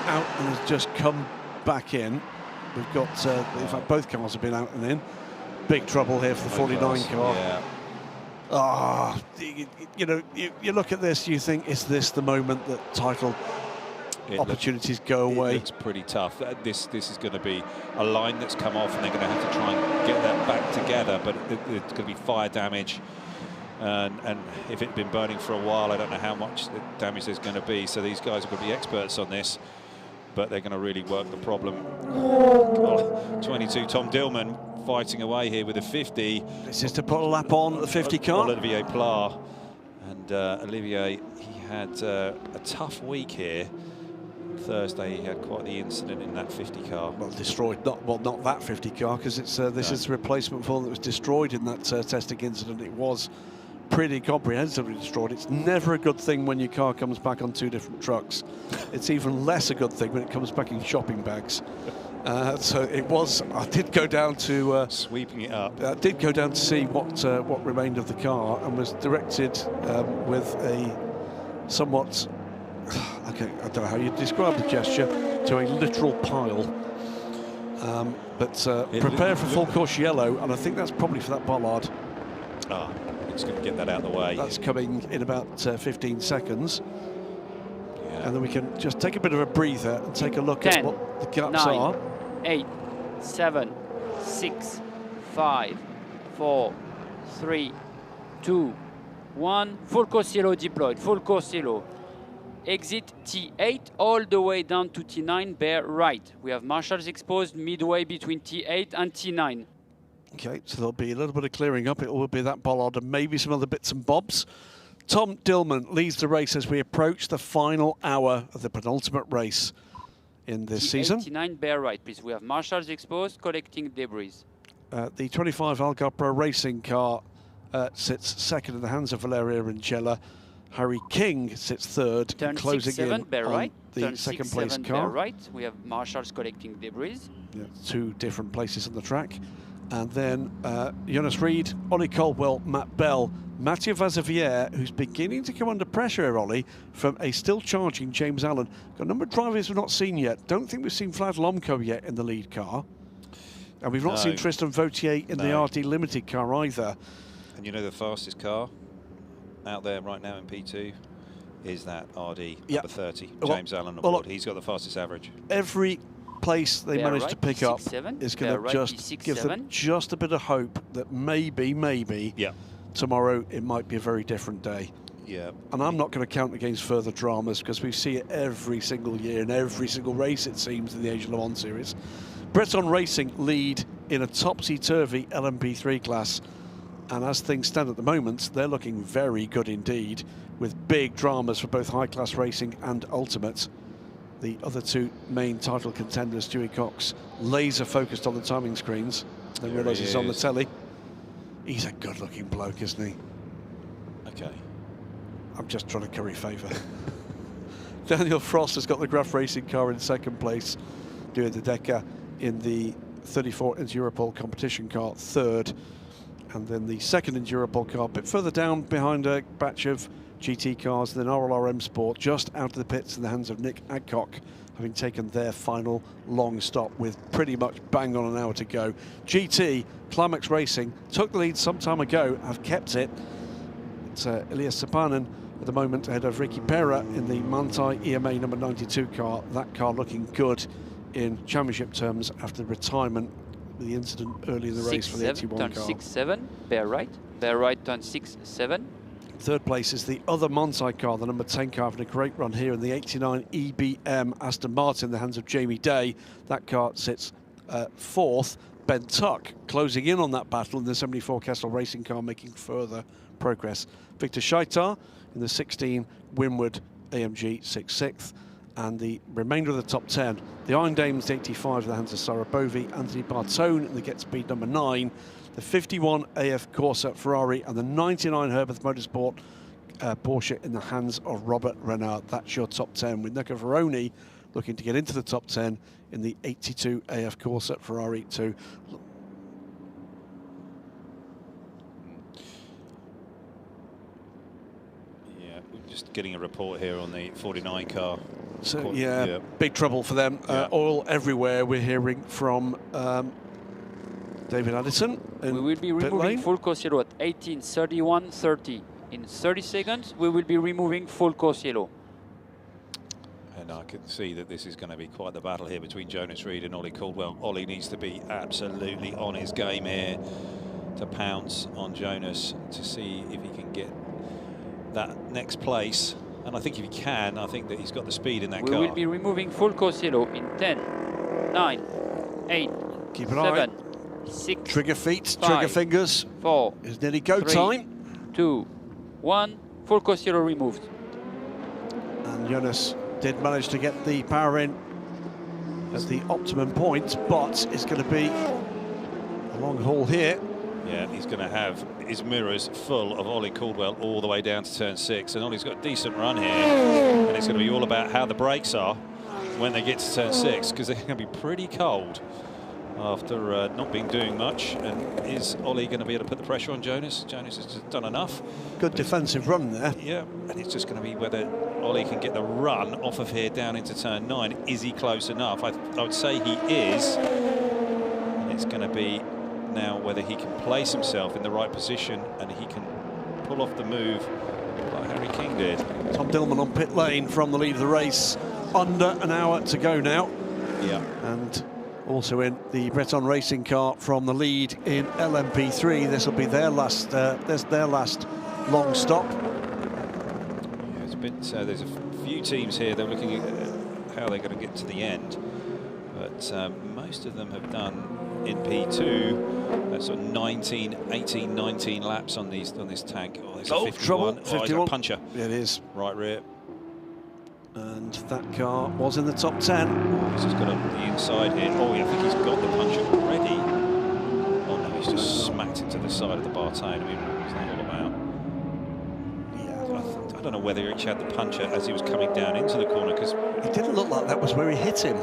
out and has just come back in. We've got, in fact, both cars have been out and in. Big trouble here for the 49 car. Yeah. Ah, you know, you look at this, you think, is this the moment that title opportunities go away? It looks pretty tough. This is going to be a line that's come off, and they're going to have to try and get that back together, but there's going to be fire damage. And if it'd been burning for a while, I don't know how much damage there's going to be. So these guys are going to be experts on this, but they're going to really work the problem. 22, Tom Dillman fighting away here with a 50. This is to put a lap on the 50 car. Olivier Pla. And Olivier, he had a tough week here. Thursday, he had quite the incident in that 50 car. Well, destroyed, not that 50 car, because it's this is the replacement for that was destroyed in that testing incident. It was pretty comprehensively destroyed. It's never a good thing when your car comes back on 2 different trucks. It's even less a good thing when it comes back in shopping bags. So it was. I did go down to sweeping it up. I did go down to see what remained of the car, and was directed with a somewhat. I don't know how you describe the gesture, to a literal pile. Prepare for full course yellow, and I think that's probably for that bollard. Ah, it's going to get that out of the way. That's coming in about 15 seconds. And then we can just take a bit of a breather and take a look 10, at what the gaps 9, are. 8, 7, 6, 5, 4, 3, 2, 1. Full course yellow deployed, full course yellow. Exit T8 all the way down to T9, bear right. We have marshals exposed midway between T8 and T9. Okay, so there'll be a little bit of clearing up. It will be that bollard and maybe some other bits and bobs. Tom Dillman leads the race as we approach the final hour of the penultimate race in this season. T9, bear right, please. We have marshals exposed, collecting debris. The 25 Algar Pro Racing car sits second in the hands of Valeria Ringella. Harry King sits third, Turn closing 6, 7, in bear on right. the Turn second 6, place 7, car. bear right. We have marshals collecting debris. Yeah, 2 different places on the track. And then Jonas Reed, Ollie Caldwell, Matt Bell, Mathieu Vazevier, who's beginning to come under pressure here, Ollie, from a still charging James Allen. Got a number of drivers we've not seen yet. Don't think we've seen Vlad Lomko yet in the lead car. And we've not seen Tristan Vautier in the RD Limited car either. And you know the fastest car out there right now in P2 is that RD number 30, James Allen aboard. He's got the fastest average. Every place they manage right, to pick up 6-7. is going to Right, just give them just a bit of hope that maybe tomorrow it might be a very different day. Yeah. And I'm not going to count against further dramas because we see it every single year in every single race, it seems, in the Asian Le Mans Series. Breton Racing lead in a topsy-turvy LMP3 class. And as things stand at the moment, they're looking very good indeed, with big dramas for both high-class racing and ultimate. The other 2 main title contenders, Dewey Cox, laser focused on the timing screens. Then realise he's on the telly. He's a good-looking bloke, isn't he? Okay. I'm just trying to curry favour. Daniel Frost has got the Graf Racing car in second place, doing the Deca in the 34 Enduropol competition car third. And then the second Enduropol car a bit further down behind a batch of GT cars, and then RLRM Sport just out of the pits in the hands of Nick Adcock, having taken their final long stop with pretty much bang on an hour to go. GT, Climax Racing, took the lead some time ago, have kept it. It's Elias Sapanen at the moment ahead of Ricky Pera in the Manthey EMA number 92 car. That car looking good in championship terms after the retirement, the incident early in the race for the 81 turn car. 6-7, bear right, turn 6-7. Third place is the other Manthey car, the number 10 car, having a great run here in the 89 EBM Aston Martin in the hands of Jamie Day. That car sits fourth. Ben Tuck closing in on that battle in the 74 Kessel Racing car, making further progress. Victor Scheitar in the 16 Winward AMG 6th. And the remainder of the top 10, the Iron Dames, the 85 in the hands of Sarah Bovey, Anthony Bartone in the Get Speed number 9, the 51 AF Corsa Ferrari, and the 99 Herbert Motorsport Porsche in the hands of Robert Renard. That's your top 10, with Nico Veroni looking to get into the top 10 in the 82 AF Corsa Ferrari 2. Yeah, we're just getting a report here on the 49 car. So, yeah, big trouble for them. Oil everywhere, we're hearing from David Addison. We will be removing full course yellow at 18:31:30. In 30 seconds, we will be removing full course yellow. And I can see that this is going to be quite the battle here between Jonas Reed and Ollie Caldwell. Ollie needs to be absolutely on his game here to pounce on Jonas to see if he can get that next place. And I think if he can, I think that he's got the speed in that car. We will be removing full course yellow in 10, 9, 8, Keep an 7, eye. 6, Trigger feet, 5, trigger fingers. 4. It's nearly go 3, time. 2, 1. Full course yellow removed. And Jonas did manage to get the power in at the optimum point, but it's going to be a long haul here. Yeah, he's going to have his mirrors full of Ollie Caldwell all the way down to turn 6. And Ollie's got a decent run here. And it's going to be all about how the brakes are when they get to turn 6, because they're going to be pretty cold after not being doing much. And is Ollie going to be able to put the pressure on Jonas? Jonas has just done enough. Good defensive run there. Yeah, and it's just going to be whether Ollie can get the run off of here down into turn 9. Is he close enough? I would say he is. it's going to be now whether he can place himself in the right position and he can pull off the move like Harry King did. Tom Dillman on pit lane from the lead of the race. Under an hour to go now. Yeah. And also in the Breton racing car from the lead in LMP3. This will be their last long stop. Yeah, it's a bit, there's a few teams here. They're looking at how they're going to get to the end, but most of them have done in P2 sort of 18, 19 laps on this tank. Oh, there's a 51. Trouble. 51. Oh, he's a puncher. It is. Right rear. And that car was in the top 10. Oh, he's just got on the inside here. Oh, yeah, I think he's got the puncher already. Oh, no, he's just smacked into the side of the Bartain. I mean, what's that all about? Yeah. I don't know whether he actually had the puncher as he was coming down into the corner, because it didn't look like that was where he hit him.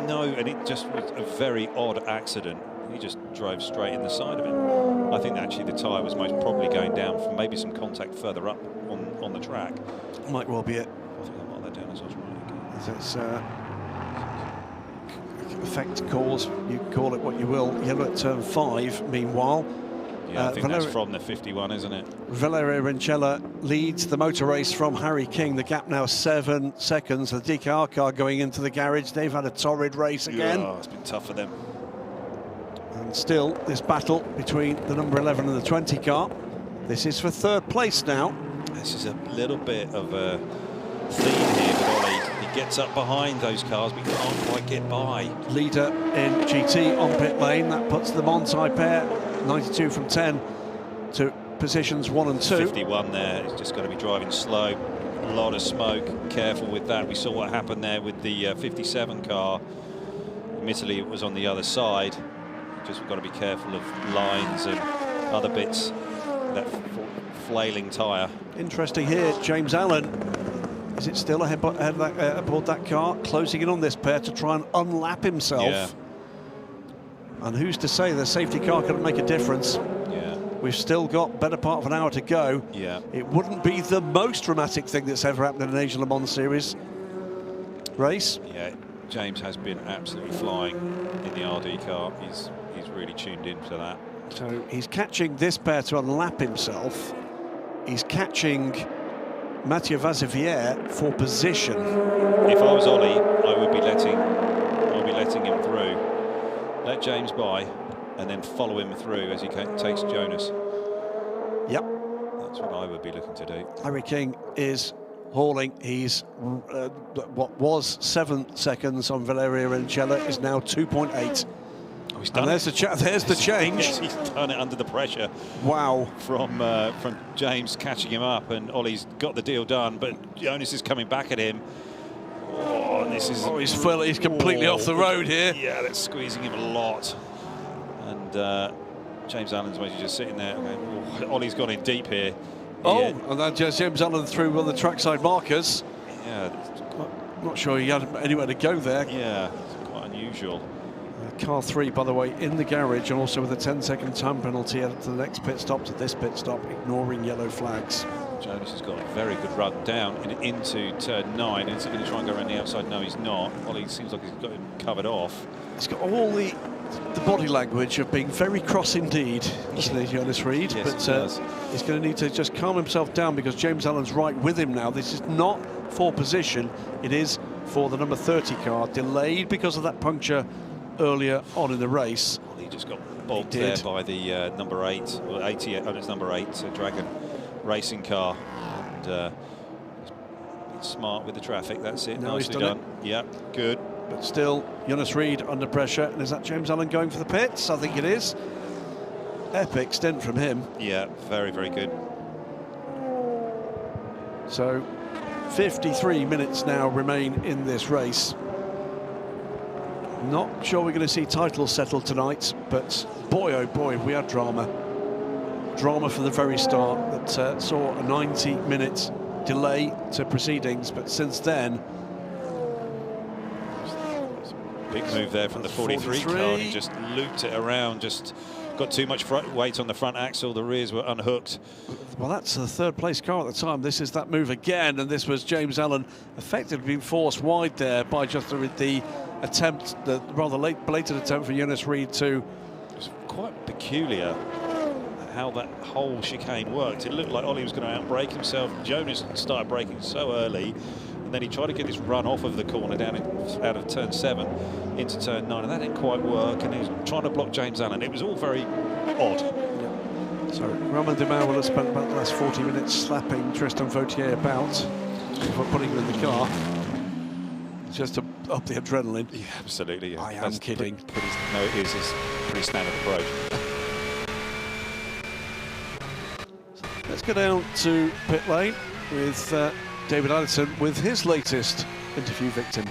No, and it just was a very odd accident. He just drove straight in the side of him. I think actually the tyre was most probably going down from maybe some contact further up on the track. Might well be it. I think I marked that down as I was right. It's effect calls, you call it what you will. Yellow at turn 5, meanwhile. Yeah, I think that's from the 51, isn't it? Valerio Rincella leads the motor race from Harry King. The gap now 7 seconds. The DKR car going into the garage. They've had a torrid race again. Oh, it's been tough for them. And still this battle between the number 11 and the 20 car. This is for third place now. This is a little bit of a theme here with Ollie. He gets up behind those cars, but he can't quite get by. Leader in GT on pit lane. That puts the Montai pair 92 from 10 to positions 1 and 2. 51 there. He's just got to be driving slow. A lot of smoke. Careful with that. We saw what happened there with the 57 car. Admittedly, it was on the other side. Just got to be careful of lines and other bits. That flailing tyre. Interesting here, James Allen. Is it still aboard that car? Closing in on this pair to try and unlap himself. Yeah. And who's to say the safety car could make a difference? Yeah. We've still got better part of an hour to go. Yeah. It wouldn't be the most dramatic thing that's ever happened in an Asian Le Mans Series race. Yeah, James has been absolutely flying in the RD car. He's really tuned in for that. So he's catching this pair to unlap himself. He's catching Mathieu Vazevière for position. If I was Ollie, I would be letting him through. Let James by, and then follow him through as he takes Jonas. Yep. That's what I would be looking to do. Harry King is hauling. He's what was 7 seconds on Valerio Rincella is now 2.8. Oh, he's done and there's the change. Yes, he's done it under the pressure. Wow. From James catching him up, and Ollie's got the deal done, but Jonas is coming back at him. Oh, this is... Oh, he's completely off the road here. Yeah, that's squeezing him a lot. And James Allen's basically just sitting there. Okay, Ollie's gone in deep here. Oh, and then James Allen through one of the trackside markers. Yeah. I'm not sure he had anywhere to go there. Yeah, it's quite unusual. Car 3, by the way, in the garage, and also with a 10-second time penalty to the next pit stop, to this pit stop, ignoring yellow flags. Jonas has got a very good run down and into turn 9. Is he going to try and go around the outside? No, he's not. Ollie seems like he's got him covered off. He's got all the body language of being very cross indeed, isn't he, Jonas Reed? Yes, but he does. He's going to need to just calm himself down, because James Allen's right with him now. This is not for position. It is for the number 30 car, delayed because of that puncture earlier on in the race. Well, he just got bogged there by the number 8, or 80, it's number 8, Dragon racing car. And smart with the traffic, that's it. No, nicely done. Yeah, good. But still, Jonas Reed under pressure. And is that James Allen going for the pits? I think it is. Epic stint from him. Yeah, very, very good. So 53 minutes now remain in this race. Not sure we're going to see titles settled tonight, but boy, oh boy, we had drama. Drama from the very start that saw a 90-minute delay to proceedings, but since then... Big move there from the 43 car, and he just looped it around, just got too much weight on the front axle, the rears were unhooked. Well, that's the third place car at the time. This is that move again, and this was James Allen effectively being forced wide there by just the attempt, the rather belated attempt for Jonas Reed to quite peculiar how that whole chicane worked. It looked like Ollie was going to outbrake himself. Jonas started braking so early, and then he tried to get this run off of the corner out of turn 7 into turn 9, and that didn't quite work, and he was trying to block James Allen. It was all very odd. So Romain Dumas will have spent about the last 40 minutes slapping Tristan Vautier about before putting him in the car, just to up the adrenaline. Yeah, absolutely. Yeah. I am kidding. No, it is. It's a pretty standard approach. Let's go down to pit lane with David Allison with his latest interview victim.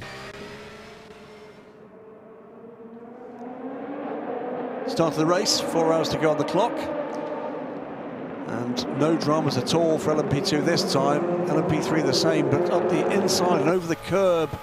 Start of the race, 4 hours to go on the clock. And no dramas at all for LMP2 this time. LMP3 the same, but up the inside and over the curb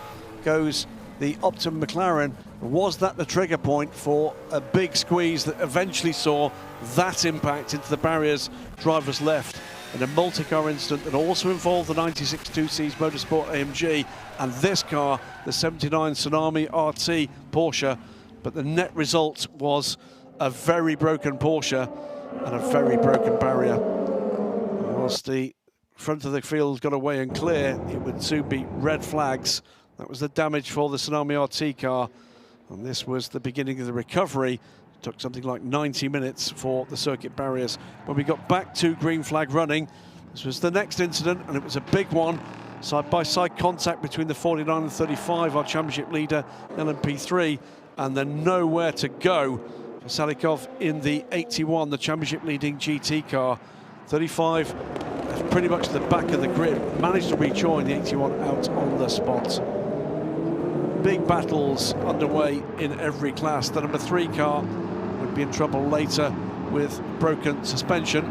goes the Optimum McLaren. Was that the trigger point for a big squeeze that eventually saw that impact into the barriers drivers left in a multi-car incident that also involved the 96 2Cs Motorsport AMG and this car, the 79 Tsunami RT Porsche. But the net result was a very broken Porsche and a very broken barrier. Whilst the front of the field got away and clear, it would soon be red flags. That was the damage for the Tsunami RT car, and this was the beginning of the recovery. It took something like 90 minutes for the circuit barriers. When we got back to green flag running, this was the next incident, and it was a big one. Side-by-side contact between the 49 and 35, our championship leader, LMP3, and then nowhere to go for Salikov in the 81, the championship leading GT car. 35 pretty much the back of the grid, managed to rejoin the 81 out on the spot. Big battles underway in every class. The number 3 car would be in trouble later with broken suspension.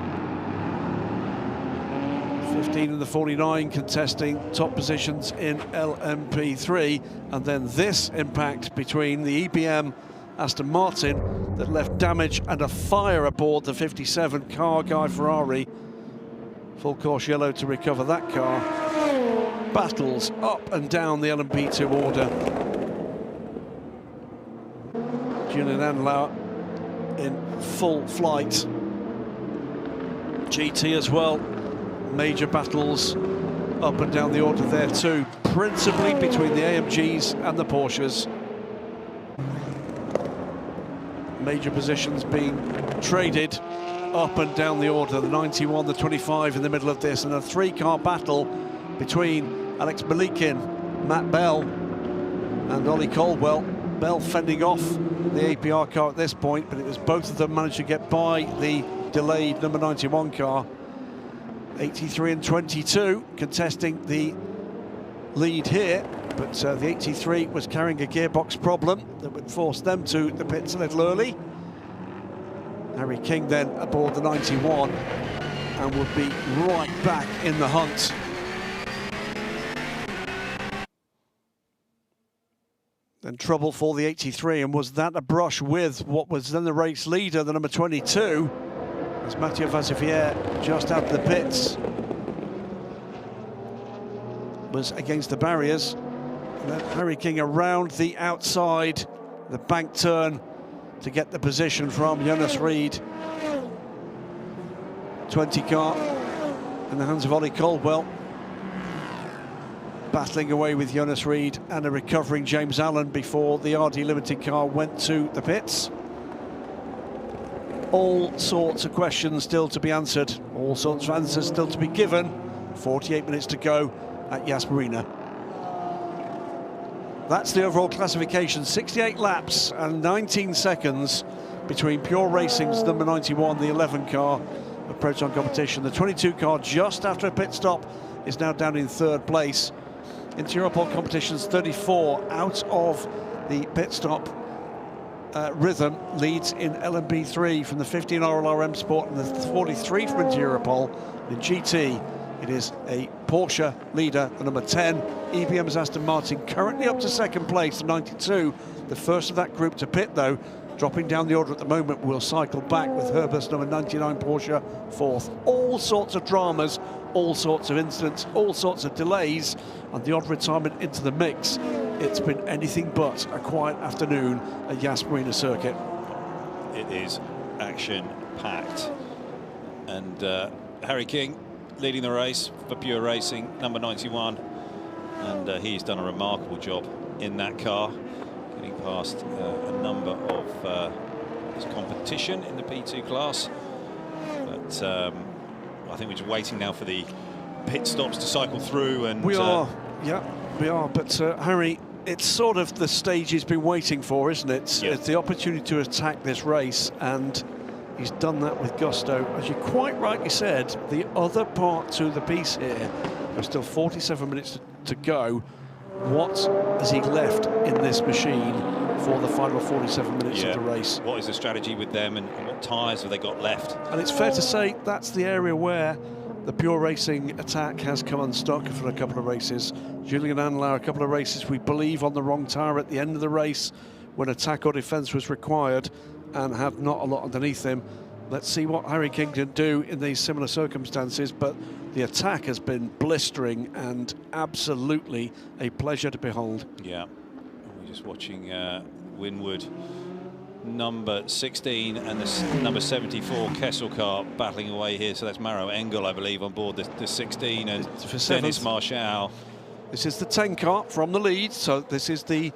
15 and the 49 contesting top positions in LMP3, and then this impact between the EBM Aston Martin that left damage and a fire aboard the 57 car Guy Ferrari. Full course yellow to recover that car. Battles up and down the LMP2 order. Julian Andlauer in full flight. GT as well. Major battles up and down the order there too, principally between the AMGs and the Porsches. Major positions being traded up and down the order. The 91, the 25 in the middle of this, and a 3-car battle between Alex Malikin, Matt Bell and Ollie Caldwell. Bell fending off the APR car at this point, but it was both of them managed to get by the delayed number 91 car. 83 and 22 contesting the lead here, but the 83 was carrying a gearbox problem that would force them to the pits a little early. Harry King then aboard the 91 and would be right back in the hunt. Then trouble for the 83, and was that a brush with what was then the race leader, the number 22, as Mathieu Vassivière, just out of the pits, was against the barriers. And then Harry King around the outside, the bank turn to get the position from Jonas Reed. 20 car in the hands of Ollie Caldwell. Battling away with Jonas Reed and a recovering James Allen before the RD Limited car went to the pits. All sorts of questions still to be answered, all sorts of answers still to be given. 48 minutes to go at Yas Marina. That's the overall classification, 68 laps and 19 seconds between Pure Racing's number 91, the 11 car of Proton Competition. The 22 car, just after a pit stop, is now down in 3rd place. Into Europol Competition's 34 out of the pit stop rhythm leads in LMP3 from the 15 RLRM Sport and the 43 from Europol. In GT, it is a Porsche leader, the number 10. EBM's Aston Martin currently up to 2nd place, the 92. The first of that group to pit, though, dropping down the order at the moment, will cycle back with Herbert's number 99 Porsche 4th. All sorts of dramas, all sorts of incidents, all sorts of delays, and the odd retirement into the mix. It's been anything but a quiet afternoon at Yas Marina circuit. It is action-packed. And Harry King leading the race for Pure Racing, number 91. And he's done a remarkable job in that car, getting past a number of his competition in the P2 class. But I think we're just waiting now for the pit stops to cycle through. And we are, yeah, we are. But Harry, it's sort of the stage he's been waiting for, isn't it? Yeah. It's the opportunity to attack this race, and he's done that with gusto. As you quite rightly said, the other part to the piece here, there's still 47 minutes to go. What has he left in this machine for the final 47 minutes of the race? What is the strategy with them, and what tyres have they got left? And it's fair to say that's the area where the Pure Racing attack has come unstuck for a couple of races. Julian Andlauer, a couple of races, we believe, on the wrong tyre at the end of the race when attack or defence was required, and have not a lot underneath him. Let's see what Harry King can do in these similar circumstances, but the attack has been blistering and absolutely a pleasure to behold. Yeah, we're just watching Winwood, number 16, and the number 74 Kessel car battling away here. So that's Maro Engel, I believe, on board the 16, and Dennis Marshall. This is the 10 car from the lead, so this is the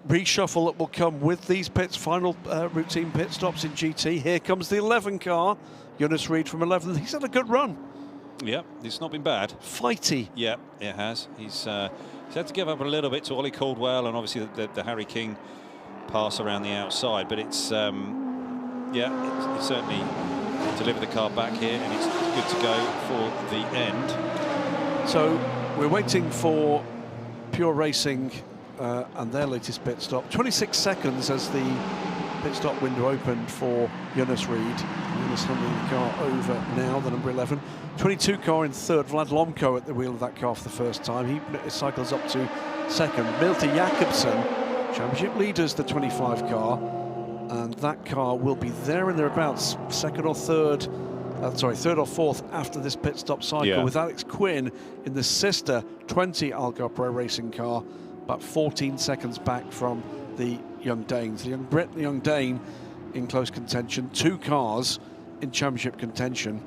reshuffle that will come with these final routine pit stops in GT. Here comes the 11 car, Jonas Reed from 11. He's had a good run. Yeah, it's not been bad. Fighty. Yeah, it has. He's had to give up a little bit to Ollie Caldwell, and obviously the Harry King pass around the outside, but it's yeah, it's certainly delivered the car back here, and it's good to go for the end. So we're waiting for Pure Racing and their latest pit stop. 26 seconds as the pit stop window opened for Jonas Reed. Jonas handing the car over now, the number 11. 22 car in third, Vlad Lomko at the wheel of that car for the first time. He cycles up to second. Milte Jakobsen, championship leaders, the 25 car, and that car will be there and thereabouts, second or third, third or fourth after this pit stop cycle, with Alex Quinn in the sister 20 Algar Pro Racing car, about 14 seconds back from the young Danes. The young Brit and the young Dane in close contention, two cars in championship contention.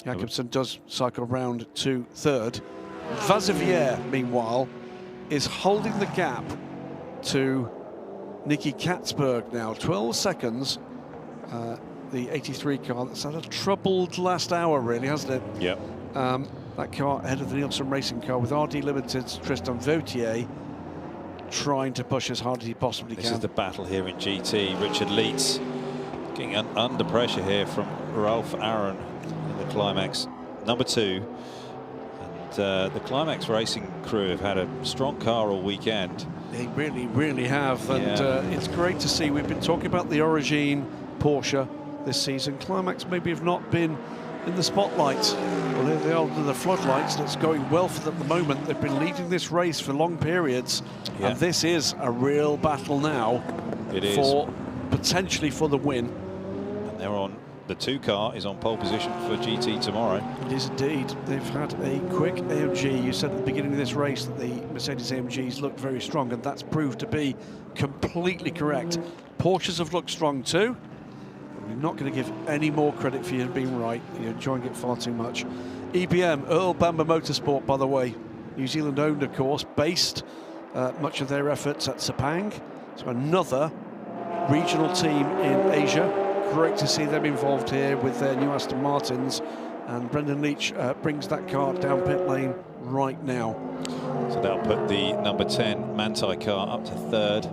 Jakobsen does cycle round to third. Vazivier, meanwhile, is holding the gap to Nicky Catsburg now, 12 seconds. The 83 car that's had a troubled last hour, really, hasn't it? Yep. That car ahead of the Nielsen Racing car with RD Limited's Tristan Vautier trying to push as hard as he possibly can. This is the battle here in GT. Richard Leitz getting under pressure here from Ralph Aaron in the Climax number 2. And the Climax Racing crew have had a strong car all weekend. They really, really have. And it's great to see. We've been talking about the Origine Porsche this season. Climax maybe have not been in the spotlight. Well, they are under the floodlights, and it's going well for them at the moment. They've been leading this race for long periods, and this is a real battle now. It is. Potentially for the win. And they're on, the 2 car is on pole position for GT tomorrow. It is indeed. They've had a quick AMG. You said at the beginning of this race that the Mercedes AMGs looked very strong, and that's proved to be completely correct. Porsches have looked strong too. I'm not going to give any more credit for you being right. You're enjoying it far too much. EBM, Earl Bamber Motorsport, by the way, New Zealand owned, of course, based much of their efforts at Sepang. So another regional team in Asia. Great to see them involved here with their new Aston Martins. And Brendan Leach brings that car down pit lane right now. So that'll put the number 10 Manthey car up to third,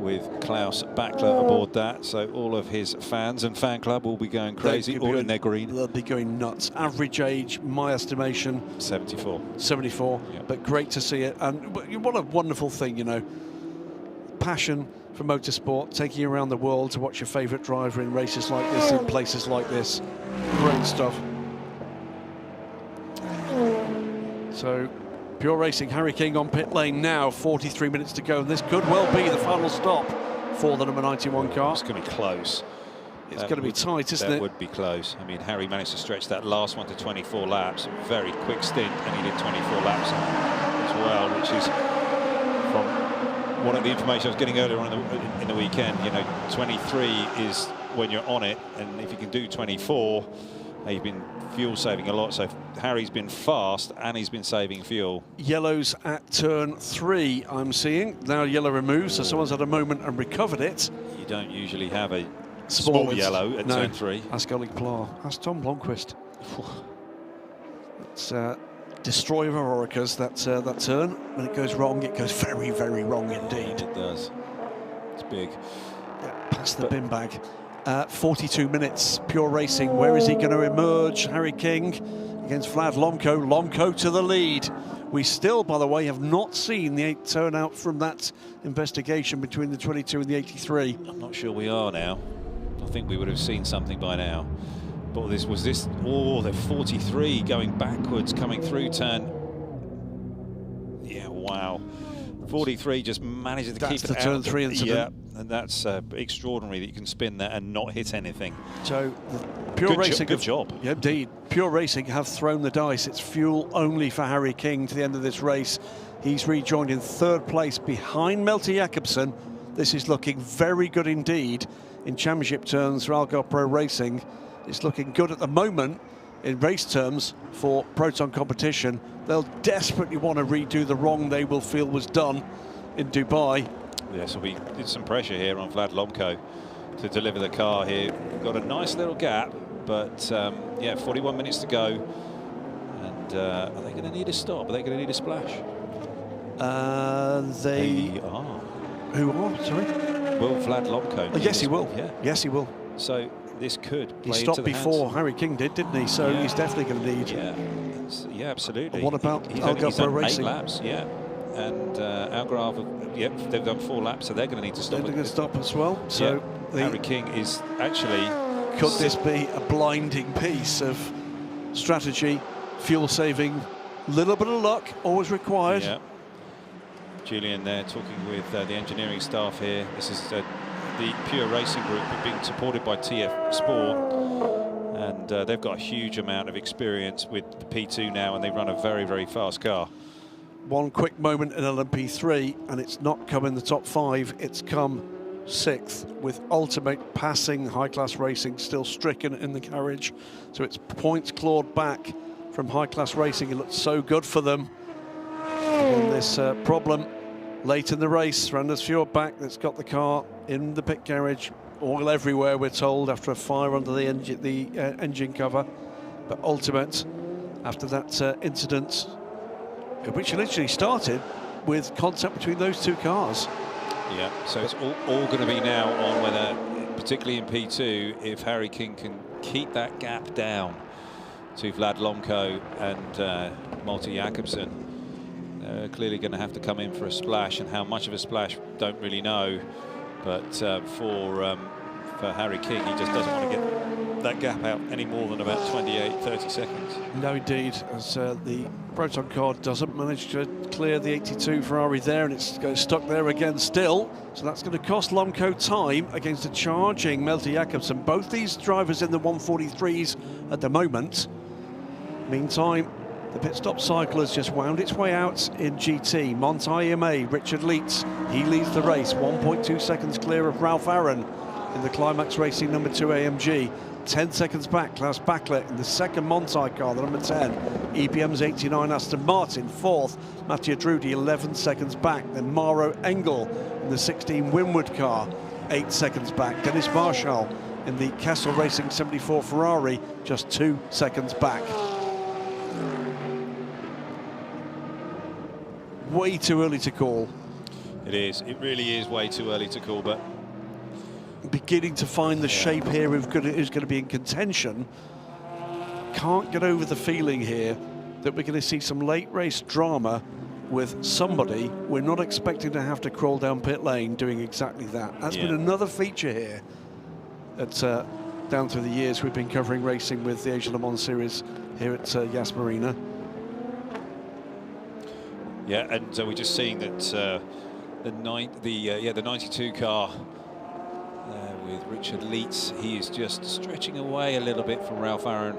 with Klaus Bachler aboard that. So all of his fans and fan club will be going crazy, all in their green. They'll be going nuts. Average age, my estimation, 74. 74, but great to see it. And what a wonderful thing, you know. Passion for motorsport, taking you around the world to watch your favourite driver in races like this, in places like this. Great stuff. So, Pure Racing, Harry King on pit lane now, 43 minutes to go, and this could well be the final stop for the number 91 car. It's going to be close. It's going to be tight, isn't it? That would be close. I mean, Harry managed to stretch that last one to 24 laps, a very quick stint, and he did 24 laps as well, which is, from one of the information I was getting earlier on in the weekend. You know, 23 is when you're on it, and if you can do 24, you've been fuel saving a lot. So Harry's been fast and he's been saving fuel. Yellows at turn 3, I'm seeing. Now yellow removed, so someone's had a moment and recovered it. You don't usually have a small yellow at turn 3. Ask Ollie Plar. Ask Tom Blomqvist. It's destroy of Auroricas, that turn. When it goes wrong, it goes very, very wrong indeed. It does. It's big. Yeah, past the bin bag. 42 minutes, pure racing. Where is he going to emerge? Harry King against Vlad Lomko. Lomko to the lead. We still, by the way, have not seen the 8 turnout from that investigation between the 22 and the 83. I'm not sure we are now. I think we would have seen something by now. But the 43 going backwards, coming through turn. Yeah, wow. 43 just manages to keep it out. That's the turn 3 incident. Yeah, and that's extraordinary that you can spin that and not hit anything. So, Pure Racing. Good job. Yeah, indeed. Pure Racing have thrown the dice. It's fuel only for Harry King to the end of this race. He's rejoined in 3rd place behind Melty Jakobsen. This is looking very good indeed in championship terms for Algarve Pro Racing. It's looking good at the moment in race terms for Proton competition. They'll desperately want to redo the wrong they will feel was done in Dubai. Yeah, so we did some pressure here on Vlad Lomko to deliver the car here. Got a nice little gap, but yeah, 41 minutes to go. And are they going to need a stop? Are they going to need a splash? They are. Who are? Sorry? Will Vlad Lomko? Yes, he will. Yeah. Yes, he will. So this could play He stopped into the before hands. Harry King did, didn't he? So Yeah. he's definitely going to need. Yeah, absolutely. And what about he's Algarve Pro done Racing? 8 laps, yeah. And Algarve, yep, they've done 4 laps, so they're going to need to stop. They're going to stop as well. So Harry King is actually. Could this be a blinding piece of strategy, fuel saving, little bit of luck, always required? Yeah. Julian there talking with the engineering staff here. This is the Pure Racing Group being supported by TF Sport, and they've got a huge amount of experience with the P2 now, and they run a very, very fast car. One quick moment in LMP3, and it's not come in the top 5, it's come 6th, with ultimate passing high-class racing still stricken in the carriage. So it's points clawed back from high-class racing. It looked so good for them. And this problem late in the race, Randers Fjord back, that's got the car in the pit garage, oil everywhere, we're told, after a fire under the engine cover. But ultimate, after that incident, which literally started with contact between those 2 cars. Yeah, so it's all going to be now on whether, particularly in P2, if Harry King can keep that gap down to Vlad Lomko and Malte Jakobsen. Clearly going to have to come in for a splash, and how much of a splash, don't really know. But for Harry King, he just doesn't want to get that gap out any more than about 28-30 seconds. No, indeed, as the Proton car doesn't manage to clear the 82 Ferrari there, and it's stuck there again still. So that's going to cost Lomko time against a charging Melty Jakobsen. Both these drivers in the 143s at the moment. Meantime, the pit stop cycle has just wound its way out in GT. Monti EMA, Richard Leitz, he leads the race, 1.2 seconds clear of Ralph Aaron in the Climax Racing number 2 AMG. 10 seconds back, Klaus Bachler in the second Monti car, the number 10. EBM's 89 Aston Martin, 4th. Mattia Drudi, 11 seconds back. Then Maro Engel in the 16 Winwood car, 8 seconds back. Dennis Marshall in the Castle Racing 74 Ferrari, just 2 seconds back. Way too early to call. It is. It really is way too early to call, but beginning to find the shape here who's going to be in contention. Can't get over the feeling here that we're going to see some late race drama with somebody we're not expecting to have to crawl down pit lane doing exactly that. That's been another feature here at down through the years we've been covering racing with the Asia Le Mans series here at Yas Marina. Yeah, and we're just seeing that the 92 car with Richard Leitz, he is just stretching away a little bit from Ralph Aaron,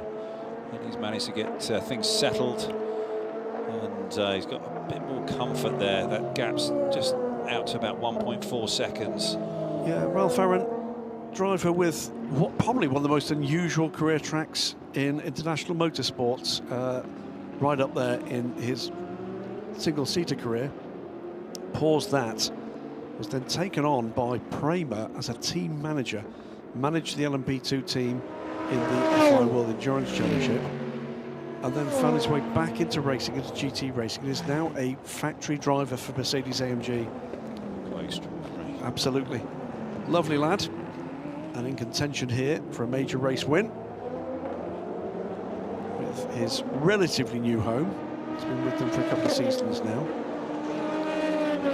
and he's managed to get things settled, and he's got a bit more comfort there. That gap's just out to about 1.4 seconds. Yeah, Ralph Aaron, driver with probably one of the most unusual career tracks in international motorsports, right up there in his single-seater career. Paused that, was then taken on by Prema as a team manager, managed the LMP2 team in the F1 World Endurance Championship, and then found his way back into racing, into GT racing, and is now a factory driver for Mercedes-AMG. Absolutely. Lovely lad, and in contention here for a major race win with his relatively new home. He's been with them for a couple of seasons now.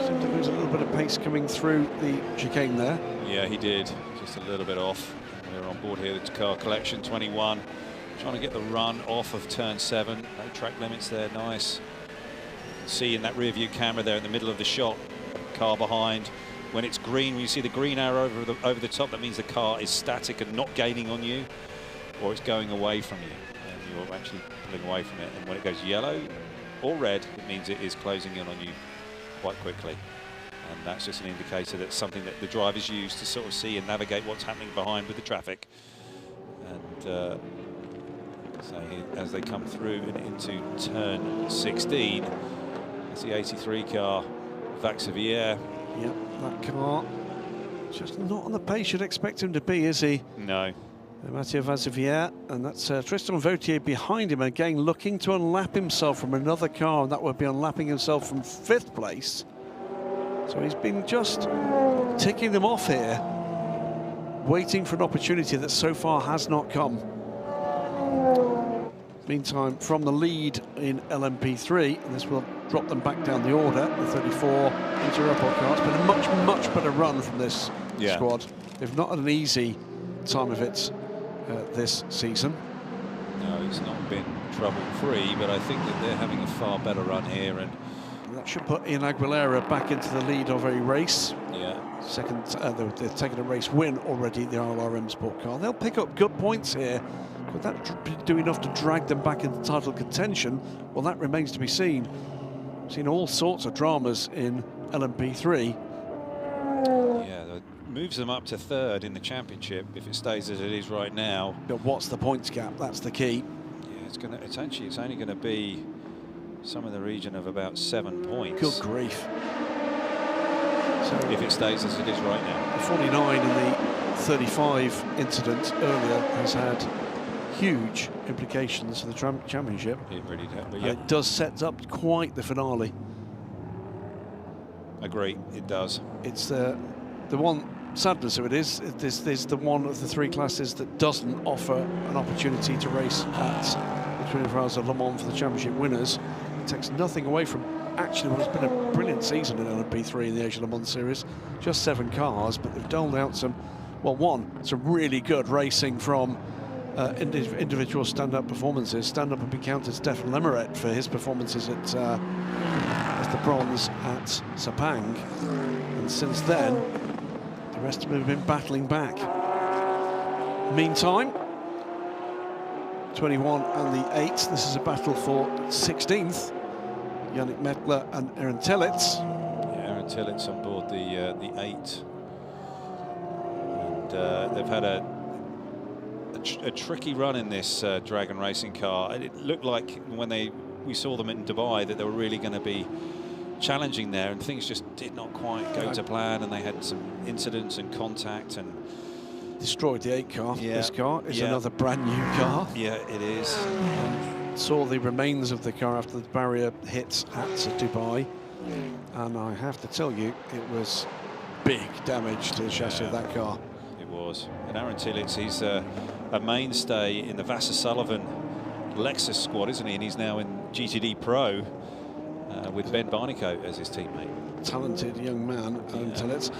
Seemed to lose a little bit of pace coming through the chicane there. Yeah, he did. Just a little bit off. We're on board here, the car collection 21. Trying to get the run off of turn 7. No track limits there, nice. See in that rear view camera there in the middle of the shot, car behind. When it's green, when you see the green arrow over the top, that means the car is static and not gaining on you, or it's going away from you, and you're actually pulling away from it. And when it goes yellow or red, it means it is closing in on you quite quickly. And that's just an indicator that something that the drivers use to sort of see and navigate what's happening behind with the traffic. And so as they come through and into turn 16, it's the 83 car, Vaxivière. Yep, that car just not on the pace you'd expect him to be, is he? No. Mathieu Vaxivière, and that's Tristan Vautier behind him, again looking to unlap himself from another car, and that would be unlapping himself from 5th place. So he's been just ticking them off here, waiting for an opportunity that so far has not come. Meantime, from the lead in LMP3, and this will drop them back down the order, the 34 Inter Airport car. It's been a much, much better run from this squad. They've not had an easy time of it this season. No, it's not been trouble-free, but I think that they're having a far better run here. And that should put Ian Aguilera back into the lead of a race. Yeah. Second, they've taken a race win already, the RLRM Sport car. They'll pick up good points here. Could that do enough to drag them back into title contention? Well, that remains to be seen. We've seen all sorts of dramas in LMP3. Yeah, that moves them up to 3rd in the championship if it stays as it is right now. But what's the points gap? That's the key. Yeah, it's only going to be some in the region of about 7 points. Good grief. So if it stays as it is right now. The 49 and the 35 incident earlier has had huge implications for the championship. It really does. But it does set up quite the finale. Agree, it does. It's the one sadness of it is the one of the 3 classes that doesn't offer an opportunity to race at the 24 Hours of Le Mans for the championship winners. It takes nothing away from actually what has been a brilliant season in LMP3 in the Asia Le Mans series. Just 7 cars, but they've doled out some really good racing from individual stand-up performances. Stand-up and be counted Stefan Lemeret for his performances at as the bronze at Sepang, and since then the rest of them have been battling back. Meantime, 21 and the 8, this is a battle for 16th. Yannick Mettler and Aaron Tillitz. Yeah, Aaron Tillitz on board the 8, and they've had a tricky run in this Dragon racing car. It looked like when we saw them in Dubai that they were really going to be challenging there, and things just did not quite go to plan, and they had some incidents and contact and destroyed the 8 car. Yeah. This car is another brand new car. Yeah, it is. Saw the remains of the car after the barrier hit at Dubai, and I have to tell you, it was big damage to the chassis of that car. It was. And Aaron Tillitz, he's a mainstay in the Vassar Sullivan Lexus squad, isn't he? And he's now in GTD Pro with Ben Barnicoat as his teammate. Talented young man, Aaron Tillitz.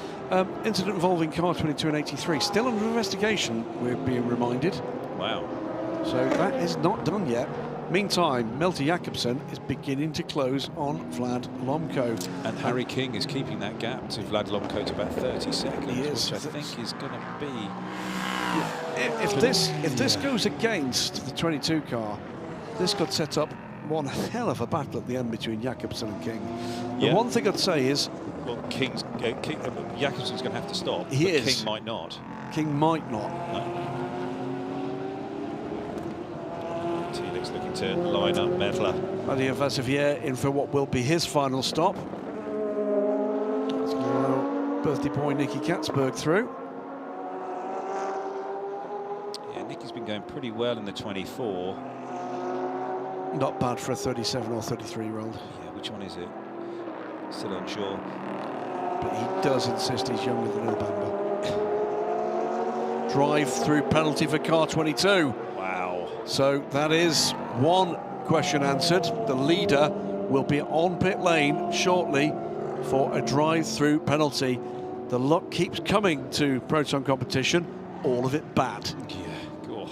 Incident involving car 22 and 83, still under investigation, we're being reminded. Wow. So that is not done yet. Meantime, Melty Jakobsen is beginning to close on Vlad Lomko. And Harry King is keeping that gap to Vlad Lomko to about 30 seconds, he is, which I think is going to be... If this goes against the 22 car, this could set up one hell of a battle at the end between Jakobsen and King. The one thing I'd say is Well, Jakobsen's going to have to stop. He but is. King might not. King might not. No. Telix looking to line up Medler. Matteo Vasevier in for what will be his final stop. That's now birthday boy Nicky Catsburg through. Yeah, Nicky's been going pretty well in the 24. Not bad for a 37 or 33-year-old. Yeah, which one is it? Still unsure. But he does insist he's younger than Ilbamba. Drive-through penalty for car 22. Wow. So that is one question answered. The leader will be on pit lane shortly for a drive-through penalty. The luck keeps coming to Proton competition, all of it bad. Yeah, cool.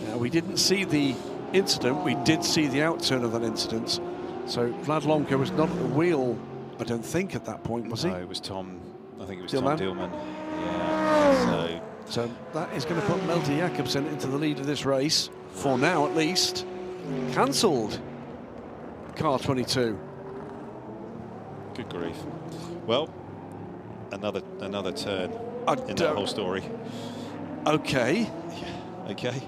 Now, we didn't see the incident, we did see the outturn of that incident. So Vlad Lomko was not at the wheel, I don't think, at that point, was he? No, it was Tom. I think it was Dillman. Tom Dillman. Yeah. So that is going to put Malte Jakobsen into the lead of this race, for now at least. Cancelled car 22. Good grief. Well, another turn in that whole story. Okay. Yeah. Okay.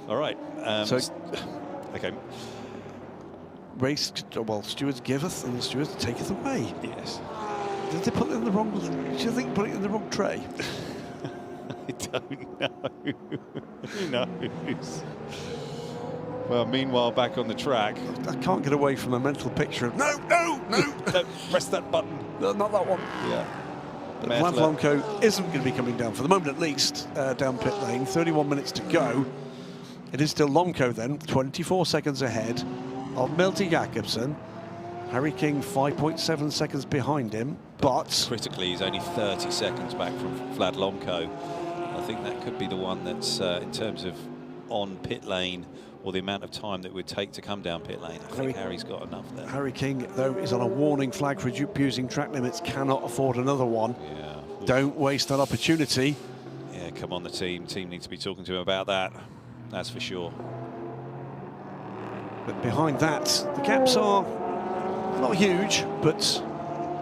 All right. Okay. Race, well, stewards giveth and the stewards taketh away. Yes. Did they put it in the wrong? Do you think put it in the wrong tray? I don't know. Who knows? Well, meanwhile, back on the track. I can't get away from a mental picture of no. Press that button. No, not that one. Yeah. But Vlad Lomko isn't going to be coming down, for the moment at least, down pit lane. 31 minutes to go. It is still Lomko then, 24 seconds ahead of Malte Jakobsen. Harry King 5.7 seconds behind him, but... Critically, he's only 30 seconds back from Vlad Lomko. I think that could be the one that's, in terms of on pit lane, or the amount of time that it would take to come down pit lane. I think Harry's got enough there. Harry King, though, is on a warning flag for abusing track limits, cannot afford another one. Yeah. Don't waste that opportunity. Yeah, come on, the team. Team needs to be talking to him about that. That's for sure. But behind that, the gaps are not huge, but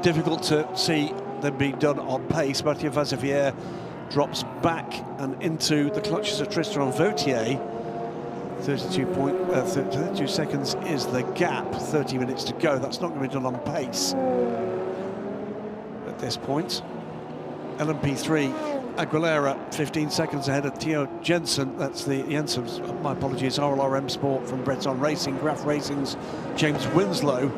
difficult to see them being done on pace. Matteo Vasevier drops back and into the clutches of Tristan Vautier. 32 seconds is the gap, 30 minutes to go. That's not going to be done on pace at this point. LMP3, Aguilera, 15 seconds ahead of Theo Jensen. That's the Jensen's, my apologies, RLRM Sport from Breton Racing. Graf Racing's James Winslow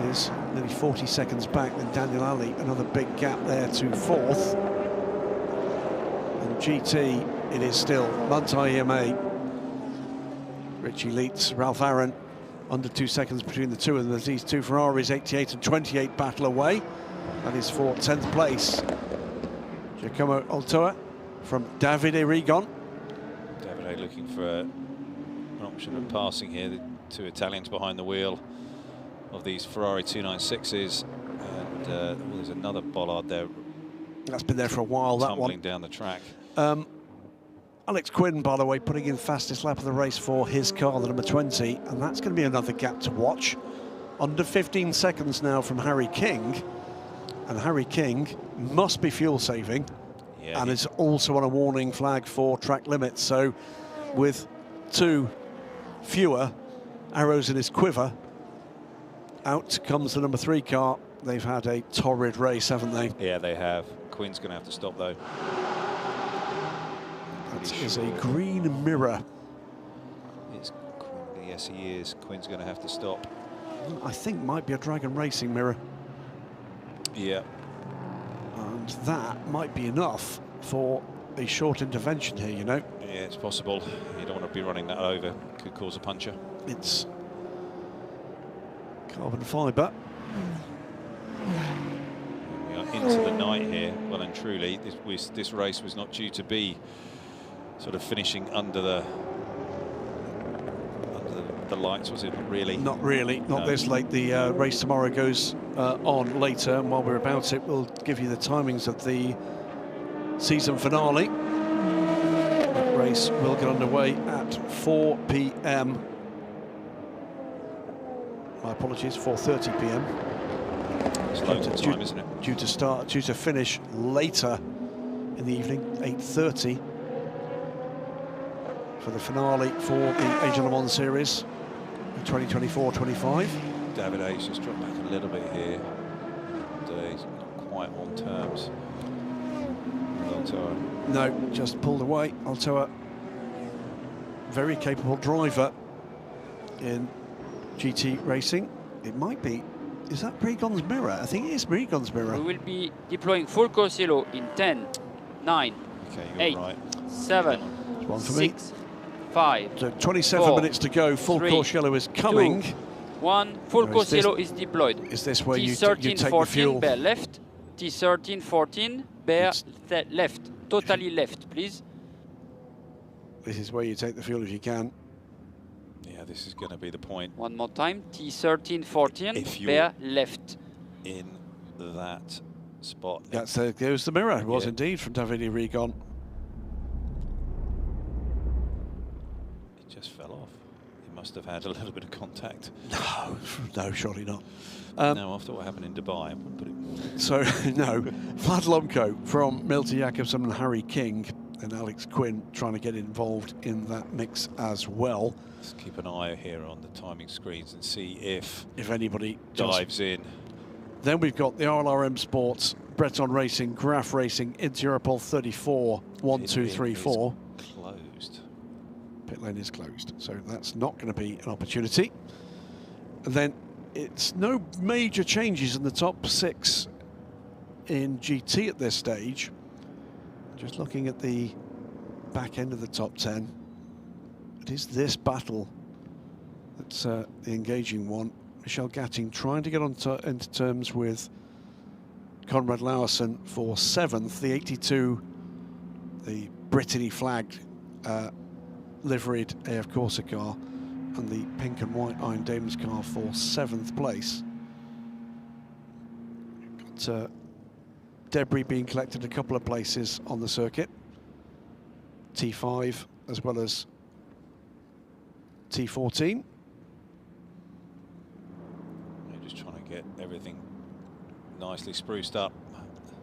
is nearly 40 seconds back. Then Daniel Ali, another big gap there to fourth. And GT, it is still Manthey EMA, Richie Leitz, Ralph Aaron, under 2 seconds between the two of them. There's these two Ferraris, 88 and 28 battle away. That is for 10th place. Giacomo Altoa from Davide Rigon. Davide looking for an option of passing here. The two Italians behind the wheel of these Ferrari 296s. And there's another bollard there. That's been there for a while, that one. Tumbling down the track. Alex Quinn, by the way, putting in fastest lap of the race for his car, the number 20, and that's going to be another gap to watch. Under 15 seconds now from Harry King, and Harry King must be fuel saving, and is also on a warning flag for track limits. So with two fewer arrows in his quiver, out comes the number 3 car. They've had a torrid race, haven't they? Yeah, they have. Quinn's going to have to stop, though. That is a green mirror. Yes, he is. Quinn's going to have to stop. I think might be a Dragon Racing mirror. Yeah. And that might be enough for a short intervention here, you know. Yeah, it's possible. You don't want to be running that over. Could cause a puncture. It's carbon fibre. We are into the night here, well and truly. This race was not due to be sort of finishing under the lights, was it? Really? Not really. Not this late. The race tomorrow goes on later, and while we're about it, we'll give you the timings of the season finale. That race will get underway at 4 p.m. My apologies, 4:30 p.m. Slow time, isn't it? Due to finish later in the evening, 8:30 for the finale for the Angel Le Mans Series, 2024-25. David A's just dropped back a little bit here. And, he's not quite on terms. Altoa. No, just pulled away. Altoa, very capable driver in GT racing. It might be. Is that Bregon's mirror? I think it is Bregon's mirror. We will be deploying full course yellow in 10, 9, 8, 7, 6, 5. So 27 minutes to go. Full course yellow is coming. 2, 1. Full course yellow is deployed. Is this where you T13, take the 14, fuel? bear left. T13, 14, bear left. Totally left, please. This is where you take the fuel if you can. Yeah, this is going to be the point. One more time. T13, 14, bear left. In that spot. There's the mirror. It was indeed from Davide Regon. It just fell off. He must have had a little bit of contact. No, surely not. No, after what happened in Dubai, I wouldn't put it. So, no. Vlad Lomko from Milton Jakobsen and Harry King, and Alex Quinn trying to get involved in that mix as well. Let's keep an eye here on the timing screens and see if anybody dives in. Then we've got the RLRM Sports, Breton Racing, Graf Racing, Interpol 34, 1, 2, 3, 4. Closed. Pit lane is closed, so that's not going to be an opportunity. And then it's no major changes in the top 6 in GT at this stage. Just looking at the back end of the top 10, it is this battle that's the engaging one. Michel Gatting trying to get into terms with Conrad Lauersen for 7th, the 82, the Brittany flagged liveried AF Corsa car, and the pink and white Iron Dames car for 7th place. Got debris being collected a couple of places on the circuit. T5 as well as T14. You're just trying to get everything nicely spruced up.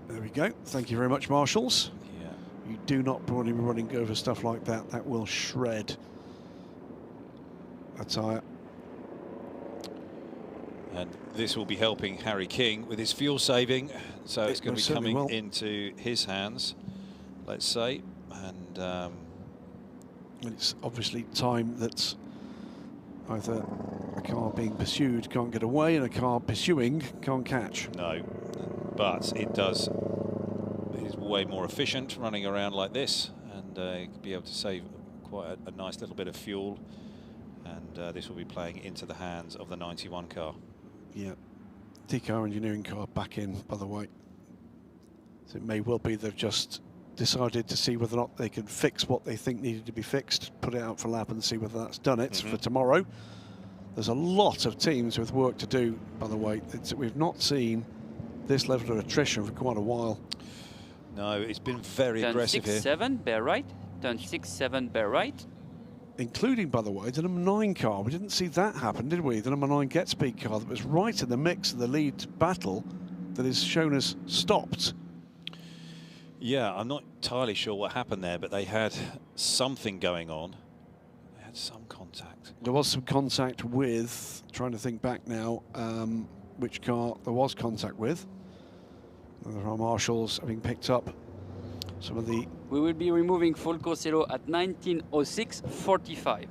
There we go. Thank you very much, marshals. Yeah. You do not want to be running over stuff like that. That will shred a tyre. And this will be helping Harry King with his fuel saving. So it's going to be coming into his hands, let's say. And it's obviously time that's either a car being pursued can't get away and a car pursuing can't catch. No, but it does. It's way more efficient running around like this, and be able to save quite a nice little bit of fuel. And this will be playing into the hands of the 91 car. Yeah, TCAR engineering car back in, by the way. So it may well be they've just decided to see whether or not they can fix what they think needed to be fixed, put it out for a lap and see whether that's done it for tomorrow. There's a lot of teams with work to do, by the way. We've not seen this level of attrition for quite a while. No, it's been very Turn aggressive 6, 7, bear right. Turn 6, 7, bear right. Including, by the way, the number 9 car. We didn't see that happen, did we? The number 9 Getspeed car that was right in the mix of the lead battle that is shown as stopped. Yeah, I'm not entirely sure what happened there, but they had something going on. They had some contact. There was some contact with, trying to think back now, which car there was contact with. There are marshals having picked up some of the... We will be removing full course yellow at 19:06:45.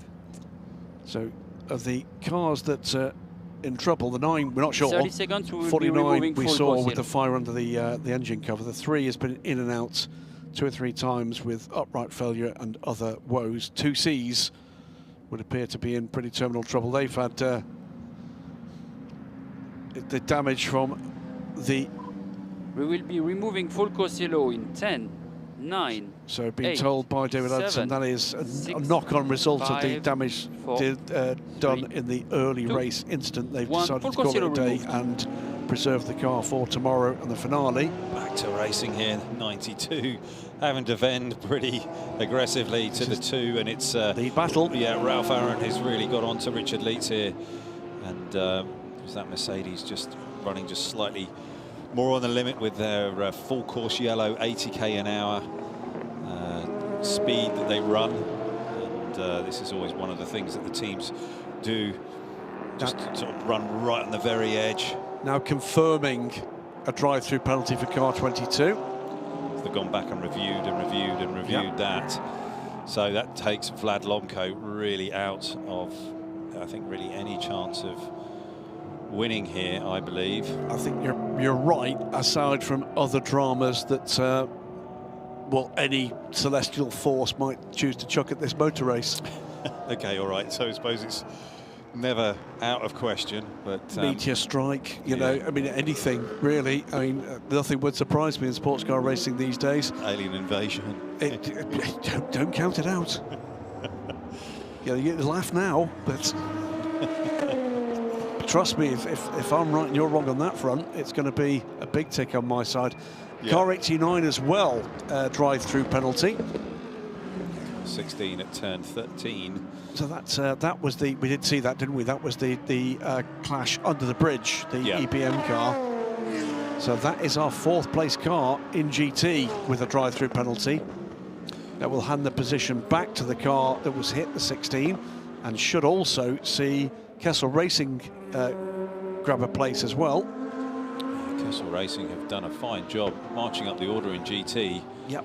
So, of the cars that are in trouble, the 9, we're not sure. 30 seconds, we will 49 be removing we full saw course with yellow. the fire under the engine cover. The 3 has been in and out 2 or 3 times with upright failure and other woes. 2 Cs would appear to be in pretty terminal trouble. They've had the damage from the... We will be removing full course yellow in 10, 9, So being 8, told by David 7, Hudson that is a 6, knock-on result of the 5, damage 4, done 3, in the early 2, race incident. They've 1. decided Full to course call it a yellow day removed. and preserve the car for tomorrow and the finale. Back to racing here, 92, having to vend pretty aggressively to the 2, and it's lead battle. Yeah, Ralph Aaron has really got on to Richard Leeds here, and there's that Mercedes just running just slightly more on the limit with their full course yellow 80k an hour speed that they run. And this is always one of the things that the teams do, just to sort of run right on the very edge. Now confirming a drive-through penalty for car 22. They've gone back and reviewed that. So that takes Vlad Lomko really out of, I think, really any chance of winning here, I believe. I think you're right, aside from other dramas that well, any celestial force might choose to chuck at this motor race. Okay, all right, so I suppose it's never out of question, but meteor strike, you know, I mean, anything really. I mean, nothing would surprise me in sports car racing these days. Alien invasion. Don't count it out. You laugh now, but trust me, if I'm right and you're wrong on that front, it's going to be a big tick on my side. Yeah. Car 89 as well, drive-through penalty. 16 at turn 13. So that was the, we did see that, didn't we? That was the clash under the bridge, the EBM car. So that is our 4th place car in GT with a drive-through penalty. That will hand the position back to the car that was hit, the 16, and should also see Kessel Racing grab a place as well. Kessel Racing have done a fine job marching up the order in GT. Yep.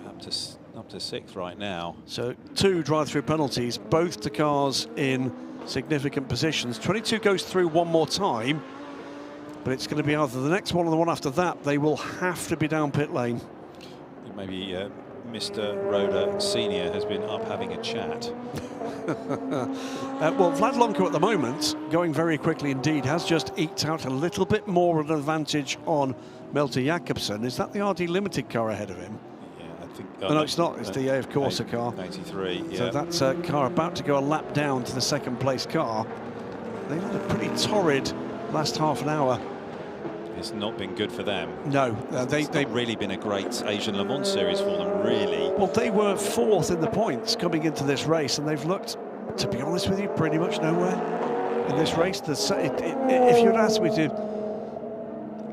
Up to 6th right now. So 2 drive-through penalties, both to cars in significant positions. 22 goes through one more time, but it's going to be either the next one or the one after that. They will have to be down pit lane. Maybe Mr. Roda Senior has been up having a chat. Well, Vlad Lomko at the moment, going very quickly indeed, has just eked out a little bit more of an advantage on Melter Jakobsen. Is that the RD Limited car ahead of him? No, it's not. It's the AF Corsa car. 93, yeah. So that's a car about to go a lap down to the 2nd place car. They've had a pretty torrid last half an hour. It's not been good for them. No, they've really been a great Asian Le Mans series for them, really. Well, they were 4th in the points coming into this race, and they've looked, to be honest with you, pretty much nowhere in this race. If you'd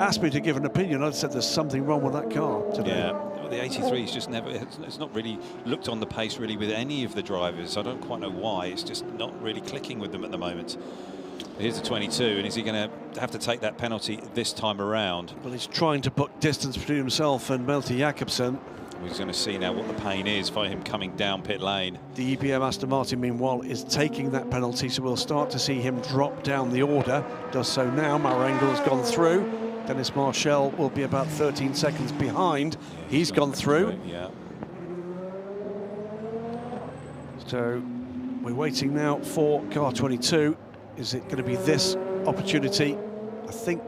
asked me to give an opinion, I'd said there's something wrong with that car today. Yeah. The 83 is just never, it's not really looked on the pace really with any of the drivers. I don't quite know why. It's just not really clicking with them at the moment. Here's the 22, and is he going to have to take that penalty this time around? Well, he's trying to put distance between himself and Melter Jakobsen. He's going to see now what the pain is for him coming down pit lane. The EBM Aston Martin, meanwhile, is taking that penalty, so we'll start to see him drop down the order. Does so now. Marengo has gone through. Dennis Marshall will be about 13 seconds behind. He's gone through. Yeah. So we're waiting now for car 22. Is it going to be this opportunity? I think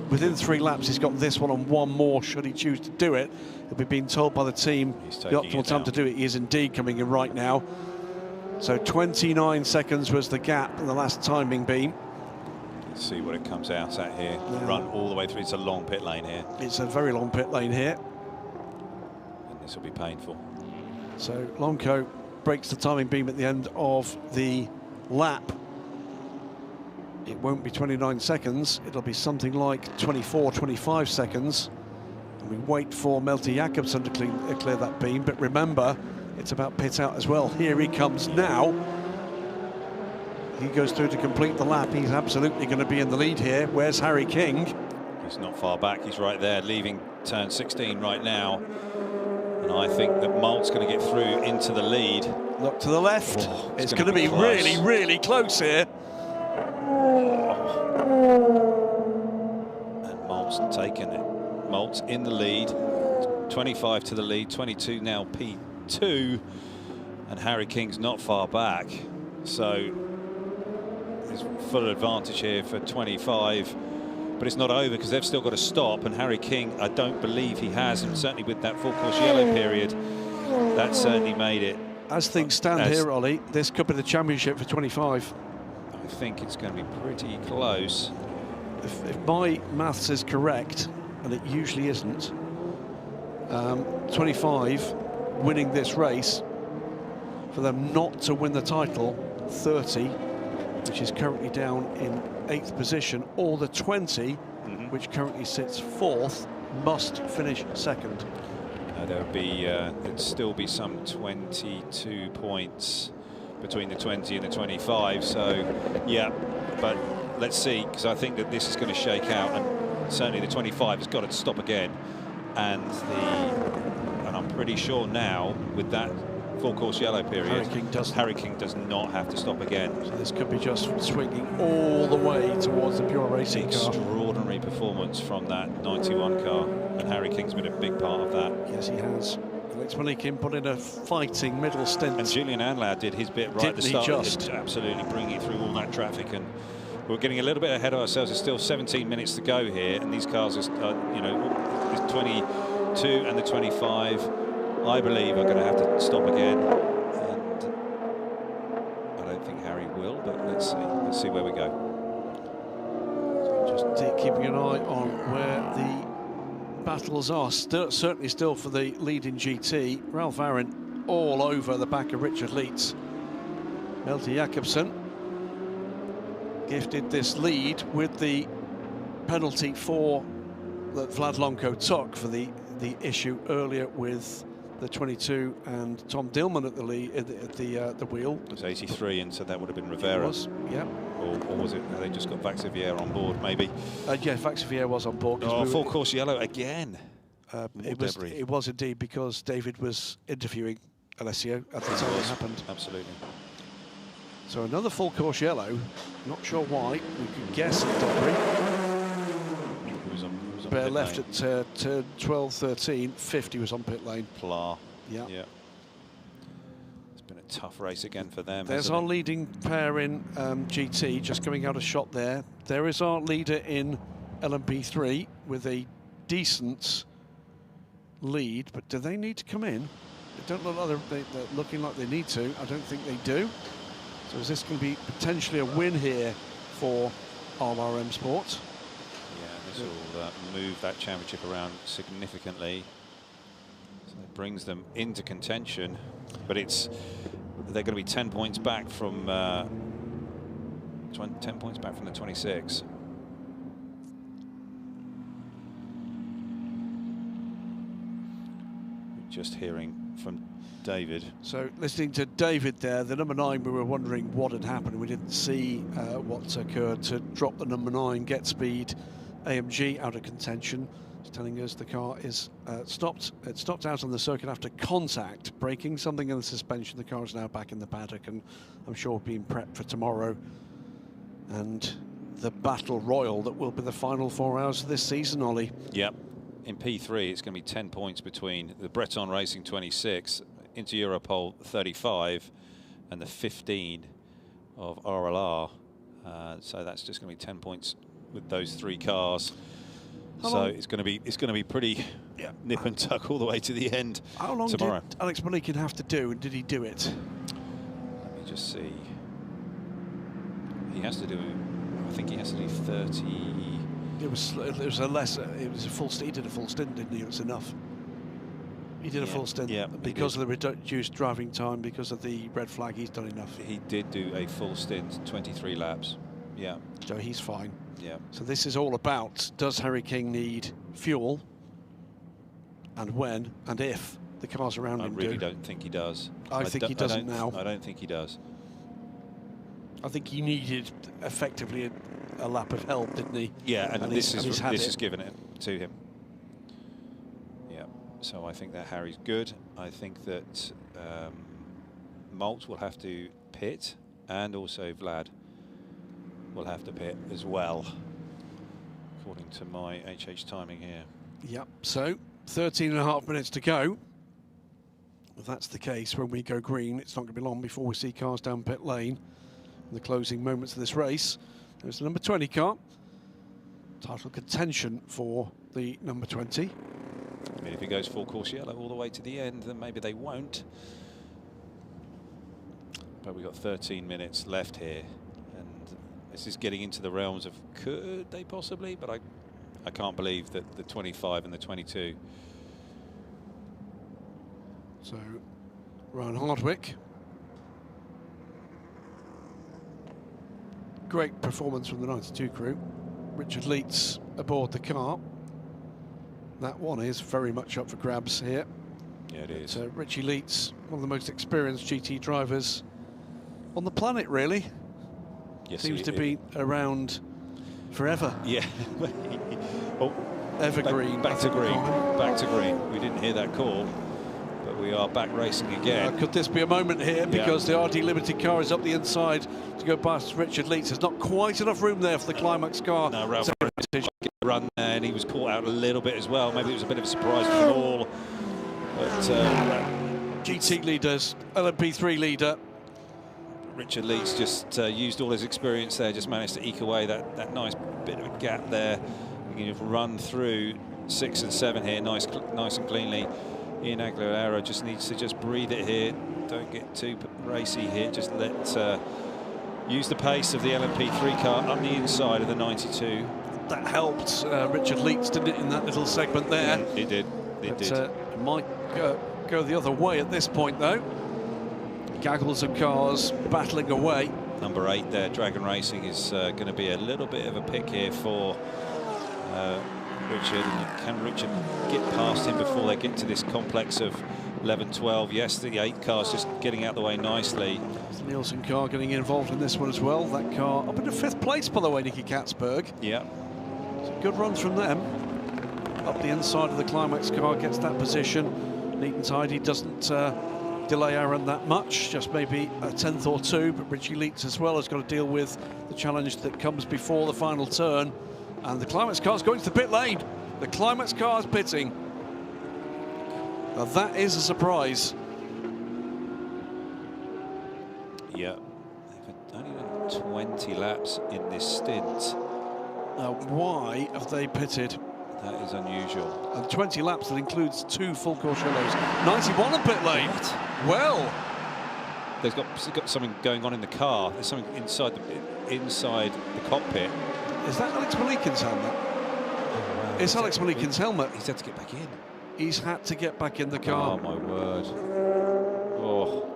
within 3 laps he's got this one and one more should he choose to do it. He'll be being told by the team the optimal time to do it. He is indeed coming in right now. So 29 seconds was the gap in the last timing beam. Let's see what it comes out at here. Yeah. Run all the way through. It's a long pit lane here. It's a very long pit lane here. And this will be painful. So Lomko breaks the timing beam at the end of the lap. It won't be 29 seconds. It'll be something like 24, 25 seconds. And we wait for Melter Jakobsen to clear that beam. But remember, it's about pit out as well. Here he comes now. He goes through to complete the lap. He's absolutely going to be in the lead here. Where's Harry King? He's not far back. He's right there, leaving turn 16 right now. And I think that Malt's going to get through into the lead. Look to the left. Oh, it's going to be really, really close here. And Malt's taken it. Malt's in the lead. 25 to the lead. 22 now P2. And Harry King's not far back. So there's full advantage here for 25, but it's not over because they've still got to stop, and Harry King, I don't believe he has, and certainly with that full course yellow period, that certainly made it. As things stand here, Ollie, this could be the championship for 25. I think it's going to be pretty close. If my maths is correct, and it usually isn't, 25 winning this race, for them not to win the title, 30 which is currently down in 8th position, or the 20, which currently sits 4th, must finish 2nd. There'd still be some 22 points between the 20 and the 25. So, yeah, but let's see, because I think that this is going to shake out, and certainly the 25 has got to stop again. And I'm pretty sure now with that full course yellow period, Harry King does not have to stop again. So this could be just swinging all the way towards the pure racing car. Extraordinary performance from that 91 car, and Harry King's been a big part of that. Yes, he has. Alex Quinn put in a fighting middle stint. And Julian Andlauer did his bit right at the start. Just absolutely bringing through all that traffic, and we're getting a little bit ahead of ourselves. There's still 17 minutes to go here, and these cars are, you know, the 22 and the 25. I believe are going to have to stop again, and I don't think Harry will, but let's see. Let's see where we go. So just keeping an eye on where the battles are. Certainly still for the lead in GT. Ralph Aaron all over the back of Richard Leeds. Malte Jakobsen gifted this lead with the penalty that Vlad Lonko took for the issue earlier with the 22 and Tom Dillman at the lead at the wheel. It was 83, and so that would have been Rivera. It was, yeah. Or was it? They just got Vaxivière on board, maybe. Yeah, Vaxivière was on board. Oh, full course yellow again. It was indeed, because David was interviewing Alessio at the time it happened. Absolutely. So another full course yellow. Not sure why. We could guess at Dobry. Bear left at turn 12, 13, 50 was on pit lane. Pla. Yeah. It's been a tough race again for them. There's our leading pair in GT, just coming out of shot there. There is our leader in LMP3 with a decent lead, but do they need to come in? They don't look like they're looking like they need to. I don't think they do. So is this going to be potentially a win here for RRM Sports? This will move that championship around significantly. So it brings them into contention, but they're going to be 10 points back from 10 points back from the 26. Just hearing from David. So listening to David there, the number 9, we were wondering what had happened. We didn't see what occurred to drop the number 9, Get Speed. AMG out of contention. It's telling us the car is stopped. It stopped out on the circuit after contact, breaking something in the suspension. The car is now back in the paddock, and I'm sure being prepped for tomorrow and the battle royal that will be the final 4 hours of this season, Ollie. Yep. In P3, it's going to be 10 points between the Breton Racing 26, into Europol 35, and the 15 of RLR. So that's just going to be 10 points with those 3 cars. So it's going to be pretty nip and tuck all the way to the end tomorrow. How long did Alex Malikin have to do, and did he do it? Let me just see. He has to do, I think he has to do 30. It was a full stint. He did a full stint, didn't he? It was enough. He did a full stint because of the reduced driving time, because of the red flag. He's done enough. He did do a full stint, 23 laps. Yeah. So he's fine. Yeah. So this is all about, does Harry King need fuel, and when and if the cars around him do? I really don't think he does. I think he doesn't now. I don't think he does. I think he needed effectively a lap of help, didn't he? Yeah, and this has given it to him. Yeah. So I think that Harry's good. I think that Molt will have to pit, and also Vlad will have to pit as well, according to my HH timing here. Yep, so 13.5 minutes to go. If that's the case, when we go green, it's not going to be long before we see cars down pit lane in the closing moments of this race. There's the number 20 car. Title contention for the number 20. I mean, if he goes full course yellow all the way to the end, then maybe they won't. But we've got 13 minutes left here. This is getting into the realms of could they possibly, but I can't believe that the 25 and the 22. So Ryan Hardwick great performance from the 92 crew. Richard Leeds aboard the car. That one is very much up for grabs here. Yeah, it is. Richie Leeds, one of the most experienced GT drivers on the planet, really. Yes, seems to be around forever. Yeah. Oh, evergreen. Back to green. Back to green. We didn't hear that call, but we are back racing again. Could this be a moment here? Because the RD Limited car is up the inside to go past Richard Leeds. There's not quite enough room there for the Climax car. No, Ralph run there, and he was caught out a little bit as well. Maybe it was a bit of a surprise for them all. But GT leaders, LMP3 leader. Richard Leeds just used all his experience there, just managed to eke away that nice bit of a gap there. You can run through 6 and 7 here, nice and cleanly. Ian Andlauer just needs to just breathe it here. Don't get too racy here. Just let use the pace of the LMP3 car up the inside of the 92. That helped Richard Leeds, didn't it, in that little segment there? It did. It did. Might go the other way at this point, though. Gaggles of cars battling away. Number 8 there, Dragon Racing, is going to be a little bit of a pick here for Richard. Can Richard get past him before they get to this complex of 11, 12? Yes, the 8 car's just getting out the way nicely. The Nielsen car getting involved in this one as well. That car up into 5th place, by the way, Nicky Catsburg. Yeah. It's a good run from them. Up the inside of the Climax car, gets that position. Neat and tidy, doesn't delay Aaron that much, just maybe a 10th or 2, but Richie Leeds as well has got to deal with the challenge that comes before the final turn. And the Climax car's going to the pit lane. The Climax car's pitting. Now that is a surprise. Yeah, they've only done 20 laps in this stint. Now why have they pitted? That is unusual. And 20 laps, that includes 2 full course yellows. 91 on pit lane. What? Well, There's got something going on in the car. There's something inside the cockpit. is that Alex Malikin's helmet? Oh, wow. It's Alex Malikin's helmet. He's had to get back in. He's had to get back in the car. Oh my word. Oh.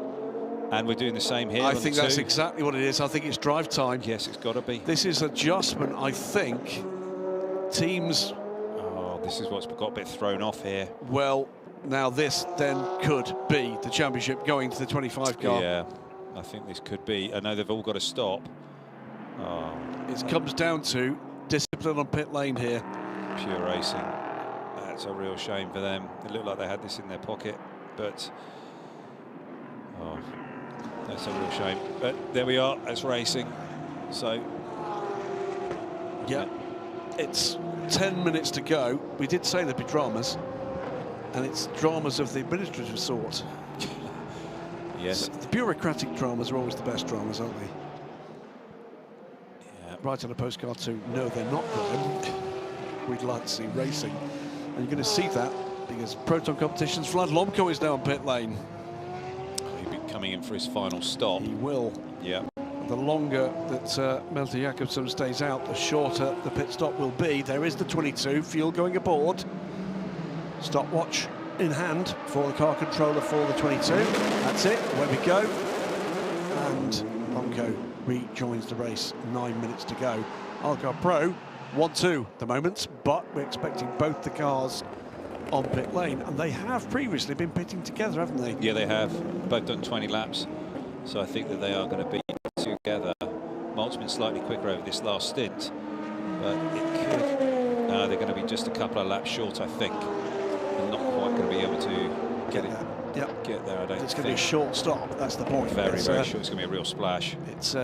And we're doing the same here. I on think the that's 2. exactly what it is. I think it's drive time. Yes, it's got to be. This is adjustment, I think. Teams. Oh, this is what's got a bit thrown off here. Well, now this then could be the championship going to the 25 car. Yeah, I think this could be. I know they've all got to stop. Oh. It comes down to discipline on pit lane here. Pure racing. That's a real shame for them. It looked like they had this in their pocket, but oh, that's a real shame. But there we are. That's racing. So yeah, it's 10 minutes to go. We did say there'd be dramas, and it's dramas of the administrative sort. Yes. The bureaucratic dramas are always the best dramas, aren't they? Yeah. Right on a postcard to no, they're not, Graham. We'd like to see racing. And you're going to see that because Proton Competitions, Vlad Lomko is now on pit lane. He'll be coming in for his final stop. He will. Yeah. The longer that Melter Jakobsen stays out, the shorter the pit stop will be. There is the 22, fuel going aboard. Stopwatch in hand for the car controller for the 22. That's it, away we go. And Lomko rejoins the race, 9 minutes to go. Algar Pro 1-2 at the moment, but we're expecting both the cars on pit lane, and they have previously been pitting together, haven't they? Yeah, they have. Both done 20 laps, so I think that they are going to be together. Malt's been slightly quicker over this last stint, but it could. No, they're going to be just a couple of laps short, I think. They're not quite going to be able to get it. Yep. Get there, I don't think. It's going to be a short stop, that's the point. Very, very short. It's going to be a real splash. It's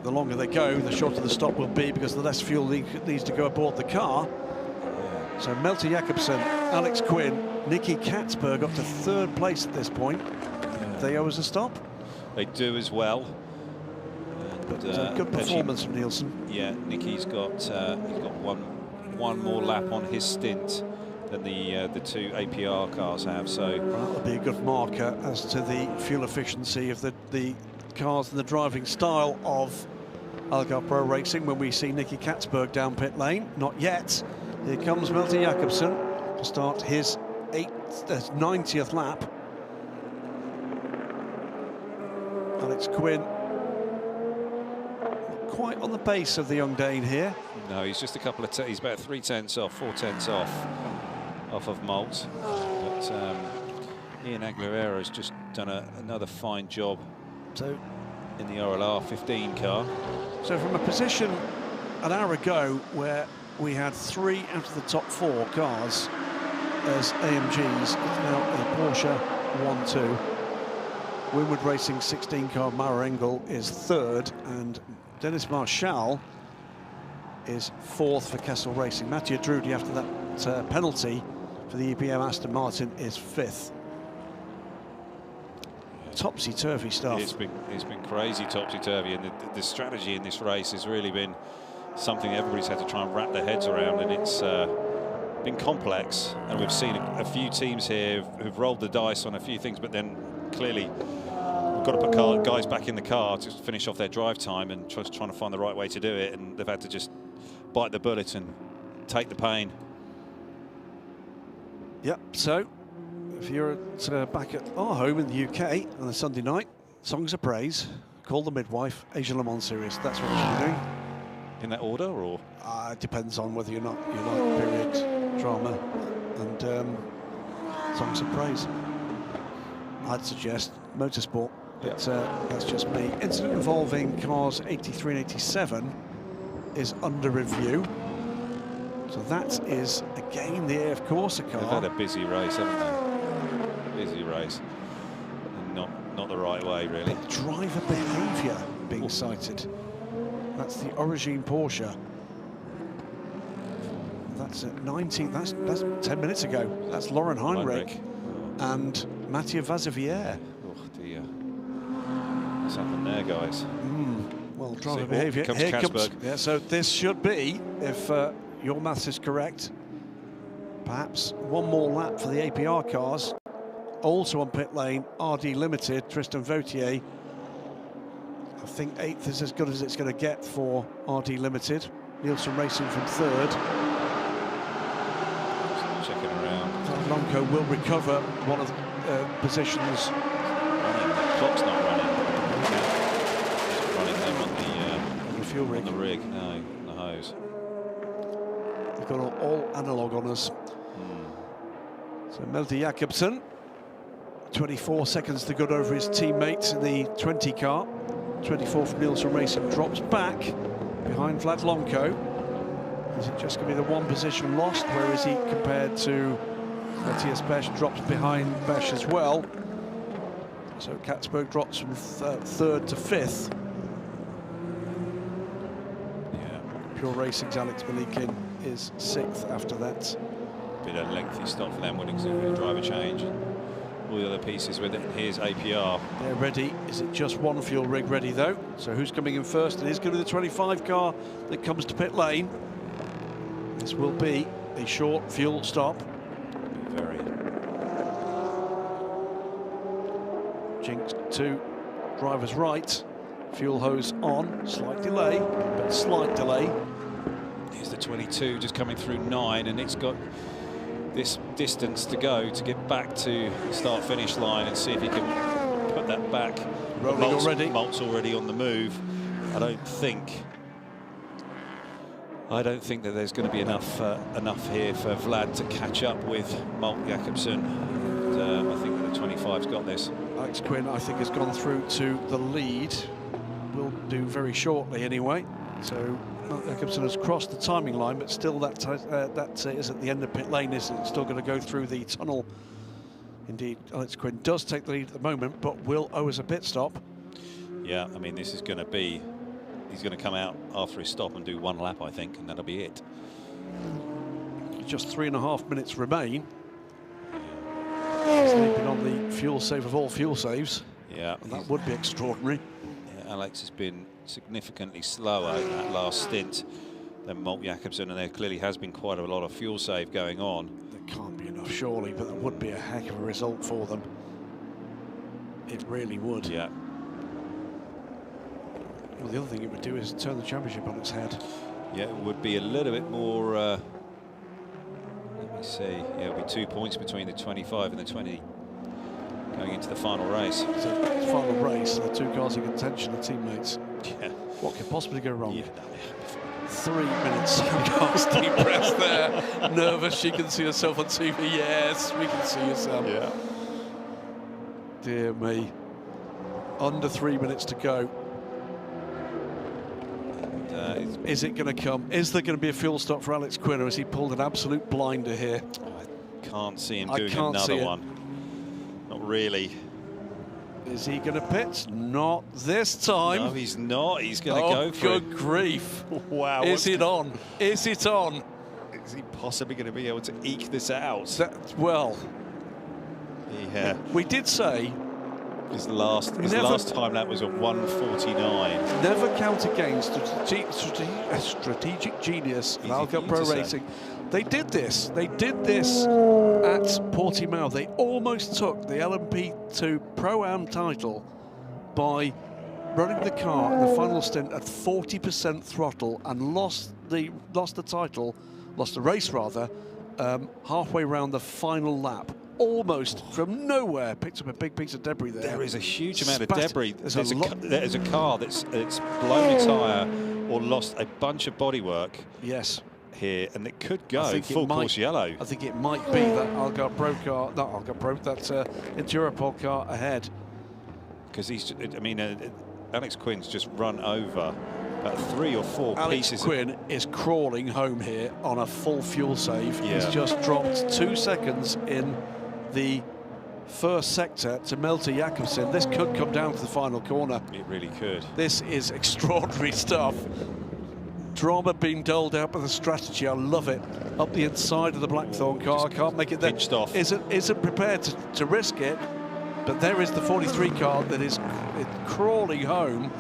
the longer they go, the shorter the stop will be because the less fuel needs to go aboard the car. So Melter Jakobsen, Alex Quinn, Nicky Catsburg up to 3rd place at this point. They owe us a stop. They do as well. But good performance from Nielsen. Yeah, Nicky's got one more lap on his stint than the 2 APR cars have. So that'll be a good marker as to the fuel efficiency of the cars and the driving style of Algar Pro Racing when we see Nicky Catsburg down pit lane. Not yet. Here comes Melter Jakobsen to start his 90th lap. Alex Quinn quite on the pace of the young Dane here. No, he's just a couple of he's about 3 tenths off, 4 tenths off of Molt. But Ian Aguilera has just done another fine job. So in the RLR 15 car. So from a position an hour ago where we had 3 out of the top 4 cars as AMGs, it's now a Porsche 1-2. Winwood Racing 16 car Maurer Engel is 3rd, and Dennis Marshall is 4th for Kessel Racing. Mattia Drudi, after that penalty for the EPM Aston Martin, is 5th. Topsy-turvy stuff. It's been crazy topsy-turvy, and the strategy in this race has really been something everybody's had to try and wrap their heads around, and it's been complex. And we've seen a few teams here who've rolled the dice on a few things, but then clearly we've got to put guys back in the car to finish off their drive time and trying to find the right way to do it, and they've had to just bite the bullet and take the pain. Yep, so if you're back at our home in the UK on a Sunday night, songs of praise, Call the Midwife, Asia Le Mans Series, that's what you're doing. In that order, or? It depends on whether you like period drama and songs of praise. I'd suggest motorsport, but that's just me. Incident involving cars 83 and 87 is under review. So that is, again, the AF Corsa car. They've had a busy race, haven't they? Busy race. And not the right way, really. Driver behaviour being cited. That's the Origine Porsche. That's at 19, that's 10 minutes ago. That's Lauren Heinrich and Mathieu Vazevier. Oh dear. What's happened there, guys? Well, driver behaviour. Here comes Catsburg. Yeah, so this should be, if your maths is correct, perhaps one more lap for the APR cars. Also on pit lane, RD Limited, Tristan Vautier. I think 8th is as good as it's going to get for RD Limited. Nielsen Racing from 3rd. Checking around. Lonco will recover one of the positions. The clock's not running. It's running them on the fuel rig. On the rig, no, on the hose. They've got all analog on us. So Malte Jakobsen, 24 seconds to go over his teammates in the 20 car. 24 from Nielsen Racing, drops back behind Vlad Lonco. Is it just going to be the one position lost? Where is he compared to Matthias Besch? Drops behind Besch as well. So Catsburg drops from 3rd to 5th. Pure Racing's Alex Malikin is 6th after that. Bit of a lengthy stop for them, wouldn't it? Driver change. All the other pieces with it. Here's APR. They're ready. Is it just one fuel rig ready though? So who's coming in first? It is going to be the 25 car that comes to pit lane. This will be a short fuel stop. Very. Jinx 2, driver's right. Fuel hose on. Slight delay, but slight delay. Here's the 22 just coming through 9, and it's got this distance to go to get back to the start-finish line and see if he can put that back. Rolling already. Malt's already on the move. I don't think that there's going to be enough here for Vlad to catch up with Molt Jakobsen. And, I think that the 25's got this. Alex Quinn, I think, has gone through to the lead. Will do very shortly anyway. So Jakobsen has crossed the timing line, but still that is at the end of pit lane, isn't it? Still going to go through the tunnel. Indeed, Alex Quinn does take the lead at the moment, but will owe us a pit stop. Yeah, I mean, this is going to be... He's going to come out after his stop and do one lap, I think, and that'll be it. Just 3.5 minutes remain. Sleeping on the fuel save of all fuel saves. Yeah. And that would be extraordinary. Yeah, Alex has been significantly slower in that last stint than Molt Jakobsen, and there clearly has been quite a lot of fuel save going on. There can't be enough, surely, but that would be a heck of a result for them. It really would. Yeah. Well, the other thing it would do is turn the championship on its head. Yeah, it would be a little bit more... let me see. Yeah, it would be 2 points between the 25 and the 20 going into the final race. So, the final race, the two cars in contention are teammates. Yeah. What could possibly go wrong? Yeah. 3 minutes. Deep breath there. Nervous. She can see herself on TV. Yes, we can see herself. Yeah. Dear me. Under 3 minutes to go. Is it going to come? Is there going to be a fuel stop for Alex Quinn, or has he pulled an absolute blinder here? I can't see him doing another one. Not really. Is he going to pit? Not this time. No, he's not. He's going to go for it. Good grief. Wow. Is it on? Is it on? Is he possibly going to be able to eke this out? Well, yeah. We did say his last time that was a 1:49. Never count against strategic genius in Algarve Pro Racing. They did this. They did this at Portimao. They almost took the LMP2 Pro-Am title by running the car in the final stint at 40% throttle and lost the race rather, halfway around the final lap. Almost from nowhere, picked up a big piece of debris there. There is a huge amount of debris. There's a car that's blown a tyre or lost a bunch of bodywork. Yes. Here, and it could go full course yellow. I think it might be that Algarve Pro car, not Algarve Pro, that Enduropol car ahead. Because Alex Quinn's just run over about 3 or 4 pieces. Alex Quinn is crawling home here on a full fuel save. Yeah. He's just dropped 2 seconds in the first sector to Malte Jakobsen. This could come down to the final corner. It really could. This is extraordinary stuff. Drama being doled out by the strategy. I love it. Up the inside of the Blackthorn car. I can't make it there. Pinched off. Isn't prepared to risk it. But there is the 43 car that is crawling home.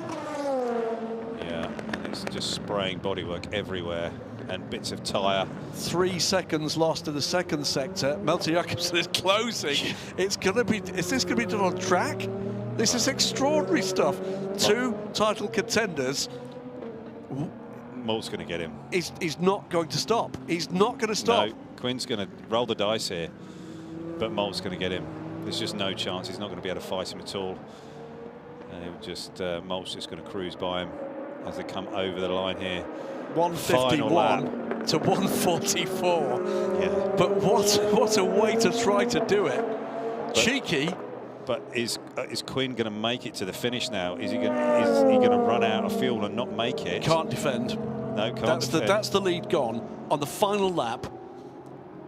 Yeah, and it's just spraying bodywork everywhere and bits of tyre. 3 seconds lost in the second sector. Malte Jakobsen is closing. It's going to be. Is this going to be done on track? This is extraordinary stuff. 2 title contenders. Malt's going to get him. He's not going to stop. He's not going to stop. No, Quinn's going to roll the dice here, but Malt's going to get him. There's just no chance. He's not going to be able to fight him at all. And Malt's just going to cruise by him as they come over the line here. 151 to 144. Yeah. But what a way to try to do it. Cheeky. But is Quinn going to make it to the finish now? Is he going to run out of fuel and not make it? Can't defend. No, can't defend. That's the lead gone on the final lap.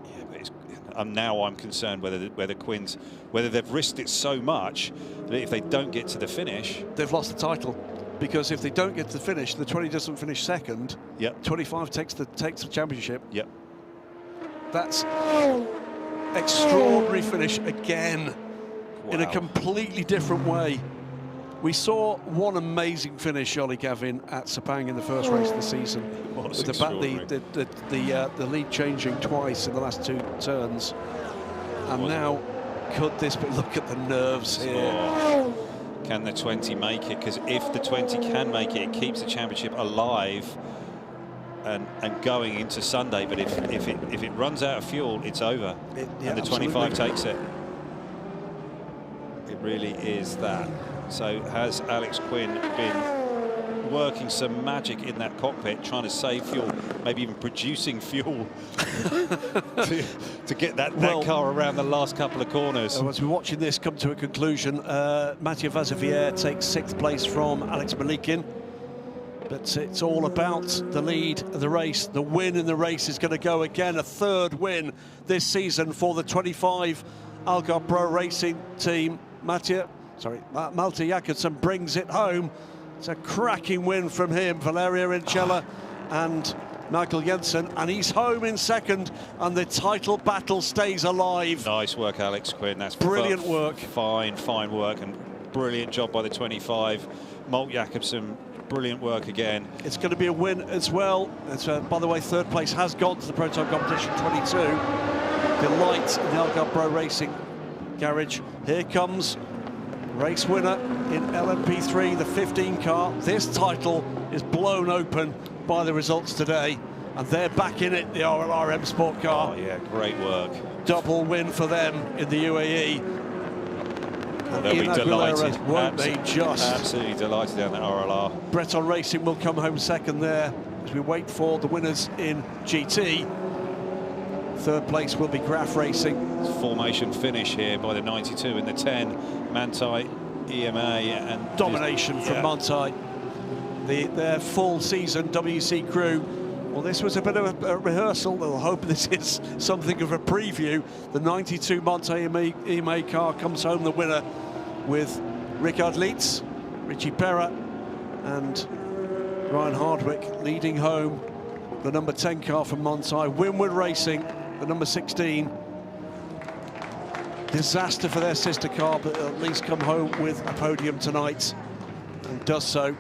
Yeah, but I'm concerned whether they've risked it so much that if they don't get to the finish, they've lost the title. Because if they don't get to the finish, the 20 doesn't finish second. Yep. 25 takes the championship. Yep. That's extraordinary finish again. Wow. In a completely different way. We saw one amazing finish, Ollie Gavin, at Sepang in the first race of the season. With the lead changing twice in the last 2 turns. And now, could this be? Look at the nerves here. Oh. Can the 20 make it? Because if the 20 can make it, it keeps the championship alive and going into Sunday. But if it runs out of fuel, it's over. And the 25 takes it. It really is that. So has Alex Quinn been working some magic in that cockpit, trying to save fuel, maybe even producing fuel to get that car around the last couple of corners? As we're watching this come to a conclusion, Mathieu Vazevière takes 6th place from Alex Malikin. But it's all about the lead of the race. The win in the race is going to go again. A 3rd win this season for the 25 Algarve Pro Racing team. Malte Jakobsen brings it home. It's a cracking win from him, Valerio Incella and Michael Jensen, and he's home in 2nd, and the title battle stays alive. Nice work, Alex Quinn. That's brilliant work. Fine work, and brilliant job by the 25. Malte Jakobsen, brilliant work again. It's going to be a win as well. By the way, 3rd place has gone to the Proton Competition 22. Delight in the Algarve Pro Racing garage. Here comes race winner in LMP3, the 15 car. This title is blown open by the results today, and they're back in it, the RLRM Sport car. Oh yeah, great work. Double win for them in the UAE. They'll be delighted. Won't they just? Absolutely delighted down that RLR. Breton Racing will come home second there as we wait for the winners in GT. Third place will be Graf Racing. Formation finish here by the 92 and the 10. Manthey, EMA, and domination from Manthey. Their full season WC crew. Well, this was a bit of a rehearsal. They'll hope this is something of a preview. The 92 Manthey EMA car comes home the winner with Richard Leitz, Richie Perra, and Ryan Hardwick leading home the number 10 car from Manthey. Winward Racing, the number 16. Disaster for their sister car, but at least come home with a podium tonight, and does so.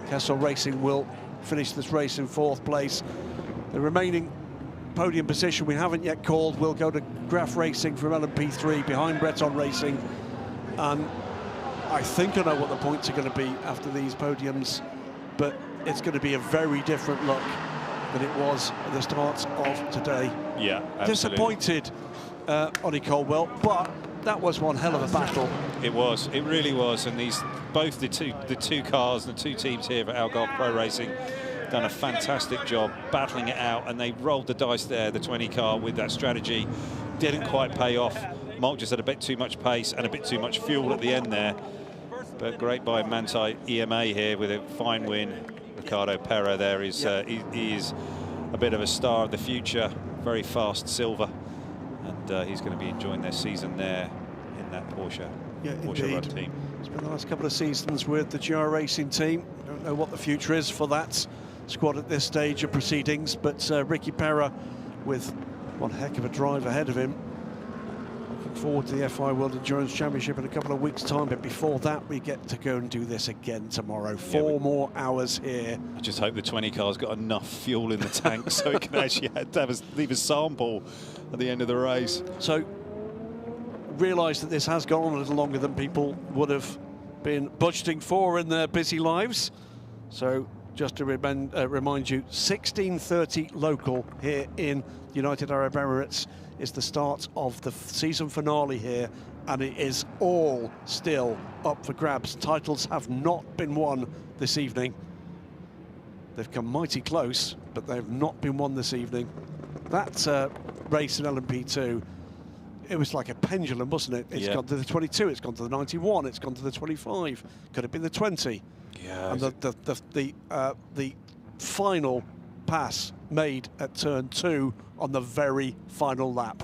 Kessel Racing will finish this race in 4th place. The remaining podium position we haven't yet called will go to Graf Racing from LMP3 behind Breton Racing, and I think I know what the points are going to be after these podiums, but it's going to be a very different look than it was at the start of today. Yeah, absolutely. Disappointed, Ollie Caldwell, but that was one hell of a battle. It was, it really was, and both the two cars and the two teams here for Algarve Pro Racing done a fantastic job battling it out, and they rolled the dice there, the 20 car, with that strategy. Didn't quite pay off. Mark just had a bit too much pace and a bit too much fuel at the end there, but great by Manthey EMA here with a fine win. Ricardo Perra there is he is a bit of a star of the future, very fast silver, and he's going to be enjoying their season there in that Porsche run team. It's been the last couple of seasons with the GR Racing team. Don't know what the future is for that squad at this stage of proceedings, but Ricky Perra with one heck of a drive ahead of him. Looking forward to the FI World Endurance Championship in a couple of weeks' time, but before that we get to go and do this again tomorrow. 4 more hours here. I just hope the 20 car's got enough fuel in the tank so it can actually leave a sample at the end of the race. So realise that this has gone on a little longer than people would have been budgeting for in their busy lives. So just to remind you, 16:30 local here in United Arab Emirates is the start of the season finale here, and it is all still up for grabs. Titles have not been won this evening. They've come mighty close, but they've not been won this evening. That race in LMP2, it was like a pendulum, wasn't it? It's gone to the 22, it's gone to the 91, it's gone to the 25. Could have been the 20. Yeah. And the final pass made at turn 2 on the very final lap.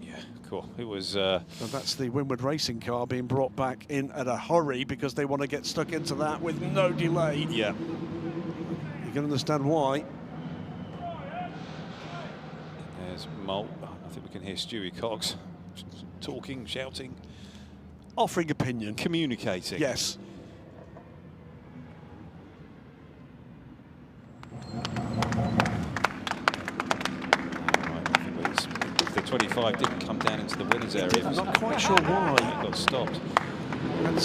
Yeah, cool. It was. And that's the Winward Racing car being brought back in at a hurry because they want to get stuck into that with no delay. Yeah. You can understand why. There's Molt. I think we can hear Stewie Cox talking, shouting, offering opinion, communicating. Yes. The 25 didn't come down into the winners area. I'm not quite sure why. It got stopped. That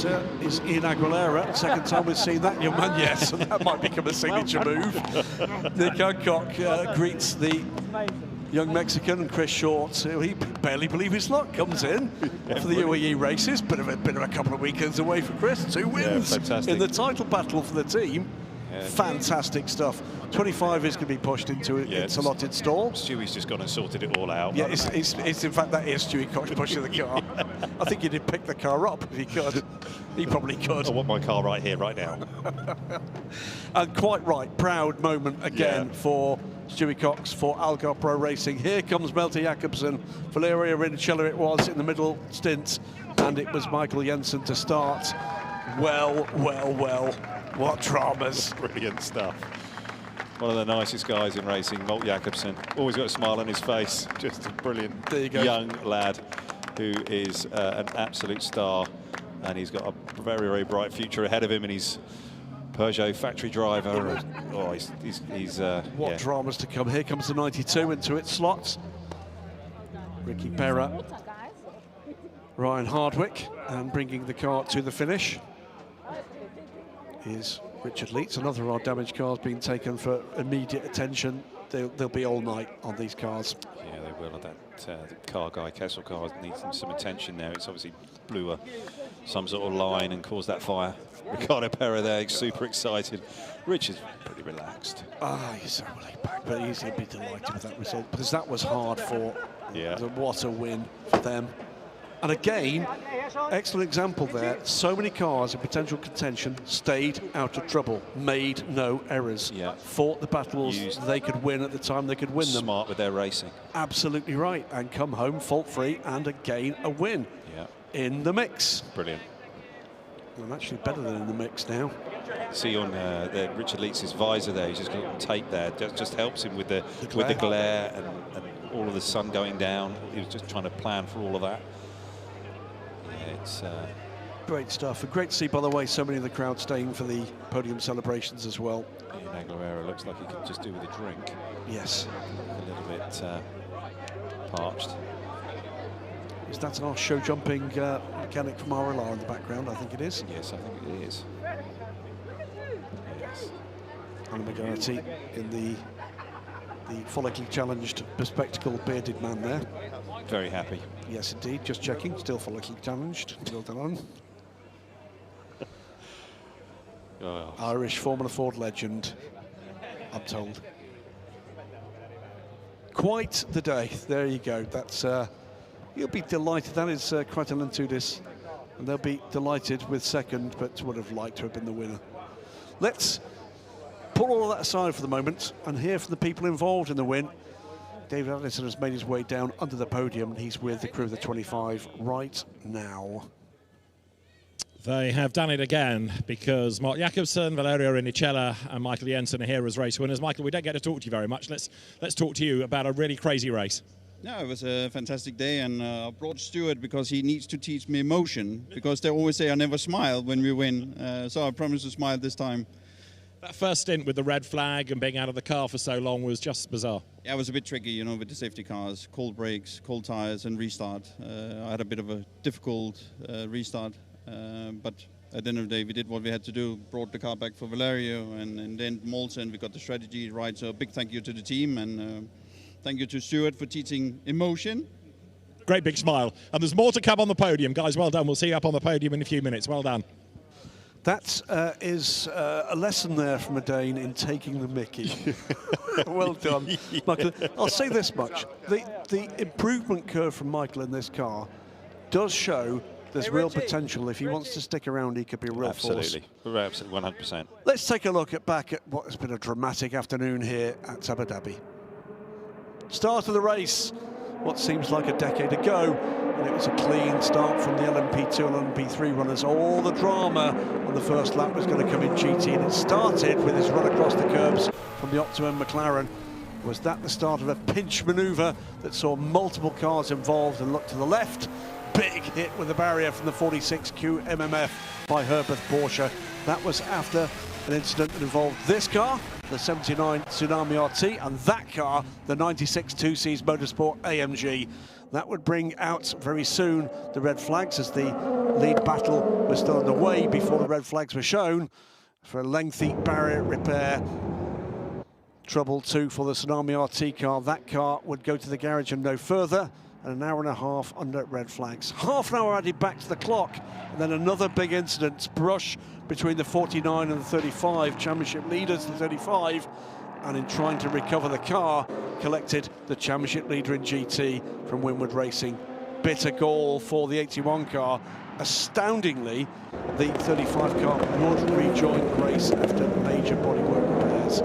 is Ian Aguilera. Second time we've seen that young man yet, so that might become a signature move. Nick Hancock greets the young Mexican, and Chris Short, he barely believe his luck, comes in for the UAE races. Bit of a couple of weekends away for Chris. 2 wins in the title battle for the team. Yeah. Fantastic stuff. 25 is going to be pushed into its allotted stall. Stewie's just gone and sorted it all out. Yeah, it's in fact that is Stewie Cox pushing the car. I think he'd pick the car up if he could. He probably could. I want my car right here, right now. And quite right, proud moment again for Stewie Cox, for Algarve Pro Racing. Here comes Malte Jacobsen. Valeria Rinchella it was in the middle stint, and it was Michael Jensen to start. Well, what dramas. Brilliant stuff. One of the nicest guys in racing, Molt Jacobsen. Always got a smile on his face. Just a brilliant young lad who is an absolute star. And he's got a very, very bright future ahead of him, and he's Peugeot factory driver. Oh, he's what dramas to come. Here comes the 92 into its slots. Ricky Perra, Ryan Hardwick, and bringing the car to the finish is Richard Leitz. Another of our damaged cars being taken for immediate attention. They'll be all night on these cars. Yeah, they will. That the car guy, Kessel car, needs some attention there. It's obviously blew some sort of line and cause that fire. Ricardo Pera there, super excited. Rich is pretty relaxed. He's so laid back, but he's going to be delighted with that result because that was hard fought. Yeah. What a win for them. And again, excellent example there. So many cars in potential contention stayed out of trouble, made no errors, fought the battles they could win at the time they could win them. Smart with their racing. Absolutely right, and come home fault-free and again a win in the mix. Brilliant. And actually better than in the mix now. See on Richard Leetz's visor there, he's just got tape there. Just helps him with the glare and all of the sun going down. He was just trying to plan for all of that. Yeah, it's great stuff. And great to see, by the way, so many of the crowd staying for the podium celebrations as well. Julian Andlauer looks like he could just do with a drink. Yes. A little bit parched. Is that our show jumping mechanic from RLR in the background? I think it is. Yes, I think it is. Yes. Anna McGarity in the follically challenged, bespectacled, bearded man there. Very happy. Yes, indeed. Just checking. Still follically challenged. Well done. Oh. Irish Formula Ford legend, I'm told. Quite the day. There you go. That's... You'll be delighted. That is quite an Antudis, and they'll be delighted with second, but would have liked to have been the winner. Let's put all of that aside for the moment and hear from the people involved in the win. David Allison has made his way down under the podium, and he's with the crew of the 25 right now. They have done it again because Mark Jacobsen, Valerio Inicella and Michael Jensen are here as race winners. Michael, we don't get to talk to you very much. Let's talk to you about a really crazy race. Yeah, it was a fantastic day, and I brought Stuart because he needs to teach me emotion, because they always say I never smile when we win, so I promise to smile this time. That first stint with the red flag and being out of the car for so long was just bizarre. Yeah, it was a bit tricky, you know, with the safety cars, cold brakes, cold tires and restart. I had a bit of a difficult restart, but at the end of the day we did what we had to do, brought the car back for Valerio, and then Malta, and we got the strategy right, so a big thank you to the team, and thank you to Stuart for teaching emotion. Great big smile. And there's more to come on the podium. Guys, well done. We'll see you up on the podium in a few minutes. Well done. That is a lesson there from a Dane in taking the mickey. Well done, Michael. I'll say this much. The improvement curve from Michael in this car does show there's real potential. If he wants to stick around, he could be a real force. Absolutely, 100%. Let's take a look back at what has been a dramatic afternoon here at Abu Dhabi. Start of the race, what seems like a decade ago, and it was a clean start from the LMP2 and LMP3 runners. All the drama on the first lap was going to come in GT, and it started with his run across the curbs from the Optimum McLaren. Was that the start of a pinch manoeuvre that saw multiple cars involved? And look to the left, big hit with the barrier from the 46Q MMF by Herbert Porsche. That was after an incident that involved this car, the 79 Tsunami RT, and that car, the 96 2Cs Motorsport AMG. That would bring out very soon the red flags, as the lead battle was still underway before the red flags were shown for a lengthy barrier repair. Trouble too for the Tsunami RT car. That car would go to the garage and no further, and an hour and a half under red flags. Half an hour added back to the clock, and then another big incident, brush between the 49 and the 35, championship leaders, the 35, and in trying to recover the car, collected the championship leader in GT from Winward Racing. Bitter goal for the 81 car. Astoundingly, the 35 car would rejoin the race after major bodywork repairs.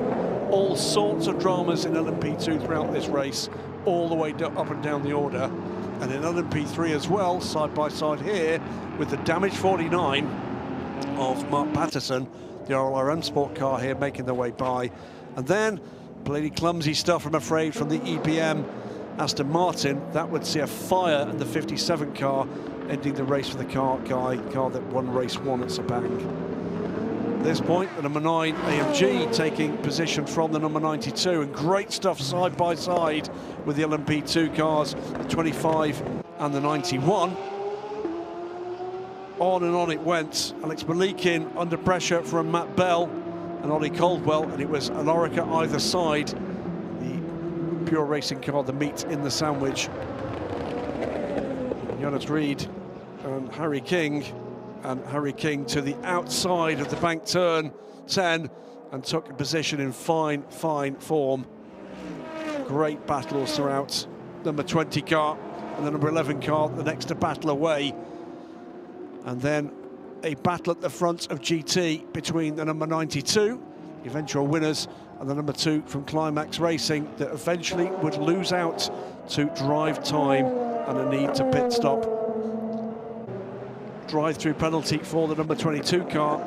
All sorts of dramas in LMP2 throughout this race, all the way up and down the order, and in LMP3 as well, side by side here, with the damaged 49 of Mark Patterson, the RLRM Sport car here making their way by, and then bloody clumsy stuff, I'm afraid, from the EBM Aston Martin. That would see a fire in the 57 car, ending the race for the car that won race 1 at Sepang. At this point, the number 9 AMG taking position from the number 92, and great stuff side by side with the LMP2 cars, the 25 and the 91. On and on it went. Alex Malikin under pressure from Matt Bell and Ollie Caldwell, and it was an Orica either side. The Pure Racing car, the meat in the sandwich. Jonas Reed and Harry King and Harry King to the outside of the bank turn 10 and took a position in fine form. Great battles throughout. Number 20 car and the number 11 car the next to battle away. And then a battle at the front of GT between the number 92, eventual winners, and the number 2 from Climax Racing that eventually would lose out to drive time and a need to pit stop. Drive-through penalty for the number 22 car,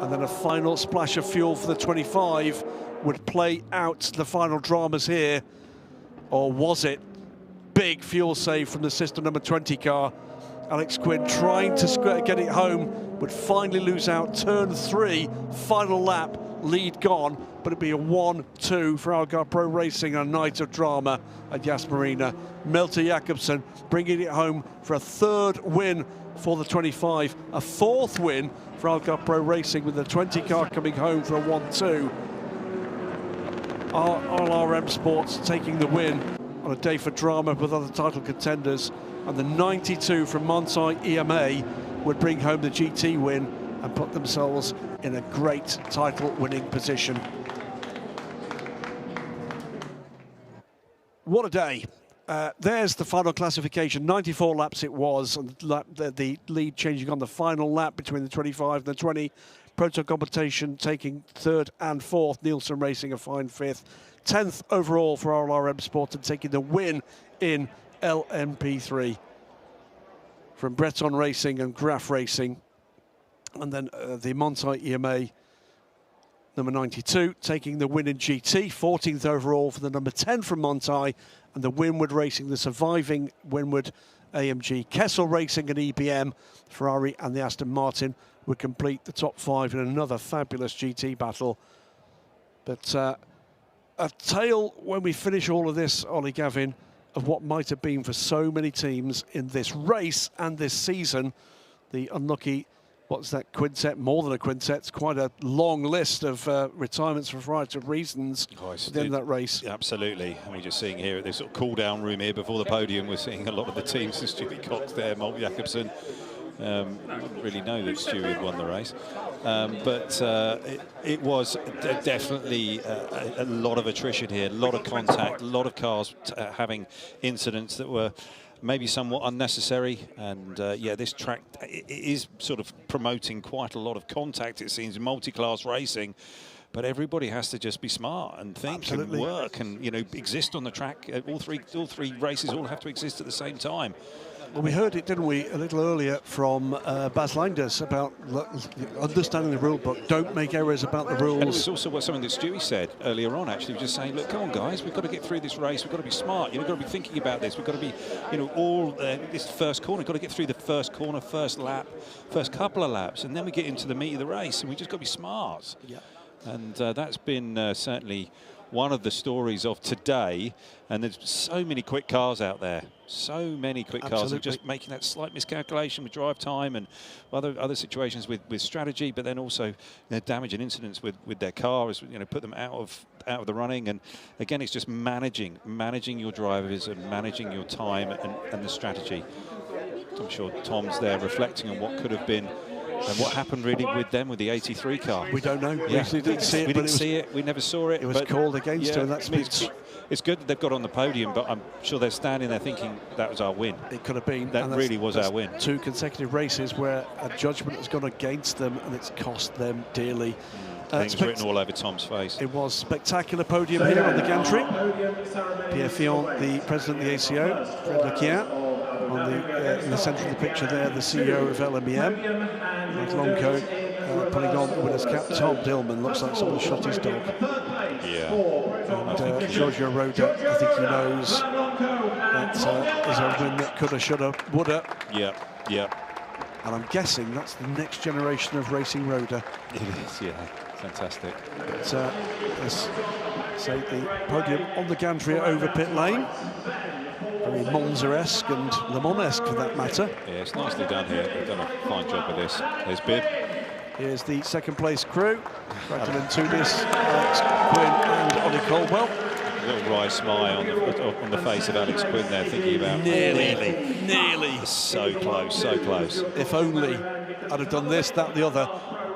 and then a final splash of fuel for the 25 would play out the final dramas here. Or was it? Big fuel save from the sister number 20 car. Alex Quinn trying to get it home, would finally lose out. Turn 3, final lap, lead gone, but it'd be a 1-2 for Algarve Pro Racing, a night of drama at Yas Marina. Malte Jakobsen bringing it home for a 3rd win for the 25, a 4th win for Algarve Pro Racing, with the 20 car coming home for a 1-2. RLRM Sports taking the win on a day for drama with other title contenders, and the 92 from Montai EMA would bring home the GT win and put themselves in a great title winning position. What a day. There's the final classification, 94 laps it was, and the lead changing on the final lap between the 25 and the 20. Proto Competition taking 3rd and 4th, Nielsen Racing a fine 5th. 10th overall for RLRM Sport, and taking the win in LMP3 from Breton Racing and Graf Racing. And then the Montai EMA number 92 taking the win in GT, 14th overall for the number 10 from Montai, and the Winward Racing, the surviving Winward AMG. Kessel Racing and EBM, Ferrari and the Aston Martin would complete the top 5 in another fabulous GT battle. But a tale when we finish all of this, Ollie Gavin, of what might have been for so many teams in this race and this season. The unlucky, what's that quintet? More than a quintet. It's quite a long list of retirements for a variety of reasons at the end of that race. Absolutely. I mean, just seeing here at this sort of cool-down room here before the podium, we're seeing a lot of the teams. Stewie Cox there, Malte Jakobsen. Didn't really know that Stewie had won the race. But it was definitely a lot of attrition here, a lot of contact, a lot of cars having incidents that were maybe somewhat unnecessary. And yeah, this track is sort of promoting quite a lot of contact, it seems, in multi-class racing. But everybody has to just be smart and think and work and, you know, exist on the track. All three races all have to exist at the same time. Well, we heard it, didn't we, a little earlier from Bas Leinders about understanding the rule book. Don't make errors about the rules. And it's also something that Stewie said earlier on, actually, just saying, look, come on, guys, we've got to get through this race. We've got to be smart. We've got to be thinking about this. We've got to be, you know, this first corner. We've got to get through the first corner, first lap, first couple of laps, and then we get into the meat of the race, and we just got to be smart. Yeah. And that's been certainly one of the stories of today. And there's so many quick cars out there. So many quick cars are just making that slight miscalculation with drive time and other situations with strategy, but then also damage and incidents with their cars, you know, put them out of the running. And again, it's just managing your drivers and managing your time and the strategy. I'm sure Tom's there reflecting on what could have been. And what happened really with them, with the 83 car? We don't know. Yeah. We didn't see it. We didn't see it. We never saw it. It was called against her. That's it's good that they've got on the podium, but I'm sure they're standing there thinking that was our win. It could have been. That really was our win. 2 consecutive races where a judgment has gone against them, and it's cost them dearly. I think it was written all over Tom's face. It was spectacular podium here on the gantry. Pierre Fillon, the president of the ACO, Fred Leclerc. In the centre of the picture there, the CEO of LMEM, with long coat, putting on the winner's cap. Tom Dillman looks like someone shot his dog. Yeah. And Giorgio Roda, I think he knows that is a win that coulda, shoulda, woulda. Yeah, yeah. And I'm guessing that's the next generation of racing Roda. It is, yeah. Fantastic. But let's say the podium on the gantry over pit lane. Very Monza-esque and Le Mans-esque for that matter. Yeah, it's nicely done here. They've done a fine job with this. There's Bib. Here's the second place crew. Jacqueline Tunis, Alex Quinn and Ollie Caldwell. A little wry smile on the face of Alex Quinn there, thinking about nearly. So close, so close. If only I'd have done this, that, the other.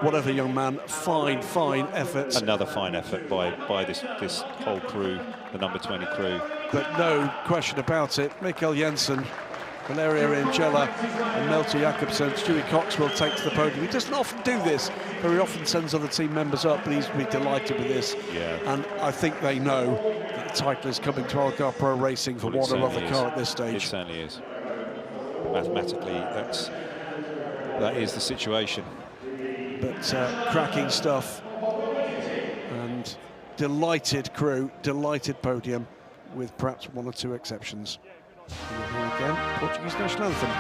Whatever, young man, fine effort. Another fine effort by this whole crew, the number 20 crew. But no question about it, Mikkel Jensen, Valerio Angela and Malte Jakobsen, Stewie Cox will take to the podium. He doesn't often do this, very often sends other team members up, but he's be delighted with this. Yeah. And I think they know that the title is coming to Algar Pro Racing for one or other car at this stage. It certainly is. Mathematically, that is the situation. But cracking stuff, and delighted crew, delighted podium, with perhaps one or two exceptions. And here again, Portuguese national anthem.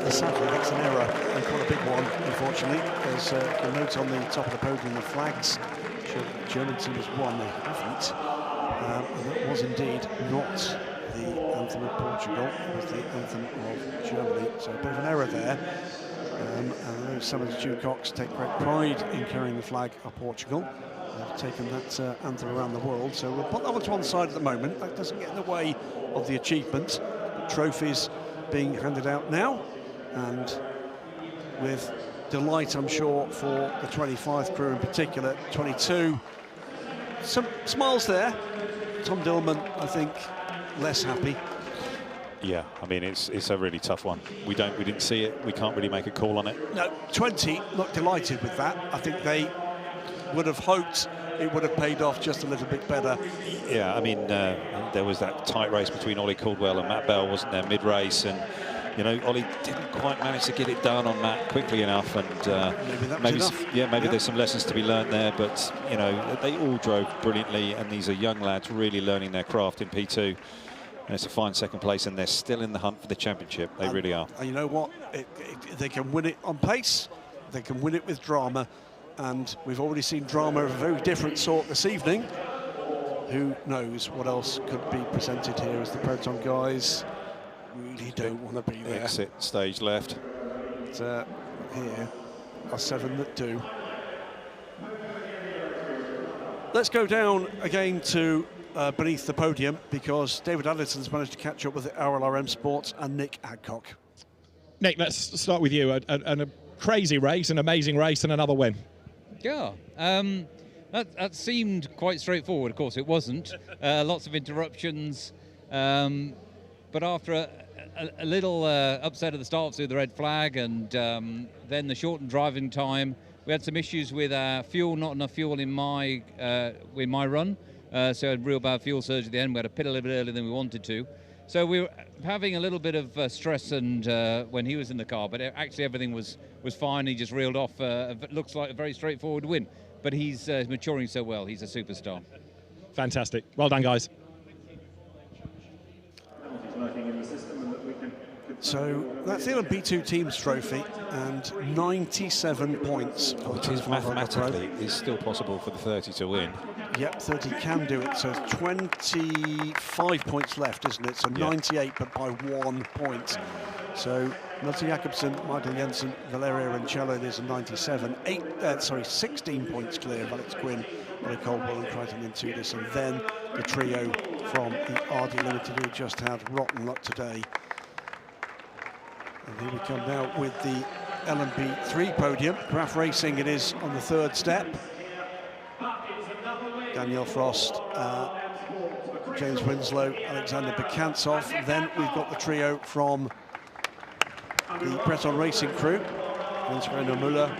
Sadly, that's an error, and quite a big one, unfortunately. There's a note on the top of the podium, the flags show the German team has won. They haven't. And that was indeed not the anthem of Portugal, it was the anthem of Germany. So a bit of an error there. And I know some of the Stewie Cox take great pride in carrying the flag of Portugal. They've taken that anthem around the world, so we'll put that one to one side at the moment. That doesn't get in the way of the achievement. The trophies being handed out now. And with delight, I'm sure, for the 25th crew in particular, 22. Some smiles there. Tom Dillman, I think, less happy. Yeah, I mean, it's a really tough one. We didn't see it. We can't really make a call on it. No, 20, not delighted with that. I think they would have hoped it would have paid off just a little bit better. Yeah, I mean, there was that tight race between Ollie Caldwell and Matt Bell, wasn't there, mid-race, and you know, Ollie didn't quite manage to get it done on Matt quickly enough, and maybe there's some lessons to be learned there. But you know, they all drove brilliantly, and these are young lads really learning their craft in P2. And it's a fine second place, and they're still in the hunt for the championship. They really are. And you know what? They can win it on pace. They can win it with drama, and we've already seen drama of a very different sort this evening. Who knows what else could be presented here as the Proton guys really don't want to be there. Exit stage left. But, here are 7 that do. Let's go down again to beneath the podium, because David Addison's managed to catch up with RLRM Sports and Nick Adcock. Nick, let's start with you. A crazy race, an amazing race, and another win. Yeah, that seemed quite straightforward. Of course, it wasn't. Lots of interruptions. But after a little upset at the start through the red flag, and then the shortened driving time, we had some issues with fuel, not enough fuel in my run. So I had real bad fuel surge at the end. We had to pit a little bit earlier than we wanted to. So we were having a little bit of stress and when he was in the car, but actually everything was fine. He just reeled off, looks like a very straightforward win. But he's maturing so well. He's a superstar. Fantastic. Well done, guys. So that's the LMP2 Teams Trophy, and 97 points. Which is mathematically is still possible for the 30 to win. Yep, 30 can do it. So 25 points left, isn't it? So 98, but by 1 point. So Malte Jakobsen, Michael Jensen, Valerio Rancello, there's a 97. 16 points clear of Alex Quinn, Ollie Caldwell and Crichton in Tudis, and then the trio from the RD Limited, who just had rotten luck today. And here we come now with the LMP3 podium. Graf Racing it is on the third step. Daniel Frost, James Winslow, Alexander Bekantsov. Then we've got the trio from the Breton Racing crew, Jens-Reiner Müller,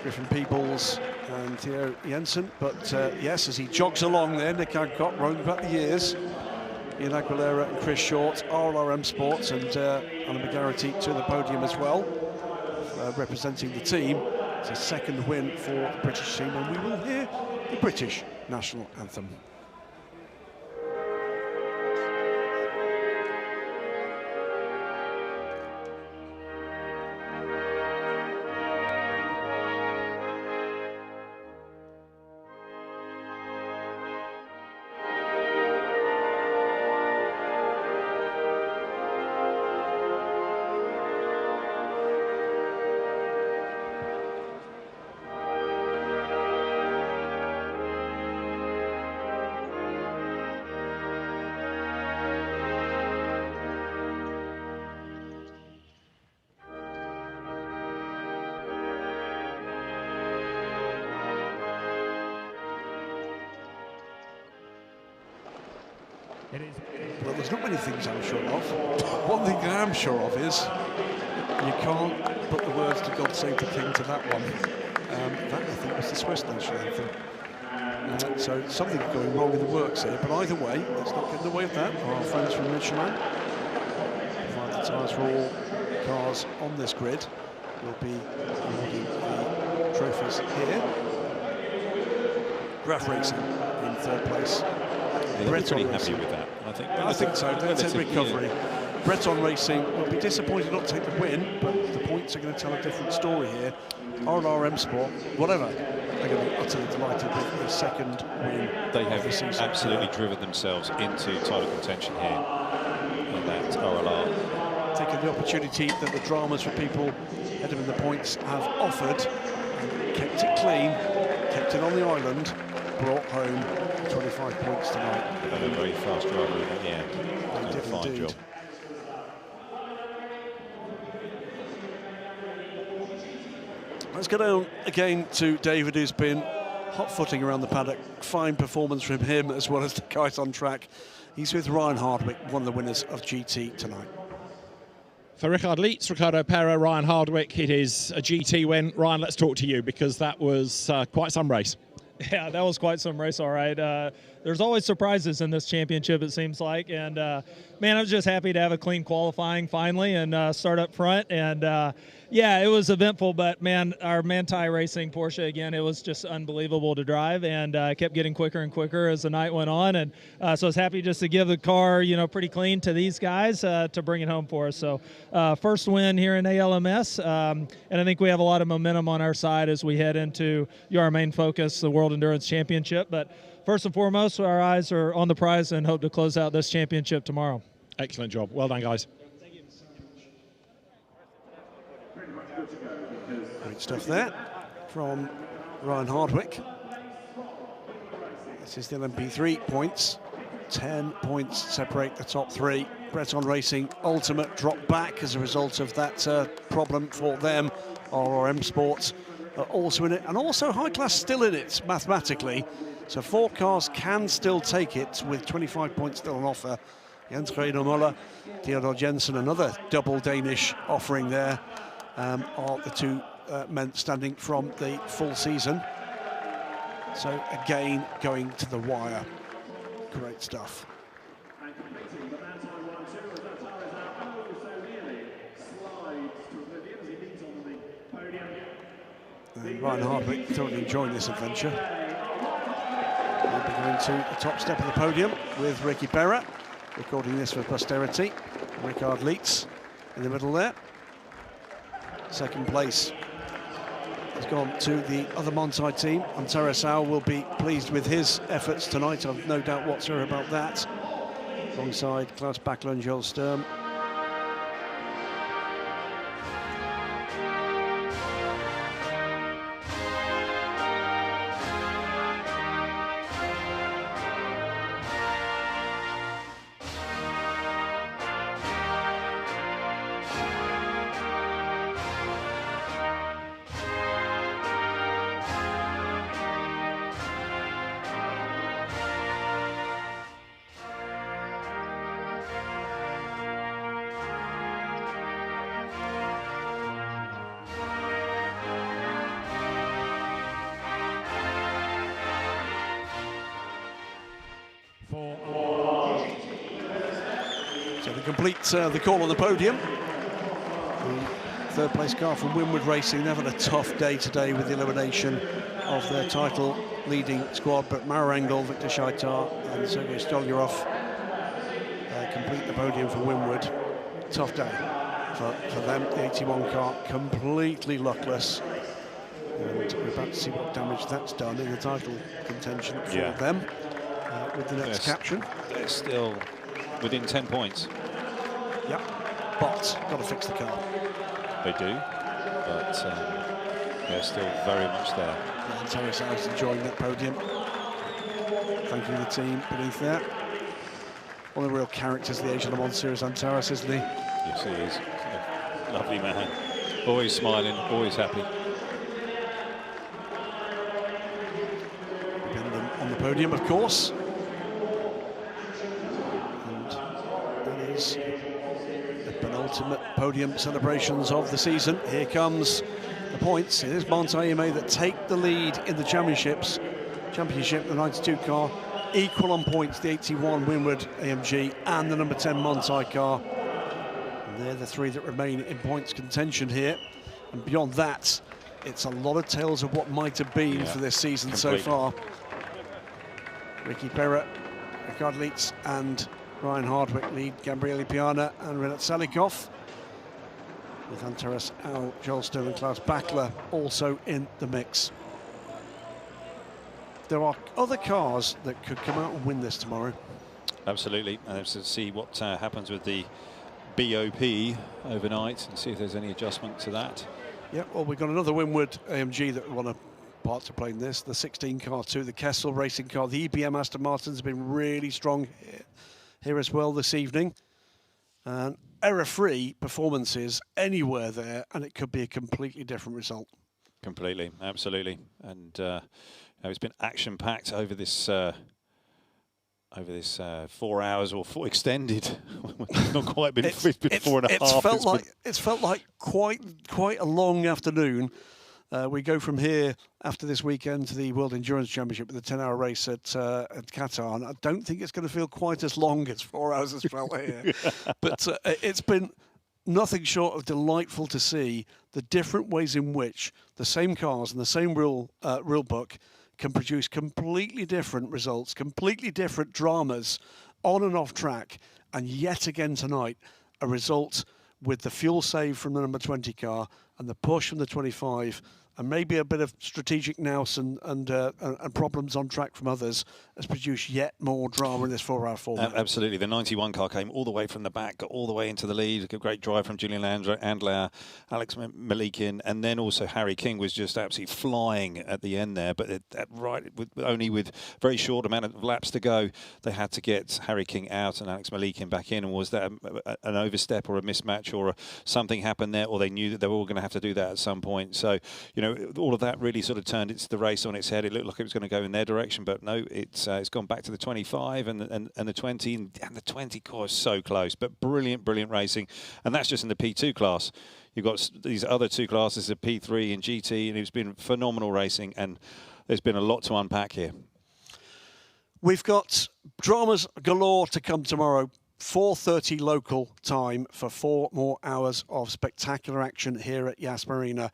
Griffin Peebles and Theo Jensen. But yes, as he jogs along there, Nick Adcock, rolling back the years, Ian Aguilera and Chris Short, RLRM Sports, and Anna McGarity to the podium as well, representing the team. It's a second win for the British team, and we will hear the British national anthem. Well, there's not many things I'm sure of. One thing I am sure of is you can't put the words "to God Save the King" to that one. That, I think, was the Swiss national anthem. So something's going wrong in the works here. But either way, let's not get in the way of that. Our friends from Michelin provide the tyres for all cars on this grid. We'll be awarding the trophies here. Graf Racing in third place. They're pretty happy with that, I think. So. That's a recovery. Breton Racing will be disappointed not to take the win, but the points are going to tell a different story here. RLRM Sport, whatever, they're going to be utterly delighted with the second win. They have absolutely driven themselves into title contention here, and that RLR. Taking the opportunity that the dramas for people ahead of them in the points have offered, and kept it clean, kept it on the island, brought home 25 points tonight. And a very fast driver at the end. They did a fine job. Let's go down again to David, who's been hot-footing around the paddock. Fine performance from him, as well as the guys on track. He's with Ryan Hardwick, one of the winners of GT tonight. For Richard Lietz, Ricardo Pera, Ryan Hardwick, it is a GT win. Ryan, let's talk to you, because that was quite some race. Yeah, that was quite some race, all right. There's always surprises in this championship, it seems like. And, man, I was just happy to have a clean qualifying finally and start up front. And, yeah, it was eventful, but, man, our Manthey Racing Porsche, again, it was just unbelievable to drive, and kept getting quicker and quicker as the night went on. And so I was happy just to give the car, you know, pretty clean to these guys to bring it home for us. So first win here in ALMS, and I think we have a lot of momentum on our side as we head into our main focus, the World Endurance Championship. But first and foremost, our eyes are on the prize and hope to close out this championship tomorrow. Excellent job. Well done, guys. Great stuff there from Ryan Hardwick. This is the LMP3 points. 10 points separate the top three. Breton Racing Ultimate drop back as a result of that problem for them. RRM Sports also in it, and also High Class still in it mathematically. So 4 cars can still take it with 25 points still on offer. Jens-Reiner Müller, Theodor Jensen, another double Danish offering there, are the two men standing from the full season. So again, going to the wire. Great stuff. And Ryan Hardwick thoroughly enjoying this adventure. We'll be going to the top step of the podium with Ricky Berra, recording this for posterity. Richard Lietz in the middle there. Second place has gone to the other Manthey team. Antero Sau will be pleased with his efforts tonight, I've no doubt whatsoever about that. Alongside Klaus Bachler and Joel Sturm. So they complete the call on the podium. The third place car from Winward Racing. They've had a tough day today with the elimination of their title leading squad, but Marangel, Victor Shaitar and Sergei Stolyarov complete the podium for Winward. Tough day for them. The 81 car completely luckless. And we're about to see what damage that's done in the title contention for them with the next caption. They're still within 10 points. Yep, but got to fix the car. They do, but they're still very much there. And Terry Sayers enjoying that podium. Thank you to the team beneath there. One of the real characters of the Asian Le Mans Series, Antares, isn't he? Yes, he is. A lovely man. Always smiling, always happy. On the podium, of course. And that is the penultimate podium celebrations of the season. Here comes the points. It is Montaïme that take the lead in the championship, the 92 car, equal on points, the 81 Winward AMG and the number 10 Montai car. And they're the three that remain in points contention here. And beyond that, it's a lot of tales of what might have been for this season so far. Ricky Perra, Ricardo Leitz and Ryan Hardwick lead Gabriele Piana and Renat Salikov, with Antares Al Jolster and Klaus Bachler also in the mix. There are other cars that could come out and win this tomorrow. Absolutely, and let's see what happens with the BOP overnight and see if there's any adjustment to that. Yeah, well, we've got another Winward AMG that won a part to play in this, the 16 car too, the Kessel racing car. The EBM Aston Martin's been really strong here as well this evening. And error-free performances anywhere there, and it could be a completely different result. Completely, absolutely. And it's been action-packed over this 4 hours or extended. It's not quite been, it's been 4.5. It's felt like quite a long afternoon. We go from here after this weekend to the World Endurance Championship with a 10-hour race at Qatar, and I don't think it's going to feel quite as long as 4 hours as felt here. But it's been nothing short of delightful to see the different ways in which the same cars and the same rule book can produce completely different results, completely different dramas on and off track. And yet again tonight, a result with the fuel save from the number 20 car and the push from the 25, and maybe a bit of strategic nous and problems on track from others, has produced yet more drama in this 4-hour format. Absolutely. The 91 car came all the way from the back, got all the way into the lead. A great drive from Julian Andlauer, Alex Malikian, and then also Harry King was just absolutely flying at the end there. But only with very short amount of laps to go, they had to get Harry King out and Alex Malikian back in. And was that an overstep or a mismatch or something happened there, or they knew that they were all going to have to do that at some point? So, you know, all of that really sort of turned the race on its head. It looked like it was going to go in their direction, but no, it's gone back to the 25 and the 20, and the 20 car is so close. But brilliant racing, and that's just in the P2 class. You've got these other two classes of P3 and GT, and it's been phenomenal racing, and there's been a lot to unpack here. We've got dramas galore to come tomorrow. 4:30 local time for 4 more hours of spectacular action here at Yas Marina.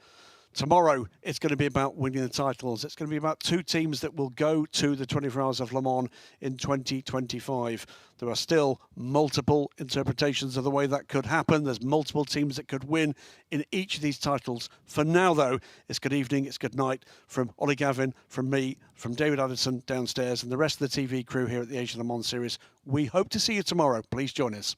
Tomorrow, it's going to be about winning the titles. It's going to be about 2 teams that will go to the 24 Hours of Le Mans in 2025. There are still multiple interpretations of the way that could happen. There's multiple teams that could win in each of these titles. For now, though, it's good evening, it's good night from Ollie Gavin, from me, from David Addison downstairs, and the rest of the TV crew here at the Asian Le Mans Series. We hope to see you tomorrow. Please join us.